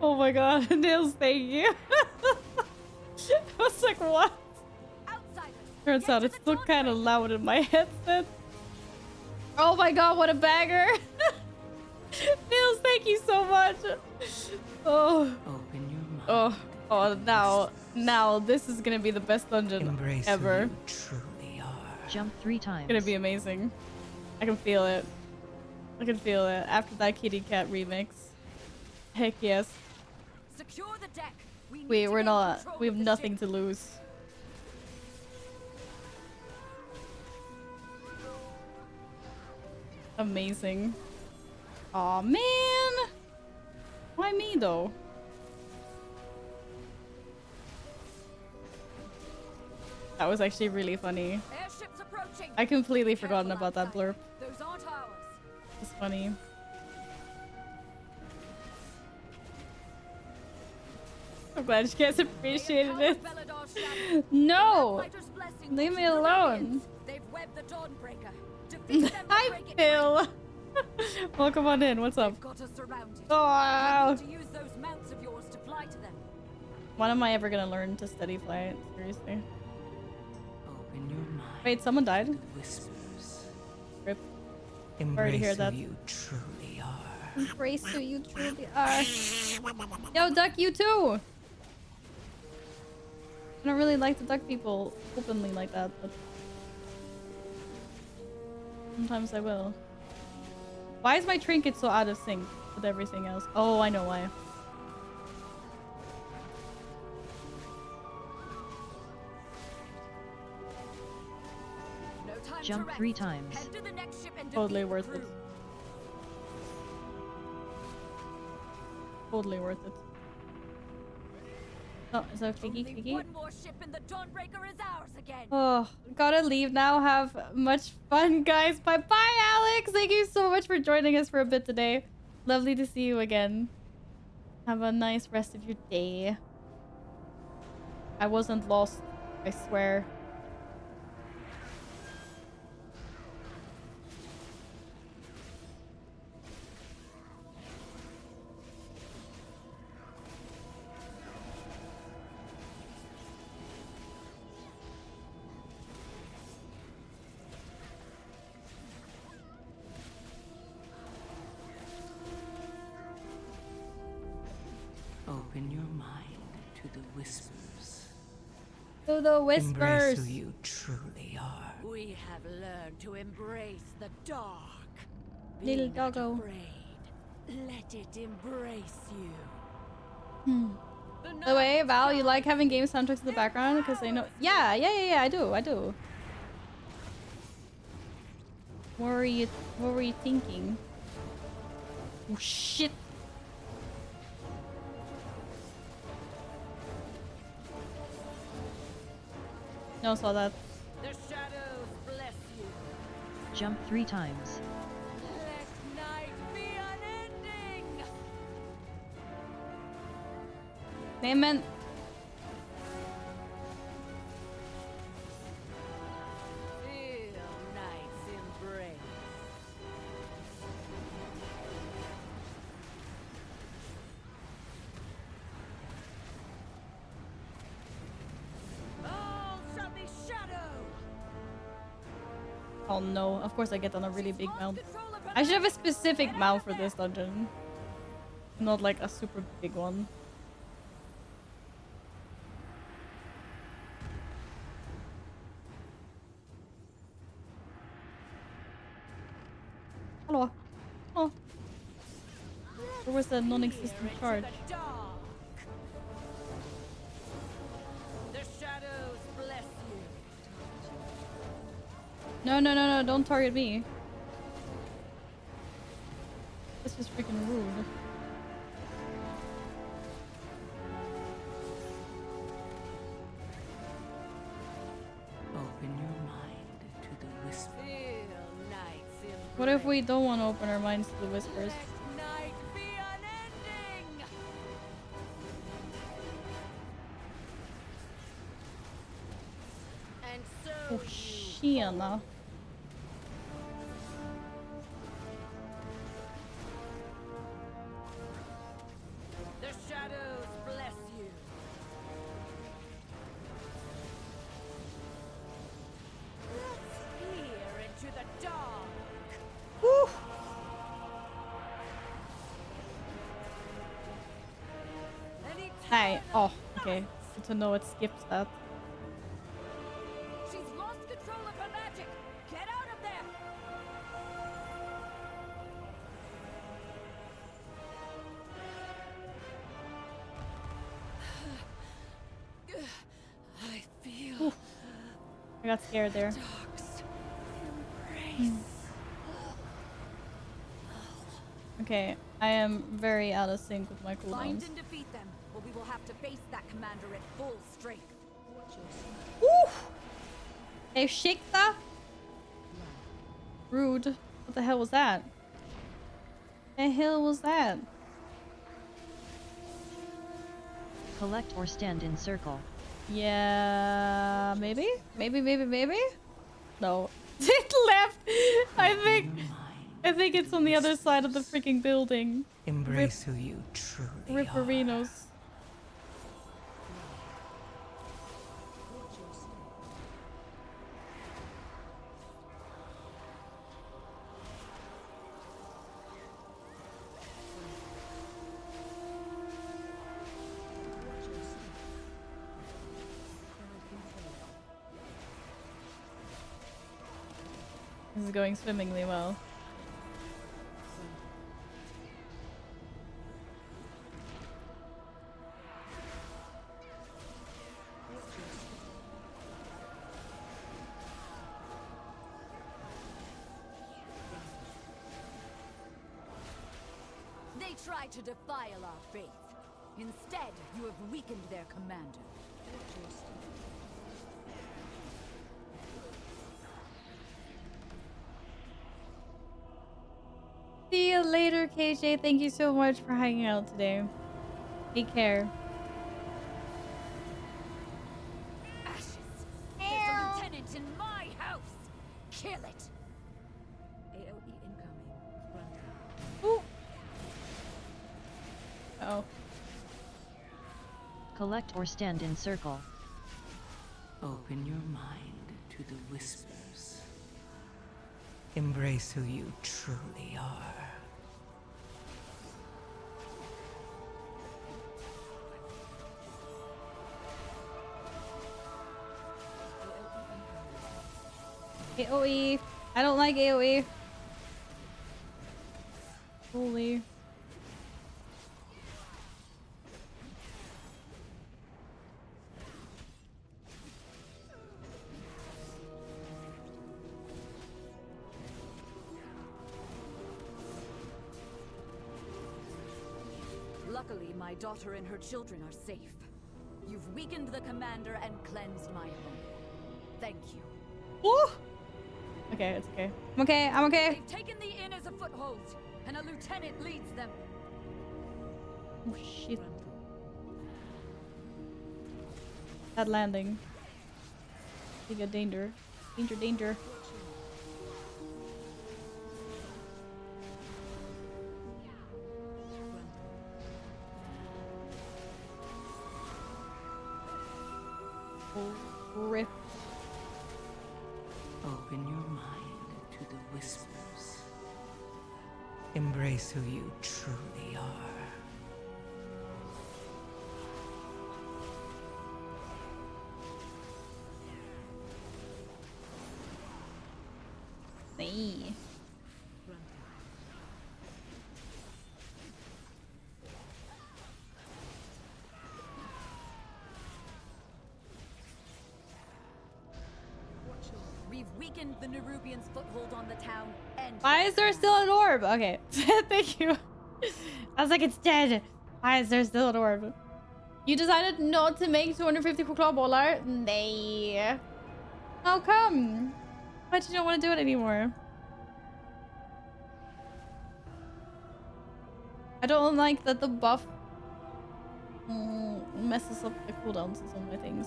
Oh my god, Nails, thank you. I was like, what? Turns out it's still kind of loud in my headset. Oh my god, what a banger! Nails, thank you so much. Oh. Open your mind. Now this is gonna be the best dungeon ever. Who you truly are. Jump 3 times. It's gonna be amazing. I can feel it. I can feel it after that kitty cat remix. Heck yes. Secure the deck. We're not. We have nothing to lose. Amazing. Aw, man! Why me, though? That was actually really funny. I completely forgotten about that blurb. Those aren't ours. It's funny. I'm glad you guys appreciated it. No! Leave me alone. They've webbed the Dawnbreaker. Hi, Phil. Welcome on in. What's up? Oh. To use those mounts of yours to fly to them. When am I ever gonna learn to steady fly? Seriously. Open your mind. Wait, someone died? Whispers. Rip. Embrace Sorry to hear that. who you truly are. Embrace who you truly are. Yo, duck, you too. I don't really like to duck people openly like that, but sometimes I will. Why is my trinket so out of sync with everything else? Oh, I know why. No time Jump 3 times. Head to the next ship and Totally worth it. Totally worth it. Oh, is that Kiki? One more ship and the Dawnbreaker is ours again. Oh, gotta leave now. Have much fun, guys. Bye bye, Alex. Thank you so much for joining us for a bit today. Lovely to see you again. Have a nice rest of your day. I wasn't lost, I swear. Open your mind to the whispers. To the whispers. Embrace who you truly are. We have learned to embrace the dark. Little Be not doggo. afraid. Let it embrace you. By the way, Val, you like having game soundtracks in the background? Because I know... Yeah, I do. What were you thinking? Oh shit. No, saw that. The shadows bless you. Jump 3 times. Let night be unending. Amen. Feel night's embrace. All shall be shadow. Oh no, of course I get on a really big mount. I should have a specific mount for this dungeon. Not like a super big one. Hello. Oh. Where was the non-existent charge? The shadows bless you. No, no, no, no, don't target me. This is freaking rude. Open your mind to the whisper. What if we don't want to open our minds to the whispers? Night be unending. And so Oh, tjena. the shadows bless you. Let's peer into the dark. Woo! Hey, oh, okay. Good to know it skips that. She's lost control of her magic. Get out of there. I feel. Oof. I got scared there. Dark's embrace. Okay, I am very out of sync with my Find cooldowns. and defeat them, or we will have to face that commander at full strength. Woo! Hey, Shikta? Rude. What the hell was that? The hell was that? Collect or stand in circle. Yeah, maybe? Maybe? No. It left! I think it's on the other side of the freaking building. Embrace who you truly are. Ripperinos. This is going swimmingly well. They tried to defile our faith. Instead, you have weakened their commander. See you later, KJ. Thank you so much for hanging out today. Take care. Ashes. There's a lieutenant in my house. Kill it. AOE incoming. Ooh. Oh. Collect or stand in circle. Open your mind to the whispers. Embrace who you truly are. AoE. I don't like AoE. Holy. Luckily, my daughter and her children are safe. You've weakened the commander and cleansed my home. Thank you. Woo! Okay, it's okay. I'm okay, I'm okay. They've taken the inn as a foothold, and a lieutenant leads them. Oh shit. Bad landing. Big danger. Danger, danger. Rip. Open your mind to the whispers. Embrace who you truly are. Nee. We've weakened the Nerubians' foothold on the town and... Why is there still an orb? Okay, thank you. I was like, it's dead. Why is there still an orb? You decided not to make 250 chokladbollar? Nej. How come? Why did you not want to do it anymore? I don't like that the buff messes up the cooldowns on some of my things.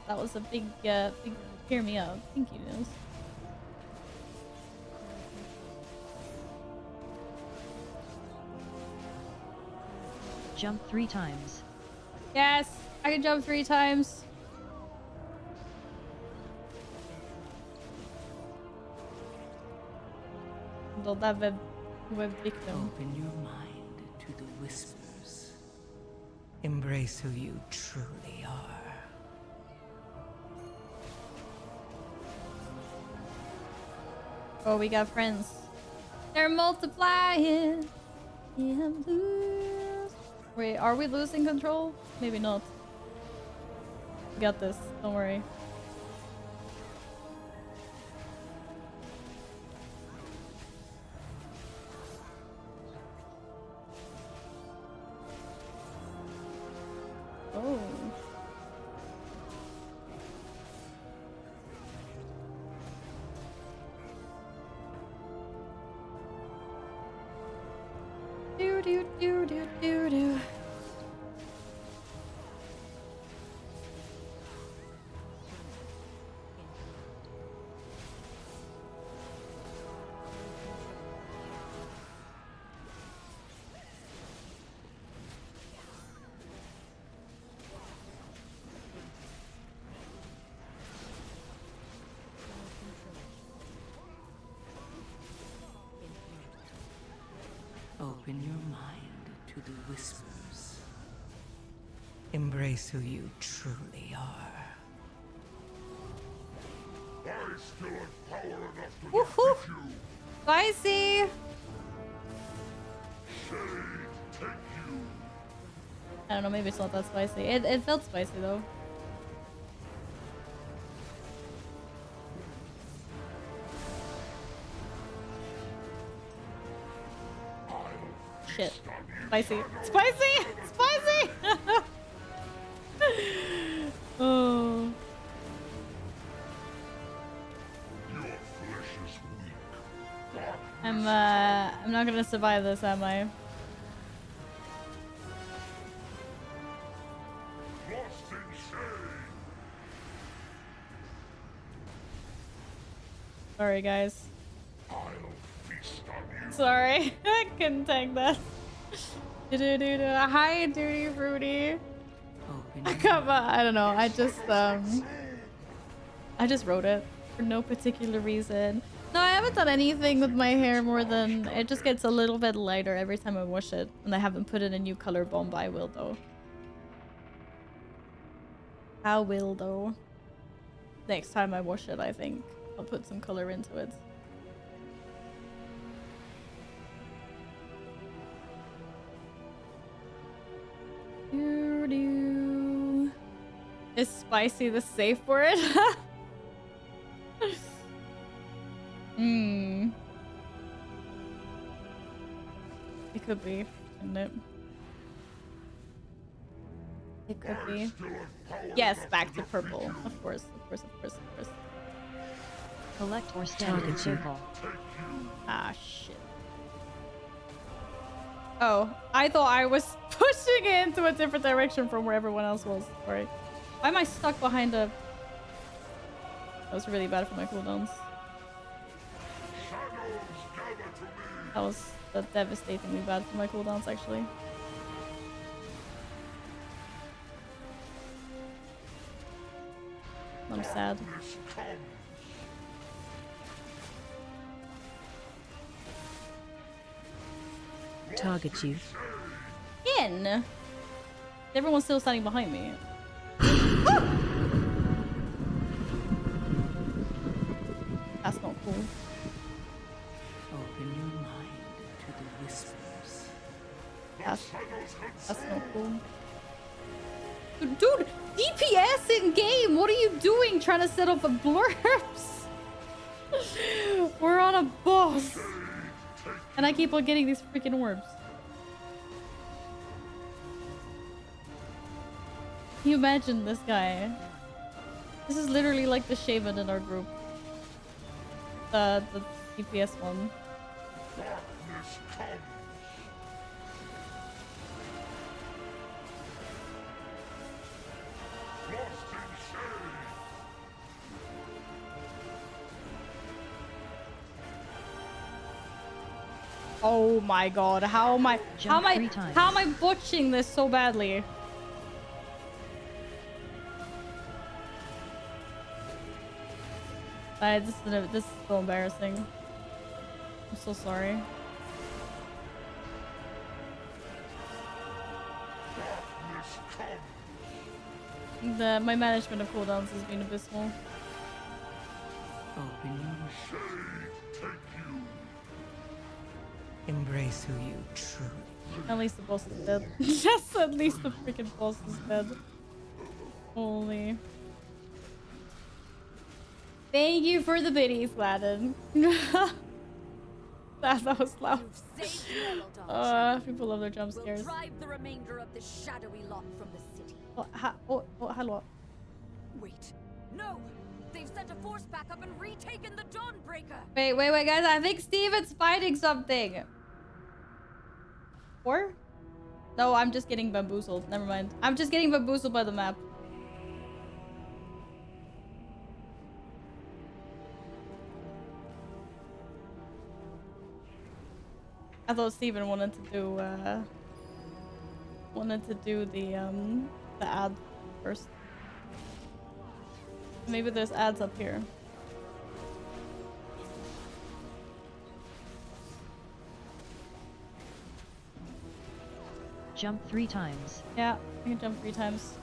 That was a big hear me out. Thank you, Nils. Jump 3 times. Yes, I can jump 3 times. That web victim. Open your mind to the whispers. Embrace who you truly are. Oh, we got friends. They're multiplying. Yeah, lose. Wait, are we losing control? Maybe not. We got this. Don't worry. Oh. Do do do do do do. Open your mind to the whispers. Embrace who you truly are. I still have power enough to Woohoo! defeat you. Spicy! Shade, take you. I don't know, maybe it's not that spicy. It felt spicy though. Shit. Spicy. Spicy! Spicy! Oh. Your flesh is weak. I'm not gonna survive this, am I? Lost in shade. Sorry, guys. I'll feast on you. Sorry. I couldn't take that. Hi, Duty Fruity. Come on. I don't know. I just wrote it for no particular reason. No, I haven't done anything with my hair more than it just gets a little bit lighter every time I wash it, and I haven't put in a new color bomb. I will though. I will though. Next time I wash it, I think I'll put some color into it. Do-do-do. Is spicy the safe word? Hmm. It could be, shouldn't it? It could be. Yes, back to purple. Of course, of course, of course, of course. Collect or stand in circle. Ah, shit. Oh, I thought I was pushing it into a different direction from where everyone else was. Sorry. Why am I stuck behind a... That was really bad for my cooldowns. That was devastatingly bad for my cooldowns, actually. I'm sad. Target you. In? Everyone's still standing behind me. That's not cool. Open your mind to the whispers. That's not cool. Dude, DPS in game! What are you doing trying to set up a blurbs? We're on a boss. And I keep on getting these freaking orbs. Can you imagine this guy? This is literally like the shaman in our group. The DPS one. Oh my god, how am I botching this so badly? This is so embarrassing. I'm so sorry. My management of cooldowns has been abysmal. Open your embrace who you truly are. At least the boss is dead. Yes, at least the freaking boss is dead. Holy. Thank you for the biddies, Gladden. that was loud. People love their jump scares. We'll drive the remainder of this shadowy lot from the city. Hello. Wait, no! They've sent a force backup and retaken the Dawnbreaker! Wait, guys. I think Steven's fighting something. Or? No, I'm just getting bamboozled. Never mind. I'm just getting bamboozled by the map. I thought Steven wanted to do the ad first. Maybe there's ads up here. Jump 3 times. Yeah, I can jump 3 times.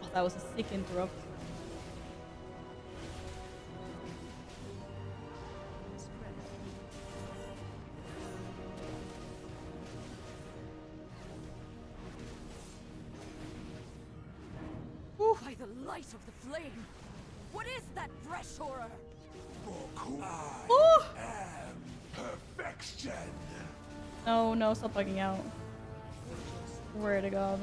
Oh, that was a sick interrupt. By the light of the flame! What is that fresh horror? Oh. Perfection. No, stop bugging out. Swear to God.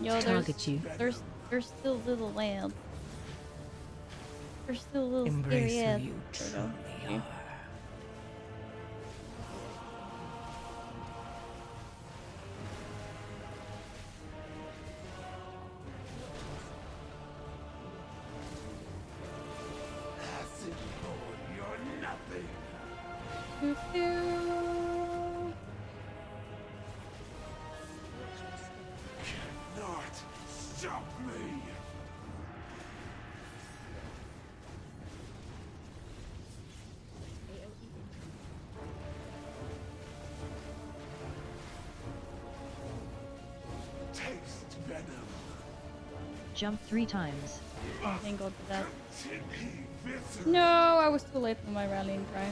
Yo, there's still little lamp. There's still little embrace scary who you truly are. Cannot stop me. Taste venom. Jump 3 times. Oh, thank God for that. No, I was too late for my rallying cry.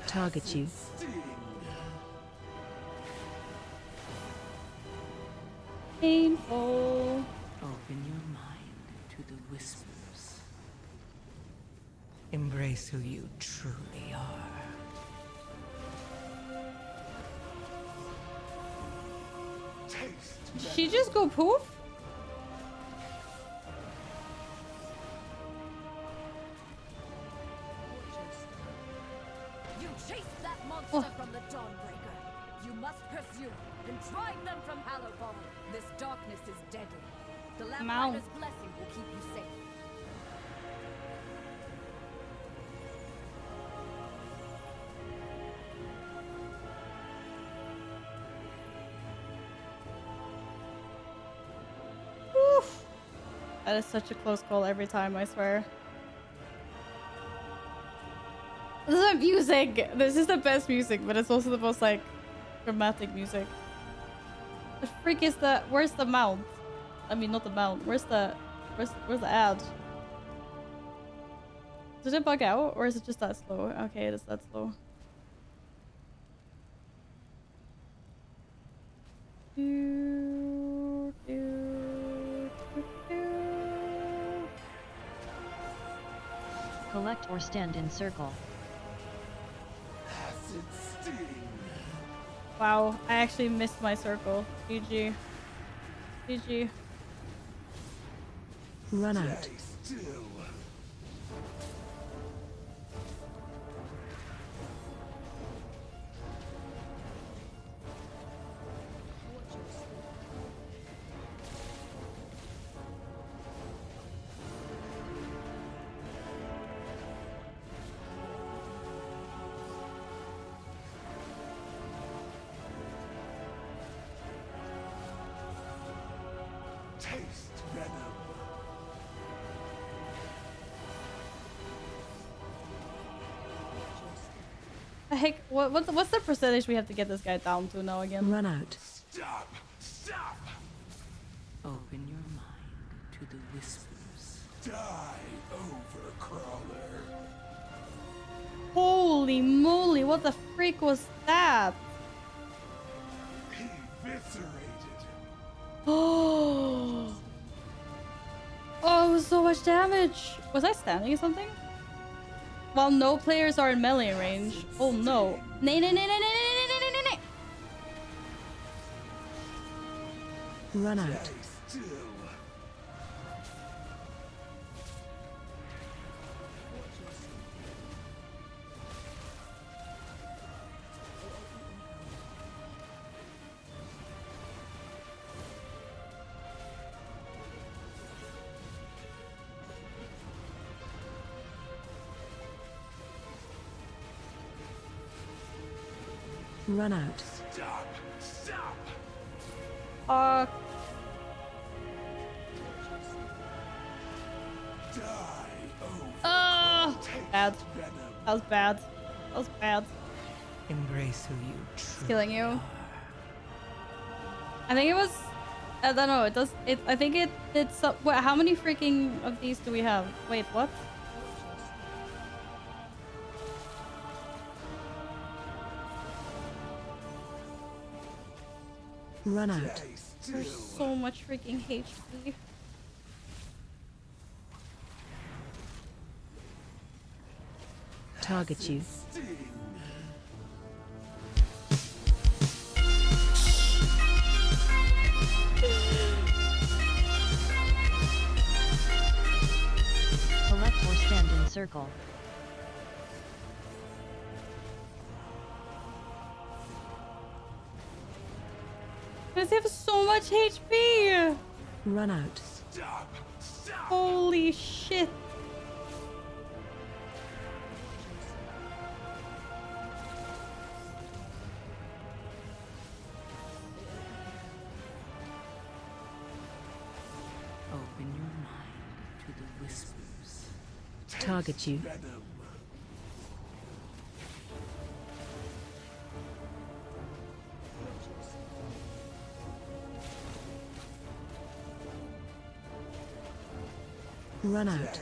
Target you. Painful. Open your mind to the whispers. Embrace who you truly are. Did she just go poof? You chased that monster from the Dawnbreaker. You must pursue and drive them from Hallowfall. This darkness is deadly. The Lamplighter's blessing will keep you safe. Oof. That is such a close call every time, I swear. This is music. This is the best music, but it's also the most like dramatic music. The freak is the where's the mount? I mean not the mount. Where's the ad? Did it bug out or is it just that slow? Okay, it is that slow. Collect or stand in circle. Wow, I actually missed my circle. GG. GG. Run out. Taste venom. Heck, what's the percentage we have to get this guy down to now again? Run out. Stop! Stop! Open your mind to the whispers. Die, overcrawler. Holy moly, what the freak was that? Eviscerated. Oh, it was so much damage. Was I standing or something? While no players are in melee range. Oh no. Nay, nay, nay, nay, nay, nay, nay, nay, nay, nay. Run out. Run out. Stop! Stop! Bad. That was bad. That was bad. Embrace who you truly Killing you. are. I think it was. I don't know. It does. It. I think it. It's. Wait, how many freaking of these do we have? Wait, what? Run out. There's so much freaking HP. Target you. Collect or stand in circle. Does he have so much HP? Run out. Stop! Stop! Holy shit. Open your mind to the whispers. Target you. Venom. Run out.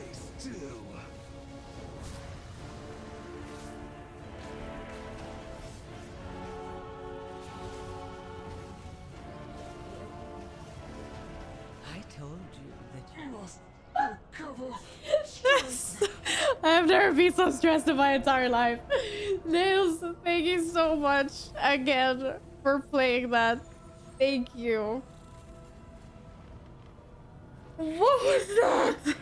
I told you that you must recover. I have never been so stressed in my entire life. Nails, thank you so much again for playing that. Thank you. What was that?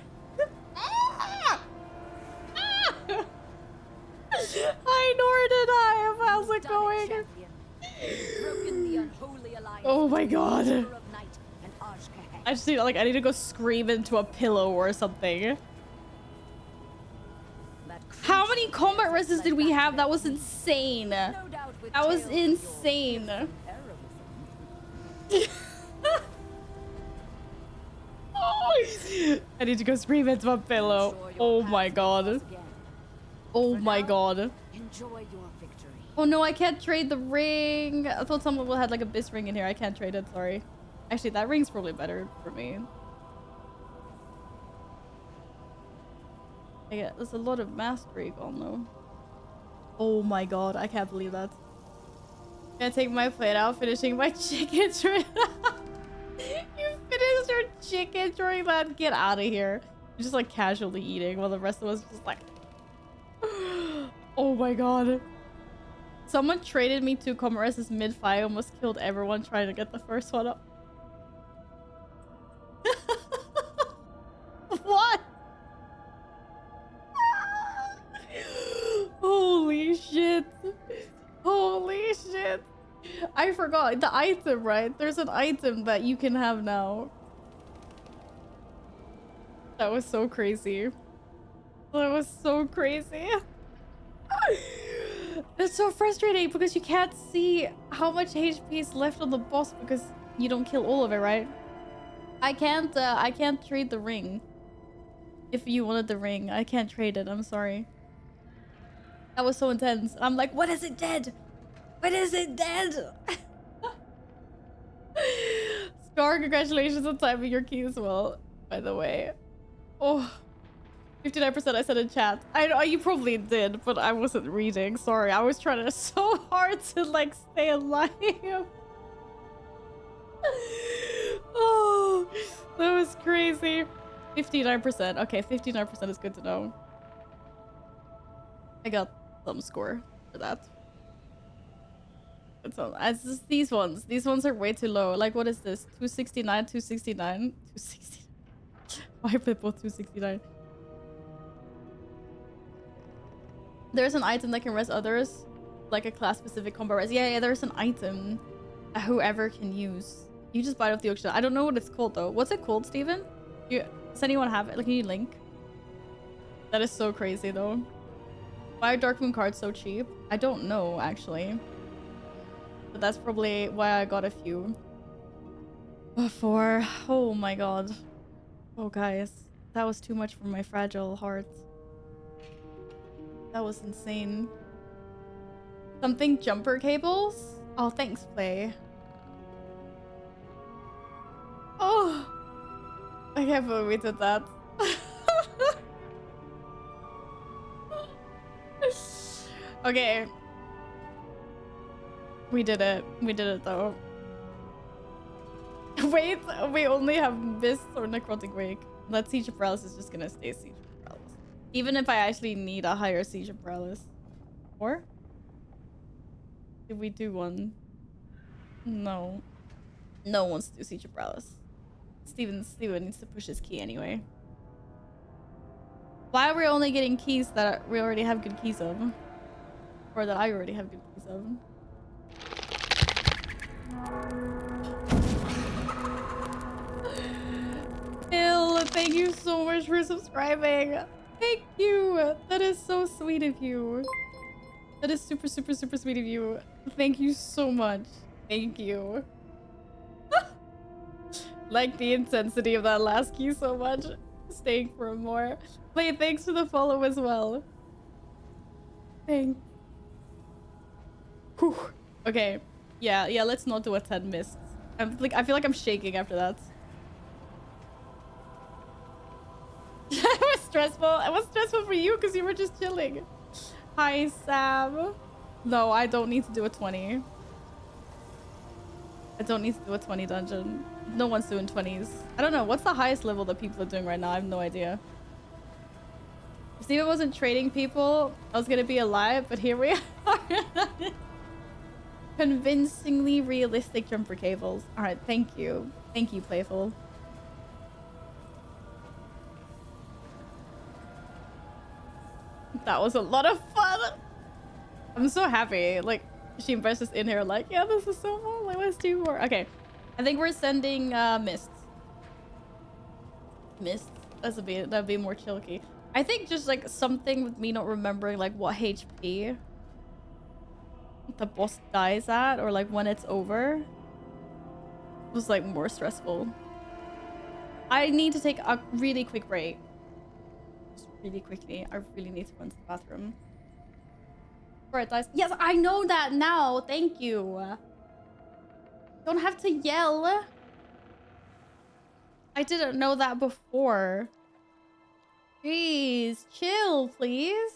Hi Norden, how's it going? Oh my god. I just need, like, I need to go scream into a pillow or something. How many combat rests did we have? That was insane. That was insane. I need to go scream into a pillow. Oh my god. Oh my god. Oh no, I can't trade the ring. I thought someone had like a bis ring in here. I can't trade it, sorry. Actually, that ring's probably better for me. Yeah, there's a lot of mastery gone though. Oh my god, I can't believe that. Gonna take my plate out, finishing my chicken during You finished your chicken during that? Get out of here. You're just like casually eating while the rest of us just like oh my god. Someone traded me 2 comrades mid-fight, almost killed everyone trying to get the first one up. What? Holy shit. Holy shit. I forgot the item, right? There's an item that you can have now. That was so crazy. That was so crazy. It's so frustrating because you can't see how much HP is left on the boss because you don't kill all of it, right? I can't trade the ring. If you wanted the ring, I can't trade it. I'm sorry. That was so intense. I'm like, what is it dead? What is it dead? Scar, congratulations on timing your key as well, by the way. Oh, 59% I said in chat. I know you probably did, but I wasn't reading. Sorry, I was trying to so hard to like stay alive. Oh, that was crazy. 59%. Okay, 59% is good to know. I got some score for that. So it's just these ones. These ones are way too low. Like, what is this? 269, 269, 269. Why are they both 269? There's an item that can res others, like a class-specific combo res. Yeah, there's an item that whoever can use. You just buy it off the auction. I don't know what it's called though. What's it called, Steven? Does anyone have it? Like, can you link? That is so crazy though. Why are Dark Moon cards so cheap? I don't know actually. But that's probably why I got a few before. Oh my god. Oh guys, that was too much for my fragile heart. That was insane. Something jumper cables? Oh, thanks, Play. Oh, I can't believe we did that. Okay. We did it. We did it though. Wait, we only have Mist or Necrotic Wake. That Siege of Paralysis is just gonna stay Siege of Paralysis. Even if I actually need a higher Siege of Paralysis. Or? Did we do one? No. No one wants to do Siege of Paralysis. Steven needs to push his key anyway. Why are we only getting keys that we already have good keys of? Or that I already have good keys of? Phil, thank you so much for subscribing. Thank you. That is so sweet of you. That is super, super, super sweet of you. Thank you so much. Thank you. Like the intensity of that last key so much. Staying for more. Wait, thanks for the follow as well. Thanks. Whew. Okay. Yeah, let's not do a 10 mists. I feel like I'm shaking after that. stressful. It was stressful for you because you were just chilling. Hi, Sam. No, I don't need to do a 20. I don't need to do a 20 dungeon. No one's doing 20s. I don't know. What's the highest level that people are doing right now? I have no idea. If Steven wasn't trading people, I was gonna be alive, but here we are. Convincingly realistic jumper cables. Alright, thank you. Thank you, Playful. That was a lot of fun. I'm so happy. Like, she invites us in here like, yeah, this is so fun. Like, let's do more. Okay. I think we're sending Mist. Mist. That'd be more chilky. I think just like something with me not remembering like what HP the boss dies at or like when it's over was like more stressful. I need to take a really quick break. Just really quickly. I really need to run to the bathroom. Before it dies. Yes, I know that now. Thank you. Don't have to yell. I didn't know that before. Jeez, chill, please.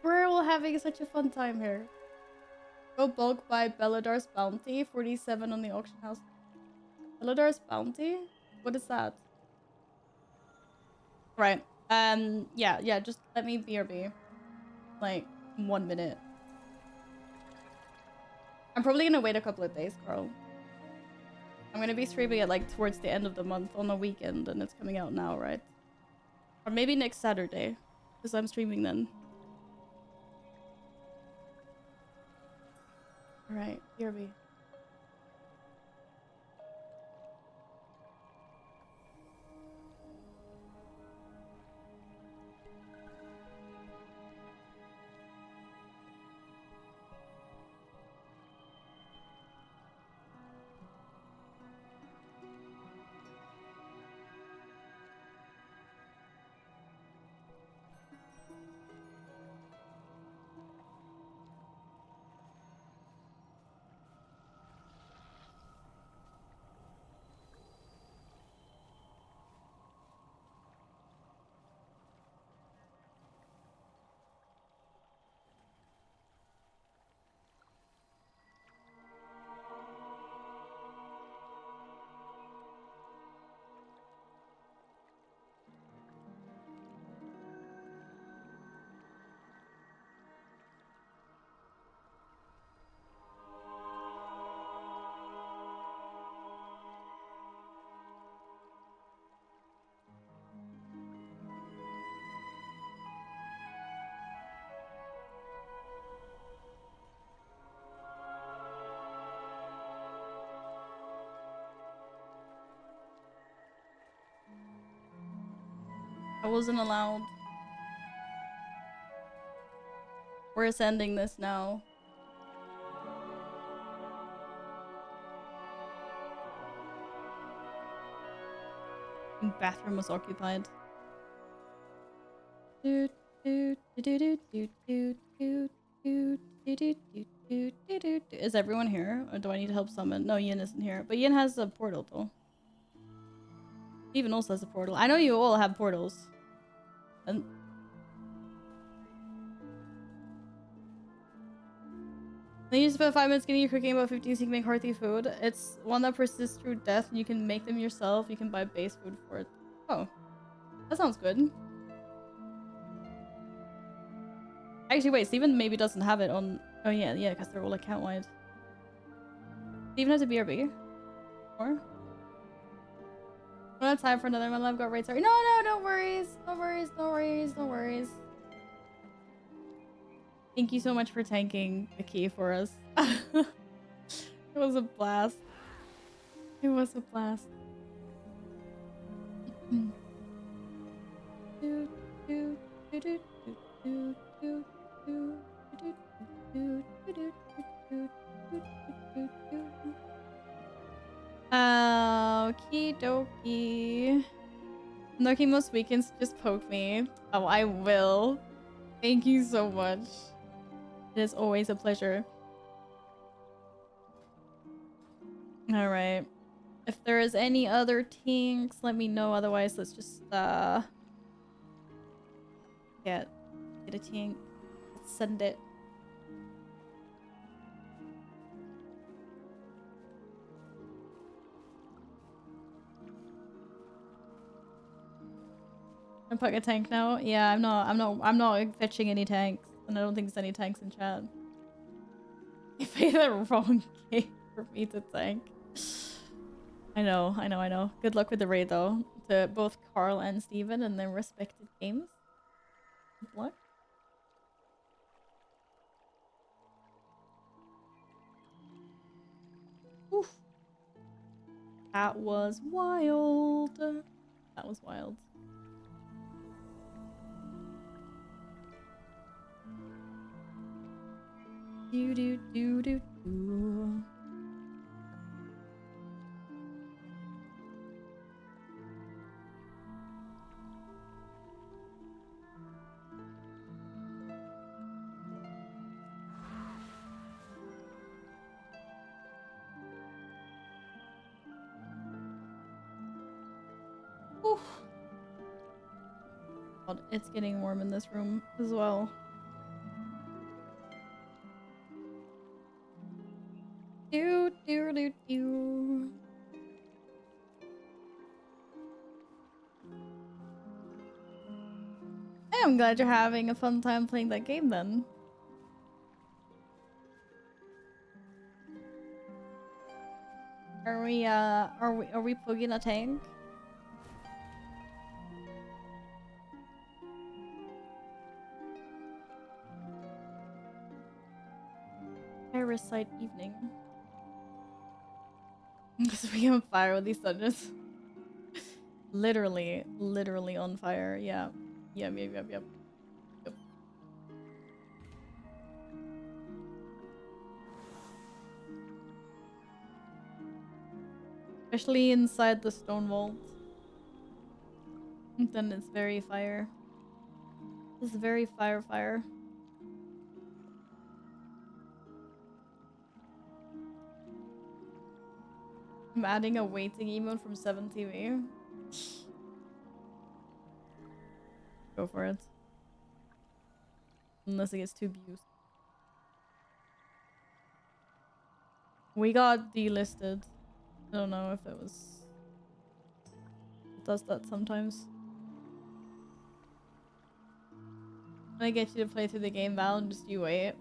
We're all having such a fun time here. Go bulk buy Belladar's Bounty. 47 on the auction house. Belladar's Bounty? What is that? Right. Yeah, just let me BRB. Like, 1 minute. I'm probably gonna wait a couple of days, Carl. I'm gonna be streaming it like towards the end of the month on a weekend and it's coming out now, right? Or maybe next Saturday, because I'm streaming then. Alright, BRB. I wasn't allowed. We're sending this now. The bathroom was occupied. Is everyone here? Or do I need to help summon? No, Yin isn't here. But Yin has a portal though. Steven also has a portal. I know you all have portals. And then you spend 5 minutes getting your cooking, about 15 so you can make hearty food. It's one that persists through death and you can make them yourself. You can buy base food for it. Oh. That sounds good. Actually, wait, Steven maybe doesn't have it on... Oh yeah, because they're all account-wide. Steven has a BRB? Or? I don't have time for another. My love got right. Sorry. No, don't worries. No worries. Thank you so much for tanking the key for us. It was a blast. It was a blast. Okie dokie. Noki most weekends just poke me. Oh, I will. Thank you so much. It is always a pleasure. Alright. If there is any other tanks, let me know. Otherwise, let's just get a tank. Let's send it. I'm putting a tank now. Yeah, I'm not fetching any tanks, and I don't think there's any tanks in chat. You played the wrong game for me to tank. I know. Good luck with the raid though, to both Carl and Steven and their respective games. Good luck. Oof. That was wild. That was wild. Do do do do do. Oof. God, it's getting warm in this room as well. Do do do do. I'm glad you're having a fun time playing that game then. Are we plugging a tank? Parasite evening. Because we on fire with these dungeons. literally on fire. Yeah. Yep. Especially inside the stone vault. Then it's very fire. It's very fire. I'm adding a waiting emote from 7TV. Go for it. Unless it gets too abused. We got delisted. I don't know if it was... It does that sometimes. Can I get you to play through the game, Val, and just you wait?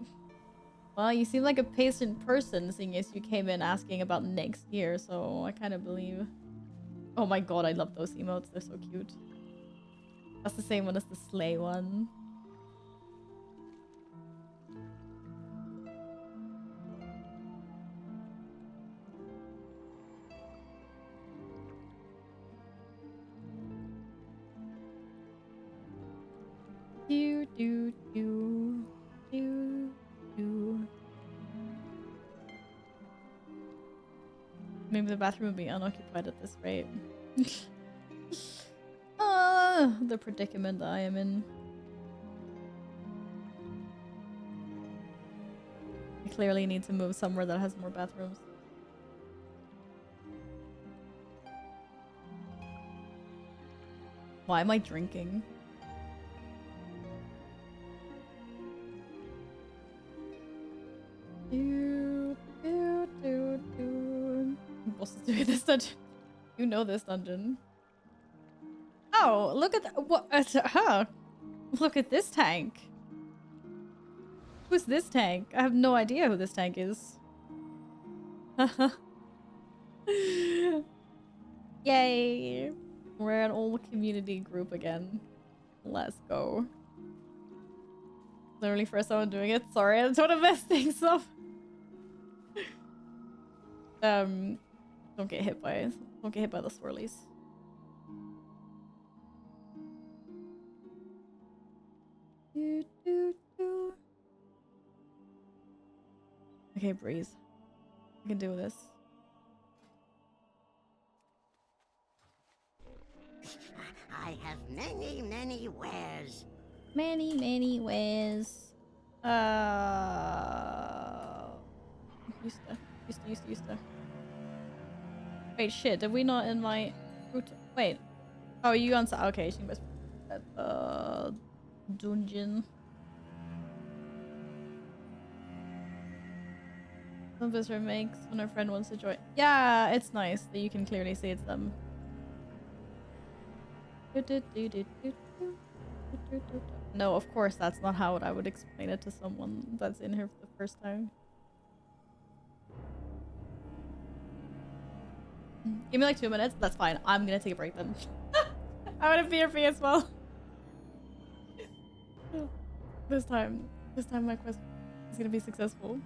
Well, you seem like a patient person, seeing as you came in asking about next year, so I kind of believe. Oh my god, I love those emotes. They're so cute. That's the same one as the sleigh one. Do do do do do. Maybe the bathroom will be unoccupied at this rate. The predicament that I am in. I clearly need to move somewhere that has more bathrooms. Why am I drinking? Boss is doing this dungeon. You know this dungeon. Oh, look at what? Look at this tank. Who's this tank? I have no idea who this tank is. Yay! We're an old community group again. Let's go. Literally first time I'm doing it. Sorry, I don't want to mess things up. Don't get hit by the swirlies. Okay, Breeze. I can do this. I have many wares. Many ways. Used to. Wait, shit, did we not invite... Wait. Oh, you on... Okay, she must be at the dungeon. Some visitor makes when her friend wants to join. Yeah, it's nice that you can clearly see it's them. No, of course that's not how I would explain it to someone that's in here for the first time. Give me like 2 minutes. That's fine. I'm gonna take a break then. I would have BRB as well. This time my quest is gonna be successful.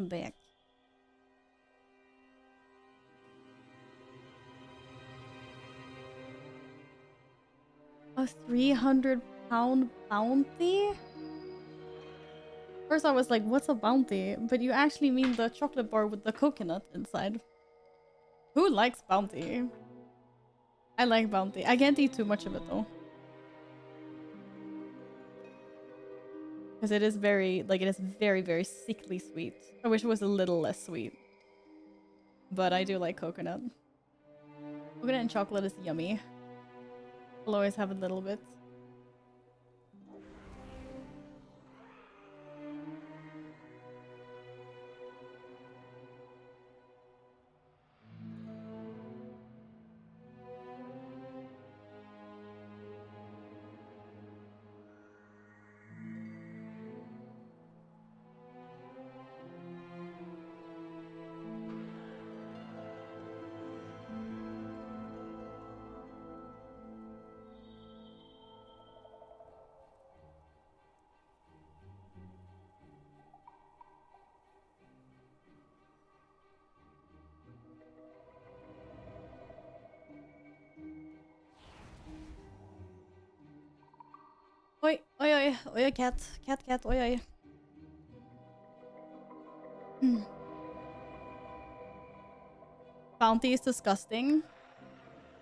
I'm back. A 300-pound bounty? First I was like, what's a bounty? But you actually mean the chocolate bar with the coconut inside. Who likes bounty? I like bounty. I can't eat too much of it though. Because it is very, like, it is very, very sickly sweet. I wish it was a little less sweet. But I do like coconut. Coconut and chocolate is yummy. I'll always have a little bit. Oi, oi, oi, oi, cat, oi, oi. Bounty is disgusting.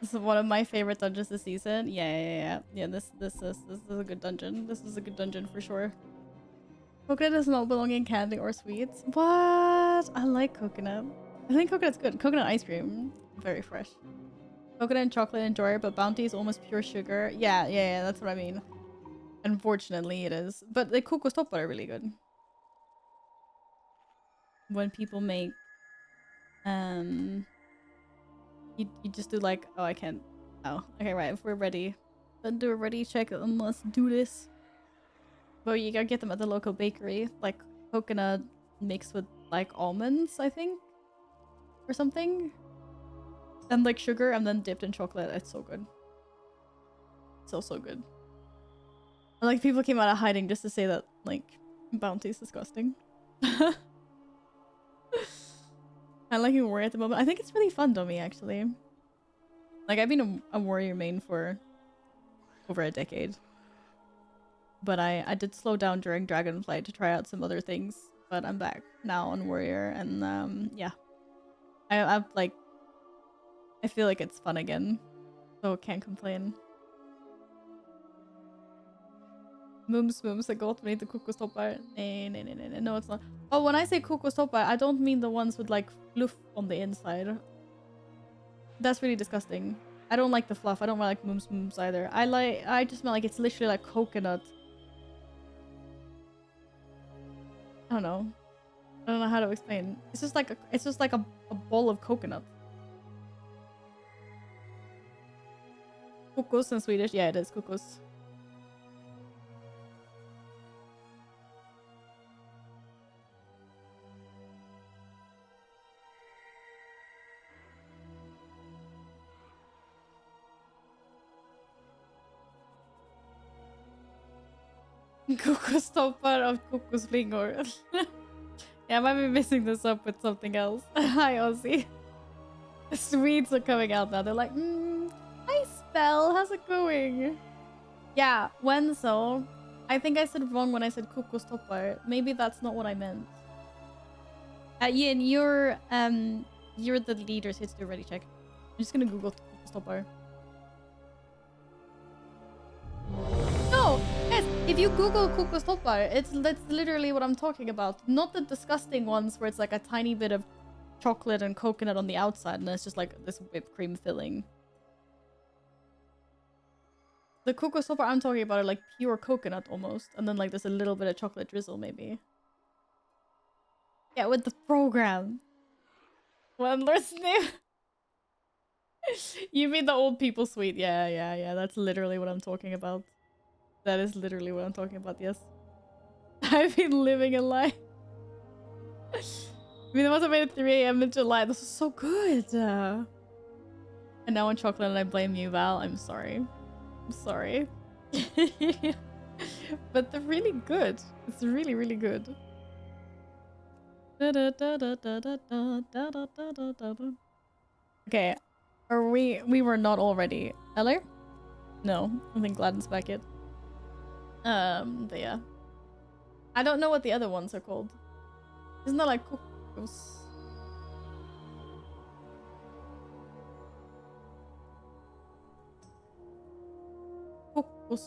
This is one of my favorite dungeons this season. Yeah. This is a good dungeon. This is a good dungeon for sure. Coconut does not belong in candy or sweets. What? I like coconut. I think coconut's good. Coconut ice cream, very fresh. Coconut and chocolate enjoy, but bounty is almost pure sugar. Yeah. That's what I mean. Unfortunately, it is. But the kokostop are really good. When people make, you just do like, oh, I can't. Oh, okay, right. If we're ready, then do a ready check and let's do this. But you gotta get them at the local bakery, like coconut mixed with like almonds, I think, or something, and like sugar, and then dipped in chocolate. It's so good. So good. And like people came out of hiding just to say that like bounty is disgusting. I like a warrior at the moment. I think it's really fun, Domi, actually. Like I've been a warrior main for over a decade. But I did slow down during Dragonflight to try out some other things. But I'm back now on warrior, and yeah. I've like, I feel like it's fun again. So can't complain. Mums är gott men inte kokostoppar. Nej. No, it's not. Oh, when I say kokostoppar, I don't mean the ones with like fluff on the inside. That's really disgusting. I don't like the fluff. I don't like mums either. I just smell like it's literally like coconut. I don't know. I don't know how to explain. It's just like a bowl of coconut. Kokos in Swedish. Yeah, it is kokos. Kokostoppar av kokosflingor. Yeah, I might be mixing this up with something else. Hi, Ozzy. The Swedes are coming out now. They're like, hi, Spell. How's it going? Yeah, when so? I think I said wrong when I said kokostoppar. Maybe that's not what I meant. Yin, you're the leader, so it's the ready check. I'm just gonna Google kokostoppar. No! Yes, if you Google kokostoppar, that's literally what I'm talking about. Not the disgusting ones where it's like a tiny bit of chocolate and coconut on the outside and it's just like this whipped cream filling. The kokostoppar I'm talking about are like pure coconut almost. And then like there's a little bit of chocolate drizzle maybe. Yeah, with the program. One Lord's name. You mean the old people sweet? Yeah. That's literally what I'm talking about. That is literally what I'm talking about, yes. I've been living a lie. I mean, it must have been at 3 a.m. in July. This is so good. And now on chocolate and I blame you, Val. I'm sorry. I'm sorry. But they're really good. It's really, really good. Okay. Are we were not already. Eller? No. I think Gladden's back yet. But yeah. I don't know what the other ones are called. Isn't that like kokos? Kokos.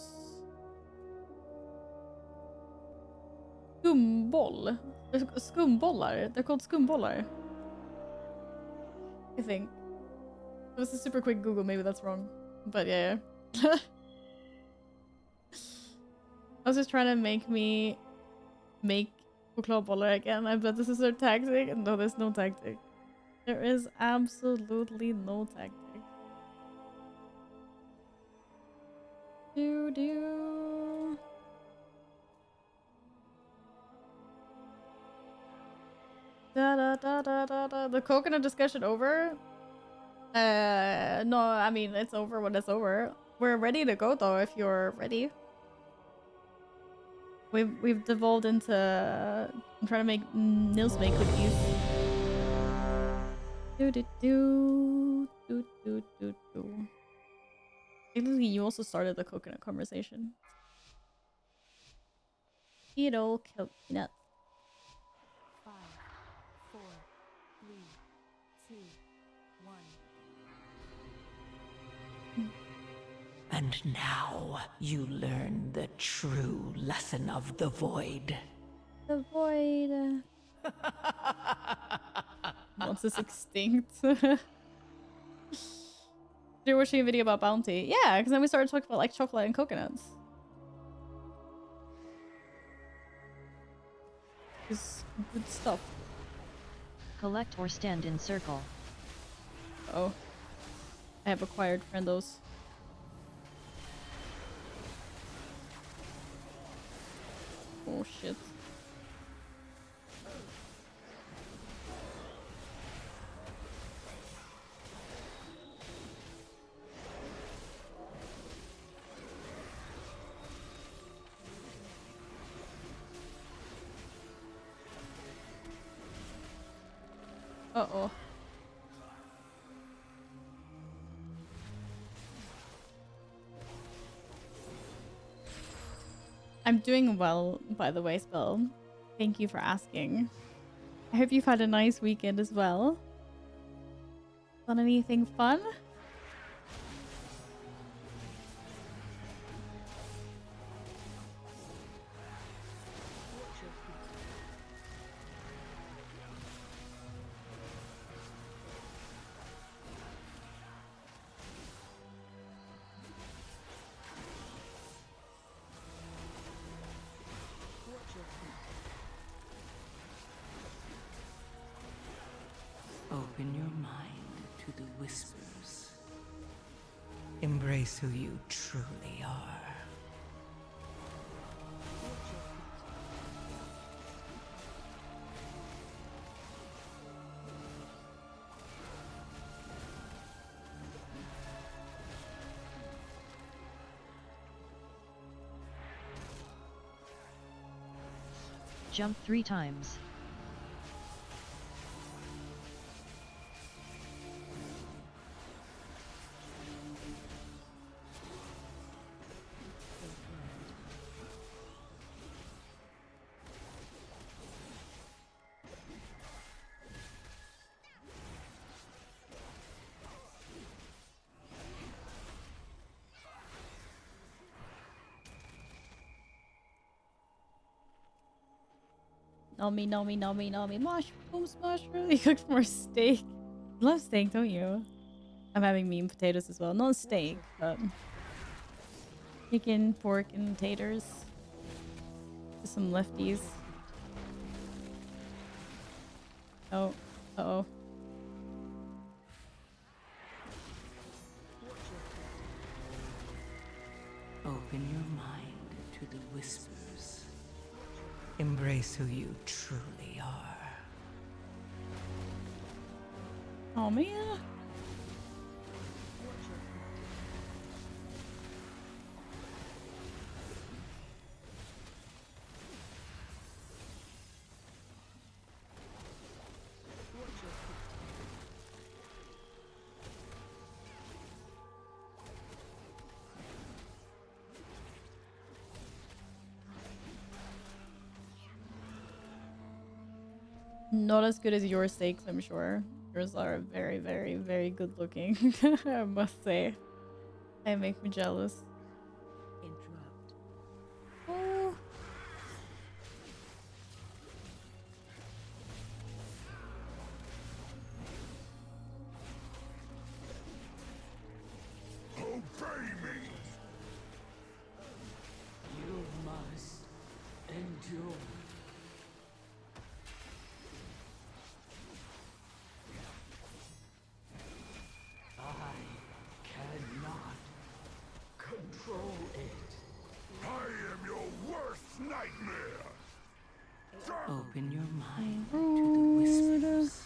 Skumboll. Skumbollar. They're called skumbollar. I think. It was a super quick Google. Maybe that's wrong. But yeah. I was just trying to make chokladbollar again. I bet this is their tactic. No, there's no tactic. There is absolutely no tactic. The coconut discussion over? No, I mean, it's over when it's over. We're ready to go though, if you're ready. We've devolved into I'm trying to make Nils make cookies. Technically, you also started the coconut conversation. Keto coconut. 5, 4, 3, 2, 1. And now you learn the true lesson of the void. The void. Once it's extinct. You're watching a video about bounty. Yeah, because then we started talking about like chocolate and coconuts. It's good stuff. Collect or stand in circle. Oh. I have acquired friendos. Oh shit. Uh-oh. I'm doing well, by the way, Spell. Thank you for asking. I hope you've had a nice weekend as well. Done anything fun? the whispers. Embrace who you truly are. Jump 3 times. No me, mushrooms, mushroom. You cooked more steak. You love steak, don't you? I'm having meat and potatoes as well. Not steak, but chicken, pork, and taters. Just some lefties. Oh, uh-oh. Open your mind to the whispers. Embrace who you truly are. Oh man. Not as good as your steaks, I'm sure. Yours are very, very, very good looking. I must say. They make me jealous. Interrupt. Oh. Obey me! You must endure. Control it. I am your worst nightmare! Open your mind to the whispers.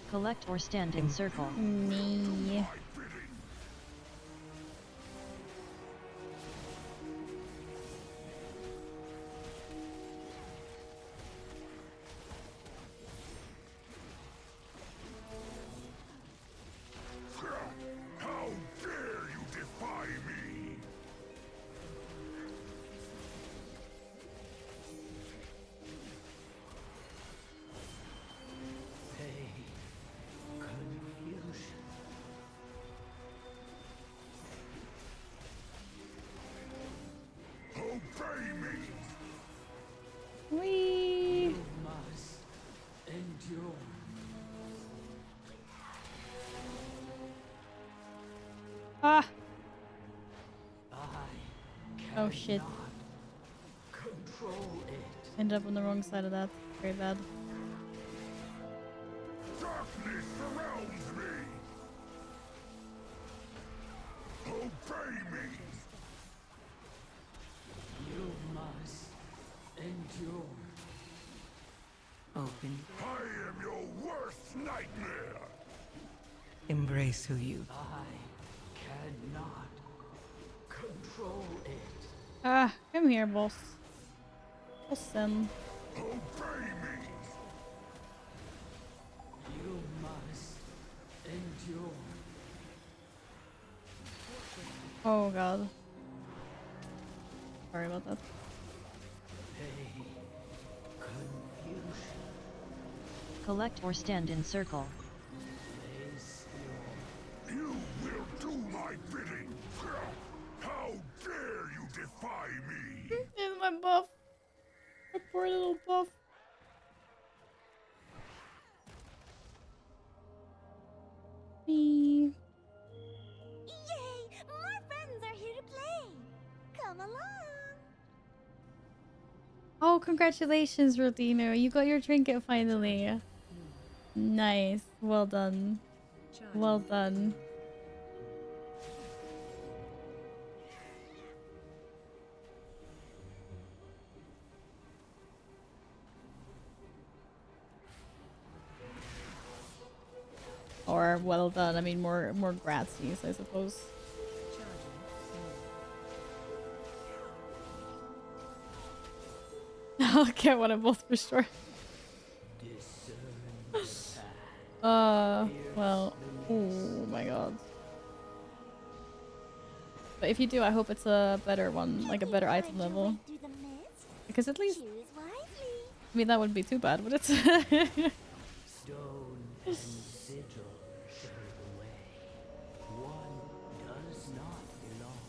Collect or stand in circle. Nee. How dare you defy me! Confusion. Obey me! Whee! You must endure. Ah! I Oh shit. control it. Ended up on the wrong side of that. Very bad. Darkness surrounds me! Obey me! You must endure. Open. I am your worst nightmare! Embrace who you. I cannot control it. Ah, come here, boss. Listen. Obey me! You must endure. Oh god. Sorry about that. Pain. Confusion. Collect or stand in circle. You will do my bidding! How dare you defy me! Here's my buff. My poor little buff. Me. Yay! More friends are here to play! Come along! Oh, congratulations, Rodino. You got your trinket finally. Nice. Well done. Well done. Or well done. I mean, more gratsies, I suppose. I'll get one of both for sure. Well, oh my god. But if you do, I hope it's a better one, like a better item level. Because at least, I mean, that wouldn't be too bad, would it? Stone and sigil show the way. One does not belong.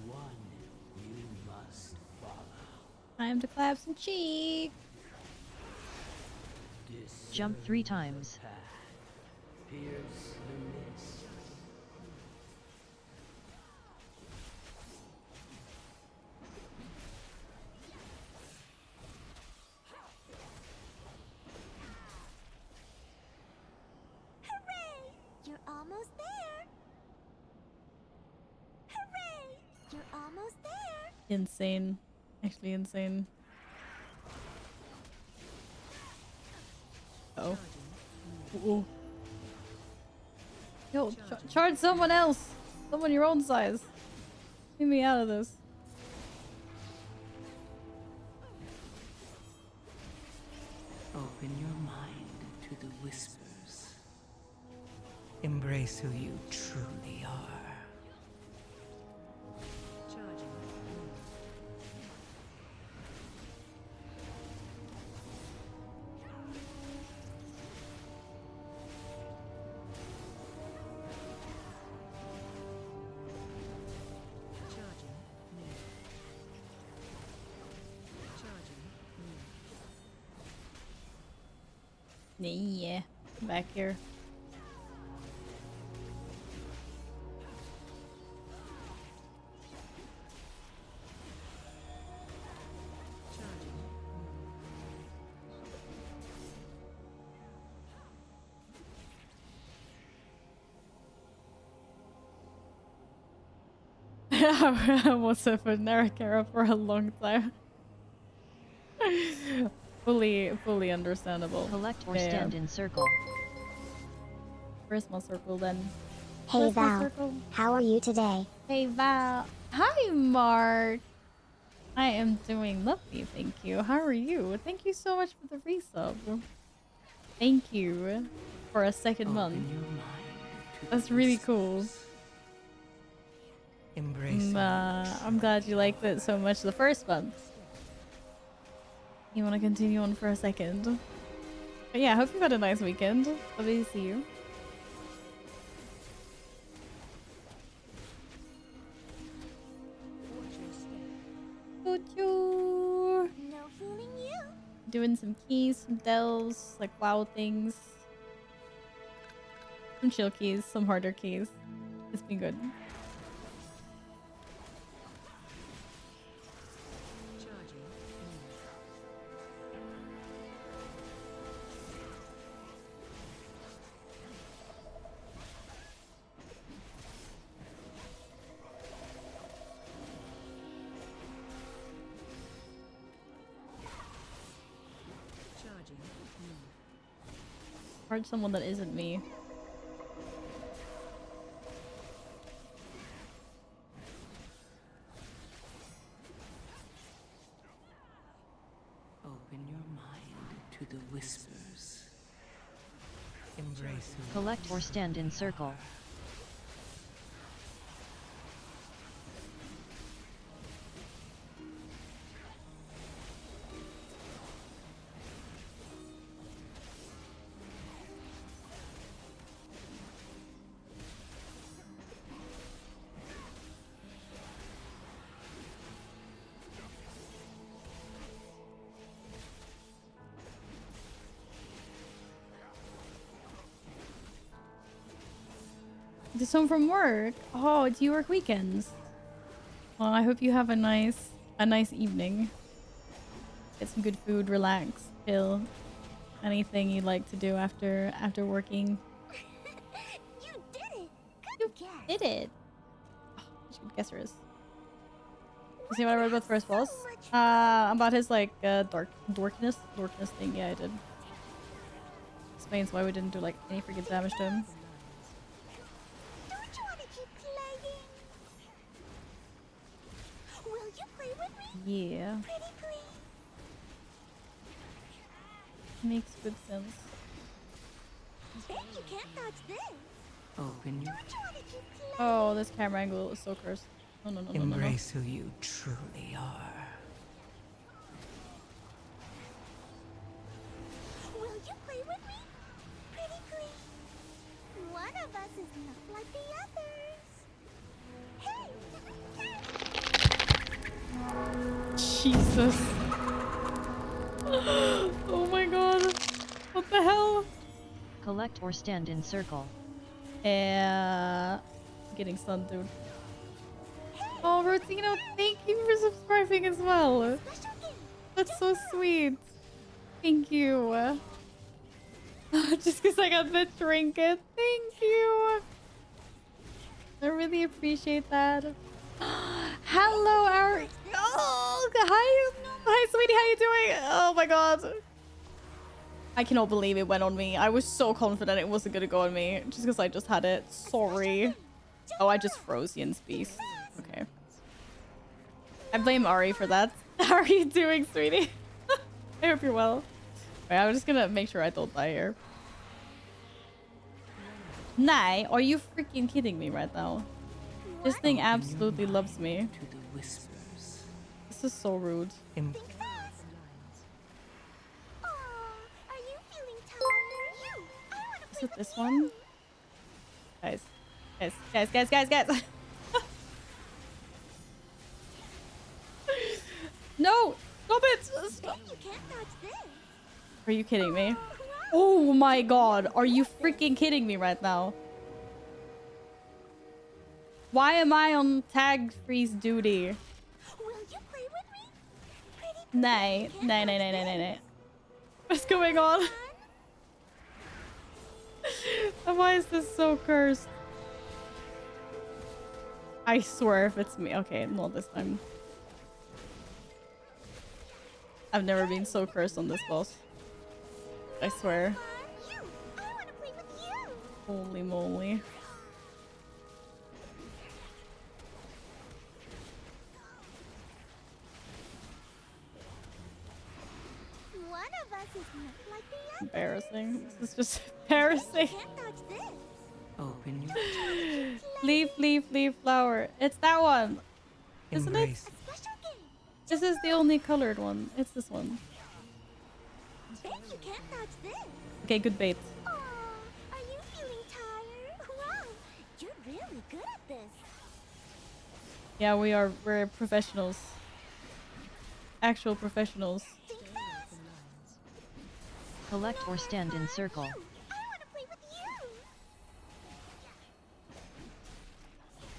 One you must follow. Time to clap some cheeks. Jump 3 times. Pierce the mist. Hooray! You're almost there. Hooray! You're almost there. Insane. Actually insane. Uh oh. Ooh. Yo, charge someone else! Someone your own size! Get me out of this. Open your mind to the whispers. Embrace who you truly are. Yeah, back here. I was a generic era for a long time. fully understandable. Collect or stand in circle. Where's my circle then? Hey Val, how are you today? Hey Val. Hi Mark. I am doing lovely, thank you. How are you? Thank you so much for the resub. Thank you for a second month. That's really cool. Embrace. I'm glad you liked it so much the first month. You want to continue on for a second? But yeah, I hope you've had a nice weekend. Lovely to see you. No fooling you. Doing some keys, some delves, like WoW things. Some chill keys, some harder keys. It's been good. Charge someone that isn't me. Open your mind to the whispers. Embrace. Collect or stand in circle. Just home from work. Oh, do you work weekends? Well, I hope you have a nice evening. Get some good food, relax, chill. Anything you'd like to do after working. did it. Oh, guess there is. You see what I wrote about the first boss? About his like dorkiness thing. Yeah, I did. Explains why we didn't do like any freaking damage to him. Don't you want to keep playing? Will you play with me? Yeah. Pretty please. Makes good sense. Hey, you can't dodge this. Open your... Don't you want to keep playing? Oh, this camera angle is so cursed. No. Embrace who you truly are. Will you play with me? Pretty please. One of us is not like the others. Hey! Jesus. Oh my god. What the hell? Collect or stand in circle. Getting stunned, dude. Oh, Rotino, thank you for subscribing as well. That's so sweet. Thank you. Just because I got the trinket. Thank you. I really appreciate that. Hello, Ari. Oh, hi. Hi, sweetie. How you doing? Oh my god. I cannot believe it went on me. I was so confident it wasn't going to go on me. Just because I just had it. Sorry. Oh, I just froze Yin's beast. Okay. I blame Ari for that. How are you doing, sweetie? I hope you're well. Wait, I'm just gonna make sure I don't die here. Nay, are you freaking kidding me right now? This thing absolutely loves me. This is so rude. Is it this one? Guys. No! Stop it! Stop. Are you kidding me? Oh my god. Are you freaking kidding me right now? Why am I on tag freeze duty? Nay. What's going on? Why is this so cursed? I swear if it's me. Okay, not this time. I've never been so cursed on this boss. I swear. Holy moly. One of us is not like the other. Embarrassing. This is just embarrassing. Open your... Leaf, flower. It's that one. Isn't it? This is the only colored one. It's this one. Okay, good bait. Are you feeling tired? Wow, you're really good at this. Yeah, we're professionals. Actual professionals. Collect or stand in circle.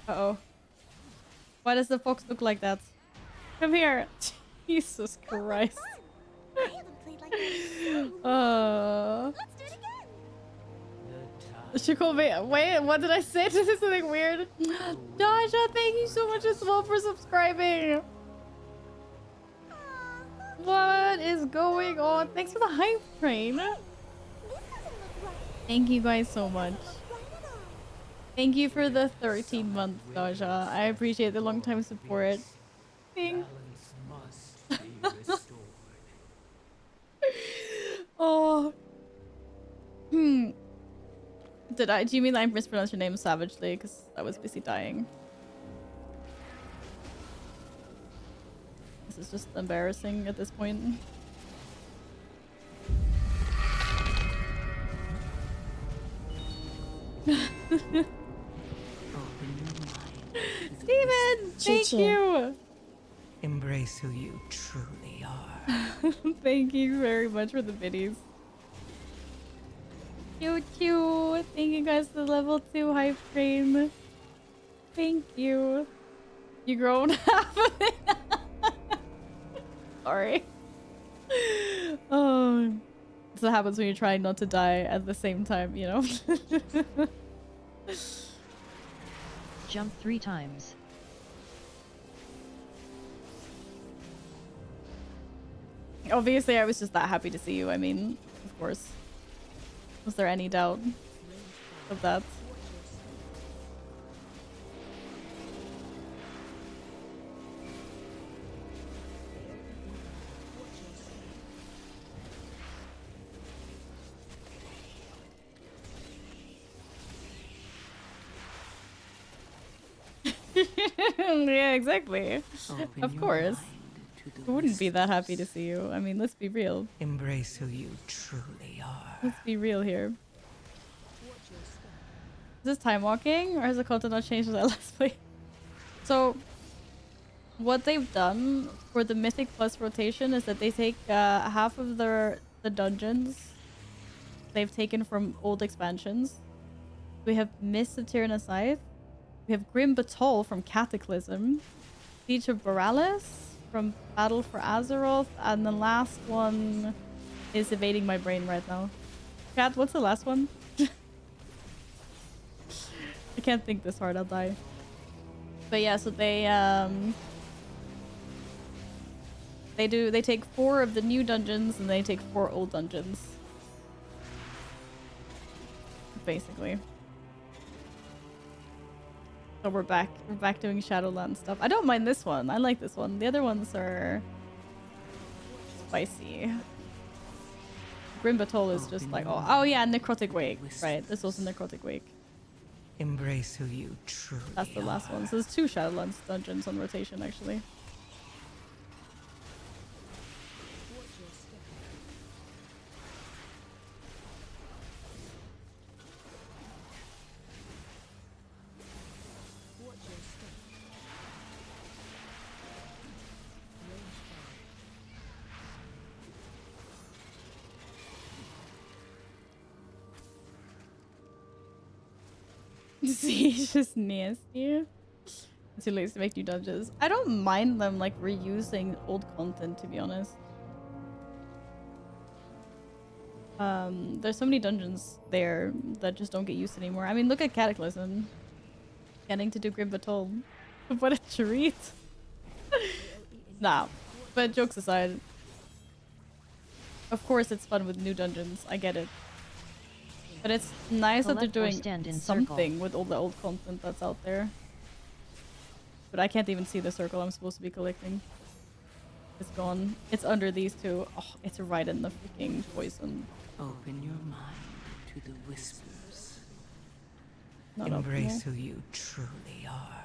Uh-oh. Why does the fox look like that? Come here. Jesus Christ. She called me. Wait, what did I say? This is something weird. Dasha, thank you so much as well for subscribing. What is going on? Thanks for the hype train. Thank you guys so much. Thank you for the 13 months, Dasha. I appreciate the long time support. Thanks. Oh. Do you mean I mispronounced your name savagely? Because I was busy dying. This is just embarrassing at this point. Steven! Thank you! Embrace who you truly are. Thank you very much for the biddies. Cute. Thank you guys for the level 2 hype train. Thank you. You grown half of it. Sorry. Oh. That's what happens when you're trying not to die at the same time, you know? jump 3 times. Obviously, I was just that happy to see you. I mean, of course. Was there any doubt of that? Yeah, exactly. Of course. I wouldn't be that happy to see you. I mean, let's be real. Embrace who you truly are. Let's be real here. Is this time walking, or has the content not changed since I last played? So, what they've done for the Mythic Plus rotation is that they take half of the dungeons they've taken from old expansions. We have Mist of Tyranna Scythe. We have Grim Batol from Cataclysm. Siege of Borealis from Battle for Azeroth. And the last one is evading my brain right now. Cat, what's the last one? I can't think this hard, I'll die. But yeah, so they take 4 of the new dungeons and they take 4 old dungeons. Basically. So we're back doing Shadowlands stuff. I don't mind this one. I like this one. The other ones are spicy. Grim Batol is just like, oh yeah, Necrotic Wake. Right, this was a Necrotic Wake. Embrace who you truly That's the last one. So there's 2 Shadowlands dungeons on rotation actually. It's just nasty. Too late to make new dungeons. I don't mind them like reusing old content, to be honest. There's so many dungeons there that just don't get used anymore. I mean, look at Cataclysm. Getting to do Grim Batol. What a treat. Nah, but jokes aside. Of course it's fun with new dungeons. I get it. But it's nice that they're doing something with all the old content that's out there. But I can't even see the circle I'm supposed to be collecting. It's gone. It's under these 2. Oh, it's right in the freaking poison. Open your mind to the whispers. Not Embrace optimal. who you truly are.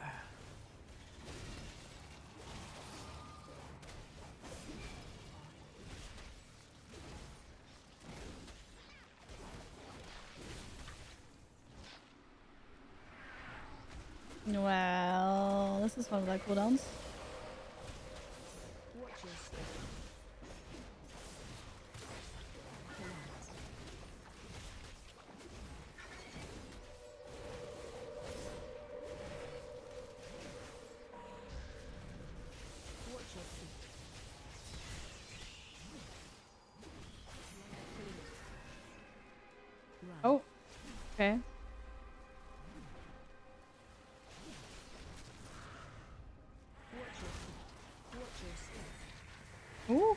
Well, this is one of my cooldowns. Oh, okay. Ooh.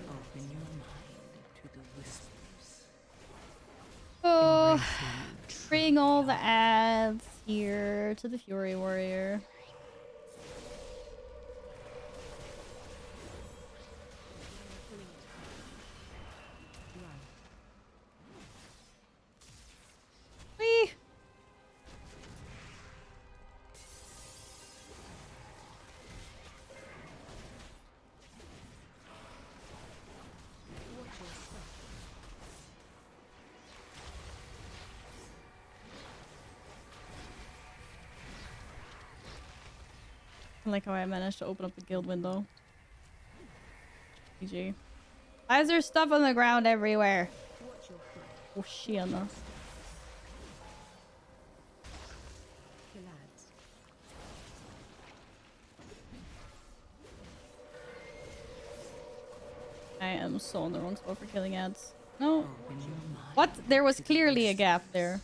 Open your mind to the whispers. Oh, bring all the ads here to the Fury Warrior. Whee! I like how I managed to open up the guild window. GG. Why is there stuff on the ground everywhere? Oh, Shiana. am so on the wrong spot for killing ads. No. What? There was clearly a gap there.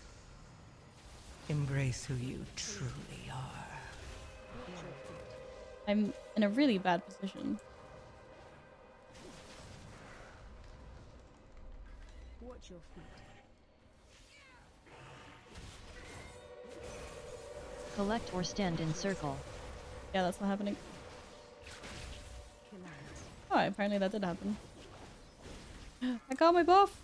Embrace who you truly are. I'm in a really bad position. Watch your feet. Collect or stand in circle. Yeah, that's not happening. Oh, apparently that did happen. I got my buff!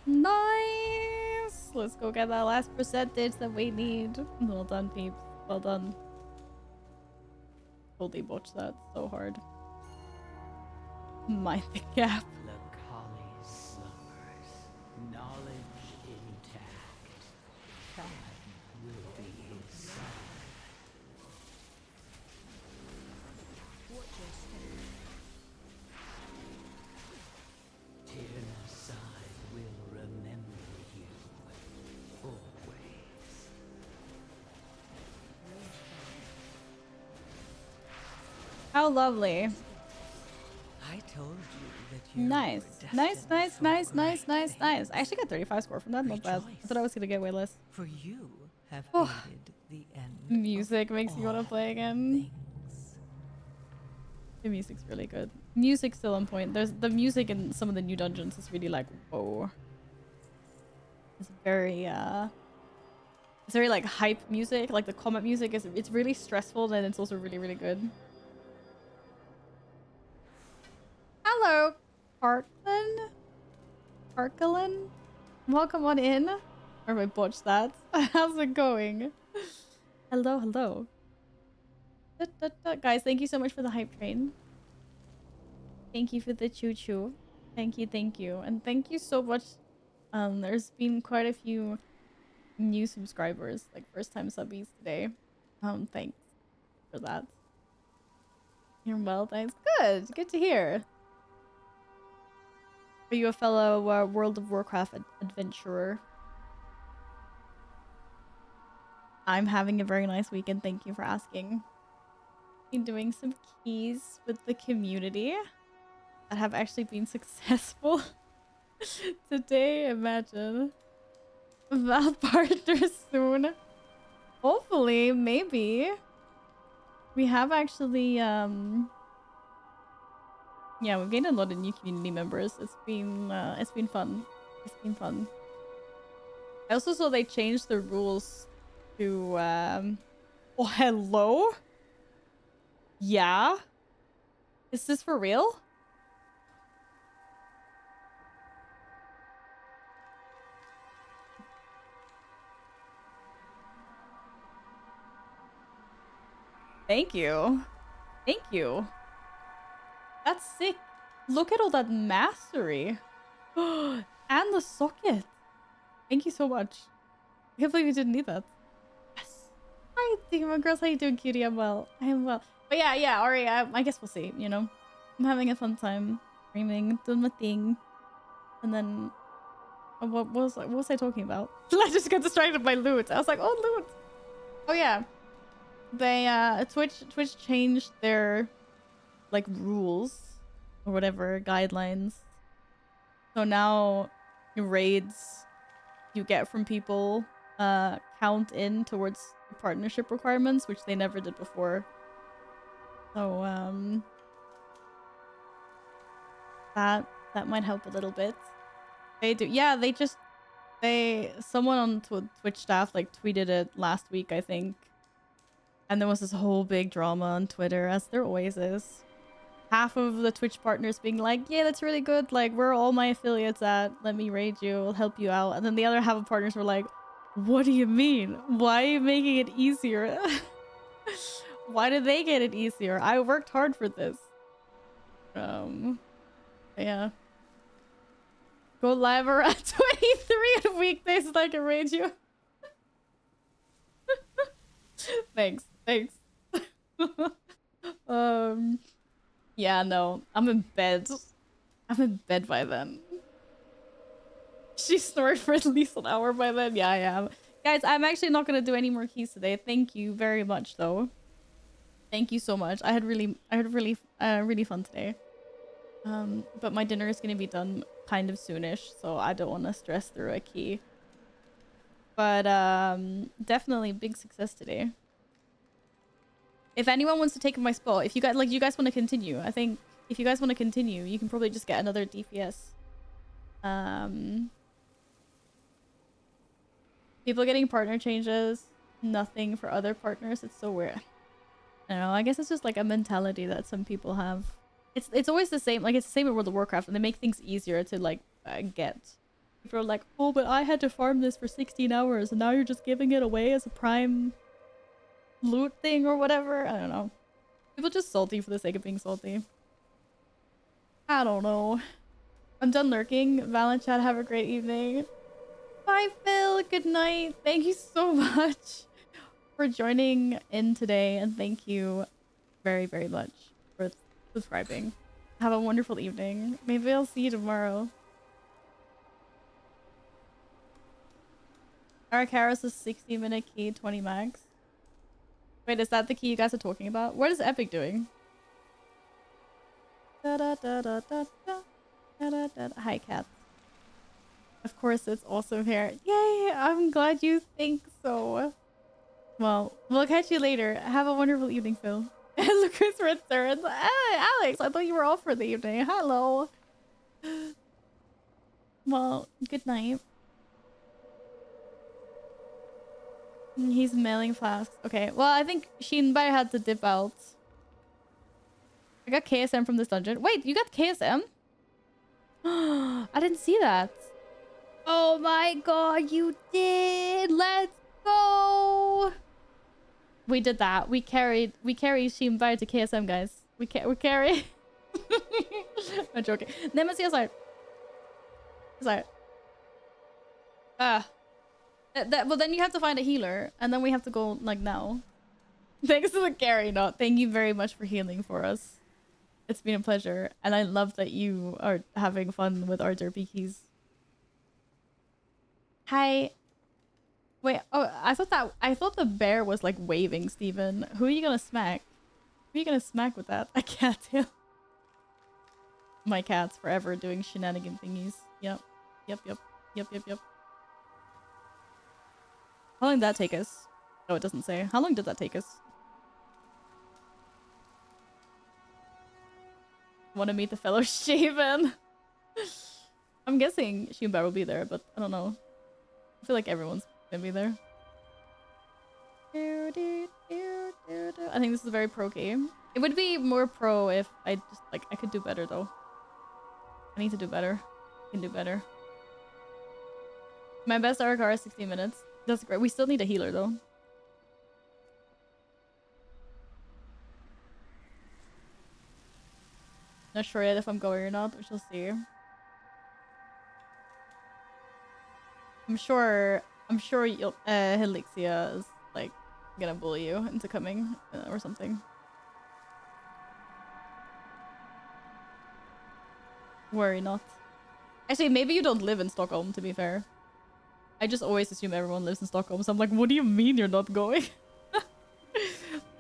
Nice! Let's go get that last percentage that we need. Well done, peeps. Well done. Totally botched that so hard. Mind the gap. Lakali slumbers, knowledge intact. Time will be his son. Watch your step. Tyrannicide will remember you always. How lovely. I told you that you Nice. Nice, nice, nice, nice, nice, nice. I actually got 35 score from that. Not bad. I thought I was gonna get way less. For you have Oh. aided the end. Music makes me want to play again. The music's really good. Music's still on point. There's the music in some of the new dungeons is really like, whoa. It's very like hype music. Like the combat music it's really stressful and it's also really, really good. Hello, Parkland. Parkland? Welcome on in. Or I botched that. How's it going? Hello, hello. Guys, thank you so much for the hype train. Thank you for the choo-choo. Thank you, thank you. And thank you so much. There's been quite a few new subscribers, like first-time subbies today. Thanks for that. You're well, thanks. Good. Good to hear. Are you a fellow World of Warcraft adventurer? I'm having a very nice weekend. Thank you for asking. Been doing some keys with the community that have actually been successful today. Imagine Val partner soon. Hopefully, maybe. We have actually yeah, we've gained a lot of new community members. It's been fun. It's been fun. I also saw they changed the rules to oh, hello? Yeah? Is this for real? Thank you. Thank you. That's sick. Look at all that mastery. And the socket. Thank you so much. I can't believe you didn't need that. Yes. Hi, Demon Girls. How you doing, cutie? I'm well. I am well. But yeah, Ari, I guess we'll see, you know? I'm having a fun time streaming, doing my thing. And then... what was I talking about? I just got distracted by loot. I was like, oh, loot. Oh, yeah. They, Twitch changed their, like, rules or whatever, guidelines. So now raids you get from people count in towards the partnership requirements, which they never did before. So that might help a little bit. They do, yeah. Someone on Twitch staff like tweeted it last week, I think, and there was this whole big drama on Twitter, as there always is. Half of the Twitch partners being like, yeah, that's really good, like, where are all my affiliates at? Let me raid you, I'll help you out. And then the other half of partners were like, what do you mean? Why are you making it easier? Why did they get it easier? I worked hard for this. Yeah. Go live around 23 on weekdays and I can raid you. Thanks. Yeah, no. I'm in bed. I'm in bed by then. She snored for at least an hour by then. Yeah, I am. Guys, I'm actually not gonna do any more keys today. Thank you very much, though. Thank you so much. I had really fun today. But my dinner is gonna be done kind of soonish, so I don't want to stress through a key. But definitely big success today. If anyone wants to take my spot, if you guys want to continue, I think if you guys want to continue, you can probably just get another DPS. People getting partner changes, nothing for other partners. It's so weird. I don't know. I guess it's just like a mentality that some people have. It's always the same. Like it's the same in World of Warcraft, and they make things easier to like get. People are like, oh, but I had to farm this for 16 hours, and now you're just giving it away as a prime loot thing or whatever. I don't know. People just salty for the sake of being salty. I don't know. I'm done lurking. Valenchad, have a great evening. Bye, Phil. Good night. Thank you so much for joining in today, and thank you very, very much for subscribing. Have a wonderful evening. Maybe I'll see you tomorrow. Arakaris is 60-minute key, 20 max. Wait, is that the key you guys are talking about? What is Epic doing? Da da da da da da da da da. Hi, cat. Of course, it's also here. Yay! I'm glad you think so. Well, we'll catch you later. Have a wonderful evening, Phil. Look who's returned. Hey, Alex, I thought you were off for the evening. Hello. Well, good night. He's mailing flasks. Okay, well, I think Shinbai had to dip out. I got KSM from this dungeon. Wait, you got KSM? I didn't see that. Oh my god, you did! Let's go! We did that. We carried Shinbai to KSM, guys. We carry. I'm joking. Nemesis aside. Sorry. Well, then you have to find a healer, and then we have to go like now. Thanks to the carry note. Thank you very much for healing for us. It's been a pleasure, and I love that you are having fun with our derpy keys. Hi. Wait, oh, I thought the bear was like waving, Steven. Who are you gonna smack? Who are you gonna smack with that? A cattail. My cat's forever doing shenanigan thingies. Yep. How long did that take us? Oh, it doesn't say. How long did that take us? Want to meet the fellow Shaven? I'm guessing Shinbai will be there, but I don't know. I feel like everyone's gonna be there. I think this is a very pro game. It would be more pro if I just like I could do better though. I need to do better. I can do better. My best RKR is 16 minutes. That's great. We still need a healer though. Not sure yet if I'm going or not. We shall see. I'm sure you'll, Helixia is like gonna bully you into coming or something. Worry not. Actually, maybe you don't live in Stockholm, to be fair. I just always assume everyone lives in Stockholm, so I'm like, what do you mean you're not going?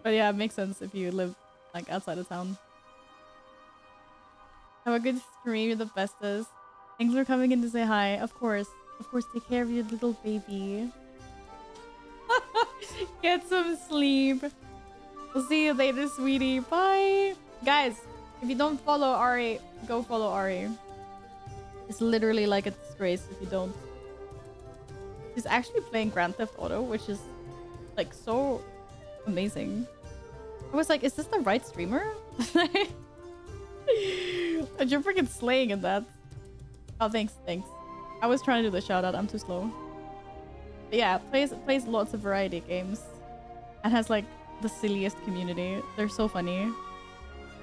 But yeah, it makes sense if you live like outside of town. Have a good stream, you're the bestest. Thanks for coming in to say hi. Of course, take care of your little baby. Get some sleep. We'll see you later, sweetie. Bye. Guys, if you don't follow Ari, go follow Ari. It's literally like a disgrace if you don't. She's actually playing Grand Theft Auto, which is like so amazing. I was like, is this the right streamer? And you're freaking slaying in that. Oh, thanks. I was trying to do the shout out. I'm too slow. But yeah, plays lots of variety games and has like the silliest community. They're so funny.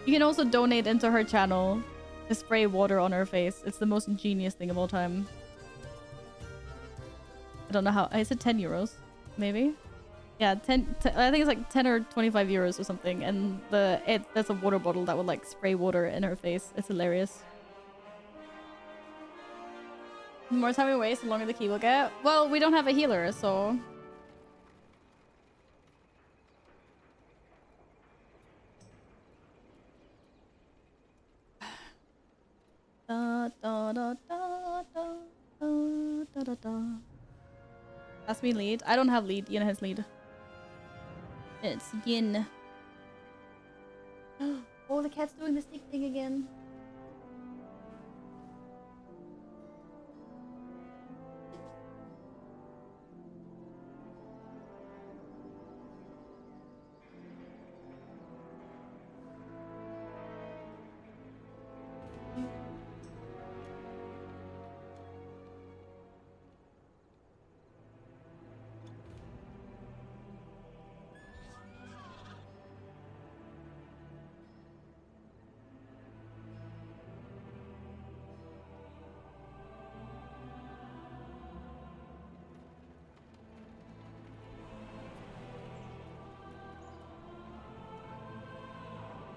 You can also donate into her channel to spray water on her face. It's the most ingenious thing of all time. I don't know how. I said 10 euros, maybe. Yeah, 10 I think it's like 10 or 25 euros or something. And that's a water bottle that would like spray water in her face. It's hilarious. The more time we waste, the longer the key will get. Well, we don't have a healer, so Pass me lead. I don't have lead. Yin has lead. It's Yin. Oh, the cat's doing the stick thing again.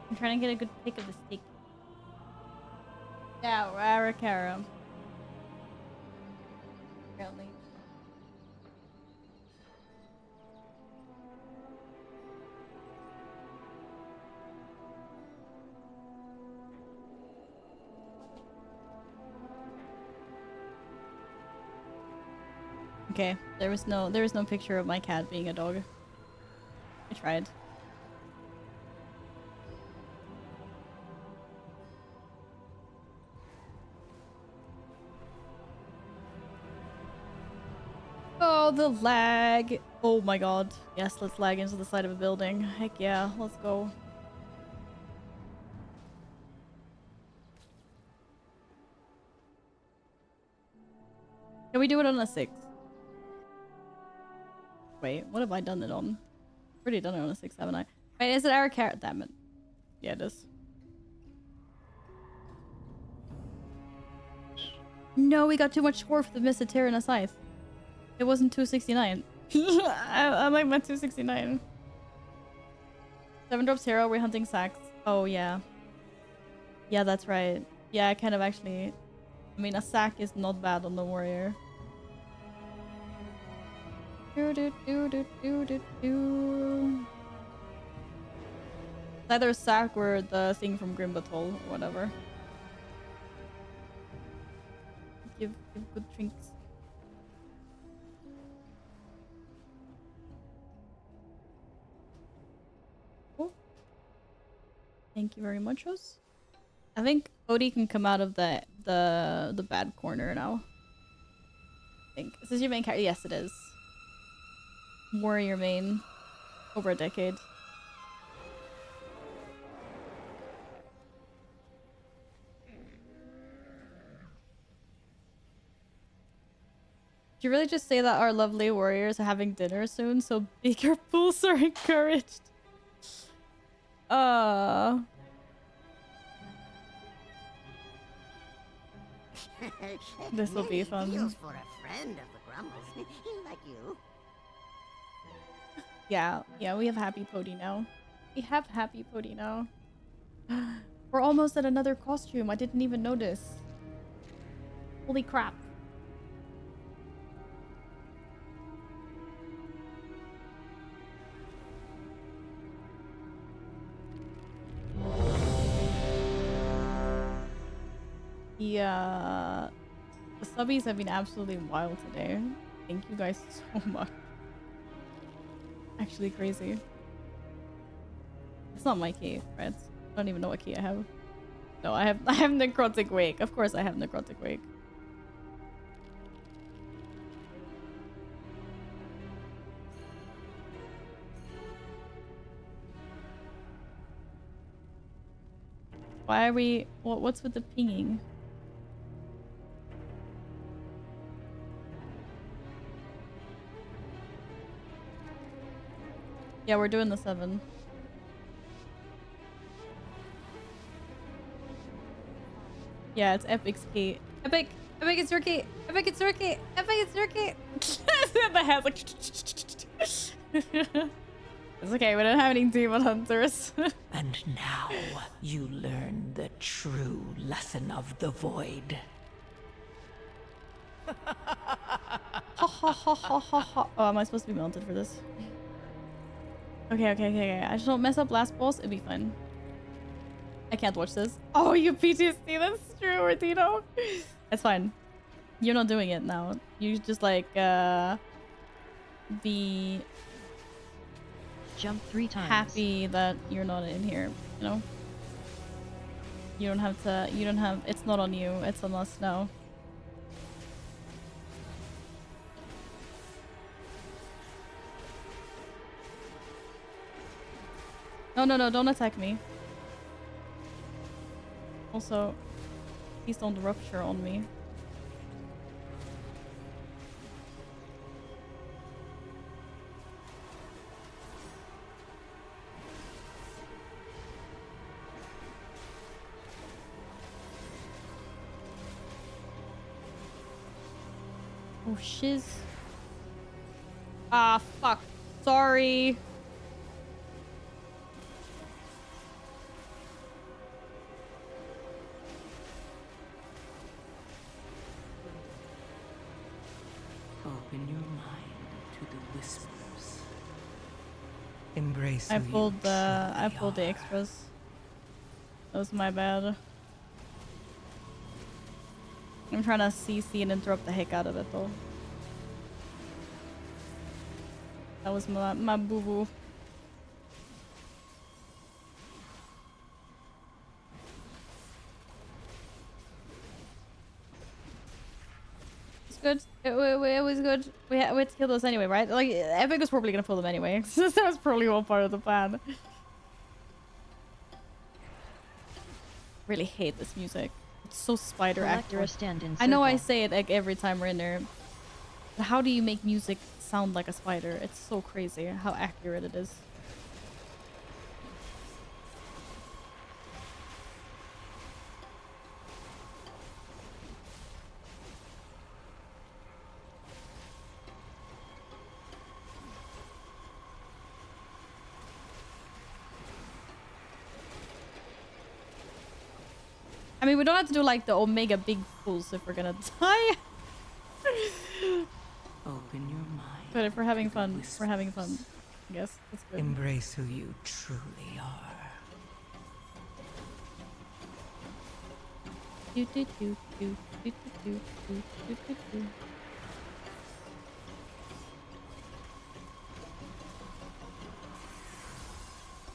I'm trying to get a good pick of the stick. Yeah, Raracara. Apparently. Okay, there was no picture of my cat being a dog. I tried. Oh, the lag. Oh my god. Yes, let's lag into the side of a building. Heck yeah, let's go. Can we do it on a 6? Wait, what have I done it on? Already done it on a 6, haven't I? Wait, is it our carrot? Damn it. Yeah, it is. No, we got too much score for the Mr. Tyrannus Scythe. It wasn't 269. I like my 269. 7 drops hero, we're hunting sacks. Oh, yeah. Yeah, that's right. Yeah, I kind of actually... I mean, a sack is not bad on the warrior. It's either a sack or the thing from Grim Battle or whatever. Give good drinks. Oh. Thank you very much, Rose. I think Odie can come out of the bad corner now. I think. Is this your main character? Yes, it is. Warrior main. Over a decade. Did you really just say that our lovely warriors are having dinner soon, so bigger pools are encouraged? This will be fun. Deals for a friend of the Grumbles, like you. Yeah, we have Happy Pody now. We have Happy Pody now. We're almost at another costume. I didn't even notice. Holy crap. Yeah. The subbies have been absolutely wild today. Thank you guys so much. Actually crazy. It's not my key, right? I don't even know what key I have. No, I have Necrotic Wake. Of course I have Necrotic Wake. Why are we... What's with the pinging? Yeah, we're doing the 7. Yeah, it's Epic's key. Epic! Epic, it's your key! Epic, it's your key! Epic, it's your key! The hat's like... It's okay, we don't have any demon hunters. And now you learn the true lesson of the void. Ha ha ha ha ha ha. Oh, am I supposed to be mounted for this? Okay. I just don't mess up last boss. It'll be fine. I can't watch this. Oh, you PTSD. That's true, Ordino. That's fine. You're not doing it now. You just like be jump 3 times. Happy that you're not in here, you know? You don't have to, it's not on you, it's on us now. No, don't attack me. Also, please don't rupture on me. Oh, shiz. Ah, fuck. Sorry. Open your mind to the whispers. Embrace I who pulled you the truly are. extras. That was my bad. I'm trying to CC and interrupt the heck out of it though. That was my boo-boo. It's good. It was good. We had to kill those anyway, right? Like, Epic was probably gonna pull them anyway. So that was probably all part of the plan. Really hate this music. It's so spider accurate. I know I say it like every time we're in there. But how do you make music sound like a spider? It's so crazy how accurate it is. I mean, we don't have to do like the Omega big pulls if we're gonna die. Open your mind. But if we're having fun, we're having fun. I guess that's good. Embrace who you truly are. Do do do do do do do do do do.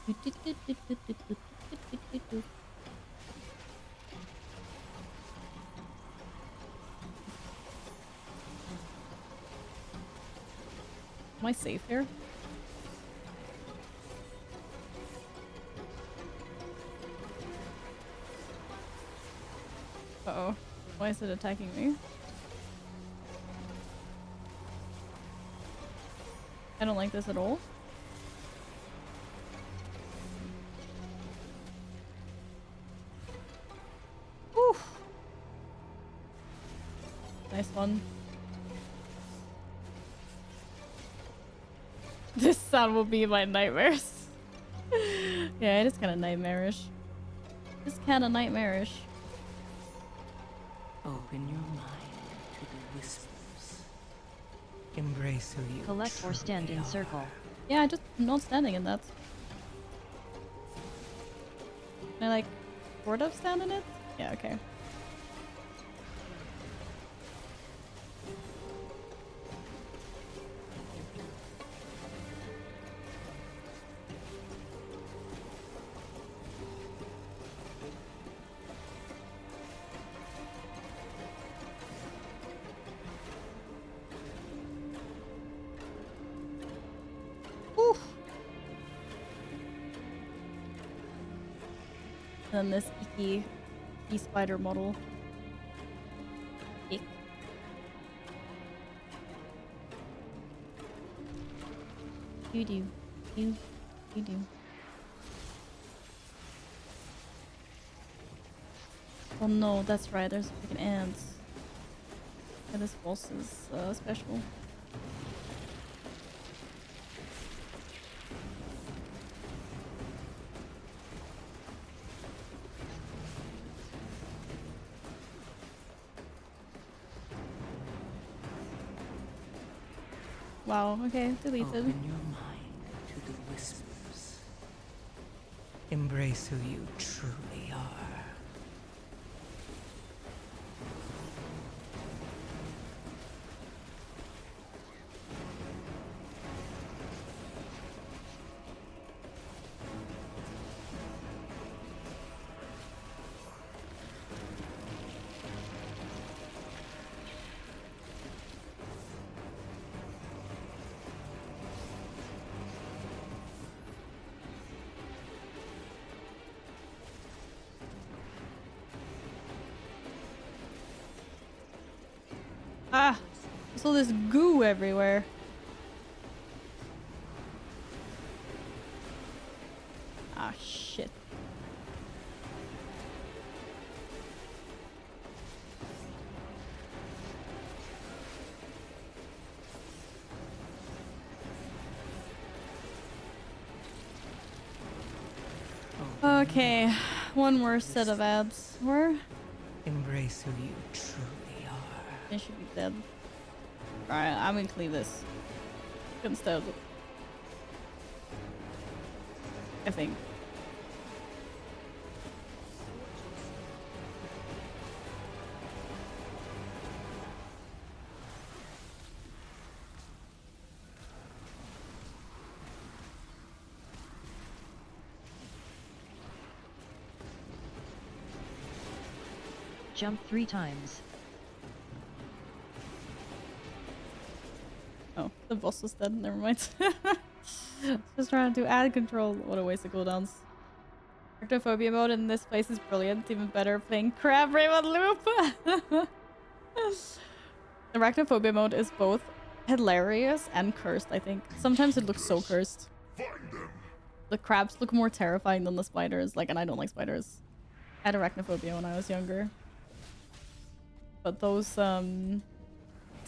Do do do do do do do do do do. Am I safe here? Uh-oh. Why is it attacking me? I don't like this at all. Whew. Nice one. This sound will be my nightmares. Yeah, it is kind of nightmarish. It's kind of nightmarish. Open your mind to the whispers. Embrace who you collect or stand in circle. Yeah, I'm not standing in that. Can I like sort of stand in it? Yeah, okay. And then this icky spider model. Ick. You do. You do. Oh no, that's right, there's freaking ants. Yeah, this boss is special. Wow, okay, deleted. Open your mind to the whispers. Embrace who you truly are. Ah! There's all this goo everywhere. Ah, shit. Okay, one more set of ads. Where? Embrace who you truly are. They should be dead. Alright, I'm gonna clean this. Instead. I think. Jump 3 times. Oh, the boss was dead. Never mind. Just trying to add control. What a waste of cooldowns. Arachnophobia mode in this place is brilliant. Even better playing Crab Raven Loop. The Arachnophobia mode is both hilarious and cursed, I think. Sometimes it looks so cursed. The crabs look more terrifying than the spiders. Like, and I don't like spiders. I had arachnophobia when I was younger. But those, some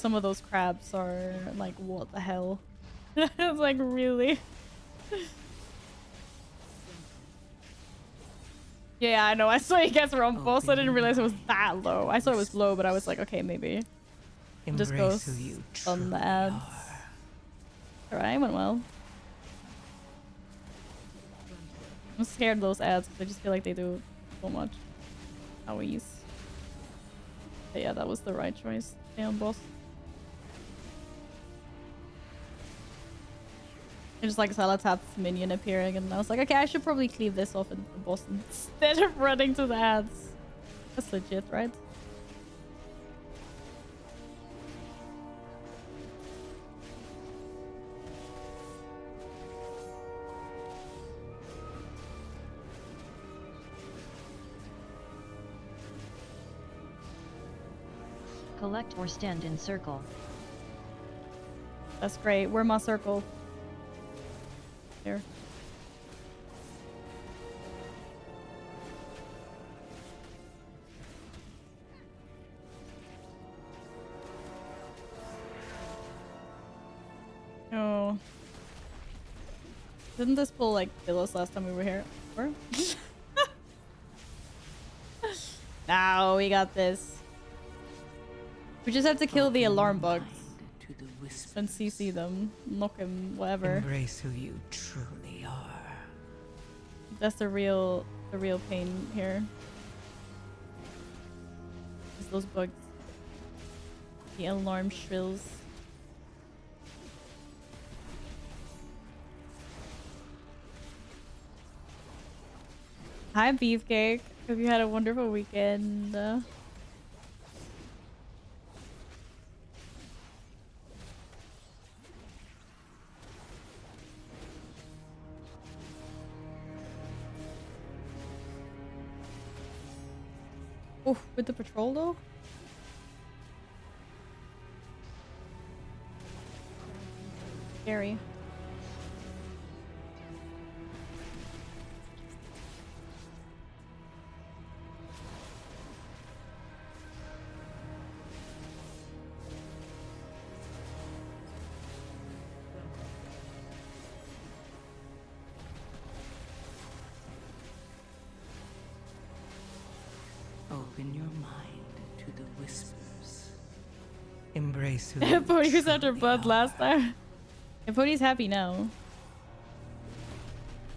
of those crabs are like, what the hell? It's like, really? Yeah, I know. I saw you guys were on boss. I didn't realize it was that low. I saw it was low, but I was like, okay, maybe. Just goes on the ads. Alright, went well. I'm scared of those ads because I just feel like they do so much. Owies. But yeah, that was the right choice. Stay on boss. I just like Salatat's minion appearing, and I was like, okay, I should probably cleave this off in the boss instead of running to the ads. That's legit, right? Collect or stand in circle. That's great. Where my circle? Here. Oh. Didn't this pull like kill us last time we were here? Or? Now we got this. We just have to kill the alarm bugs and CC them, knock them, whatever. Embrace who you truly are. That's the real pain here. It's those bugs. The alarm shrills. Hi, Beefcake. Hope you had a wonderful weekend. Oof, with the patrol though? Scary. Open your mind to the whispers. Embrace who you Pony was after truly blood are. last time. And Pony's happy now.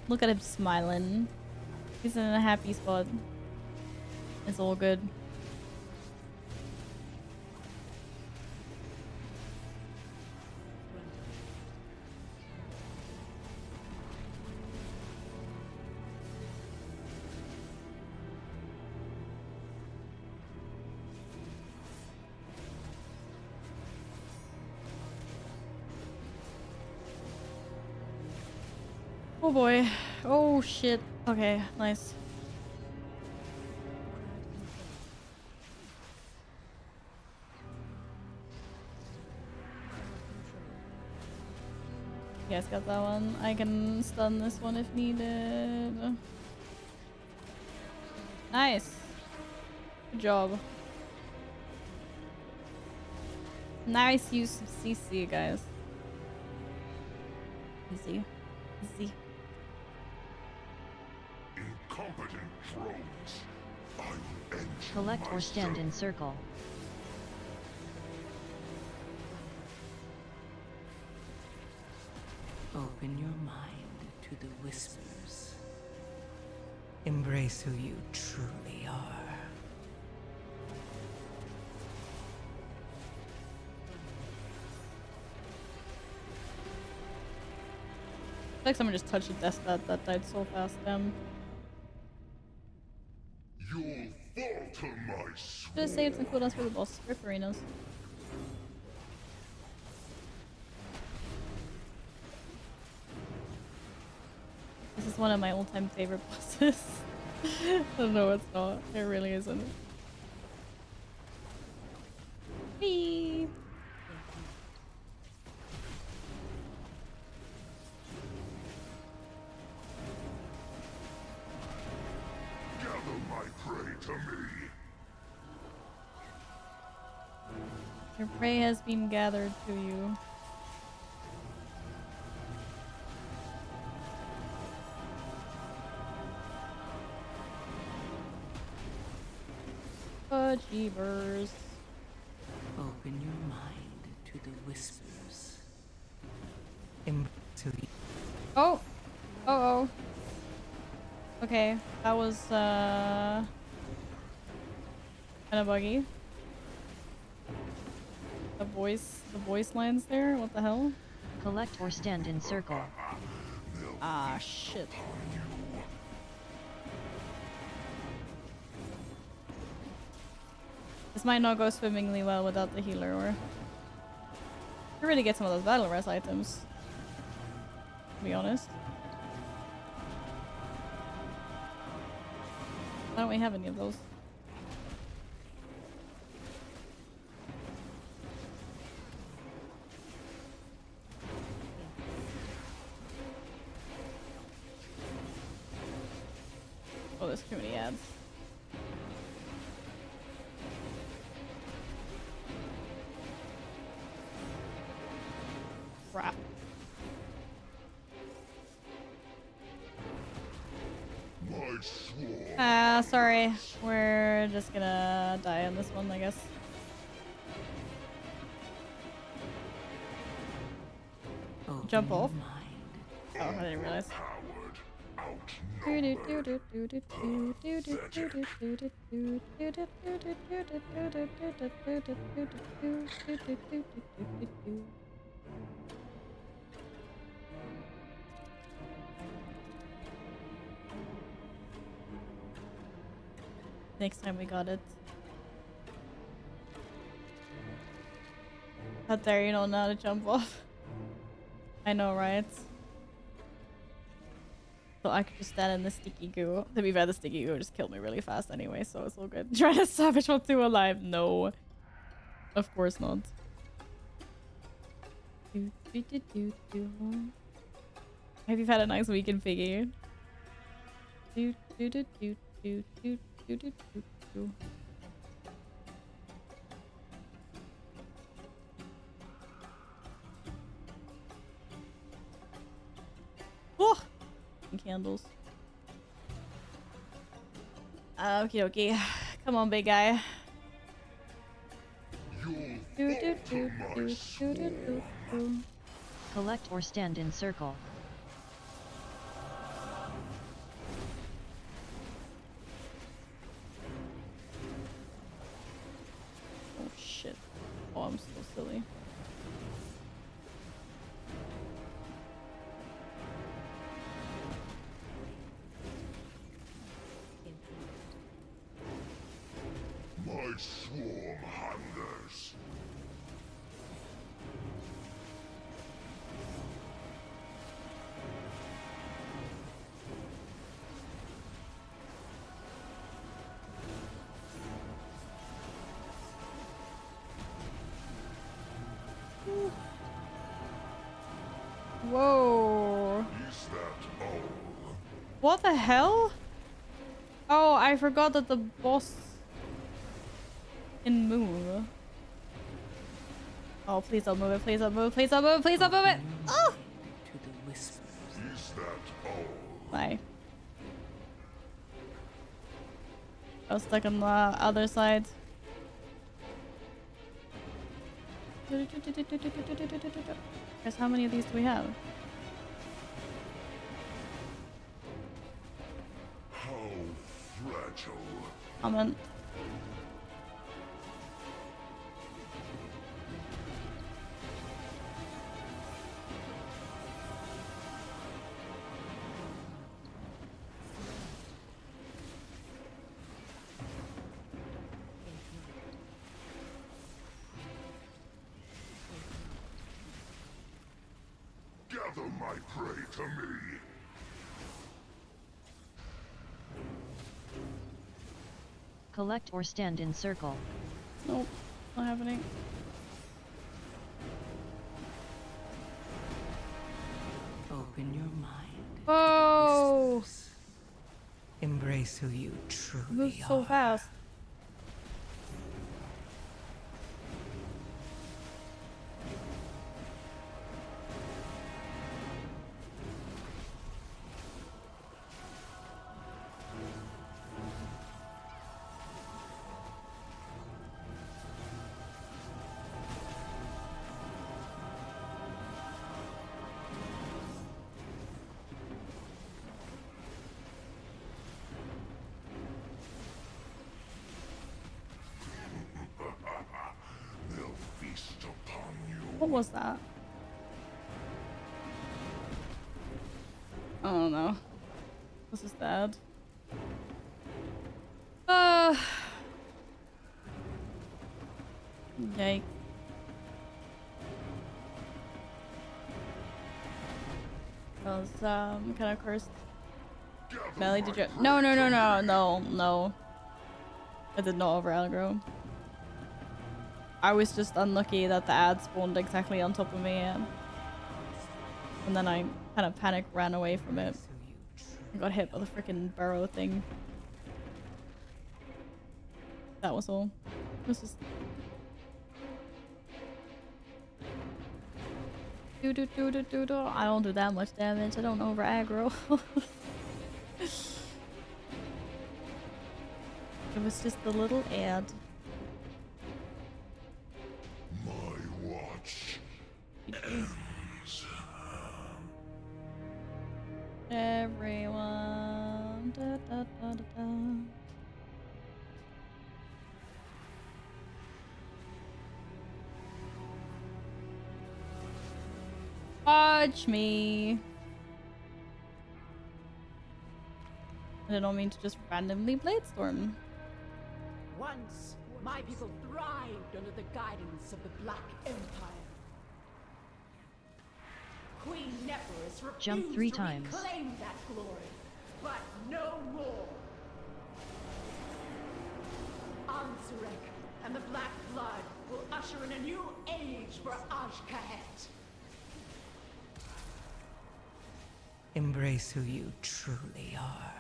Look at him smiling. He's in a happy spot. It's all good. Oh boy. Oh shit. Okay, nice. You guys got that one. I can stun this one if needed. Nice. Good job. Nice use of CC, guys. Easy. Easy. Incompetent drones. I will end you Collect or stand myself. in circle. Open your mind to the whispers. Embrace who you truly are. Like someone just touched a death that died so fast. You'll falter, my Should have saved some cooldowns for the boss script arenas. This is one of my all-time favorite bosses. No, it's not. It really isn't. Whee! Gather my prey to me. Your prey has been gathered to you. Jeebers. Open your mind to the whispers. Embrace who you Oh! Oh. Okay, that was kinda buggy. The voice lines there? What the hell? Collect or stand in circle. Ah, shit. This might not go swimmingly well without the healer, or... I really get some of those battle res items, to be honest. Why don't we have any of those? Oh, there's too many ads. Crap. Sorry. We're just gonna die on this one, I guess. Jump off. Oh, I didn't realize. Next time we got it. How dare you don't know how to jump off? I know, right? So I could just stand in the sticky goo. To be fair, the sticky goo just killed me really fast anyway, so it's all good. Trying to salvage while two alive? No. Of course not. Have you had a nice weekend, Figgy? Oh! Candles. Okie dokie. Come on, big guy. Collect or stand in circle. Oh shit. Oh, I'm so silly. My swarm hungers. Whoa. Is that all? What the hell? Oh, I forgot that the boss can move. Oh, please don't move it. Please don't move. Please don't move. Please don't move it. Oh! To the whispers. Is that all? Bye. I was stuck on the other side. Guess how many of these do we have? How fragile. Comment. Gather my prey to me. Collect or stand in circle. Nope, not happening. Open your mind. Oh! Embrace who you truly Moves are. so fast. They'll feast upon you. What was that? I don't know. This is bad. Yikes. I was kind of cursed. Melly, did you? No. I did not over aggro. I was just unlucky that the ad spawned exactly on top of me, and then I kind of panic ran away from it. I got hit by the freaking burrow thing. That was all. It was just I don't do that much damage. I don't over aggro. It was just a little ad. My watch ends. Everyone. Da, da, da, da, da. Watch me. I did not mean to just randomly bladestorm. Once, my people thrived under the guidance of the Black Empire. Queen Neferis refused Jump 3 to times. reclaim that glory, but no more. Ansurek and the Black Blood will usher in a new age for Ashkahet. Embrace who you truly are.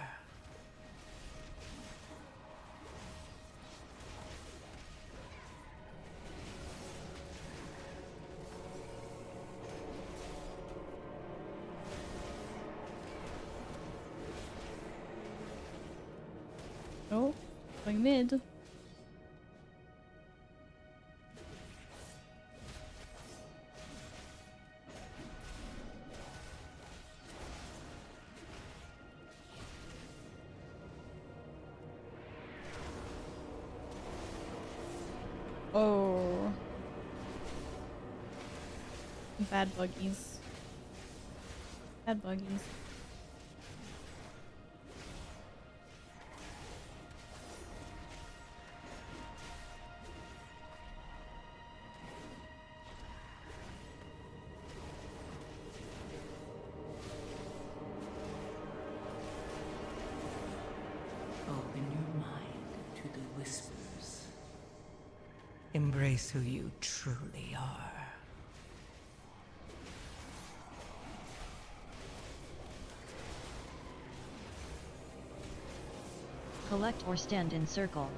Oh, going mid. Oh. Bad buggies. Bad buggies. Open your mind to the whispers. Embrace who you truly are. Collect or stand in circle.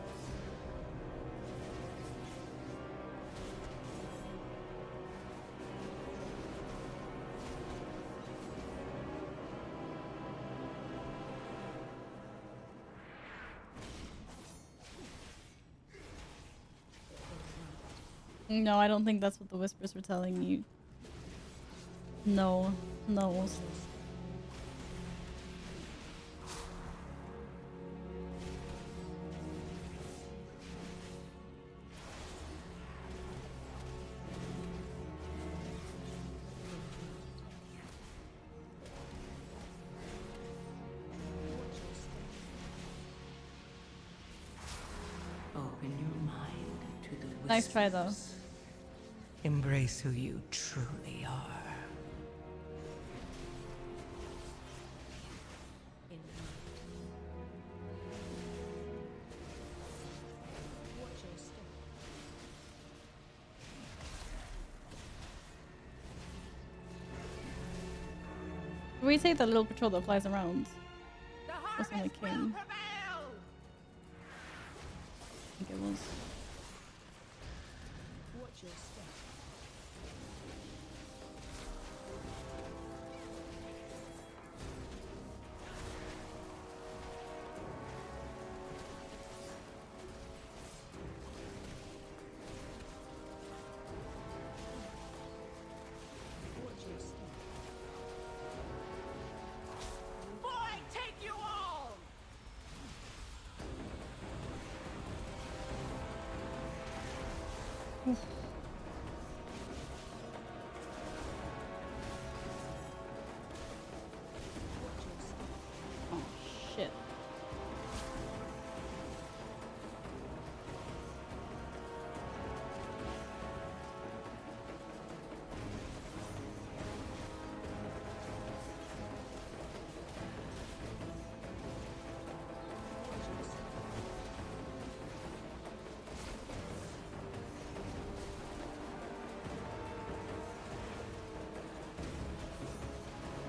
No, I don't think that's what the whispers were telling you. No. No. Open your mind to the whispers. Nice try though. Embrace who you truly are. Watch your step. Can we take the little patrol that flies around? That's on the king. I think it was. Watch your step. Watch your step. Boy, take you all! Oh shit.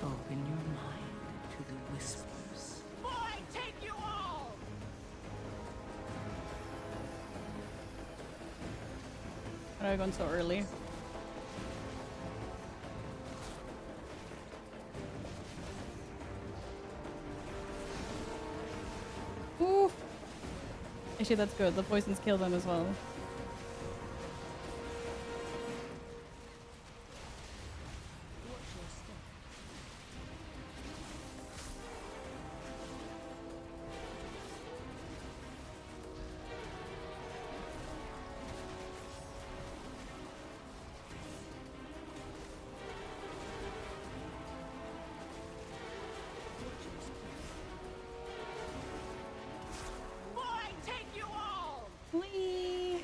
Open your mind to the whispers. Boy, take you all! Why are I going so early? Ooh. Actually, that's good. The poisons kill them as well. Watch your step. Watch your step. Boy, take you all! Whee!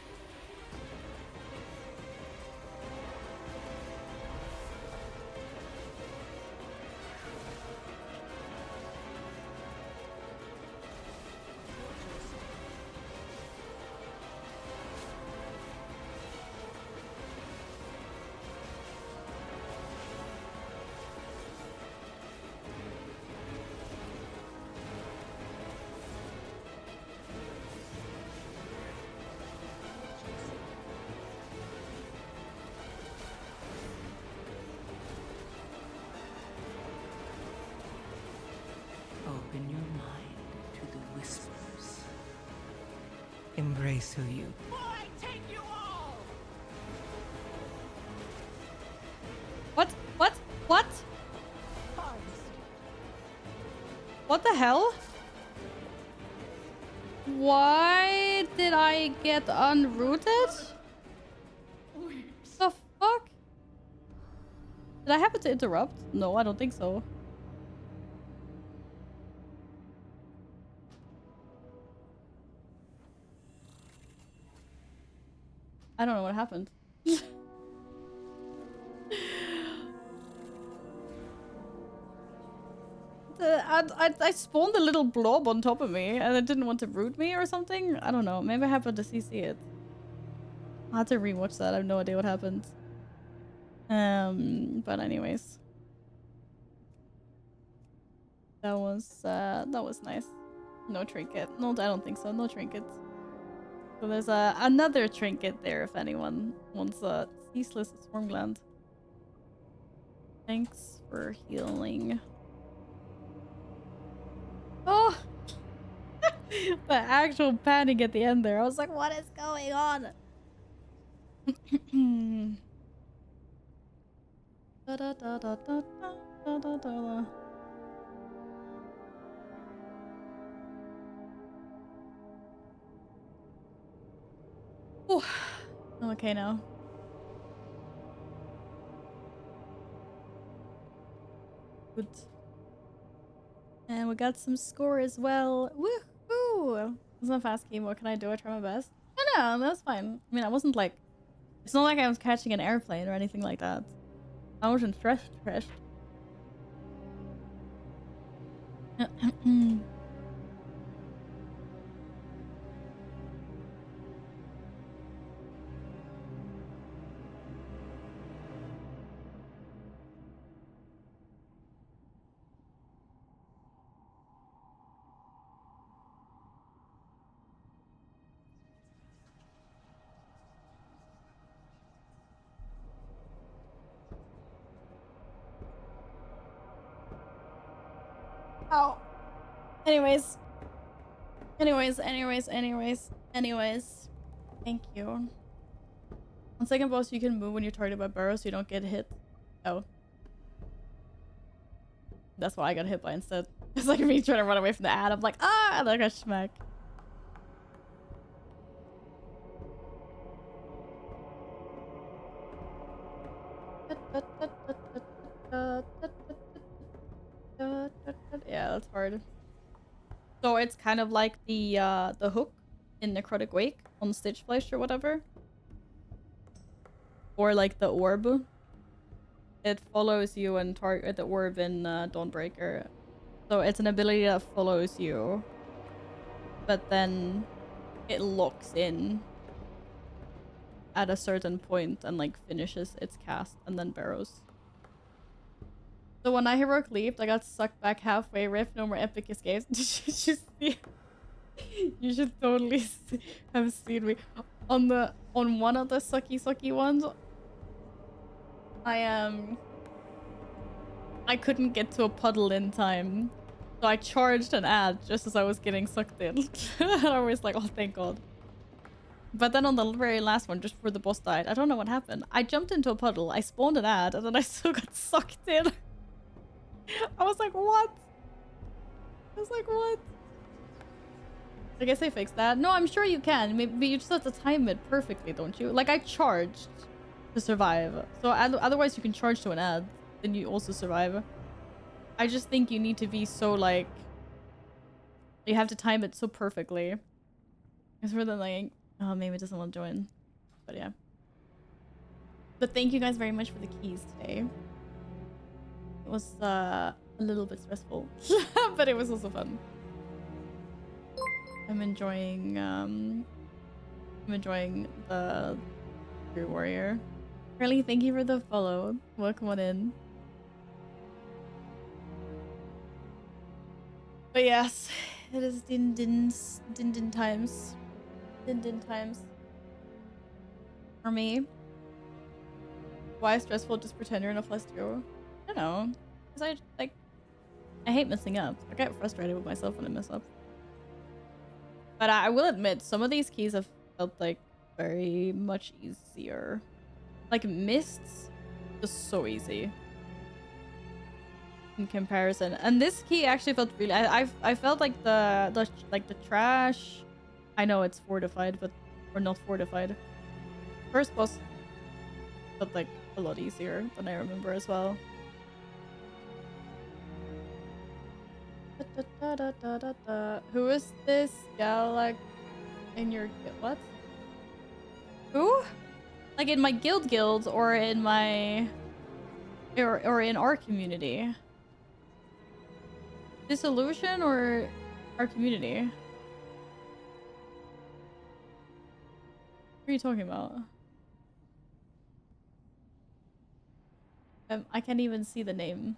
Open your mind to the whispers. Embrace who you. Boy, take you all! What? What? What? What the hell? Why did I get unrooted? The fuck? Did I happen to interrupt? No, I don't think so. I don't know what happened. I spawned a little blob on top of me and it didn't want to root me or something. I don't know. Maybe I happened to CC it. I had to rewatch that. I have no idea what happened. But anyways. That was nice. No trinket. No, I don't think so. No trinkets. So there's another trinket there if anyone wants a ceaseless swarm gland. Thanks for healing. Oh! The actual panic at the end there. I was like, what is going on? Da, da, da, da, da, da, da, da. Ooh. I'm okay now. Good. And we got some score as well. Woohoo! It's not fast game. What can I do? I try my best. No, that's fine. I mean, I wasn't like... It's not like I was catching an airplane or anything like that. I wasn't stressed. Oh. Anyways. Thank you. On second boss, you can move when you're targeted by barrels so you don't get hit. Oh. That's what I got hit by instead. It's like me trying to run away from the ad. I'm like, ah! And I got smack. Yeah, that's hard. So it's kind of like the hook in Necrotic Wake on Stitchflesh or whatever. Or like the orb. It follows you and target the orb in Dawnbreaker. So it's an ability that follows you. But then it locks in at a certain point and like finishes its cast and then barrows. So when I heroic leaped, I got sucked back halfway. Riff, no more epic escapes. Did you see? You should totally have seen me on one of the sucky ones. I couldn't get to a puddle in time, so I charged an ad just as I was getting sucked in. And I was like, oh, thank God. But then on the very last one, just before the boss died, I don't know what happened. I jumped into a puddle, I spawned an ad, and then I still got sucked in. I was like, what? I guess they fixed that. No, I'm sure you can. Maybe you just have to time it perfectly, don't you? Like, I charged to survive. So otherwise you can charge to an ad, then you also survive. I just think you need to be so, like... You have to time it so perfectly. It's for the, like... Oh, maybe it doesn't want to join. But yeah. But thank you guys very much for the keys today. It was a little bit stressful. But it was also fun. I'm enjoying the True Warrior. Really, thank you for the follow. Welcome on in. But yes, it is din times. Din times. For me. Why stressful? Just pretend you're in a plus 2. I don't know. Because I hate messing up. I get frustrated with myself when I mess up. But I will admit, some of these keys have felt like very much easier. Like Mists, just so easy in comparison. And this key actually felt really. I felt like the trash. I know it's fortified, but or not fortified. First boss felt like a lot easier than I remember as well. Who is this gal in your what? Who? Like in my guild or in my or in our community? Dissolution or our community? What are you talking about? I can't even see the name.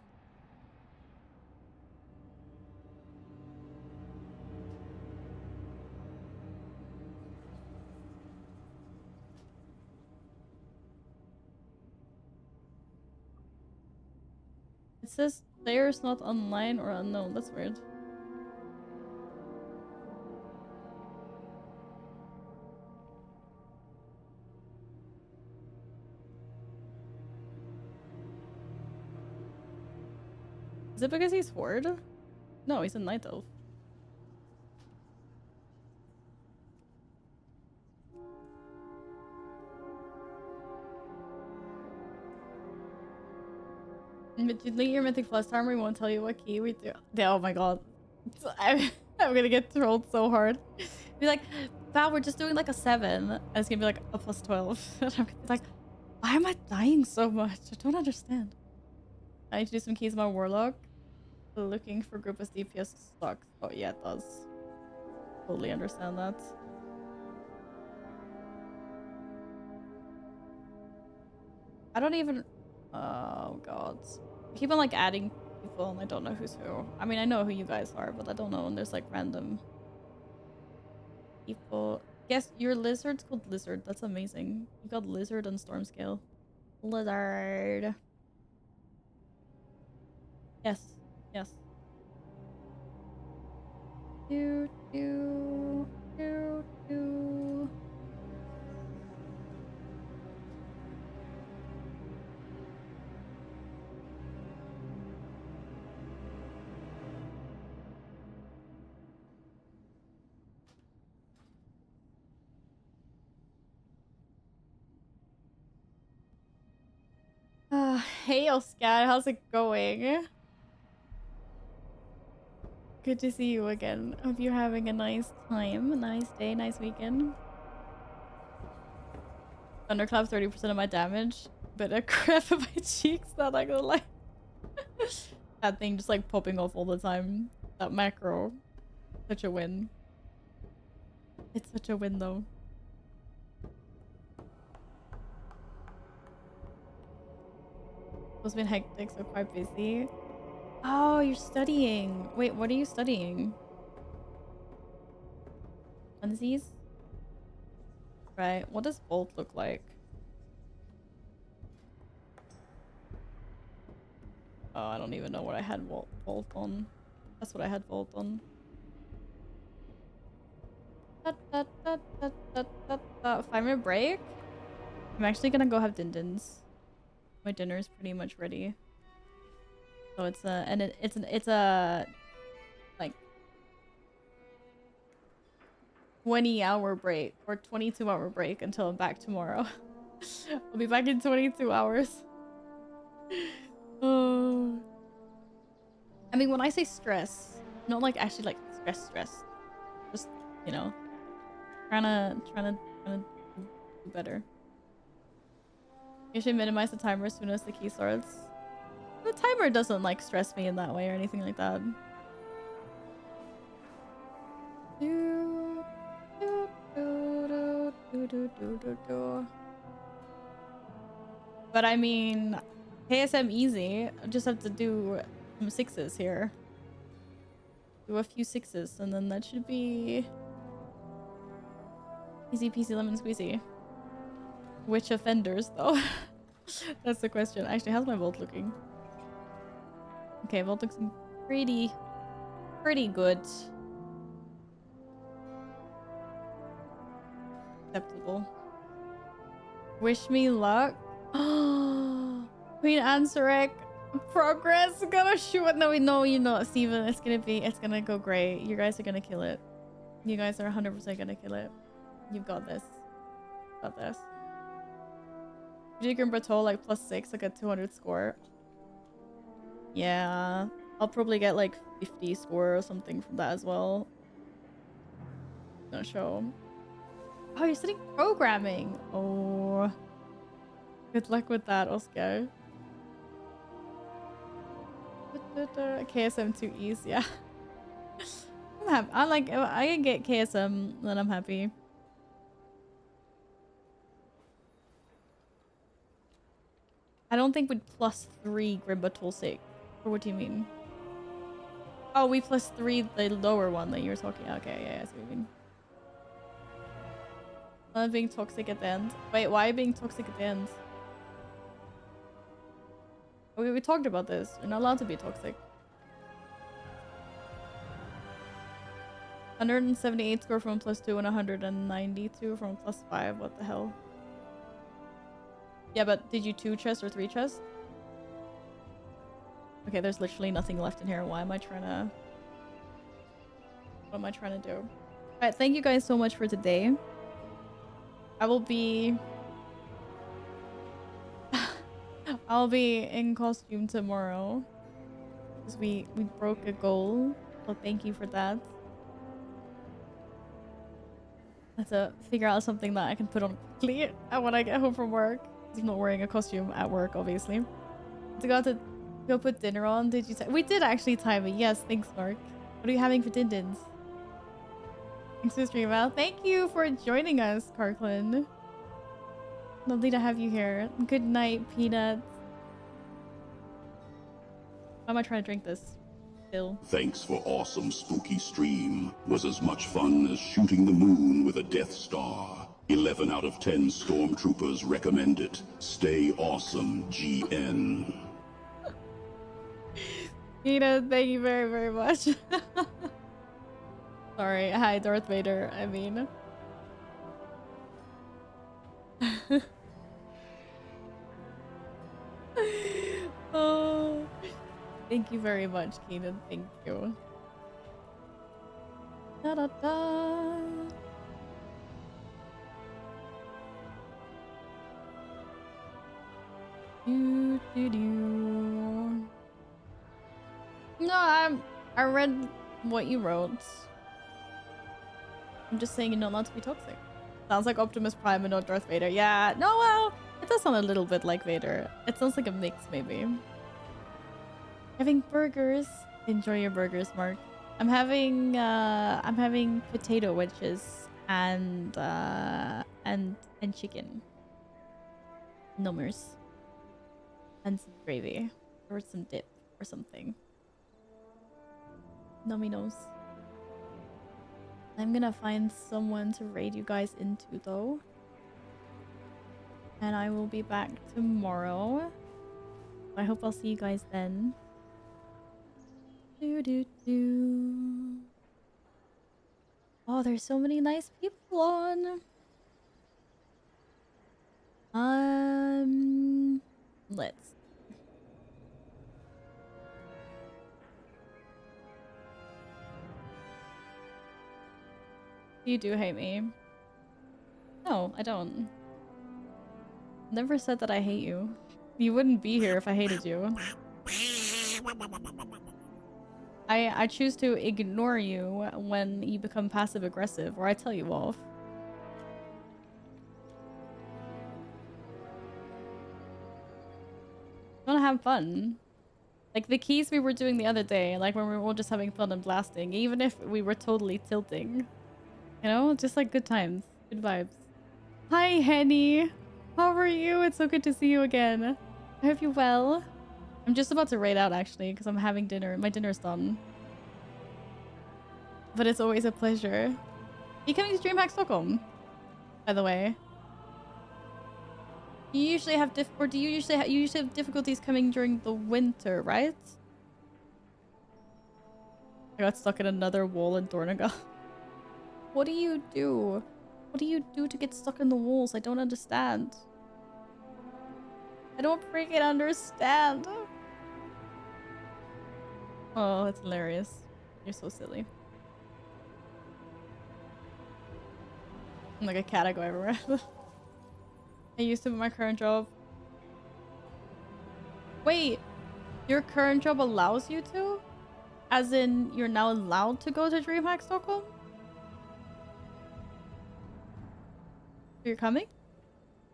It says players not online or unknown. That's weird. Is it because he's Horde? No, he's a Night Elf. But you delete your Mythic Plus armor, we won't tell you what key we do. Oh my god. I'm gonna get trolled so hard. Be like, Val, we're just doing like a 7. And it's gonna be like a +12. And I'm gonna be like, why am I dying so much? I don't understand. I need to do some keys on my Warlock. Looking for group as DPS sucks. Oh yeah, it does. Totally understand that. I don't even... Oh god. I keep on like adding people and I don't know who's who. I mean, I know who you guys are, but I don't know when there's like random people. Yes, your lizard's called Lizard. That's amazing. You got Lizard on Storm Scale. Lizard. Yes. Yes. Do, do, do, do. Hey Oscar, how's it going? Good to see you again. Hope you're having a nice time, a nice day, nice weekend. Thunderclap 30% of my damage, but a crap of my cheeks, not gonna lie. That thing just like popping off all the time. That macro. Such a win. It's such a win though. It's been hectic, so quite busy. Oh, you're studying. Wait, what are you studying? Funsies? Right, what does Bolt look like? Oh, I don't even know what I had Bolt on. That's what I had Bolt on. 5-minute break? I'm actually gonna go have din-dins. My dinner is pretty much ready. So it's a, and it's a, like, 20-hour break or 22-hour break until I'm back tomorrow. I'll be back in 22 hours. Oh. I mean, when I say stress, not like actually like stress. Just, you know, trying to do better. Usually minimize the timer as soon as the key starts. The timer doesn't like stress me in that way or anything like that. But I mean, KSM easy. I just have to do some 6s here. Do a few 6s and then that should be easy peasy lemon squeezy. Which offenders though? That's the question. Actually, how's my Volt looking? Okay, Volt looks pretty good. Acceptable. Wish me luck. Queen Ansarek. Progress. Gonna shoot. No, you know, Steven. It's gonna go great. You guys are gonna kill it. You guys are 100% gonna kill it. You've got this. Got this. Jigger Batol like +6, like a 200 score. Yeah, I'll probably get like 50 score or something from that as well. No show. Oh, you're studying programming. Oh, good luck with that, Oscar. KSM 2Es, yeah. I'm happy. I can get KSM, then I'm happy. I don't think we'd +3 Grimbatol 6. Or what do you mean? Oh, we +3 the lower one that you were talking. Okay, yeah, I see what you mean. Being toxic at the end. Wait, why being toxic at the end? We talked about this. You're not allowed to be toxic. 178 score from +2 and 192 from +5. What the hell? Yeah, but did you 2 chests or 3 chests? Okay, there's literally nothing left in here. Why am I trying to... What am I trying to do? Alright, thank you guys so much for today. I will be... I'll be in costume tomorrow. Because we broke a goal. So thank you for that. I have to figure out something that I can put on quickly when I get home from work. I'm not wearing a costume at work, obviously. To go put dinner on. Did you say we did actually time it? Yes, thanks, Mark. What are you having for din-dins? Thanks for stream out. Thank you for joining us, Carklin. Lovely to have you here. Good night, Peanuts. Why am I trying to drink this? Still. Thanks for awesome spooky stream. Was as much fun as shooting the moon with a Death Star. 11 out of 10 stormtroopers recommend it. Stay awesome, GN. Nina, thank you very, very much. Sorry, hi Darth Vader, I mean. Oh, thank you very much, Keenan. Thank you. Da da da. Do do do. No, I read what you wrote. I'm just saying you're not allowed to be toxic. Sounds like Optimus Prime and not Darth Vader. Yeah, no, well, it does sound a little bit like Vader. It sounds like a mix, maybe. Having burgers. Enjoy your burgers, Mark. I'm having potato wedges and chicken. Numbers. And some gravy. Or some dip or something. Nummy nose. I'm gonna find someone to raid you guys into though. And I will be back tomorrow. I hope I'll see you guys then. Do do do. Oh, there's so many nice people on. Let's. You do hate me. No, I don't. Never said that I hate you. You wouldn't be here if I hated you. I choose to ignore you when you become passive aggressive or I tell you off. I want to have fun. Like the keys we were doing the other day, like when we were all just having fun and blasting, even if we were totally tilting. You know, just like good times, good vibes. Hi, Henny. How are you? It's so good to see you again. I hope you're well. I'm just about to raid out actually because I'm having dinner. My dinner's done. But it's always a pleasure. Are you coming to DreamHack Stockholm? By the way. You usually have do you usually have difficulties coming during the winter, right? I got stuck in another wall in Dornaga. What do you do? What do you do to get stuck in the walls? I don't understand. I don't freaking understand. Oh, that's hilarious. You're so silly. I'm like a cat, I go everywhere. I used to in my current job. Wait, your current job allows you to? As in, you're now allowed to go to DreamHack Stockholm? You're coming?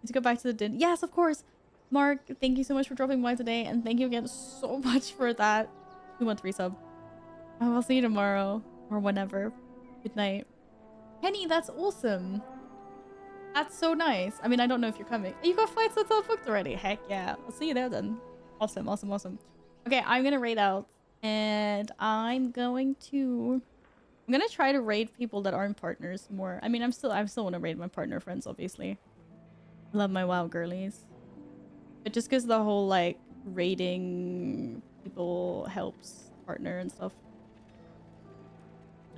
Need to go back to the din. Yes, of course. Mark, thank you so much for dropping by today, and thank you again so much for that 2-month resub. I will see you tomorrow or whenever. Good night. Penny, that's awesome. That's so nice. I mean, I don't know if you're coming. You got flights that's all booked already. Heck yeah. I'll see you there then. Awesome, awesome, awesome. Okay, I'm gonna raid out, and I'm gonna try to raid people that aren't partners more. I mean, I still want to raid my partner friends, obviously. I love my WoW girlies. But just because the whole, like, raiding people helps partner and stuff.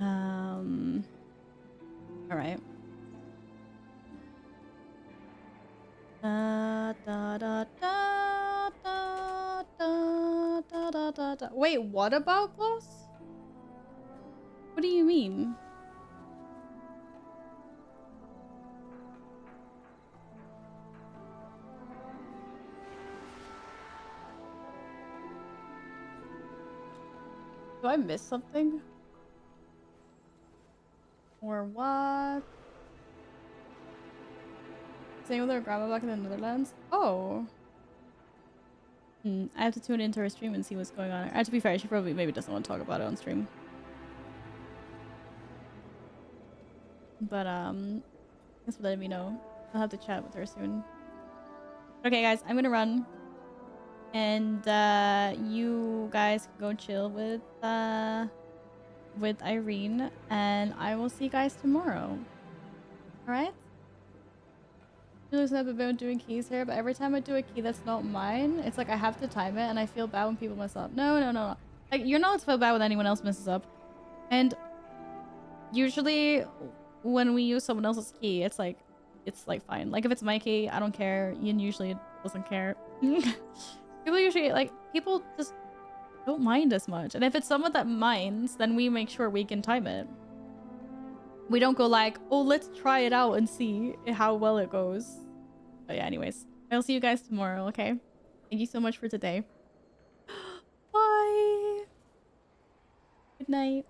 All right. Da, da, da, da, da, da, da, da, da, da. Wait, what about gloss? What do you mean? Do I miss something? Or what? Staying with her grandma back in the Netherlands? Oh. I have to tune into her stream and see what's going on. To be fair, she probably maybe doesn't want to talk about it on stream. But thanks for letting me know. I'll have to chat with her soon. Okay, guys, I'm gonna run. And you guys can go chill with Irene, and I will see you guys tomorrow. Alright? Julie's never been doing keys here, but every time I do a key that's not mine, it's like I have to time it, and I feel bad when people mess up. No. Like, you're not to feel bad when anyone else messes up. And usually, when we use someone else's key, it's like fine. Like, if it's my key, I don't care. Ian usually doesn't care. People usually, like, people just don't mind as much. And if it's someone that minds, then we make sure we can time it. We don't go like, oh, let's try it out and see how well it goes. But yeah, anyways. I'll see you guys tomorrow, okay? Thank you so much for today. Bye! Good night.